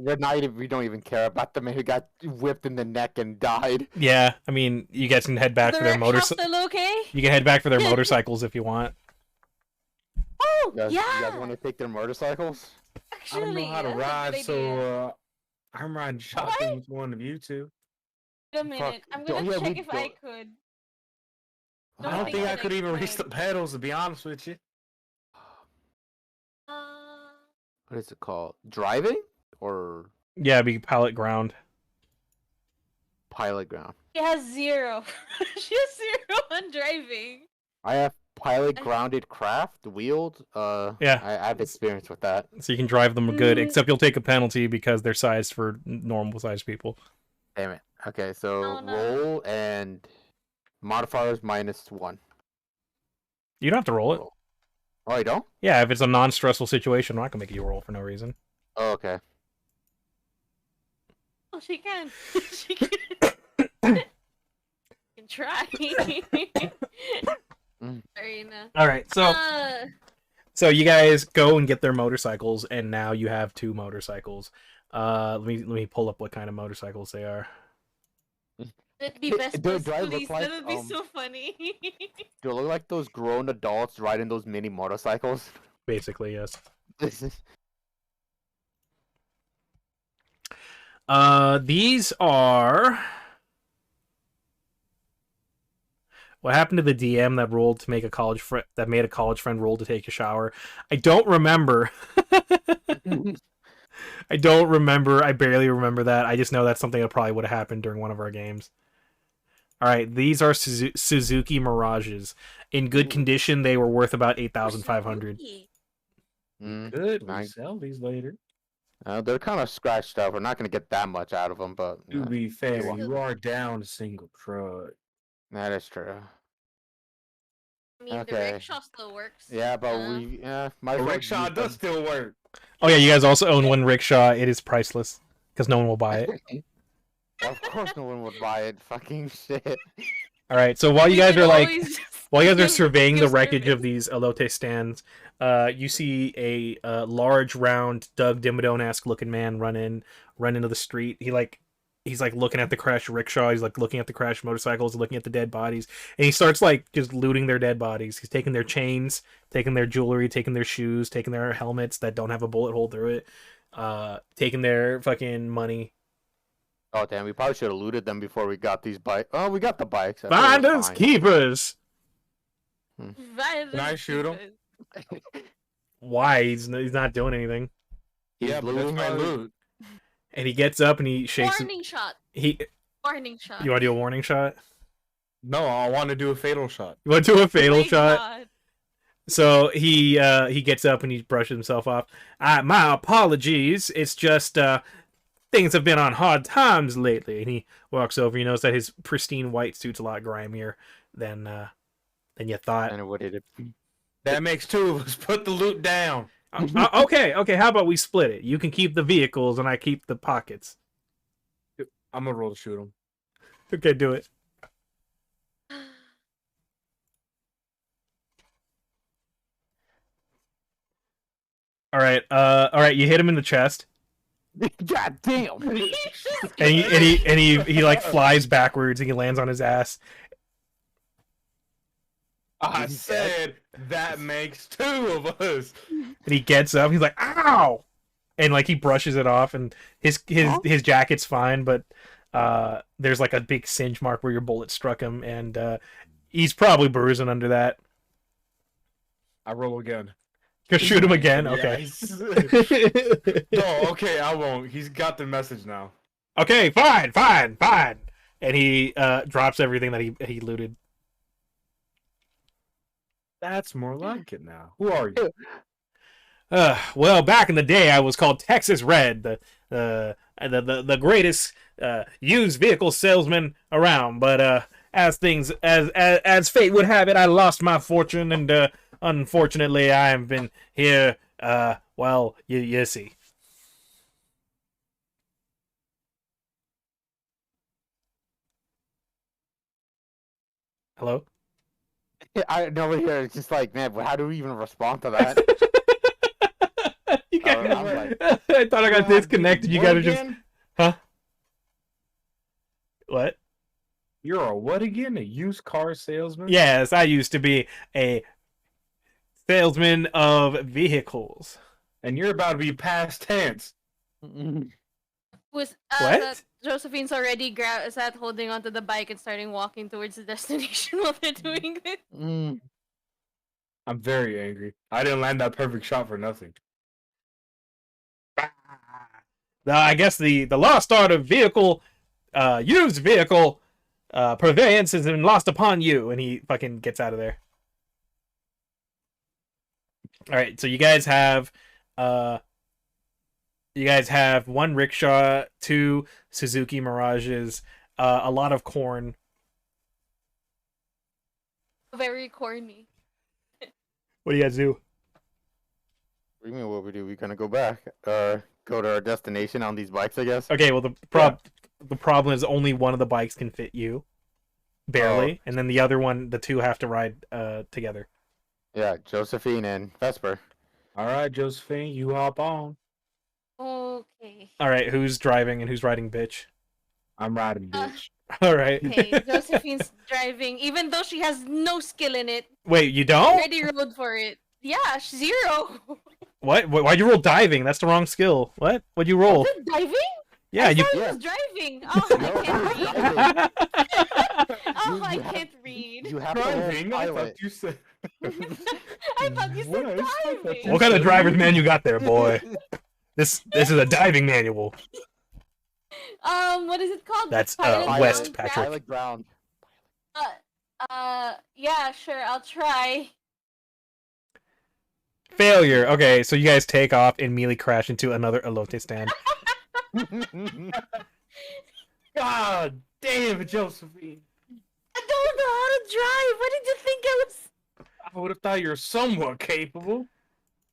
we don't even care about the man who got whipped in the neck and died. Yeah, I mean, you guys can head back Is for the their rickshaw motorcycles. still okay? You can head back for their motorcycles if you want. Oh, You yeah. guys want to take their motorcycles? I Actually, don't know how to that's a ride, good idea. so I'm riding shotgun with one of you two. Wait a minute. I'm gonna yeah, check we if I don't- could. I don't think I that could even reach could. the pedals, to be honest with you. What is it called? Driving or Yeah, be pilot ground. pilot ground? She has 0. She has 0 on driving. I have pilot grounded craft wheeled. Yeah. I have experience with that. So you can drive them good, Mm. except you'll take a penalty because they're sized for normal sized people. Damn it. Okay, so Oh, no. roll and modifiers -1. You don't have to roll it. Oh, I don't? Yeah, if it's a non-stressful situation, I'm not gonna make you roll for no reason. Oh, okay. Oh, she can. She can. Can try. Arena. All right, so you guys go and get their motorcycles, and now you have 2 motorcycles. Let me pull up what kind of motorcycles they are. It'd be Do- best do plus I look police. like, That would be so funny. Do it look like those grown adults riding those mini motorcycles? Basically, yes. This is These are. What happened to the DM that rolled to make a college friend that made a college friend roll to take a shower? I don't remember. I don't remember. I barely remember that. I just know that's something that probably would have happened during one of our games. All right, these are Suzuki Mirages. In good condition, they were worth about 8,500. Good. We Nice. sell these later. They're kind of scratched up. We're not gonna get that much out of them, but To be fair, Still you good. are down a single truck. that is true. I mean, the Okay. rickshaw still works. Yeah, but we might as The well rickshaw use does still work. Oh yeah, you guys also own one rickshaw. It is priceless because no one will buy it. them. Of course, no one would buy it. Fucking shit. All right, so while you We guys could are like, always just while you guys are give- surveying the give wreckage service. of these elote stands, you see a large, round, Doug Dimmadome-esque looking man run into the street. He's like looking at the crashed rickshaw. He's like looking at the crashed motorcycles, looking at the dead bodies, and he starts like just looting their dead bodies. He's taking their chains, taking their jewelry, taking their shoes, taking their helmets that don't have a bullet hole through it, taking their fucking money. Oh damn, we probably should have looted them before we got these bikes. Oh, we got the bikes. I thought it was Finders fine. keepers. Violence Can I shoot 'em? because- Why? He's not doing anything. He's Yeah, but that's looting my our- loot. And he gets up and he shakes. Warning shot. He. Warning shot. You want to do a warning shot? No, I want to do a fatal shot. You want to do a fatal Thank shot? God. So he gets up and he brushes himself off. My apologies. It's just things have been on hard times lately. And he walks over. You notice that his pristine white suit's a lot grimier than you thought. And what did it? That makes 2 of us. Put the loot down. Okay. How about we split it? You can keep the vehicles and I keep the pockets. I'm gonna roll to shoot him. Okay, do it. All right. You hit him in the chest. God damn! And he like flies backwards and he lands on his ass. I Is he said that makes 2 of us. And he gets up. He's like, "Ow!" And like he brushes it off, and his jacket's fine, but there's like a big singe mark where your bullet struck him, and he's probably bruising under that. I roll again. Go shoot him again. Yeah, Okay. No, okay, I won't. He's got the message now. Okay, fine. And he drops everything that he looted. That's more like it now. Who are you? Well, back in the day, I was called Texas Red, the greatest used vehicle salesman around. But as fate would have it, I lost my fortune, and unfortunately, I have been here. Well, you see. Hello? I nobody here. It's just like, man, how do we even respond to that? You guys, I'm like, I thought I got disconnected. You gotta just, again? huh? What? You're a what again? A used car salesman? Yes, I used to be a salesman of vehicles. And you're about to be past tense. Was What? Josephine's already sat holding onto the bike and starting walking towards the destination while they're doing this. I'm very angry. I didn't land that perfect shot for nothing. I guess the lost art of vehicle, used vehicle, purveyance has been lost upon you, and he fucking gets out of there. All right, so you guys have one rickshaw, 2 Suzuki Mirages, a lot of corn. Very corny. What do you guys do? What do you mean? What we do? We kind of go back, go to our destination on these bikes, I guess. Okay, well the problem is only one of the bikes can fit you, barely, and then the 2 have to ride together. Yeah, Josephine and Vesper. All right, Josephine, you hop on. Okay. All right, who's driving and who's riding, bitch? I'm riding, bitch. All right. Okay, Josephine's driving, even though she has no skill in it. Wait, you don't? Ready road for it. Yeah, 0. What? Why'd you roll diving? That's the wrong skill. What? What'd you roll? Was it diving? Yeah, I you. thought it was driving. Oh, I can't read. Oh, I can't read. You have to Driving? I pilot. thought you said. I thought you said What? diving. What kind of driver's man you got there, boy? This is a diving manual. What is it called? That's Pilot West, ground Patrick. Pilot ground. Yeah, sure, I'll try. Failure. Okay, so you guys take off and immediately crash into another elote stand. God damn it, Josephine. I don't know how to drive. What did you think I was? I would have thought you were somewhat capable.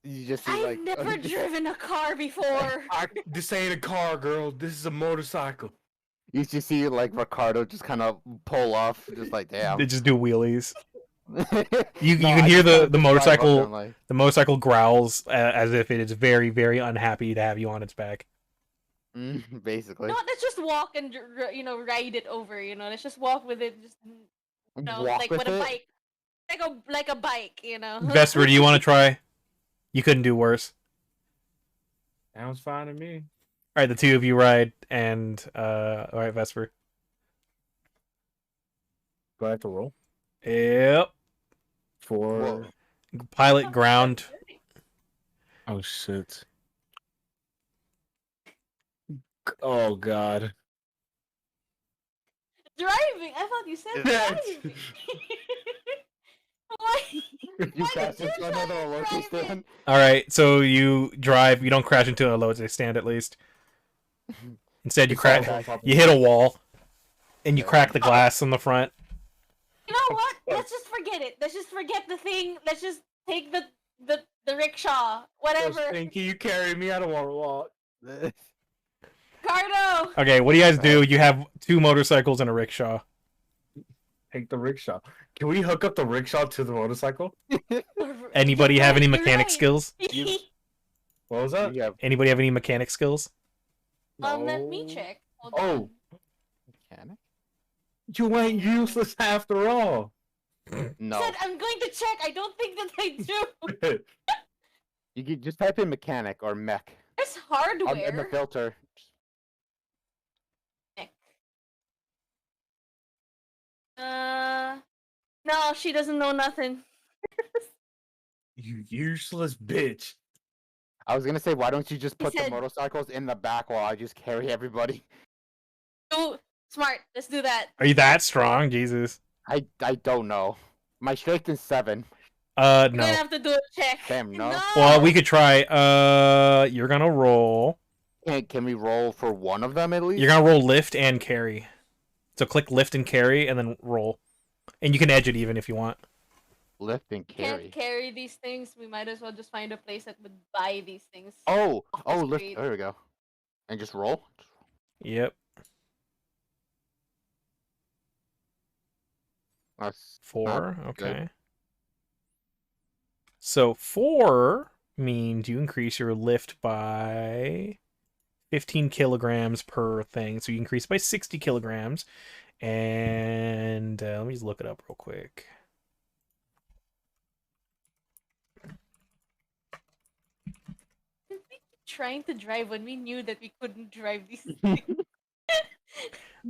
You just see, I've like, never driven a car before. This ain't a car, girl. This is a motorcycle. You just see like Ricardo just kind of pull off, just like damn. They just do wheelies. You No, can I hear just the wanted to drive up there motorcycle. and, like, The motorcycle growls as if it is very, very unhappy to have you on its back. basically. No, let's just walk and ride it over. Let's just walk with it. Just Walk like with with a it? bike, like a bike. Vesper, do you want to try? You couldn't do worse. Sounds fine to me. All right, the 2 of you ride, and all right, Vesper. Do I have to roll? Yep. For. Whoa. Pilot ground. Oh, shit. Oh, God. Driving. I thought you said driving. Why? You Why crashed did you into another try local driving? stand. All right, so you drive. You don't crash into a low stand at least. Instead, you crash. You hit a wall, and you crack the glass on the front. You know what? Let's just forget it. Let's just forget the thing. Let's just take the rickshaw. Whatever. Can you carry me? I don't want to walk. Ricardo. Okay, what do you guys do? You have 2 motorcycles and a rickshaw. Take the rickshaw. Can we hook up the rickshaw to the motorcycle? Anybody have any You're mechanic right. skills? What was that? Yeah. Anybody have any mechanic skills? Let me No. check. Hold Oh. on. Mechanic? You ain't useless after all. No. I said I'm going to check. I don't think that I do. You could just type in mechanic or mech. There's In the hardware. filter. No, she doesn't know nothing. You useless bitch. I was gonna say, why don't you just He put the said- motorcycles in the back while I just carry everybody? Oh, smart. Let's do that. Are you that strong? Jesus. I don't know. My strength is 7. We're No. gonna have to do a check. Damn, no. Well, we could try. You're gonna roll. Can we roll for one of them at least? You're gonna roll lift and carry. So click lift and carry, and then roll. And you can edge it even if you want. Lift and Can't carry. carry these things. We might as well just find a place that would buy these things. Oh, That's lift. great. There we go. And just roll. Yep. That's 4. not Okay. good. So 4 means you increase your lift by 15 kilograms per thing. So you increase by 60 kilograms. And let me just look it up real quick. Trying to drive when we knew that we couldn't drive these things.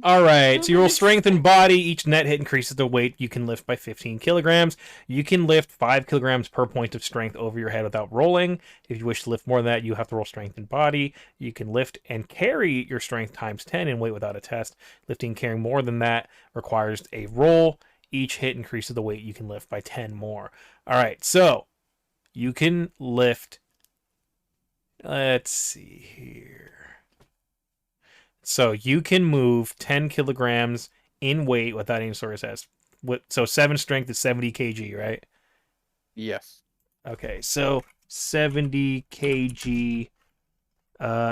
All right, so you roll Makes strength and sense. body. Each net hit increases the weight you can lift by 15 kilograms. You can lift 5 kilograms per point of strength over your head without rolling. If you wish to lift more than that, you have to roll strength and body. You can lift and carry your strength times 10 in weight without a test. Lifting and carrying more than that requires a roll. Each hit increases the weight you can lift by 10 more. All right, so you can lift. Let's see here. So you can move 10 kilograms in weight without any sort of test. So 7 strength is 70 kg, right? Yes. Okay, so 70 kg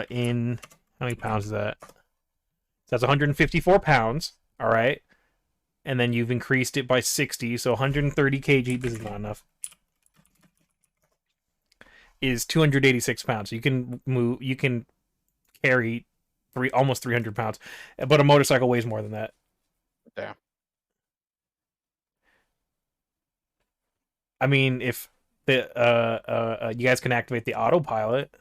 in how many pounds is that? So that's 154 pounds, all right? And then you've increased it by 60, so 130 kg. This is not enough. Is 286 pounds. So you can carry almost 300 pounds, but a motorcycle weighs more than that. Damn. I mean, if the you guys can activate the autopilot.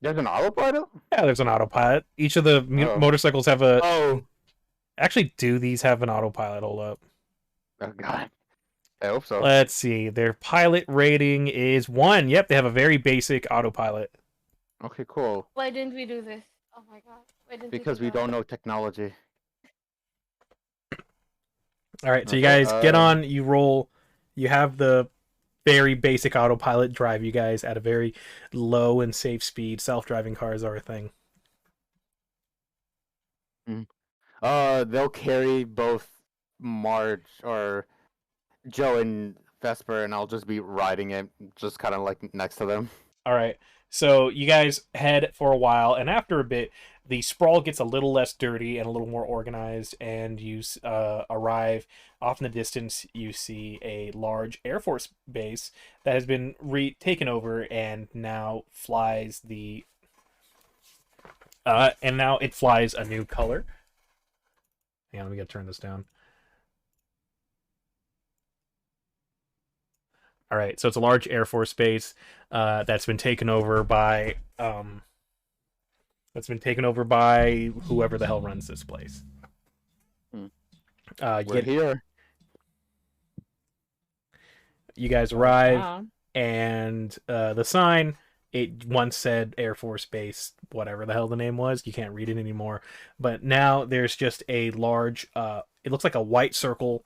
There's an autopilot? Yeah, there's an autopilot. Each of the motorcycles have a. Oh, Actually, do these have an autopilot? Hold up. Oh god. I hope so. Let's see. Their pilot rating is 1. Yep, they have a very basic autopilot. Okay, cool. Why didn't we do this? Oh my god. Why didn't Because do we that? don't know technology. All right, so you Okay, guys get on. You roll. You have the very basic autopilot drive you guys at a very low and safe speed. Self-driving cars are a thing. They'll carry both Marge or Joe and Vesper, and I'll just be riding it, just kind of like next to them. All right. So you guys head for a while, and after a bit, the sprawl gets a little less dirty and a little more organized, and you arrive. Off in the distance, you see a large Air Force base that has been taken over, and now flies the. And now it flies a new color. Hang on, let me turn this down. All right, so it's a large Air Force base that's been taken over by whoever the hell runs this place. We're here. You guys arrive, and the sign, it once said Air Force Base, whatever the hell the name was. You can't read it anymore. But now there's just a large, it looks like a white circle,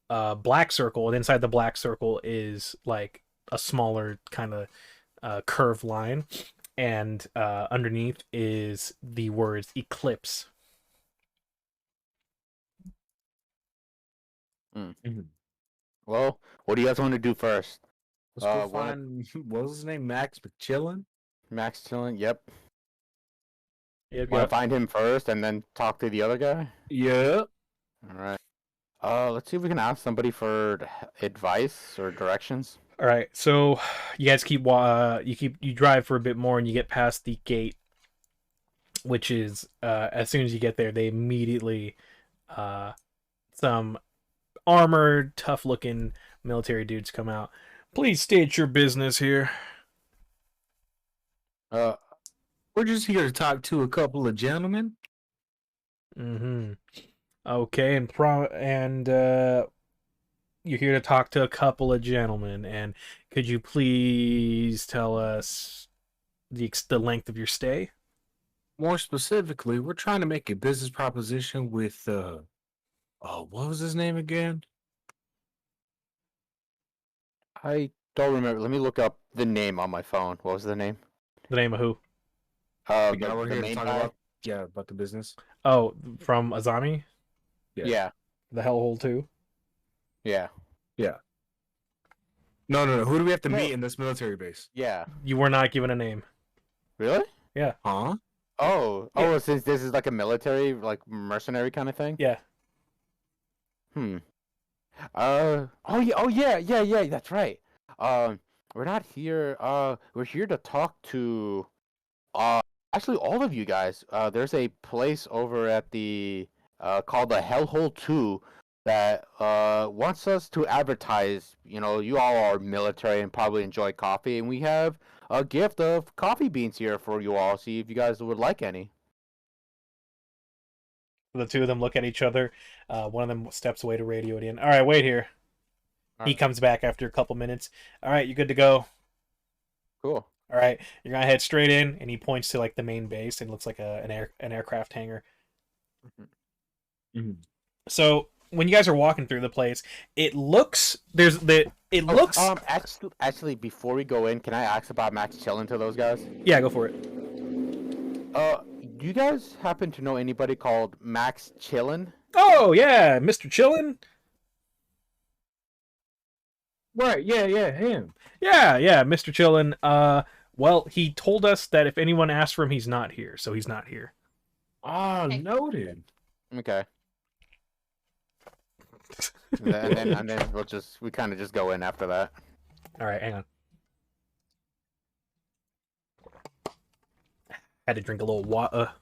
black circle, and inside the black circle is like a smaller kind of curved line, and underneath is the words Eclipse. Well, what do you guys want to do first? let's go wanna- find what was his name? Max McChillin? Max chilling? Yep. Yep, Want to yep. find him first and then talk to the other guy? Yeah. All right. Let's see if we can ask somebody for advice or directions. All right, so you guys you drive for a bit more, and you get past the gate, which is as soon as you get there, they immediately some armored, tough-looking military dudes come out. Please state your business here. We're just here to talk to a couple of gentlemen. Mm-hmm. Okay, and you're here to talk to a couple of gentlemen, and could you please tell us the length of your stay? More specifically, we're trying to make a business proposition with what was his name again? I don't remember. Let me look up the name on my phone. What was the name? The name of who? The guy we're here to main talk guy? about. Yeah, about the business. Oh, from Azami? Yeah. The Hellhole 2? Yeah. No. Who do we have to No. meet in this military base? Yeah. You were not given a name. Really? Huh? Oh. Yeah. Oh, since this is like a military, like mercenary kind of thing? Yeah. Oh yeah. Oh yeah. Yeah. That's right. We're not here. We're here to talk to. Actually, all of you guys. There's a place over at the called the Hellhole 2 that wants us to advertise. You know, you all are military and probably enjoy coffee, and we have a gift of coffee beans here for you all. See if you guys would like any. The two of them look at each other. One of them steps away to radio it in. All right, wait here. All He right. comes back after a couple minutes. All right, you good to go? Cool. All right, you're gonna head straight in, and he points to like the main base, and it looks like an aircraft hangar. Mhm. So when you guys are walking through the place, it looks looks. Actually, before we go in, can I ask about Max chilling to those guys? Yeah, go for it. Do you guys happen to know anybody called Max Chillin? Oh yeah, Mr. Chillin. Right. Yeah. Him. Yeah, Mr. Chillin. Well, he told us that if anyone asks for him, he's not here, so he's not here. Ah, Okay. noted. Okay. and then we kind of just go in after that. All right, hang on. Had to drink a little water.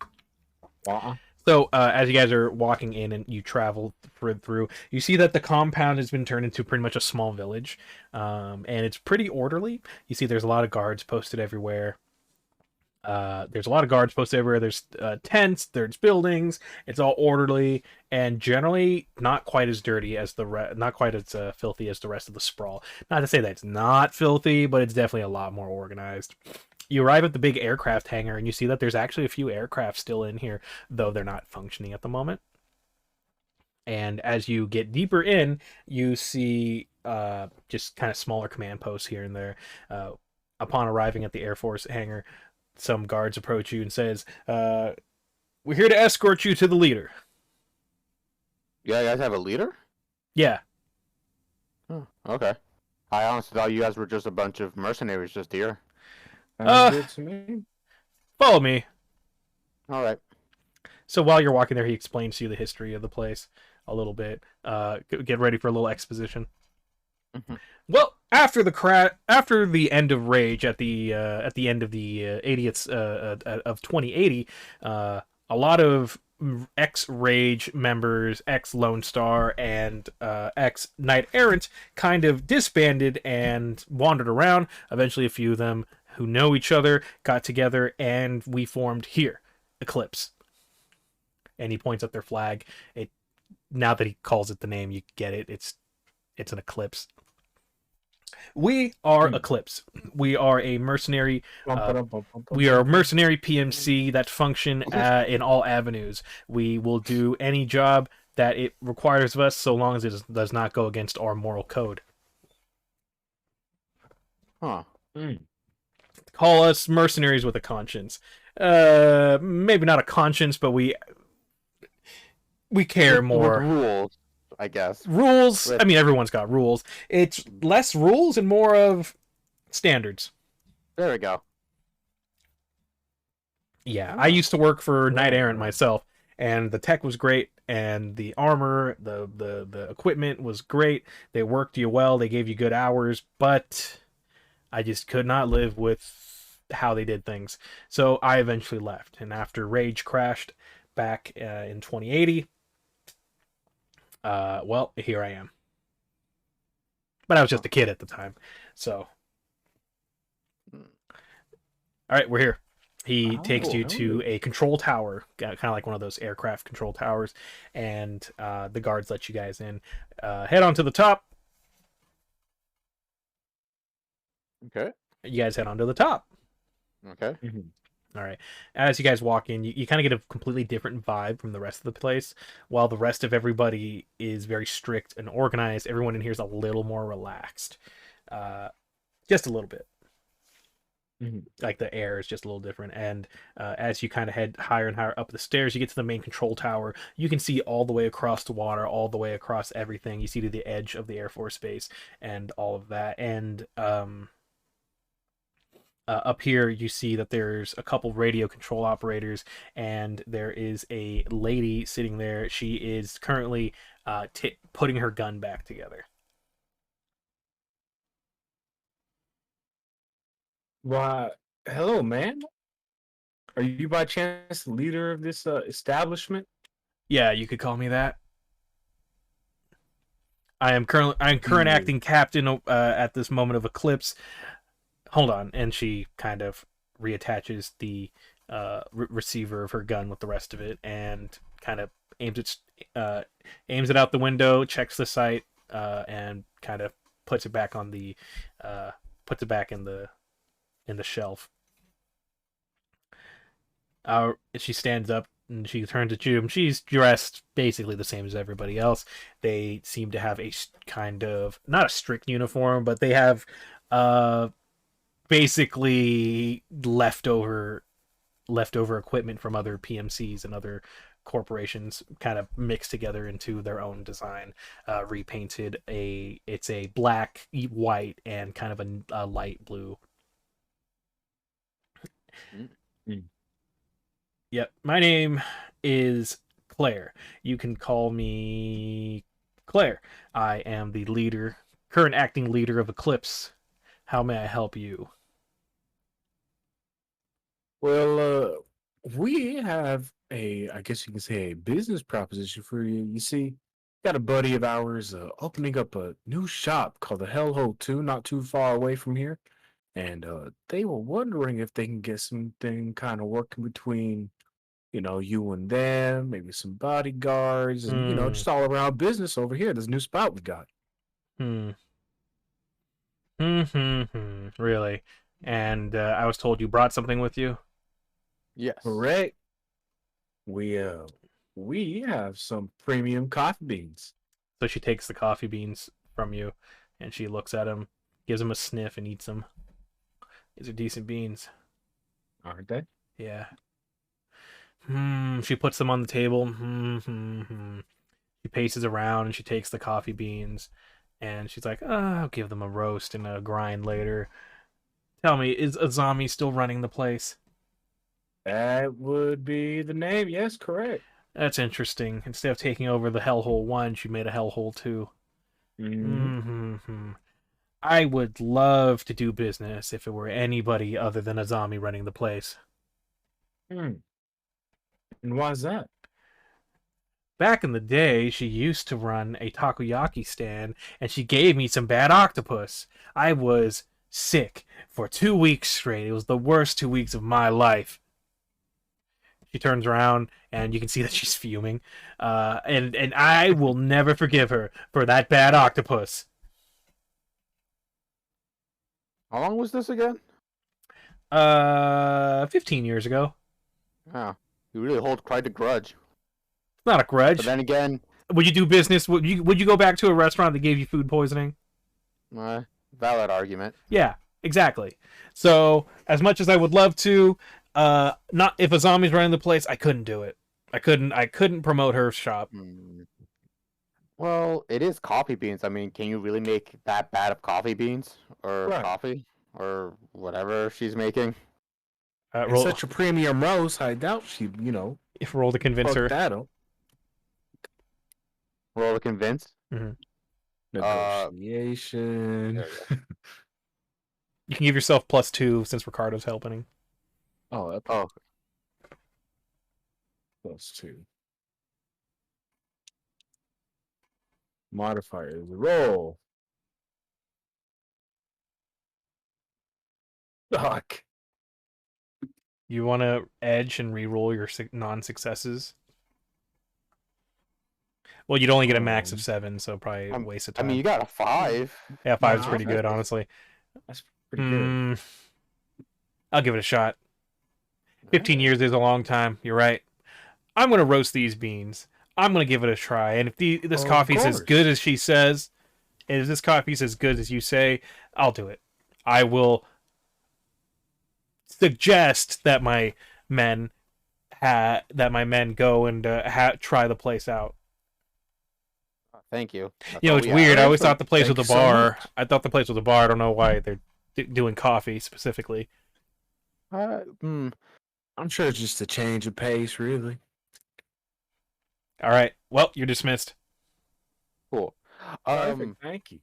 So, as you guys are walking in and you travel through, you see that the compound has been turned into pretty much a small village, and it's pretty orderly. You see there's a lot of guards posted everywhere. There's tents, there's buildings. It's all orderly and generally not quite as dirty as not quite as filthy as the rest of the sprawl. Not to say that it's not filthy, but it's definitely a lot more organized. You arrive at the big aircraft hangar and you see that there's actually a few aircraft still in here, though they're not functioning at the moment. And as you get deeper in, you see just kind of smaller command posts here and there. Upon arriving at the Air Force hangar, some guards approach you and says, we're here to escort you to the leader. You guys have a leader? Yeah. Oh, okay. I honestly thought you guys were just a bunch of mercenaries just here. Good to me. Follow me. All right. So while you're walking there, he explains to you the history of the place a little bit. Get ready for a little exposition. Mhm. Well, after the end of Rage at the end of the 80th of 2080, a lot of ex-Rage members, ex-Lone Star, and ex-Knight Errant kind of disbanded and wandered around. Eventually, a few of them who know each other got together, and we formed here, Eclipse. And he points at their flag. Now that he calls it the name, you get it. It's an eclipse. We are Eclipse. We are a mercenary. We are a mercenary PMC that function in all avenues. We will do any job that it requires of us, so long as it does not go against our moral code. Huh. Call us mercenaries with a conscience. Maybe not a conscience, but we care more. With rules, I guess. Rules. I mean, everyone's got rules. It's less rules and more of standards. There we go. Yeah, I used to work for Knight Errant myself, and the tech was great, and the armor, the equipment was great. They worked you well. They gave you good hours, but I just could not live with how they did things. So I eventually left, and after Rage crashed back in 2080, Well, here I am. But I was just a kid at the time, so. All right, we're here. He takes you to a control tower, kind of like one of those aircraft control towers, and the guards let you guys in. Head on to the top. Okay. You guys head on to the top. Okay. All right. As you guys walk in, you kind of get a completely different vibe from the rest of the place. While the rest of everybody is very strict and organized, everyone in here is a little more relaxed. Just a little bit. Like the air is just a little different. And as you kind of head higher and higher up the stairs, you get to the main control tower. You can see all the way across the water, all the way across everything. You see to the edge of the Air Force Base and all of that. And up here, you see that there's a couple radio control operators, and there is a lady sitting there. She is currently putting her gun back together. Why, hello, man. Are you by chance the leader of this establishment? Yeah, you could call me that. I'm current acting captain at this moment of eclipse. Hold on, and she kind of reattaches the receiver of her gun with the rest of it, and kind of aims it out the window, checks the sight, and kind of puts it back on the puts it back in the shelf. She stands up and she turns at you, and she's dressed basically the same as everybody else. They seem to have a kind of, not a strict uniform, but they have basically leftover equipment from other PMCs and other corporations kind of mixed together into their own design, repainted. It's a black, white, and kind of a light blue. Yep, my name is Claire. You can call me Claire. I am the current acting leader of Eclipse. How may I help you? Well, we have I guess you can say, a business proposition for you. You see, got a buddy of ours opening up a new shop called the Hellhole 2, not too far away from here. And they were wondering if they can get something kind of working between, you and them, maybe some bodyguards, and, just all around business over here. This new spot we got. Really? And I was told you brought something with you? Yes. Correct. We have some premium coffee beans. So she takes the coffee beans from you, and she looks at them, gives them a sniff, and eats them. These are decent beans. Aren't they? Yeah. She puts them on the table. She paces around, and she takes the coffee beans, and she's like, I'll give them a roast and a grind later. Tell me, is Azami still running the place? That would be the name. Yes, correct. That's interesting. Instead of taking over the Hellhole 1, she made a Hellhole 2. I would love to do business if it were anybody other than Azami running the place. And why is that? Back in the day, she used to run a takoyaki stand, and she gave me some bad octopus. I was sick for 2 weeks straight. It was the worst 2 weeks of my life. She turns around, and you can see that she's fuming. And I will never forgive her for that bad octopus. How long was this again? 15 years ago. Oh, you really hold quite a grudge. Not a grudge. But then again, would you do business? Would you go back to a restaurant that gave you food poisoning? valid argument. Yeah, exactly. So as much as I would love to, not if Azami's running the place, I couldn't do it. I couldn't promote her shop. Well, it is coffee beans. I mean, can you really make that bad of coffee beans or Right. coffee or whatever she's making? It's such a premium roast. I doubt she, roll to convince her. that up. Roll to convince. Negotiation. You can give yourself +2 since Ricardo's helping. Oh. +2. Modifiers. Roll. Fuck. You want to edge and re-roll your non-successes? Well, you'd only get a max of 7, so probably a waste of I time. mean, you got a 5. Yeah, 5's Nah, pretty good, honestly. That's pretty good. I'll give it a shot. 15 years is a long time. You're right. I'm going to roast these beans. I'm going to give it a try. And if this coffee's as good as she says, and if this coffee's as good as you say, I'll do it. I will suggest that my men go and try the place out. Thank you. You know, it's weird. I always thought the place was a bar. I thought the place was a bar. I don't know why they're doing coffee specifically. I'm sure it's just a change of pace, really. All right. Well, you're dismissed. Cool. Perfect. Thank you.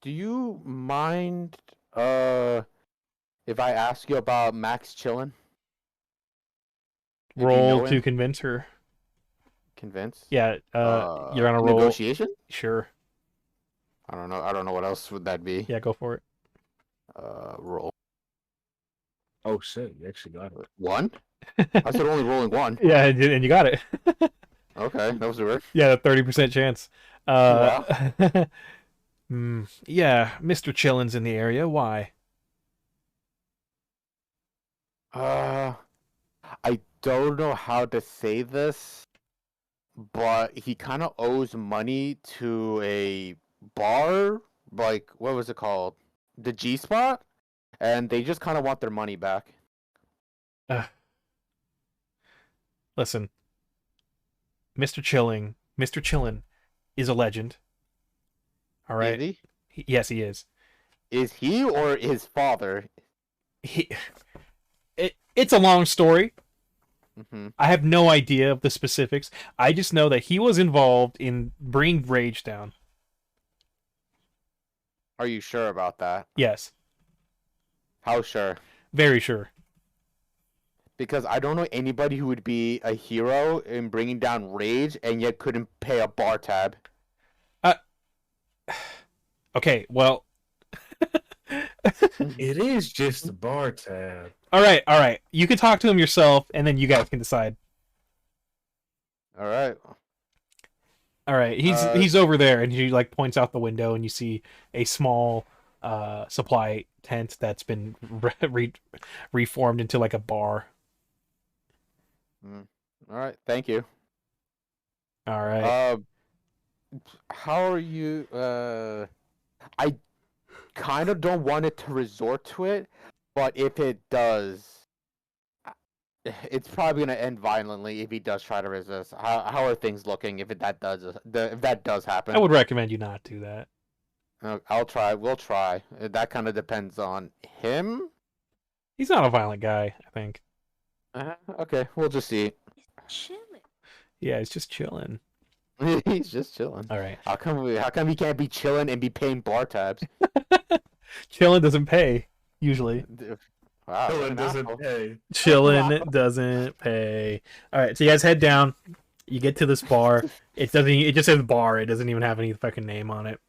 Do you mind if I ask you about Max chillin'? Roll to convince her. Convince? Yeah. You're on a roll. Negotiation? Sure. I don't know. I don't know what else would that be. Yeah, go for it. Roll. Oh shit! You actually got it. 1? I said only rolling 1. Yeah, and you got it. Okay, that was weird. Yeah, 30% chance. Wow. Yeah, Mr. Chillin's in the area. Why? I don't know how to say this, but he kind of owes money to a bar, like, what was it called? The G Spot? And they just kind of want their money back. Listen, Mr. Chillin is a legend. All right. Is he? Yes, he is. Is he or his father? It's a long story. Mm-hmm. I have no idea of the specifics. I just know that he was involved in bringing Rage down. Are you sure about that? Yes. How sure? Very sure. Because I don't know anybody who would be a hero in bringing down Rage and yet couldn't pay a bar tab. Okay, well... It is just a bar tab. All right. You can talk to him yourself, and then you guys can decide. All right. He's over there, and he like points out the window, and you see a small supply tent that's been reformed into like a bar. All right. Thank you. All right. How are you? I kind of don't want it to resort to it, but if it does, it's probably gonna end violently if he does try to resist. How are things looking if that does happen? I would recommend you not do that. I'll try. We'll try. That kind of depends on him. He's not a violent guy, I think. Okay, we'll just see. Chilling. Yeah, he's just chilling. He's just chilling. All right. How come he can't be chilling and be paying bar tabs? Chilling doesn't pay usually. Wow, Chillin' doesn't pay. Chillin' doesn't pay. All right, so you guys head down. You get to this bar. It just says bar. It doesn't even have any fucking name on it.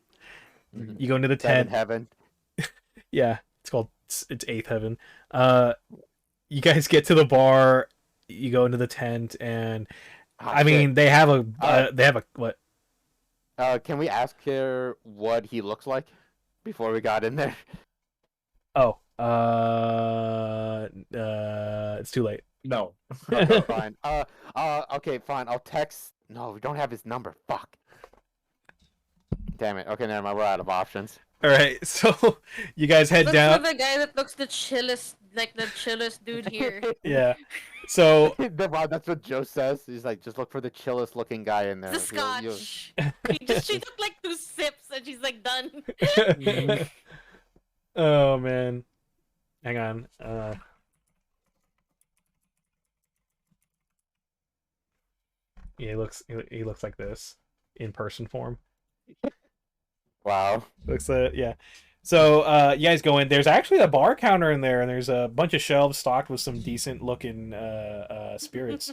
You go into the tent. Heaven. Yeah, it's Eighth Heaven. You guys get to the bar. You go into the tent, and I mean they have a what? Can we ask her what he looks like before we got in there? Oh, it's too late. No. Okay, fine. Okay, fine. I'll text. No, we don't have his number. Fuck. Damn it. Okay, never mind. We're out of options. All right, so you guys head Look down. for the guy that looks the chillest dude here. Yeah. So Wow, that's what Joe says. He's like, just look for the chillest looking guy in there. The scotch. She took like 2 sips and she's like done. Oh man. Hang on. Yeah, he looks like this in person form. Wow. Looks yeah. So you guys go in. There's actually a bar counter in there, and there's a bunch of shelves stocked with some decent looking spirits.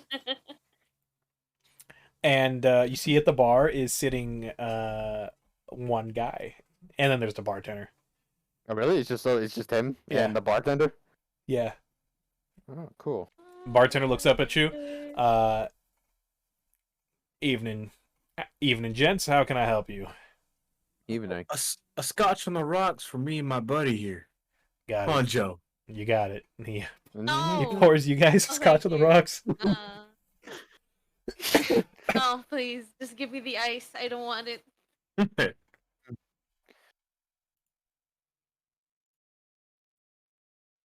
And you see at the bar is sitting one guy, and then there's the bartender. Oh, really? It's just him Yeah. and the bartender. Yeah. Oh, cool. Bartender looks up at you. Evening, gents. How can I help you? Evening. A scotch on the rocks for me and my buddy here. Got Come on, it. Joe. You got it. He No. pours you guys scotch on the rocks. Oh, please, just give me the ice. I don't want it.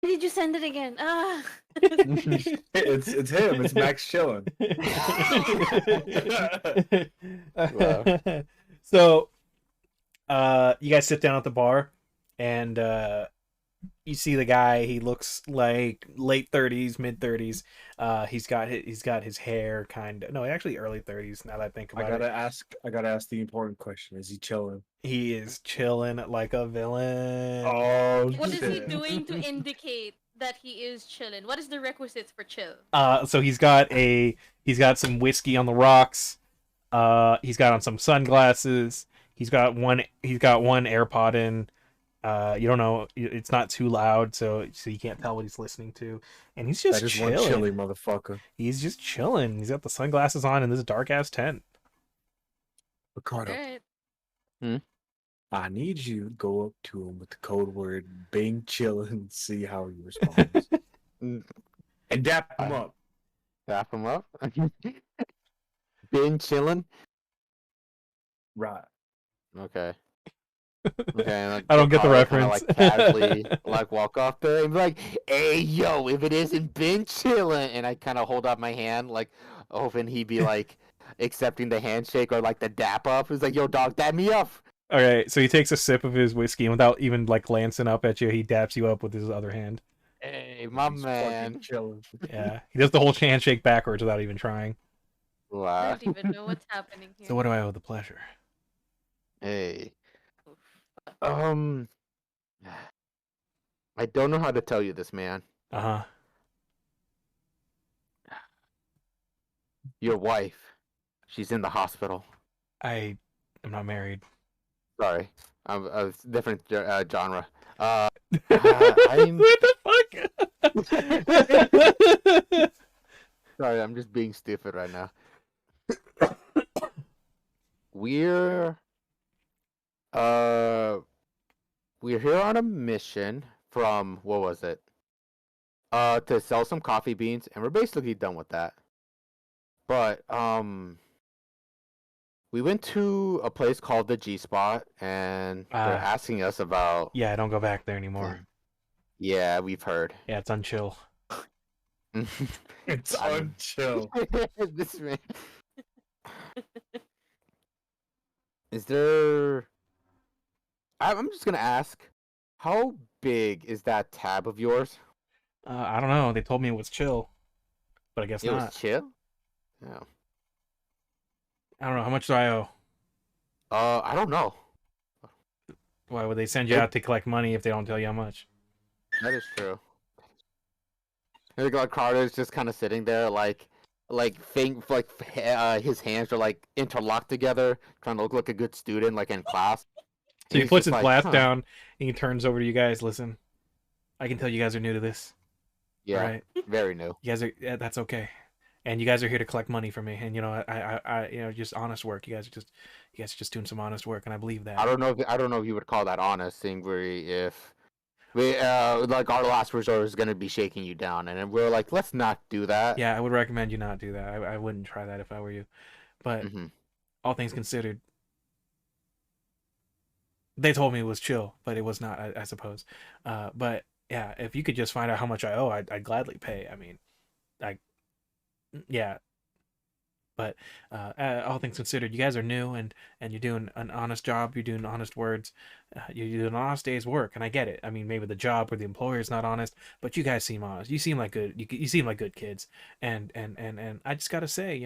Did you send it again? Ah. it's him. It's Max chilling. Wow. So, you guys sit down at the bar, and you see the guy. He looks like late 30s, mid 30s. He's got his hair actually early 30s. Now that I think about it, I gotta ask the important question. Is he chilling? he is chilling like a villain. Oh, What is he doing to indicate that he is chilling? What is the requisites for chill? So he's got some whiskey on the rocks. He's got on some sunglasses. He's got one AirPod in. You don't know, it's not too loud, so you can't tell what he's listening to. And he's just chilling. One chilly motherfucker. He's just chilling. He's got the sunglasses on in this dark ass tent. Ricardo, Right. I need you to go up to him with the code word "Bing chillin" and see how he responds. And dap him up. Dap him up. Been chilling. Right. Okay. Okay. Like, I don't get the Ricardo reference. Kinda, casually walk off there and be like, "Hey, yo, if it isn't been chilling," and I kind of hold up my hand, hoping he'd be accepting the handshake or the dap up. He's like, "Yo, dog, dap me up." Okay, so he takes a sip of his whiskey, and without even glancing up at you, he daps you up with his other hand. Hey, my man. Chilling. Yeah, he does the whole handshake backwards without even trying. I Wow. don't even know what's happening here. So what do I owe the pleasure? Hey. I don't know how to tell you this, man. Uh-huh. Your wife, she's in the hospital. I'm not married. Sorry, I'm a different genre. What I'm the fuck? sorry, I'm just being stupid right now. We're here on a mission from what was it? To sell some coffee beans, and we're basically done with that. But we went to a place called the G Spot, and they're asking us about. Yeah, I don't go back there anymore. Yeah, we've heard. Yeah, it's unchill. It's unchill. This man. Is there? I'm just gonna ask, how big is that tab of yours? I don't know. They told me it was chill, but I guess It not. was chill. Yeah. I don't know. How much do I owe? I don't know. Why would they send you out to collect money if they don't tell you how much? That is true. And Ricardo's just kind of sitting there, his hands are interlocked together, trying to look like a good student, in class. So he puts his glass down and he turns over to you guys. Listen, I can tell you guys are new to this. Yeah, right? Very new. You guys are. Yeah, that's okay. And you guys are here to collect money from me. And I just honest work. You guys are just doing some honest work, and I believe that. I don't know if you would call that honest, seeing if we our last resort is gonna be shaking you down, and we're like, let's not do that. Yeah, I would recommend you not do that. I wouldn't try that if I were you. But all things considered, they told me it was chill, but it was not, I suppose. But yeah, if you could just find out how much I owe, I'd gladly pay. I mean, yeah. But all things considered, you guys are new, and you're doing an honest job. You're doing honest words. You're doing an honest day's work, and I get it. I mean, maybe the job or the employer is not honest, but you guys seem honest. You seem like good. You seem like good kids. And I just gotta say,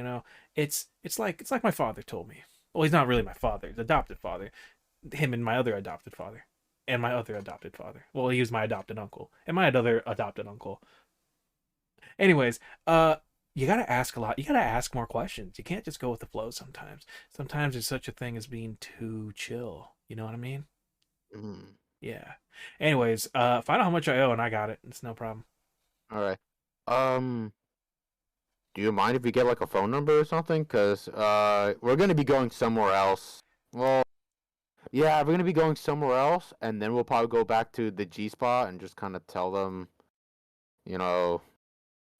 it's like my father told me. Well, he's not really my father. He's adopted father. Him and my other adopted father, and my other adopted father. Well, he was my adopted uncle, and my other adopted uncle. Anyways, you gotta ask a lot. You gotta ask more questions. You can't just go with the flow sometimes. Sometimes there's such a thing as being too chill. You know what I mean? Mm. Yeah. Anyways, find out how much I owe, and I got it. It's no problem. All right. Do you mind if we get like a phone number or something? Cause we're gonna be going somewhere else. Well, yeah, we're gonna be going somewhere else, and then we'll probably go back to the G spot and just kind of tell them, you know,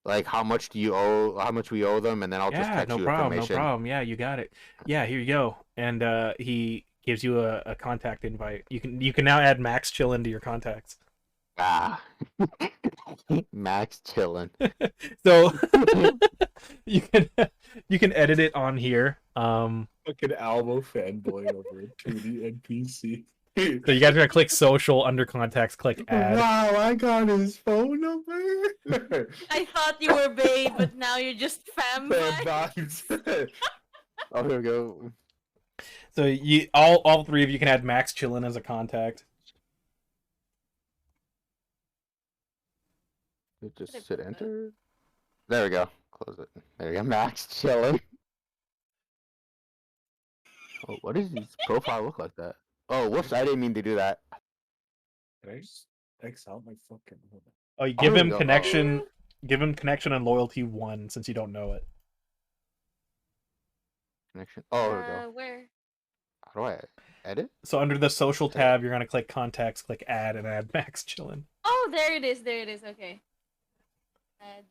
like how much do you owe, how much we owe them, and then I'll just Yeah, text no you problem, no information. problem. Yeah, you got it. Yeah, here you go. And he gives you a contact invite. You can now add Max Chill into your contacts. Ah, Max chilling. So you can edit it on here. Fucking Almo fanboy over a 2D NPC. So you guys are gonna click social under contacts, click add. Wow, I got his phone number. I thought you were babe, but now you're just fam Fan vibe. vibes. Oh, here we go. So you all three of you can add Max Chillin as a contact. You just hit enter. There we go. Close it. There we go. Max chilling. Oh, what does his profile look like that? Oh, whoops! I didn't mean to do that. Can I just X out my fucking? Oh, you give there him we go. connection. Give him connection and loyalty 1 since you don't know it. Connection. Oh, there we go. Where? How do I edit? So under the social tab, you're gonna click contacts, click add, and add Max Chillin. Oh, there it is. There it is. Okay. Add.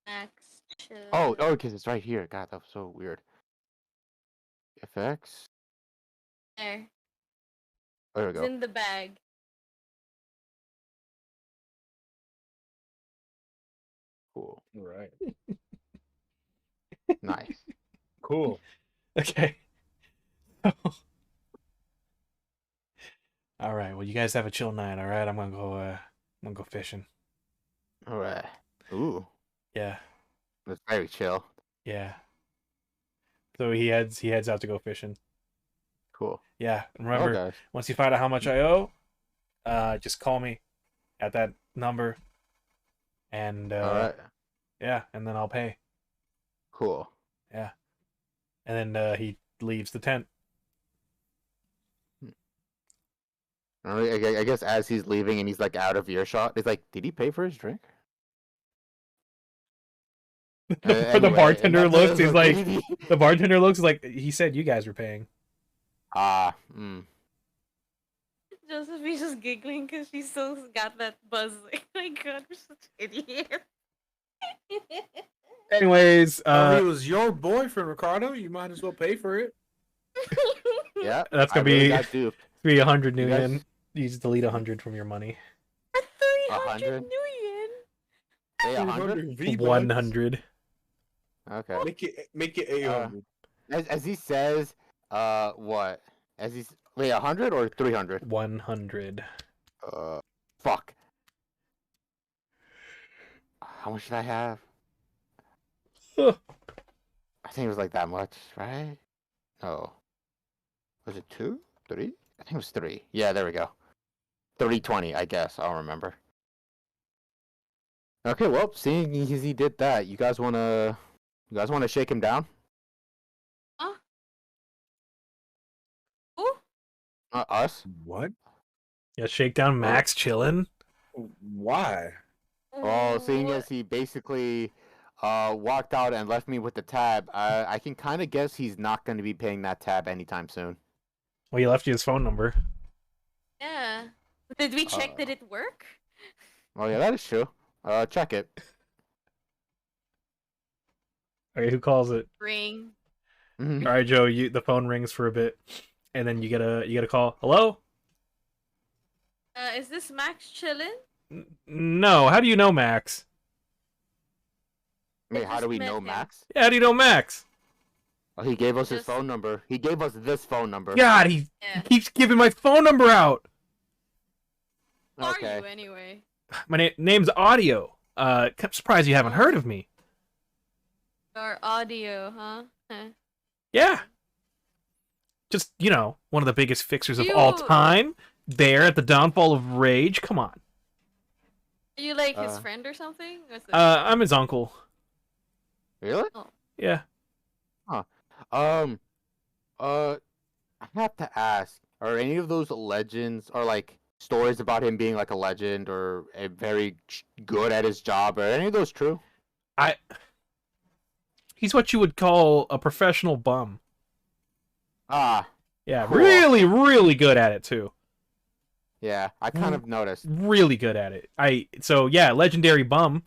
Max Chill. Oh, because it's right here. God, that was so weird. FX. There. There we It's go. in the bag. Cool. Right. Nice. Cool. Okay. All right. Well, you guys have a chill night. All right. I'm gonna go fishing. All right. Ooh, Yeah. that's very chill. Yeah. So he heads out to go fishing. Cool. Yeah. And remember, Okay. once you find out how much I owe, just call me at that number, and All right. yeah, and then I'll pay. Cool. Yeah. And then he leaves the tent. I guess as he's leaving and he's like out of earshot, he's like, "Did he pay for his drink?" The bartender looks. He's like, "Did he?" the bartender looks like he said you guys were paying. Ah, Josephine's just giggling because she still got that buzz. Like, oh my god, we're such idiots. Anyways, If it was your boyfriend, Ricardo, you might as well pay for it. yeah. That's gonna I really be got duped. 300 You new guys- yen. You just delete 100 from your money. 300 100? million. Hey, 100. V-Bucks. 100. Okay. Make it 800. As he says, what? As he's wait, 100 or 300? 100. Fuck. How much did I have? Huh. I think it was like that much, right? No. Was it 2? 3? I think it was 3. Yeah, there we go. 320, I guess. I'll remember. Okay, well, seeing as he did that, you guys wanna shake him down? Huh? Who? Us? What? Yeah, shakedown Max chillin'. Why? Well, seeing What? as he basically walked out and left me with the tab, I can kind of guess he's not going to be paying that tab anytime soon. Well, he left you his phone number. Yeah. Did we check did it work? Oh yeah, that is true. Check it. Okay, who calls it? Ring. All right, Joe. The phone rings for a bit, and then you get a call. Hello? Is this Max chillin'? No. How do you know Max? Wait, I how do just we met know him. Max? Yeah, how do you know Max? Oh, he gave us his Just- phone number. He gave us this phone number. God, he Yeah. keeps giving my phone number out. Who are Okay. you anyway? My name's Audio. I'm surprised you haven't heard of me. Or audio, huh? Huh. Yeah. Just, one of the biggest fixers of You- all time. there at the downfall of rage? Come on. Are you like his friend or something? I'm his uncle. Really? Oh. Yeah. Huh. I have to ask: are any of those legends or like stories about him being like a legend or a very good at his job? Are any of those true? He's what you would call a professional bum. Ah, Yeah, cool. really, really good at it too. Yeah, I kind of noticed. Really good at it. So yeah, legendary bum.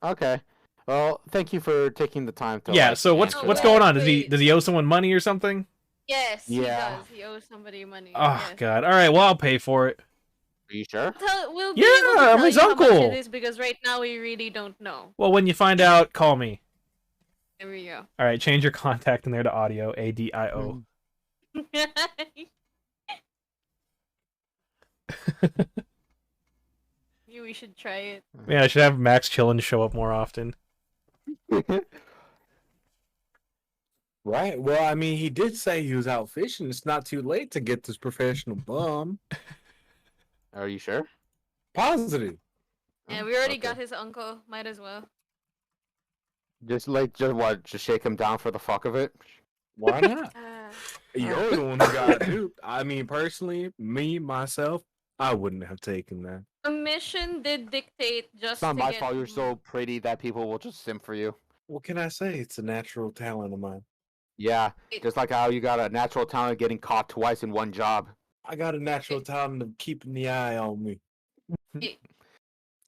Okay. Well, thank you for taking the time to. Yeah. Like, So what's answer that. going on? Wait. Does he owe someone money or something? Yes, he Yeah. does. He owes somebody money. Oh yes. God. All right. Well, I'll pay for it. Are you sure? We'll be Yeah, able to I'm tell his you how much uncle. it is because right now we really don't know. Well, when you find out, call me. There we go. All right. Change your contact in there to audio. ADIO. Maybe we should try it. Yeah, I should have Max Chillin show up more often. Right. Well, I mean, he did say he was out fishing. It's not too late to get this professional bum. Are you sure? Positive. Yeah, we already Okay. got his uncle. Might as well. Just shake him down for the fuck of it? Why not? Uh, You're the one who got duped. I mean, personally, myself, I wouldn't have taken that. the mission did dictate just It's not to my get fault you're so pretty that people will just simp for you. What can I say? It's a natural talent of mine. Yeah, It- just like how you got a natural talent of getting caught twice in one job. I got a natural talent of keeping the eye on me. it-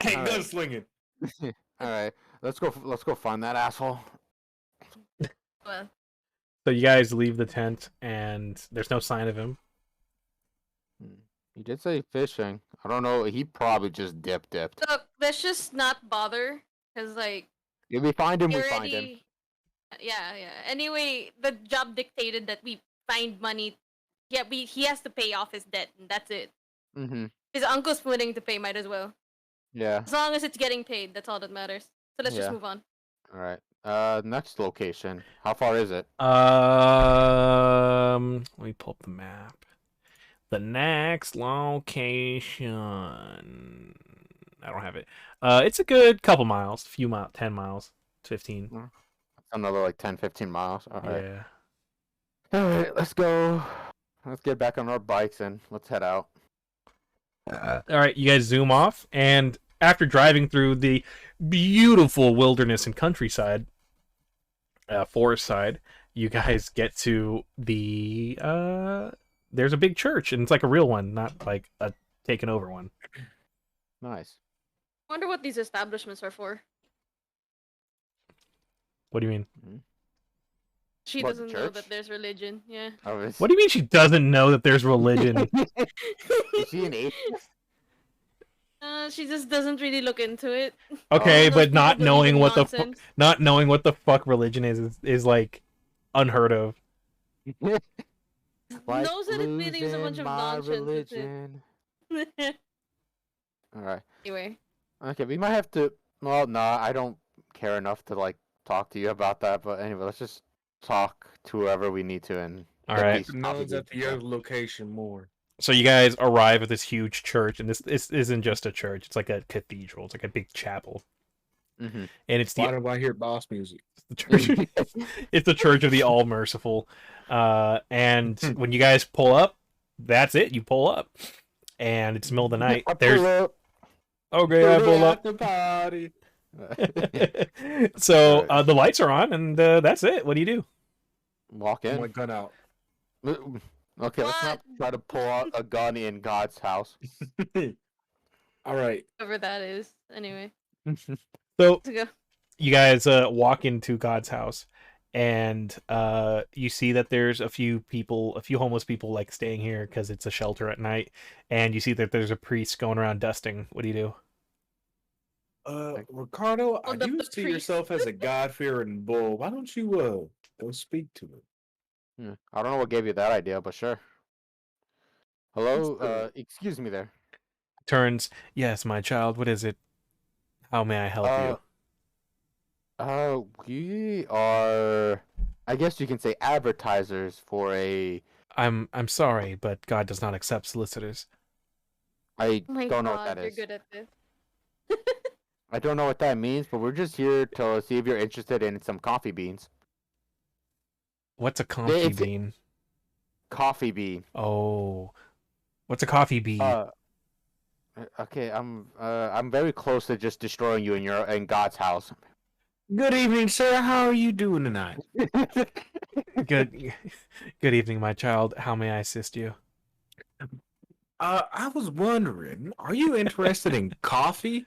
Hey, All right. gunslinging. All right, let's go find that asshole. well, So you guys leave the tent, and there's no sign of him. He did say fishing. I don't know. He probably just dipped. look, let's just not bother, cause like If we find him, he we find him. already. Yeah. Anyway, the job dictated that we find money. Yeah, he has to pay off his debt, and that's it. Mm-hmm. His uncle's willing to pay, might as well. Yeah. As long as it's getting paid, that's all that matters. So let's just Yeah. move on. All right. Next location. How far is it? Let me pull up the map. The next location. I don't have it. It's a good couple miles, 10 miles, 15. Another like 10, 15 miles. All right. Yeah. All right. Let's go. Let's get back on our bikes and let's head out. All right, you guys zoom off, and after driving through the beautiful wilderness and countryside, forest side, you guys get to the there's a big church, and it's like a real one, not like a taken over one. Nice. Wonder what these establishments are for. What do you mean? She What, doesn't know church? that there's religion. Yeah. Oh, is... What do you mean she doesn't know that there's religion? Is she an atheist? She just doesn't really look into it. Okay, Those but people not believe knowing in what nonsense. not knowing what the fuck religion is like unheard of. Like Knows that it believes a bunch losing of my nonsense. That's religion. it. All right. Anyway. Okay, we might have to. Well, no, I don't care enough to like talk to you about that. But anyway, let's just talk to whoever we need to and. All get right. these Knows copies at of the other location more. So you guys arrive at this huge church, and this isn't just a church; it's like a cathedral. It's like a big chapel, Mhm. and it's Why the do I hear boss music? church. It's the Church of the All Merciful. And when you guys pull up, that's it. You pull up, and it's the middle of the night. I There's pull up. okay, I pull up. The party. So the lights are on, and that's it. What do you do? Walk My in. gun out. Okay, let's not try to pull out a gun in God's house. All right. Whatever that is. Anyway. So Let's go. you guys walk into God's house, and you see that there's a few homeless people like staying here because it's a shelter at night, and you see that there's a priest going around dusting. What do you do? Ricardo, Oh, I the do see priest. yourself as a God-fearing bull. Why don't you go speak to him? I don't know what gave you that idea, but sure. Hello, Sure. excuse me there. Turns, yes, my child. What is it? How may I help you? We are, I guess you can say, advertisers for a I'm sorry, but God does not accept solicitors. I Oh my don't know what god, that you're is. good at this. I don't know what that means, but we're just here to see if you're interested in some coffee beans. What's a Cawmfy It's bean? coffee bean. Oh, what's a coffee bee? Okay, I'm very close to just destroying you in God's house. Good evening, sir. How are you doing tonight? Good, good evening, my child. How may I assist you? I was wondering, are you interested in coffee?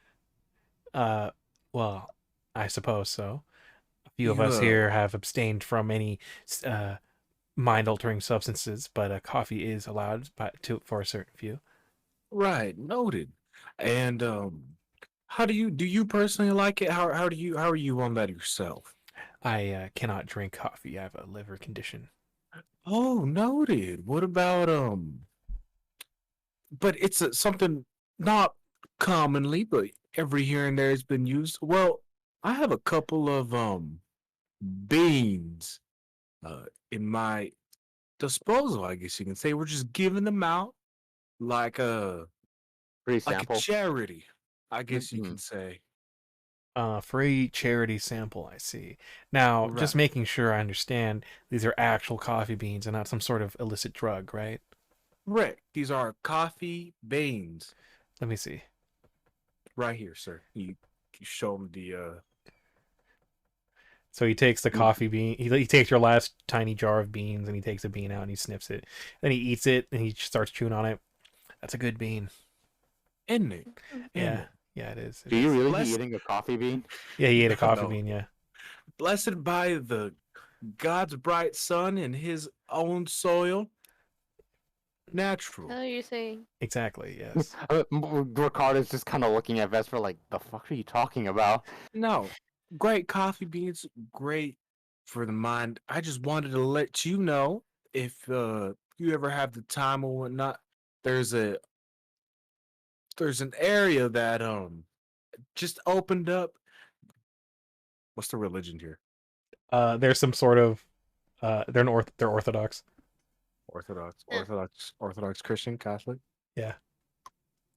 Uh, well, I suppose so. A few of You, us here have abstained from any uh mind-altering substances, but coffee is allowed for a certain few. right, noted. And how do you personally like it? How are you on that yourself? I cannot drink coffee. I have a liver condition. Oh, noted. What about but it's something not commonly, but every here and there has been used. Well, I have a couple of beans in my disposal, I guess you can say. We're just giving them out like Free a sample. charity, I guess you Mm-hmm. can say. Free charity sample, I see. Now, Right. just making sure I understand, these are actual coffee beans and not some sort of illicit drug, right? Right. These are coffee beans. Let me see. Right here, sir. You show them the So he takes the coffee bean. He takes your last tiny jar of beans and he takes a bean out and he sniffs it. Then he eats it and he starts chewing on it. That's a good bean. isn't it? Isn't Yeah, it? yeah, it is. It Do you is. really be Blessed, eating a coffee bean? Yeah, he ate a coffee no. bean. Yeah, Blessed by the God's bright sun in his own soil. Natural. What are you saying? exactly. Yes. Ricardo's just kind of looking at Vesper like, the fuck are you talking about? No. Great coffee beans, great for the mind. I just wanted to let you know if you ever have the time or whatnot, there's a there's an area that just opened up. What's the religion here? There's some sort of they're Orthodox. Yeah. Orthodox Christian, Catholic. Yeah.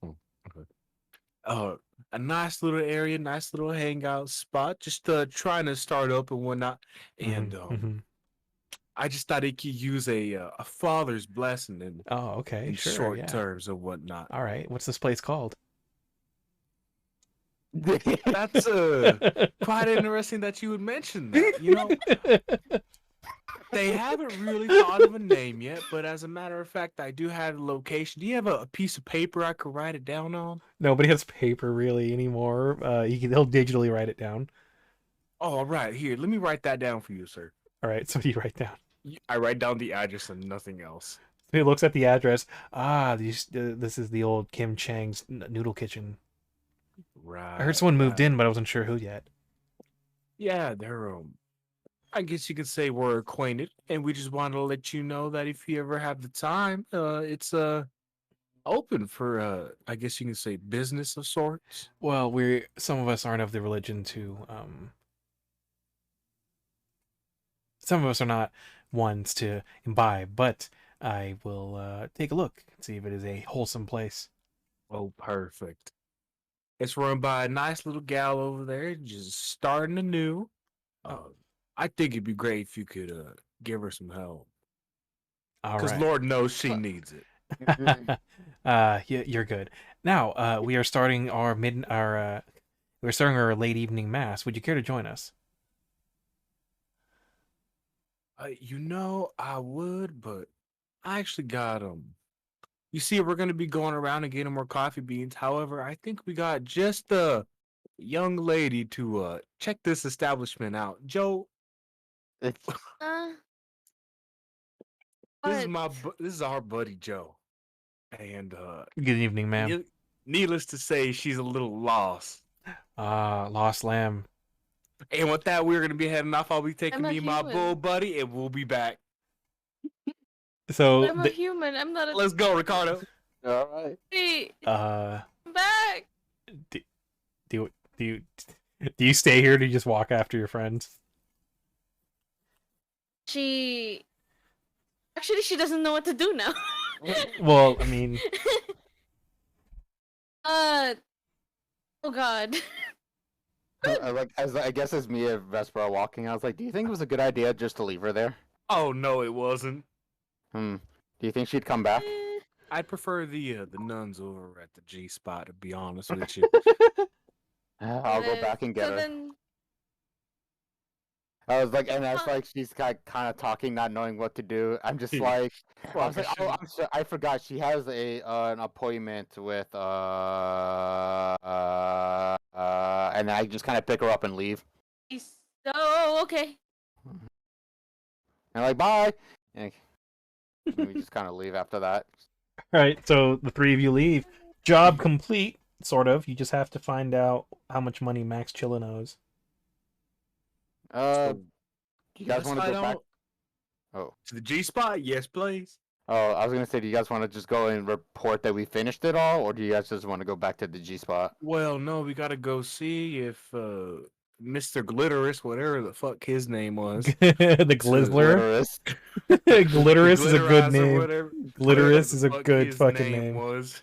Oh, okay. Uh, a nice little area, nice little hangout spot. Just trying to start up and whatnot. And Mm-hmm. I just thought it could use a father's blessing Oh, okay, in sure, short yeah. terms or whatnot. All right. What's this place called? That's quite interesting that you would mention that. You know, they haven't really thought of a name yet, but as a matter of fact, I do have a location. Do you have a piece of paper I could write it down on? Nobody has paper really anymore. He'll digitally write it down. Oh, all right. Here, let me write that down for you, sir. All right. So you write down. I write down the address and nothing else. He looks at the address. This is the old Kim Chang's noodle kitchen. Right. I heard someone moved right. in, but I wasn't sure who yet. Yeah, they're I guess you could say we're acquainted, and we just wanted to let you know that if you ever have the time, it's open for I guess you can say business of sorts. Well, some of us aren't of the religion to some of us are not ones to imbibe, but I will take a look and see if it is a wholesome place. Oh, perfect. It's run by a nice little gal over there, just starting anew. Oh, I think it'd be great if you could give her some help, all because right. Lord knows she Well, needs it. You're good. Now, we are starting we're starting our late evening mass. Would you care to join us? You know, I would, but I actually got You see, we're gonna be going around and getting more coffee beans. However, I think we got just the young lady to check this establishment out. Joe, Uh, this is what? this is our buddy Joe, and Good evening, ma'am. needless to say, she's a little lost. Lost lamb. And with that, we're gonna be heading off. I'll be taking I'm a me and my bull human. buddy, and we'll be back. So, But I'm a human. I'm not a. Let's go, Ricardo. All right. Wait, uh, I'm back. do, do you do you stay here or do you just walk after your friends? She Actually, she doesn't know what to do now. Well, I mean, oh god. Like as I guess as me and Vesper are walking, I was like, "Do you think it was a good idea just to leave her there? Oh no, it wasn't. Do you think she'd come back?" I'd prefer the nuns over at the G spot, to be honest with you. I'll go back and get her. Then... I was like, and I was like, she's kind of talking, not knowing what to do. I'm just like, I was like, oh, I'm sorry, I forgot. She has an appointment with and I just kind of pick her up and leave. Oh, okay. And like, bye. And we just kind of leave after that. all right. So the three of you leave. Job complete, sort of. You just have to find out how much money Max Chillin owes. Do you guys want to go back? Oh, to the G spot? Yes, please. oh, I was gonna say, do you guys want to just go and report that we finished it all, or do you guys just want to go back to the G spot? Well, no, we gotta go see if Mr. Glitterous, whatever the fuck his name was. The Glizzler. Glitterous is a good name. Glitterous is a good fucking name. Was.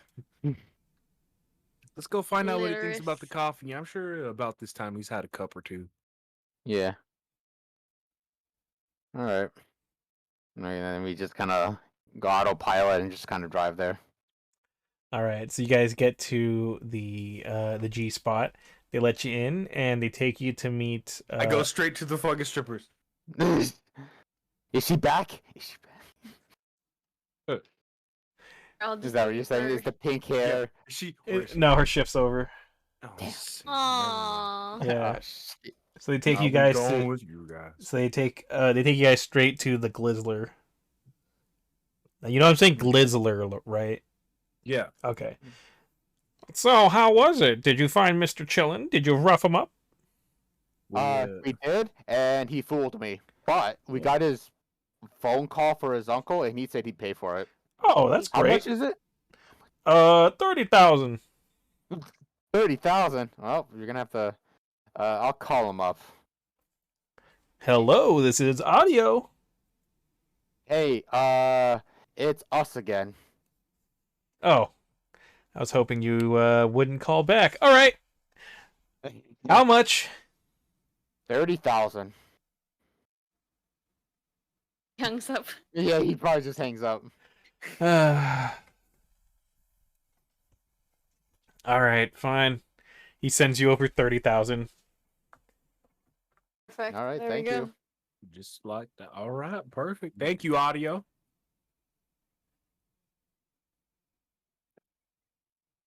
Let's go find out what he thinks about the coffee. I'm sure about this time he's had a cup or two. Yeah. All right. And then we just kind of go autopilot and just kind of drive there. All right. So you guys get to the G spot. They let you in and they take you to meet. I go straight to the fucking strippers. Is she back? Is she back? Is that what you're saying? Is the pink hair? Yeah. No, her shift's over. Oh, aww. Yeah. Oh, So they take you guys to. with you guys. So they take you guys straight to the Glizzler. Now, you know what I'm saying? Glizzler, right? Yeah. Okay. So how was it? Did you find Mr. Chillin? Did you rough him up? We did, and he fooled me. But we got his phone call for his uncle, and he said he'd pay for it. Oh, that's great. How much is it? 30,000. 30,000. Well, you're gonna have to. I'll call him up. Hello, this is Audio. Hey, it's us again. Oh, I was hoping you wouldn't call back. All right. How much? 30,000. Hangs up. Yeah, he probably just hangs up. All right, fine. He sends you over 30,000. Perfect. All right, there thank you. Just like that. All right, perfect. Thank you, Audio.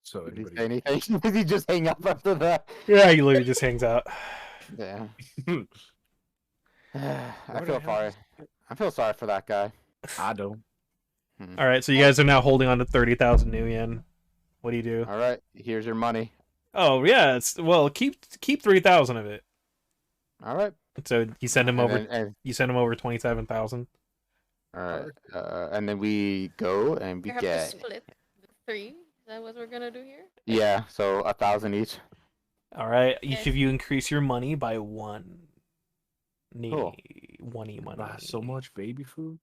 So did he say anything? Did he just hang up after that? Yeah, he literally just hangs out. Yeah. I feel sorry. I feel sorry for that guy. I don't. All right, so you guys are now holding on to 30,000 new yen. What do you do? All right, here's your money. Oh yeah, keep 3,000 of it. All right. So you send him over. You send him over 27,000. All right, and then we go and we have get to split 3. Is that what we're gonna do here? Yeah, so 1,000 each. All right, each of you increase your money by 1. Cool. 1 money. So much baby food.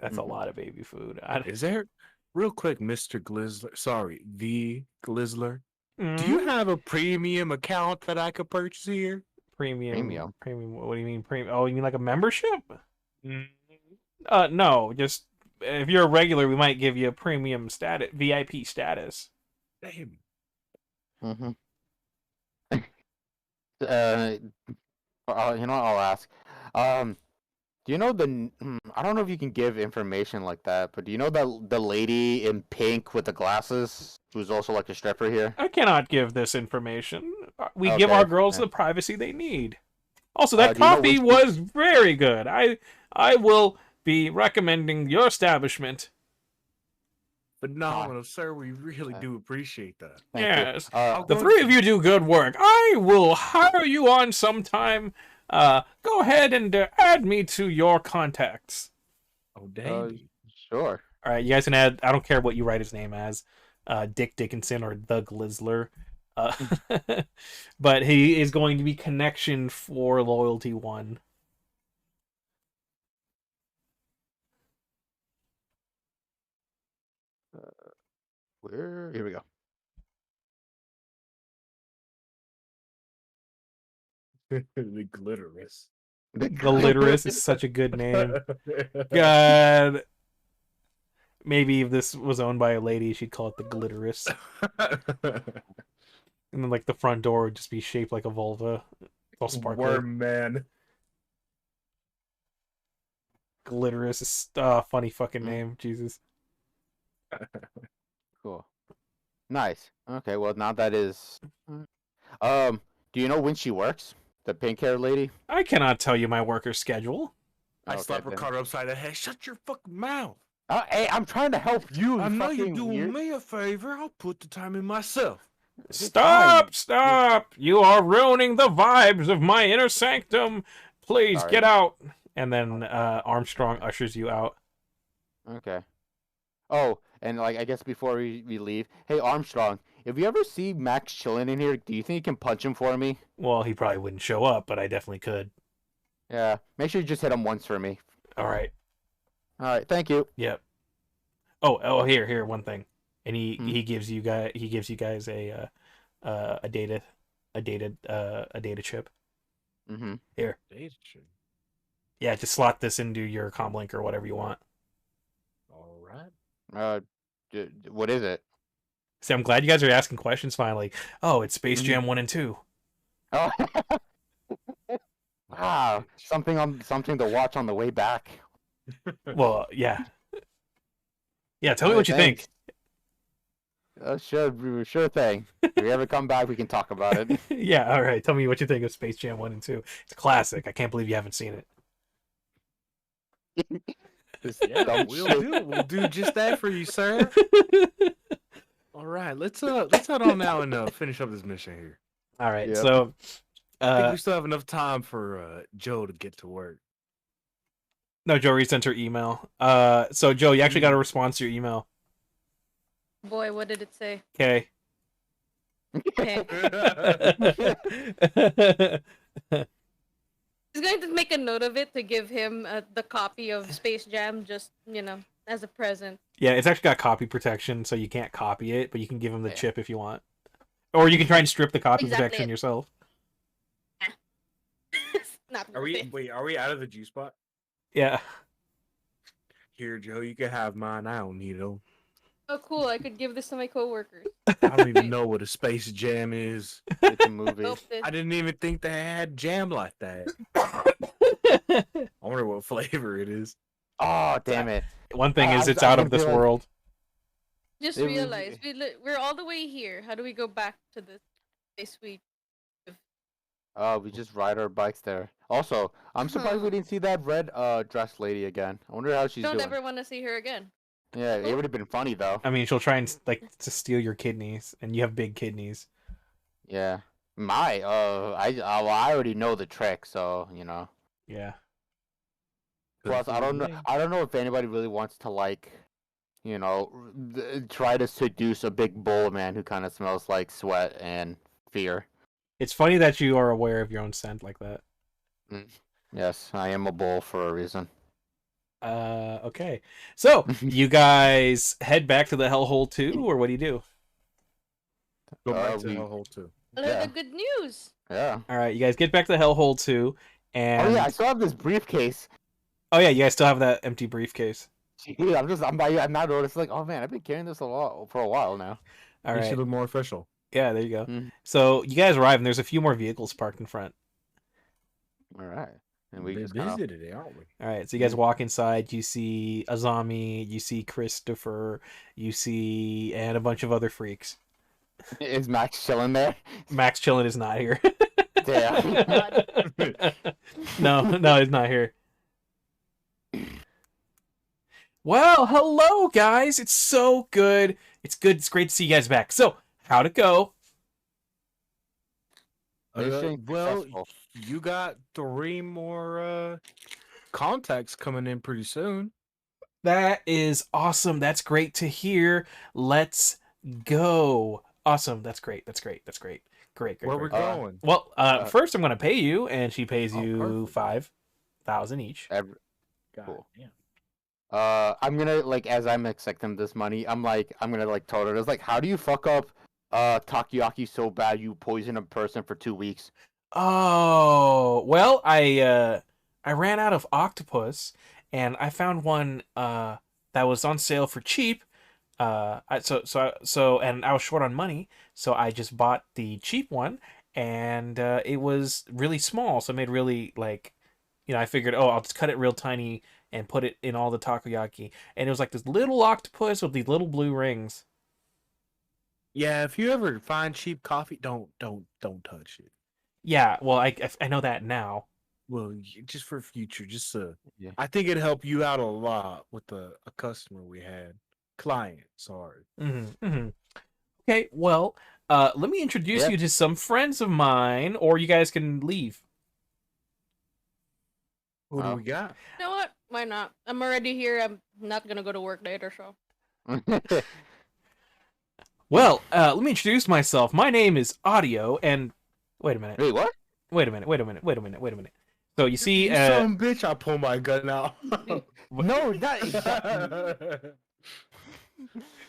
That's a lot of baby food. Is there, real quick, Mr. Glizzler? Sorry, the Glizzler. Mm-hmm. Do you have a premium account that I could purchase here? Premium. What do you mean premium? Oh, you mean like a membership? No. Just if you're a regular, we might give you a premium status, VIP status. Damn. Mm-hmm. You know what, I'll ask. Do you know I don't know if you can give information like that, but do you know the lady in pink with the glasses who's also like a stripper here? I cannot give this information. We give our girls the privacy they need. Also, that coffee was very good. I will be recommending your establishment. Phenomenal, sir. We really do appreciate that. Yes. The three of you do good work. I will hire you on sometime. Go ahead and add me to your contacts. Oh, dang. Sure. All right, you guys can add. I don't care what you write his name as, Dick Dickinson or the Glizzler. But he is going to be connection for loyalty 1. Where? Here we go. The glitterous. Glitterous is such a good name. God. Maybe if this was owned by a lady, she'd call it the Glitterous. And then, like, the front door would just be shaped like a vulva. All sparkly. Worm man. Glitterous is a funny fucking name. Jesus. Cool. Nice. Okay, well now that is. Do you know when she works? The pink hair lady. I cannot tell you my worker schedule. I Okay, slapped then. Ricardo upside the head. Shut your fucking mouth. Hey, I'm trying to help you. I know you're fucking doing weird. me a favor. I'll put the time in myself. Stop! Stop! You are ruining the vibes of my inner sanctum. Please Sorry. get out. And then Armstrong ushers you out. Okay. Oh, and like I guess before we leave, hey Armstrong, if you ever see Max chilling in here, do you think you can punch him for me? Well, he probably wouldn't show up, but I definitely could. Yeah. Make sure you just hit him once for me. All right. All right. Thank you. Yep. Oh, here, one thing. And Hmm. he gives you guys a data chip. Mm-hmm. Here. Yeah, just slot this into your comm link or whatever you want. All right. What is it? See, I'm glad you guys are asking questions finally. Oh, it's Space Jam 1 and 2. Oh. Wow. Something to watch on the way back. Well, yeah. Yeah, tell me Alright, what you think. Sure thing. If we ever come back, we can talk about it. Yeah, all right. Tell me what you think of Space Jam 1 and 2. It's a classic. I can't believe you haven't seen it. Yeah, Dumb we'll shit. we'll do just that for you, sir. All right, let's head on now and finish up this mission here. All right. Yep. So I think we still have enough time for Joe to get to work. no, Joe resent her email. So Joe, you actually got a response to your email. Boy, what did it say? Okay. Okay. He's going to make a note of it to give him the copy of Space Jam, just, as a present. Yeah, it's actually got copy protection, so you can't copy it, but you can give him the Yeah. chip if you want. Or you can try and strip the copy Exactly protection it. yourself. Not Are worth we it. wait? Are we out of the G spot? Yeah. Here, Joe, you can have mine. I don't need them. Oh, cool. I could give this to my coworkers. I don't even know what a Space Jam is. It's a movie. Nope, this- I didn't even think they had jam like that. I wonder what flavor it is. Oh, damn it. One thing is I- it's I out of can feel this like- world. Just It was- realized we're all the way here. How do we go back to this place we? We just ride our bikes there. Also, I'm surprised we didn't see that red dress lady again. I wonder how she's Don't doing. ever want to see her again. Yeah, it would have been funny though. I mean, she'll try and to steal your kidneys, and you have big kidneys. Yeah. I already know the trick, so Yeah. Plus, I don't know if anybody really wants to try to seduce a big bull man who kind of smells like sweat and fear. It's funny that you are aware of your own scent like that. Yes, I am a bull for a reason. Okay. So, you guys head back to the Hellhole 2, or what do you do? Go back Uh, to we- the hole too. Yeah. The good news. Yeah. All right, you guys get back to the Hellhole 2, and Oh yeah, I still have this briefcase. oh yeah, you guys still have that empty briefcase. Gee, I'm not noticed. Like, oh man, I've been carrying this for a while now. All You right. should look more official. Yeah, there you go. Mhm. So, you guys arrive, and there's a few more vehicles parked in front. All right, and we We just kinda... visited it, aren't we? All right, so you guys walk inside. You see Azami, you see Christopher, and a bunch of other freaks. Is Max chilling there? Max Chillin is not here. Damn. No, he's not here. Well, hello guys. It's so good. It's great to see you guys back. So, how'd it go? Mission Well, successful. you got 3 more contacts coming in pretty soon. That is awesome. That's great to hear. Let's go. Awesome. That's great. Great. Where we're going? Well, first I'm going to pay you, and she pays Oh, you perfect. 5,000 each. Every... God Cool. damn. I'm gonna like as I'm accepting this money, I'm gonna like tell her, it's like, how do you fuck up takoyaki so bad you poison a person for 2 weeks? Oh, well, I ran out of octopus and I found one that was on sale for cheap. And I was short on money, so I just bought the cheap one and it was really small, so it made really like I figured, oh, I'll just cut it real tiny and put it in all the takoyaki. And it was like this little octopus with these little blue rings. Yeah, if you ever find cheap coffee, don't touch it. Yeah, well, I know that now. Well, just for future, just Yeah. I think it'd help you out a lot with a customer we had, client. Sorry. Okay, well, let me introduce Yeah. you to some friends of mine, or you guys can leave. Who do we got? You know what? Why not? I'm already here. I'm not gonna go to work later, so. Well, let me introduce myself. My name is Audio, and wait a minute. Wait, what? Wait a minute. So you see, You son of a bitch! I pull my gun out. No, not.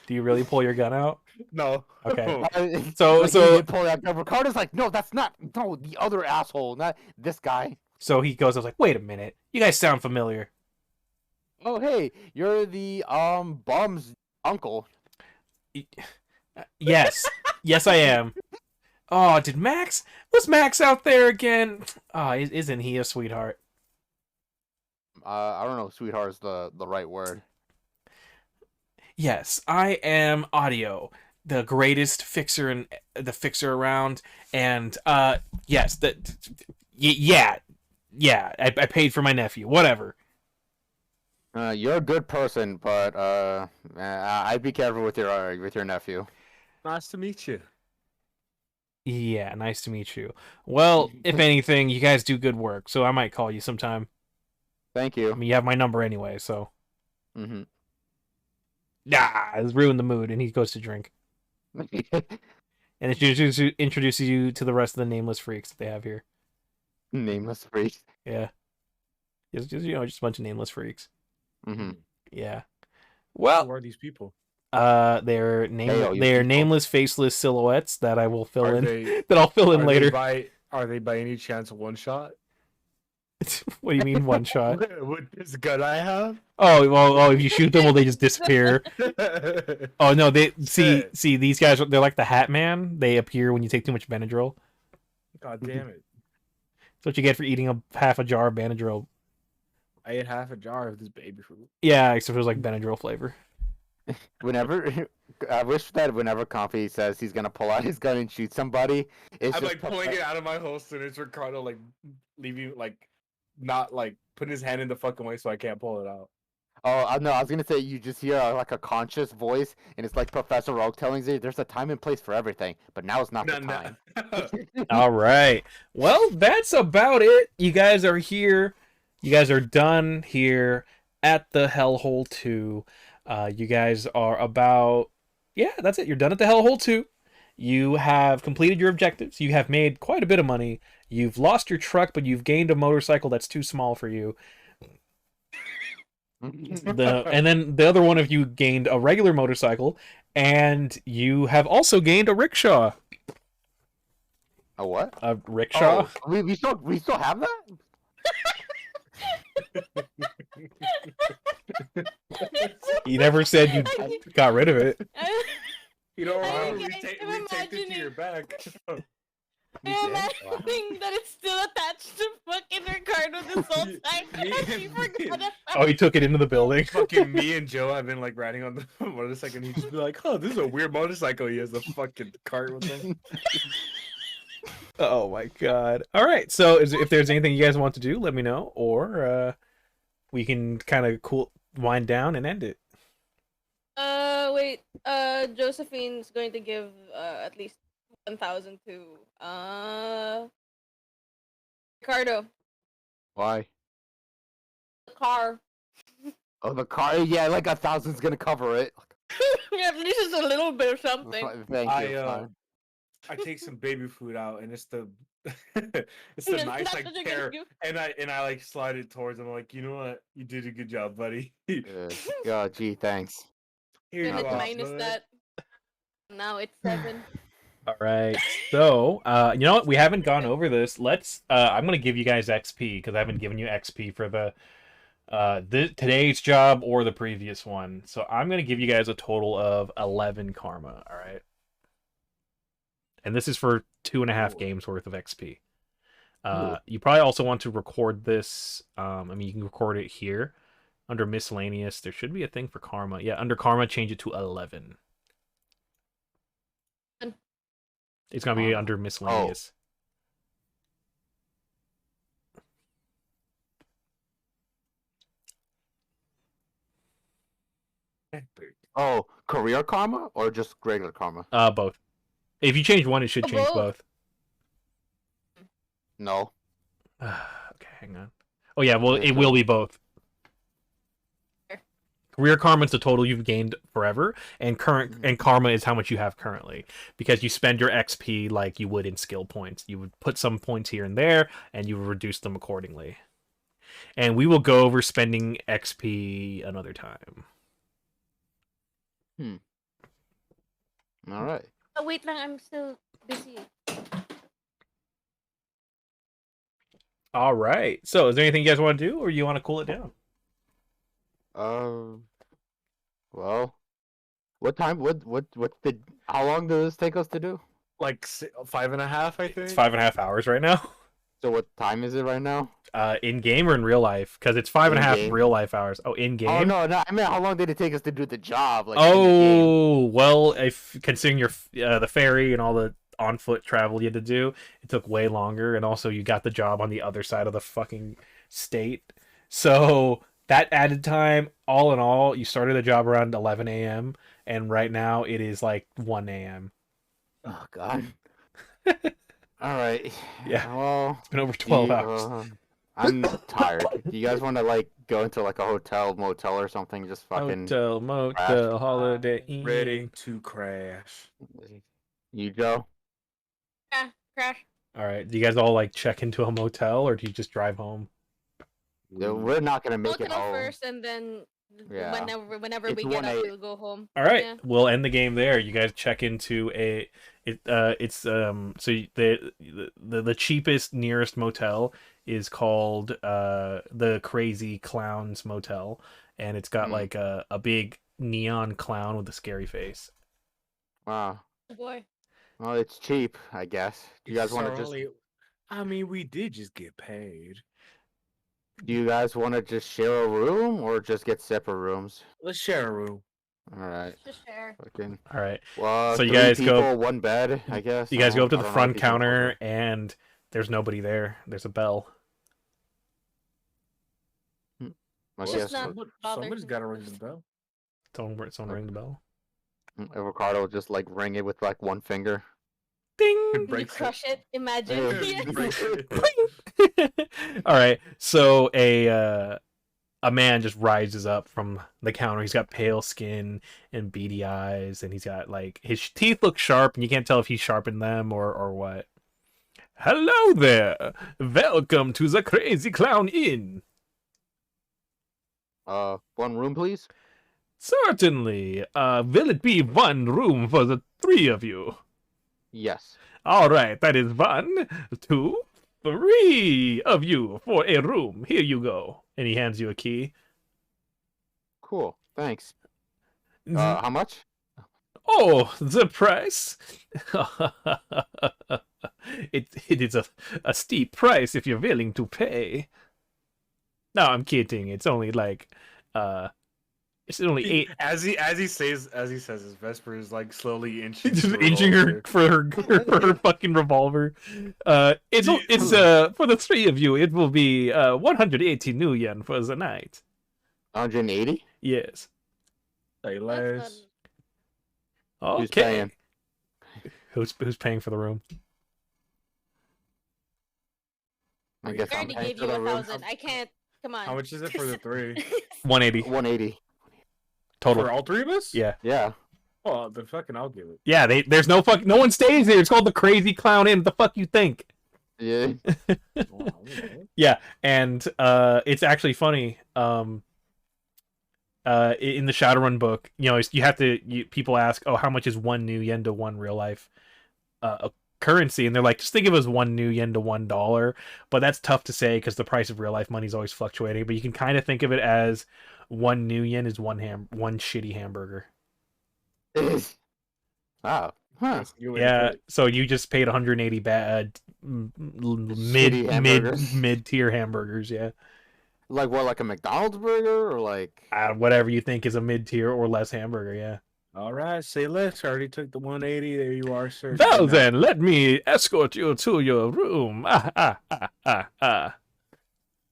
do you really pull your gun out? No. Okay. So So- he did pull that gun. Ricardo's like, no, that's not. No, the other asshole, not this guy. So he goes, I was like, wait a minute. You guys sound familiar. Oh, hey, you're the bum's uncle. Yes. Yes, I am. Oh, was Max out there again? Oh, isn't he a sweetheart? I don't know if sweetheart is the right word. Yes, I am Audio, the greatest fixer around, and yes, yeah, I paid for my nephew. Whatever. You're a good person, but I'd be careful with your nephew. Nice to meet you. Yeah, nice to meet you. Well, if anything, you guys do good work, so I might call you sometime. Thank I you. mean, you have my number anyway, so. Mm-hmm. It's ruined the mood, and he goes to drink. And it introduces you to the rest of the nameless freaks that they have here. Nameless freak. Yeah. Just a bunch of nameless freaks. Mm-hmm. Yeah. Who Well, are these people? they're you people. nameless, faceless silhouettes that I will fill Are in. they- That I'll fill in later. Are they by any chance one shot? What do you mean one shot? With this gun I have? Oh, if you shoot them, will they just disappear? Oh no, they see these guys. They're like the Hat Man. They appear when you take too much Benadryl. God damn it. That's what you get for eating half a jar of Benadryl. I ate half a jar of this baby food. Yeah, except it was like Benadryl flavor. Whenever I wish that whenever Cawmfy says he's gonna pull out his gun and shoot somebody, it's I'm just like pulling it out of my holster and it's Ricardo like leaving not like putting his hand in the fucking way so I can't pull it out. Oh no, I was gonna say you just hear like a conscious voice, and it's like Professor Oak telling you there's a time and place for everything, but now is not the time. All right. Well, that's about it. You guys are here. You guys are done here at the Hellhole 2. You guys are about... Yeah, that's it. You're done at the Hellhole 2. You have completed your objectives. You have made quite a bit of money. You've lost your truck, but you've gained a motorcycle that's too small for you. And then the other one of you gained a regular motorcycle, and you have also gained a rickshaw. A what? A rickshaw? Oh, we still have that? You never said you got rid of it. You know, I we think take I'm it to imagining- your back. I'm imagining that it's still attached to fucking Ricardo this whole time. And she forgot about Oh, he took it into the building. Fucking me and Joe have been like riding on the motorcycle and he'd just be like, oh, this is a weird motorcycle. He has a fucking cart with him. Oh my god. All right. So if there's anything you guys want to do, let me know, or we can kind of wind down and end it. Wait. Josephine's going to give at least 1,000 to Ricardo. Why? The car. Oh, the car. Yeah, like 1,000's gonna cover it. Yeah, at least it's a little bit of something. Thank you. I, fine. I take some baby food out, and it's the it's the nice That's like what you're gonna pear, do. and I like slide it towards him. I'm like, you know what? You did a good job, buddy. Gee, thanks. Here Then you it are, minus bud. that. Now it's 7. All right. So, you know what? We haven't gone over this. Let's. I'm gonna give you guys XP because I haven't given you XP for the today's job or the previous one. So I'm gonna give you guys a total of 11 karma. All right. And this is for 2.5 games worth of XP. You probably also want to record this. I mean, you can record it here under miscellaneous. There should be a thing for karma. Yeah, under karma, change it to 11. It's gonna be under miscellaneous. Oh, career karma or just regular karma? Both. If you change one, it should change both. No. Okay, hang on. Oh yeah, well it will be both. Career karma is the total you've gained forever, and karma is how much you have currently. Because you spend your XP like you would in skill points. You would put some points here and there, and you would reduce them accordingly. And we will go over spending XP another time. All right. Oh, wait lang, I'm still busy. All right. So, is there anything you guys want to do, or you want to cool it down? Well, what time? How long does this take us to do? Like 5.5, I think. It's 5.5 hours right now. So what time is it right now? In game or in real life? Because it's 5.5 real life hours. Oh, in game. Oh no, I mean, how long did it take us to do the job? Like, oh, well, if considering your the ferry and all the on foot travel you had to do, it took way longer, and also you got the job on the other side of the fucking state, so that added time. All in all, you started the job around 11 a.m. and right now it is like 1 a.m. Oh god. All right. Yeah. Well, it's been over 12 hours. I'm tired. Do you guys want to like go into like a hotel, motel, or something? Just fucking hotel, motel, Holiday Inn. Ready to crash. You go. Yeah, crash. All right. Do you guys all like check into a motel, or do you just drive home? We're not gonna make it Motel home. first, and then whenever we It's get up, 1-8. we'll go home. All right, Yeah. we'll end the game there. You guys check into the cheapest nearest motel is called the Crazy Clowns Motel, and it's got like a big neon clown with a scary face. Wow. Oh boy. Well, it's cheap, I guess. Do you guys want to just? I mean, we did just get paid. Do you guys want to just share a room or just get separate rooms? Let's share a room. All right. Just share. Fucking. All right. Well, So you 3 guys people, go. one bed, I guess. You guys go up to I the don't know front if you can counter, afford and there's nobody there. There's a bell. it. I Just guess not bother Somebody's him got to ring first. the bell. Someone ring the bell. Ricardo will just like ring it with like one finger. Ding. You Breaks crush it. Imagine. Yeah. Yeah. All right. So a man just rises up from the counter. He's got pale skin and beady eyes, and he's got like his teeth look sharp, and you can't tell if he's sharpened them or what. Hello there. Welcome to the Crazy Clown Inn. One room, please. Certainly. Will it be one room for the 3 of you? Yes. All right, that is 1, 2, 3 of you for a room. Here you go. And he hands you a key. Cool. Thanks. How much? Oh, the price? it is a steep price if you're willing to pay. No, I'm kidding. It's only like it's only 8. As he says his Vesper is like slowly inching. Just through inching all her the- for her fucking revolver. It's for the 3 of you. It will be 180 new yen for the night. 180. Yes. Say That's less. Okay. Who's paying? Who's paying for the room? I guess I I'm already paying gave for you the room. 1,000. I can't. Come on. How much is it for the 3? 180 180. total. For all 3 of us? Yeah. Yeah. Oh, the fucking I'll give it. Yeah, there's no one stays there. It's called the Crazy Clown Inn. What the fuck you think? Yeah. Wow, okay. Yeah, and it's actually funny. In the Shadowrun book, you know, you have to. People ask, "Oh, how much is 1 new yen to 1 real life currency?" And they're like, "Just think of it as 1 new yen to $1." But that's tough to say because the price of real life money is always fluctuating. But you can kind of think of it as 1 new yen is one shitty hamburger. Wow. Huh. That's a good way to Yeah, put it. so you just paid 180 Shitty hamburgers. mid tier hamburgers. Yeah, Like what? Like a McDonald's burger or like? whatever you think is a mid tier or less hamburger. Yeah. All right, say less. I already took the 180. There you are, sir. Well Good then, let me escort you to your room.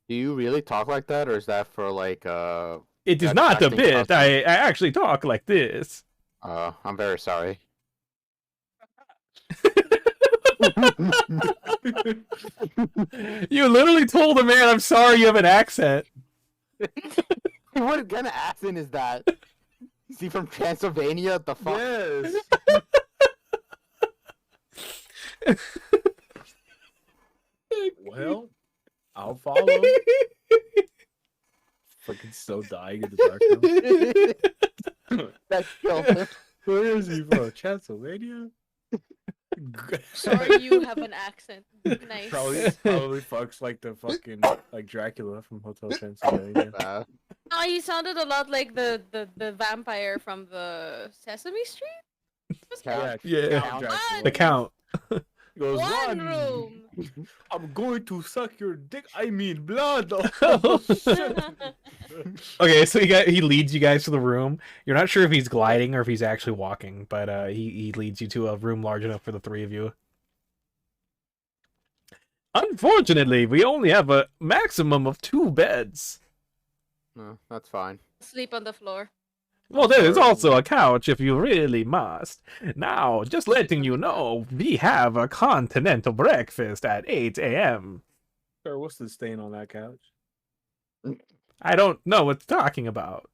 Do you really talk like that, or is that for like It is That's not a acting bit. costume. I actually talk like this. I'm very sorry. You literally told the man, "I'm sorry, you have an accent." What kind of accent is that? Is he from Transylvania? What the fuck? Yes. Well, I'll follow. Fucking so dying in the background. That's killed him. Where is he from? Transylvania? Sorry, you have an accent. Nice. Probably fucks like the fucking like Dracula from Hotel Transylvania. Oh, he sounded a lot like the vampire from the Sesame Street. What's that? Yeah. Count Dracula. The Count. He goes, One room. I'm going to suck your dick. I mean blood. Okay, so he leads you guys to the room. You're not sure if he's gliding or if he's actually walking, but he leads you to a room large enough for the 3 of you. Unfortunately, we only have a maximum of 2 beds. No, that's fine. Sleep on the floor. Well, there is also a couch if you really must. Now, just letting you know, we have a continental breakfast at 8 a.m. Sir, what's the stain on that couch? I don't know what you're talking about.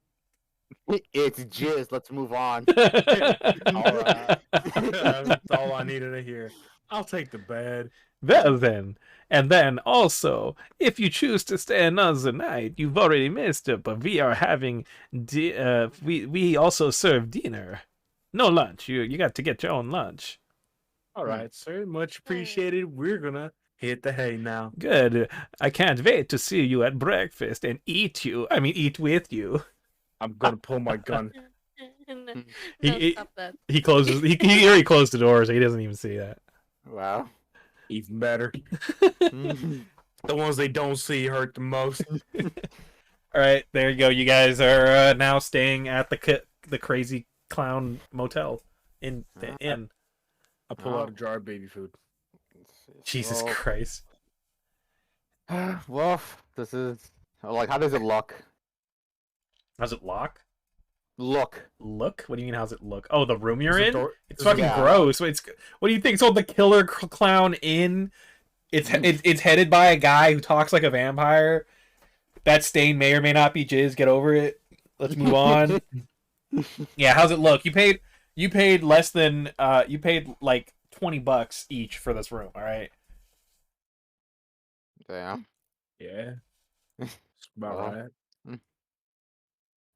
It's jizz. Let's move on. All right. That's all I needed to hear. I'll take the bed. Well then, and then also, if you choose to stay another night, you've already missed it, but we are having, we also serve dinner. No lunch, you got to get your own lunch. All right, sir. Much appreciated. We're gonna hit the hay now. Good, I can't wait to see you at breakfast and eat with you. I'm gonna pull my gun. No, He- stop that. He closes, he already closed the door, so he doesn't even see that. Wow. Even better. The ones they don't see hurt the most. Alright, there you go. You guys are now staying at the Crazy Clown Motel in the inn. I pull out a jar of baby food. Jesus Christ. Well, this is like, how does it look? How's it look? Look. Look? What do you mean, how's it look? Oh, the room you're Is the in? door- It's is fucking yeah. gross. What do you think? It's called the Killer Clown Inn. It's headed by a guy who talks like a vampire. That stain may or may not be jizz. Get over it. Let's move on. Yeah, how's it look? You paid less than you paid like $20 each for this room, alright? Damn. Yeah. It's about Well, right.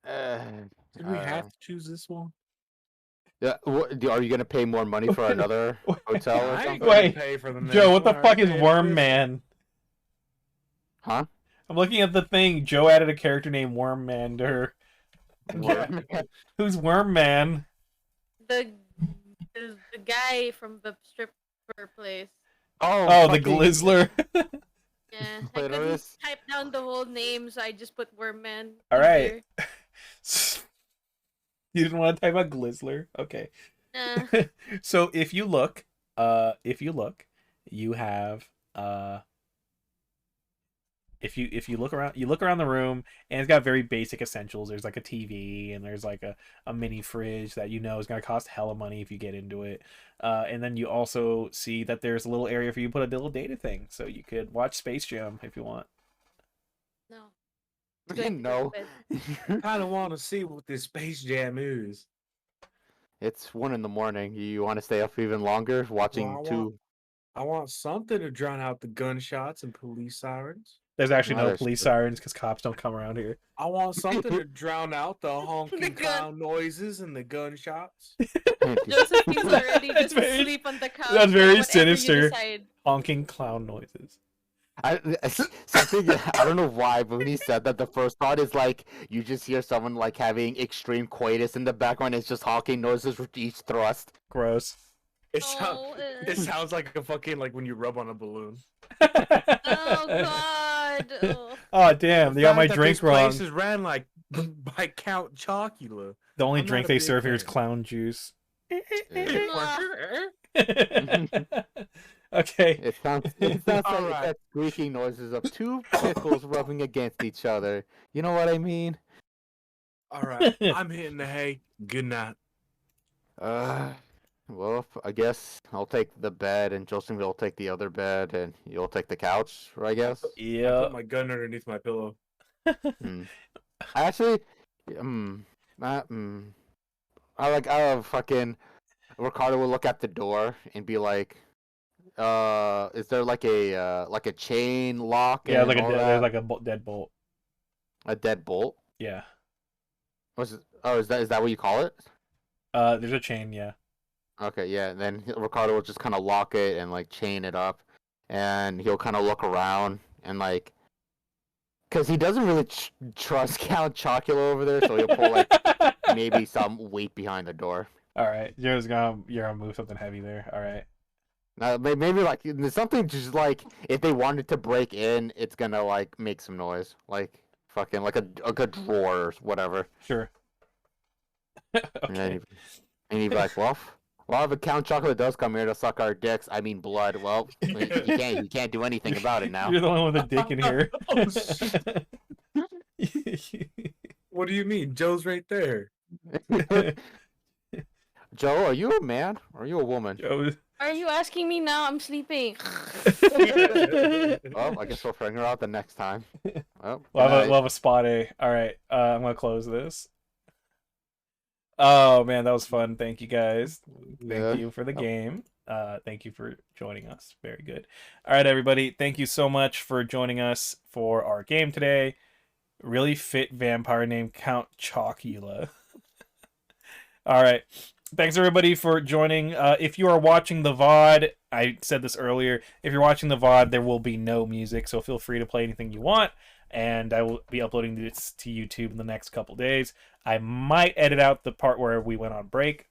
Uh, Did we have to choose this one? yeah. Are you gonna pay more money for another hotel or I ain't something? gonna Wait, pay for the next Joe, what the one. fuck is I Worm paid Man? Huh? I'm looking at the thing. Joe added a character named Worm Man to her. Worm? Who's Worm Man? The guy from the stripper place. Oh, the fucking Glizzler. Yeah, I couldn't Clitoris. type down the whole name, so I just put Wormman. All right. You didn't want to type out Glizzler? Okay. So if you look, you have if you look around the room, and it's got very basic essentials. There's like a TV, and there's like a mini fridge that you know is gonna cost hella money if you get into it. And then you also see that there's a little area for you to put a little data thing, so you could watch Space Jam if you want. No. No. I kind of want to see what this Space Jam is. It's 1 in the morning. You want to stay up even longer watching Well, two? I want something to drown out the gunshots and police sirens. There's actually No, no there's police two. sirens because cops don't come around here. I want something to drown out the honking The gun- clown noises and the gunshots. Josephine's already That's just very- asleep on the couch. that's very whatever sinister. You decide. Honking clown noises. Something I don't know why, but when he said that, the first thought is like you just hear someone like having extreme coitus in the background. It's just honking noises with each thrust. Gross. It, Oh, it sounds like a fucking like when you rub on a balloon. oh God. Oh. Oh damn! They got my fact that drink this wrong. place is ran like by Count Chocula. The only I'm drink not a they big serve here is fan. clown juice. All Okay. It sounds like Alright. that squeaking noises of two pickles rubbing against each other. You know what I mean? right, I'm hitting the hay. Good night. Well, I guess I'll take the bed, and Josephine will take the other bed, and you'll take the couch, I guess. I Yeah. put my gun underneath my pillow. Actually, I fucking Ricardo will look at the door and be like, is there like a chain lock? Yeah, and like all there's that? like a deadbolt. A deadbolt? Yeah. Was it? Oh, is that what you call it? There's a chain. Yeah. Okay, yeah. And then Ricardo will just kind of lock it and like chain it up, and he'll kind of look around and like, cause he doesn't really trust Count Chocula over there, so he'll pull like maybe some weight behind the door. All right. You're gonna move something heavy there. All right. Maybe like something just like if they wanted to break in, it's gonna like make some noise, like fucking like a drawer or whatever. Sure. And then Okay. he'd be like, well, if a Count Chocolate does come here to suck our dicks, I mean blood, well, you can't do anything about it now. You're the one with a dick in here. Oh, What do you mean? Joe's right there. Joe, are you a man or are you a woman? Joe. Are you asking me now? I'm sleeping. Well, I guess we'll figure out the next time. Well, We'll have a spot A. All right. I'm gonna close this. Oh man, that was fun. Thank you guys. Yeah. Thank you for the game. Thank you for joining us. Very good. All right, everybody. Thank you so much for joining us for our game today. Really fit vampire named Count Chocula. All right. Thanks everybody for joining. If you are watching the VOD, I said this earlier, if you're watching the VOD, there will be no music, so feel free to play anything you want, and I will be uploading this to YouTube in the next couple days. I might edit out the part where we went on break.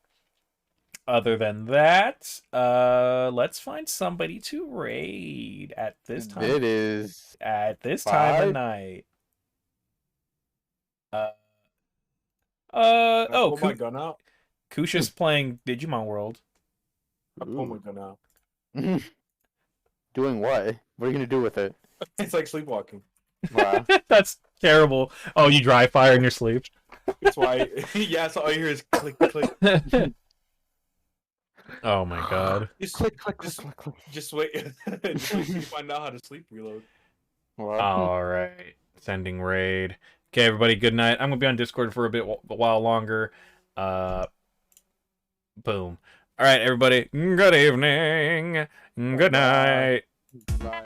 Other than that, let's find somebody to raid at this time. It is At this time of 5? night. I Oh, pull my gun out. Kusha's playing Digimon World. I pull my gun out. doing what? What are you gonna do with it? It's like sleepwalking. Wow. That's terrible. Oh, you dry fire in your sleep. That's why. Yeah, so all you hear is click, click. Oh my god. Just, Click, click, just, click, click. just wait. Just wait till you find out how to sleep reload. Wow. All right. Sending raid. Okay, everybody, good night. I'm going to be on Discord for a while longer. Boom. All right, everybody. Good evening. Good night. Bye.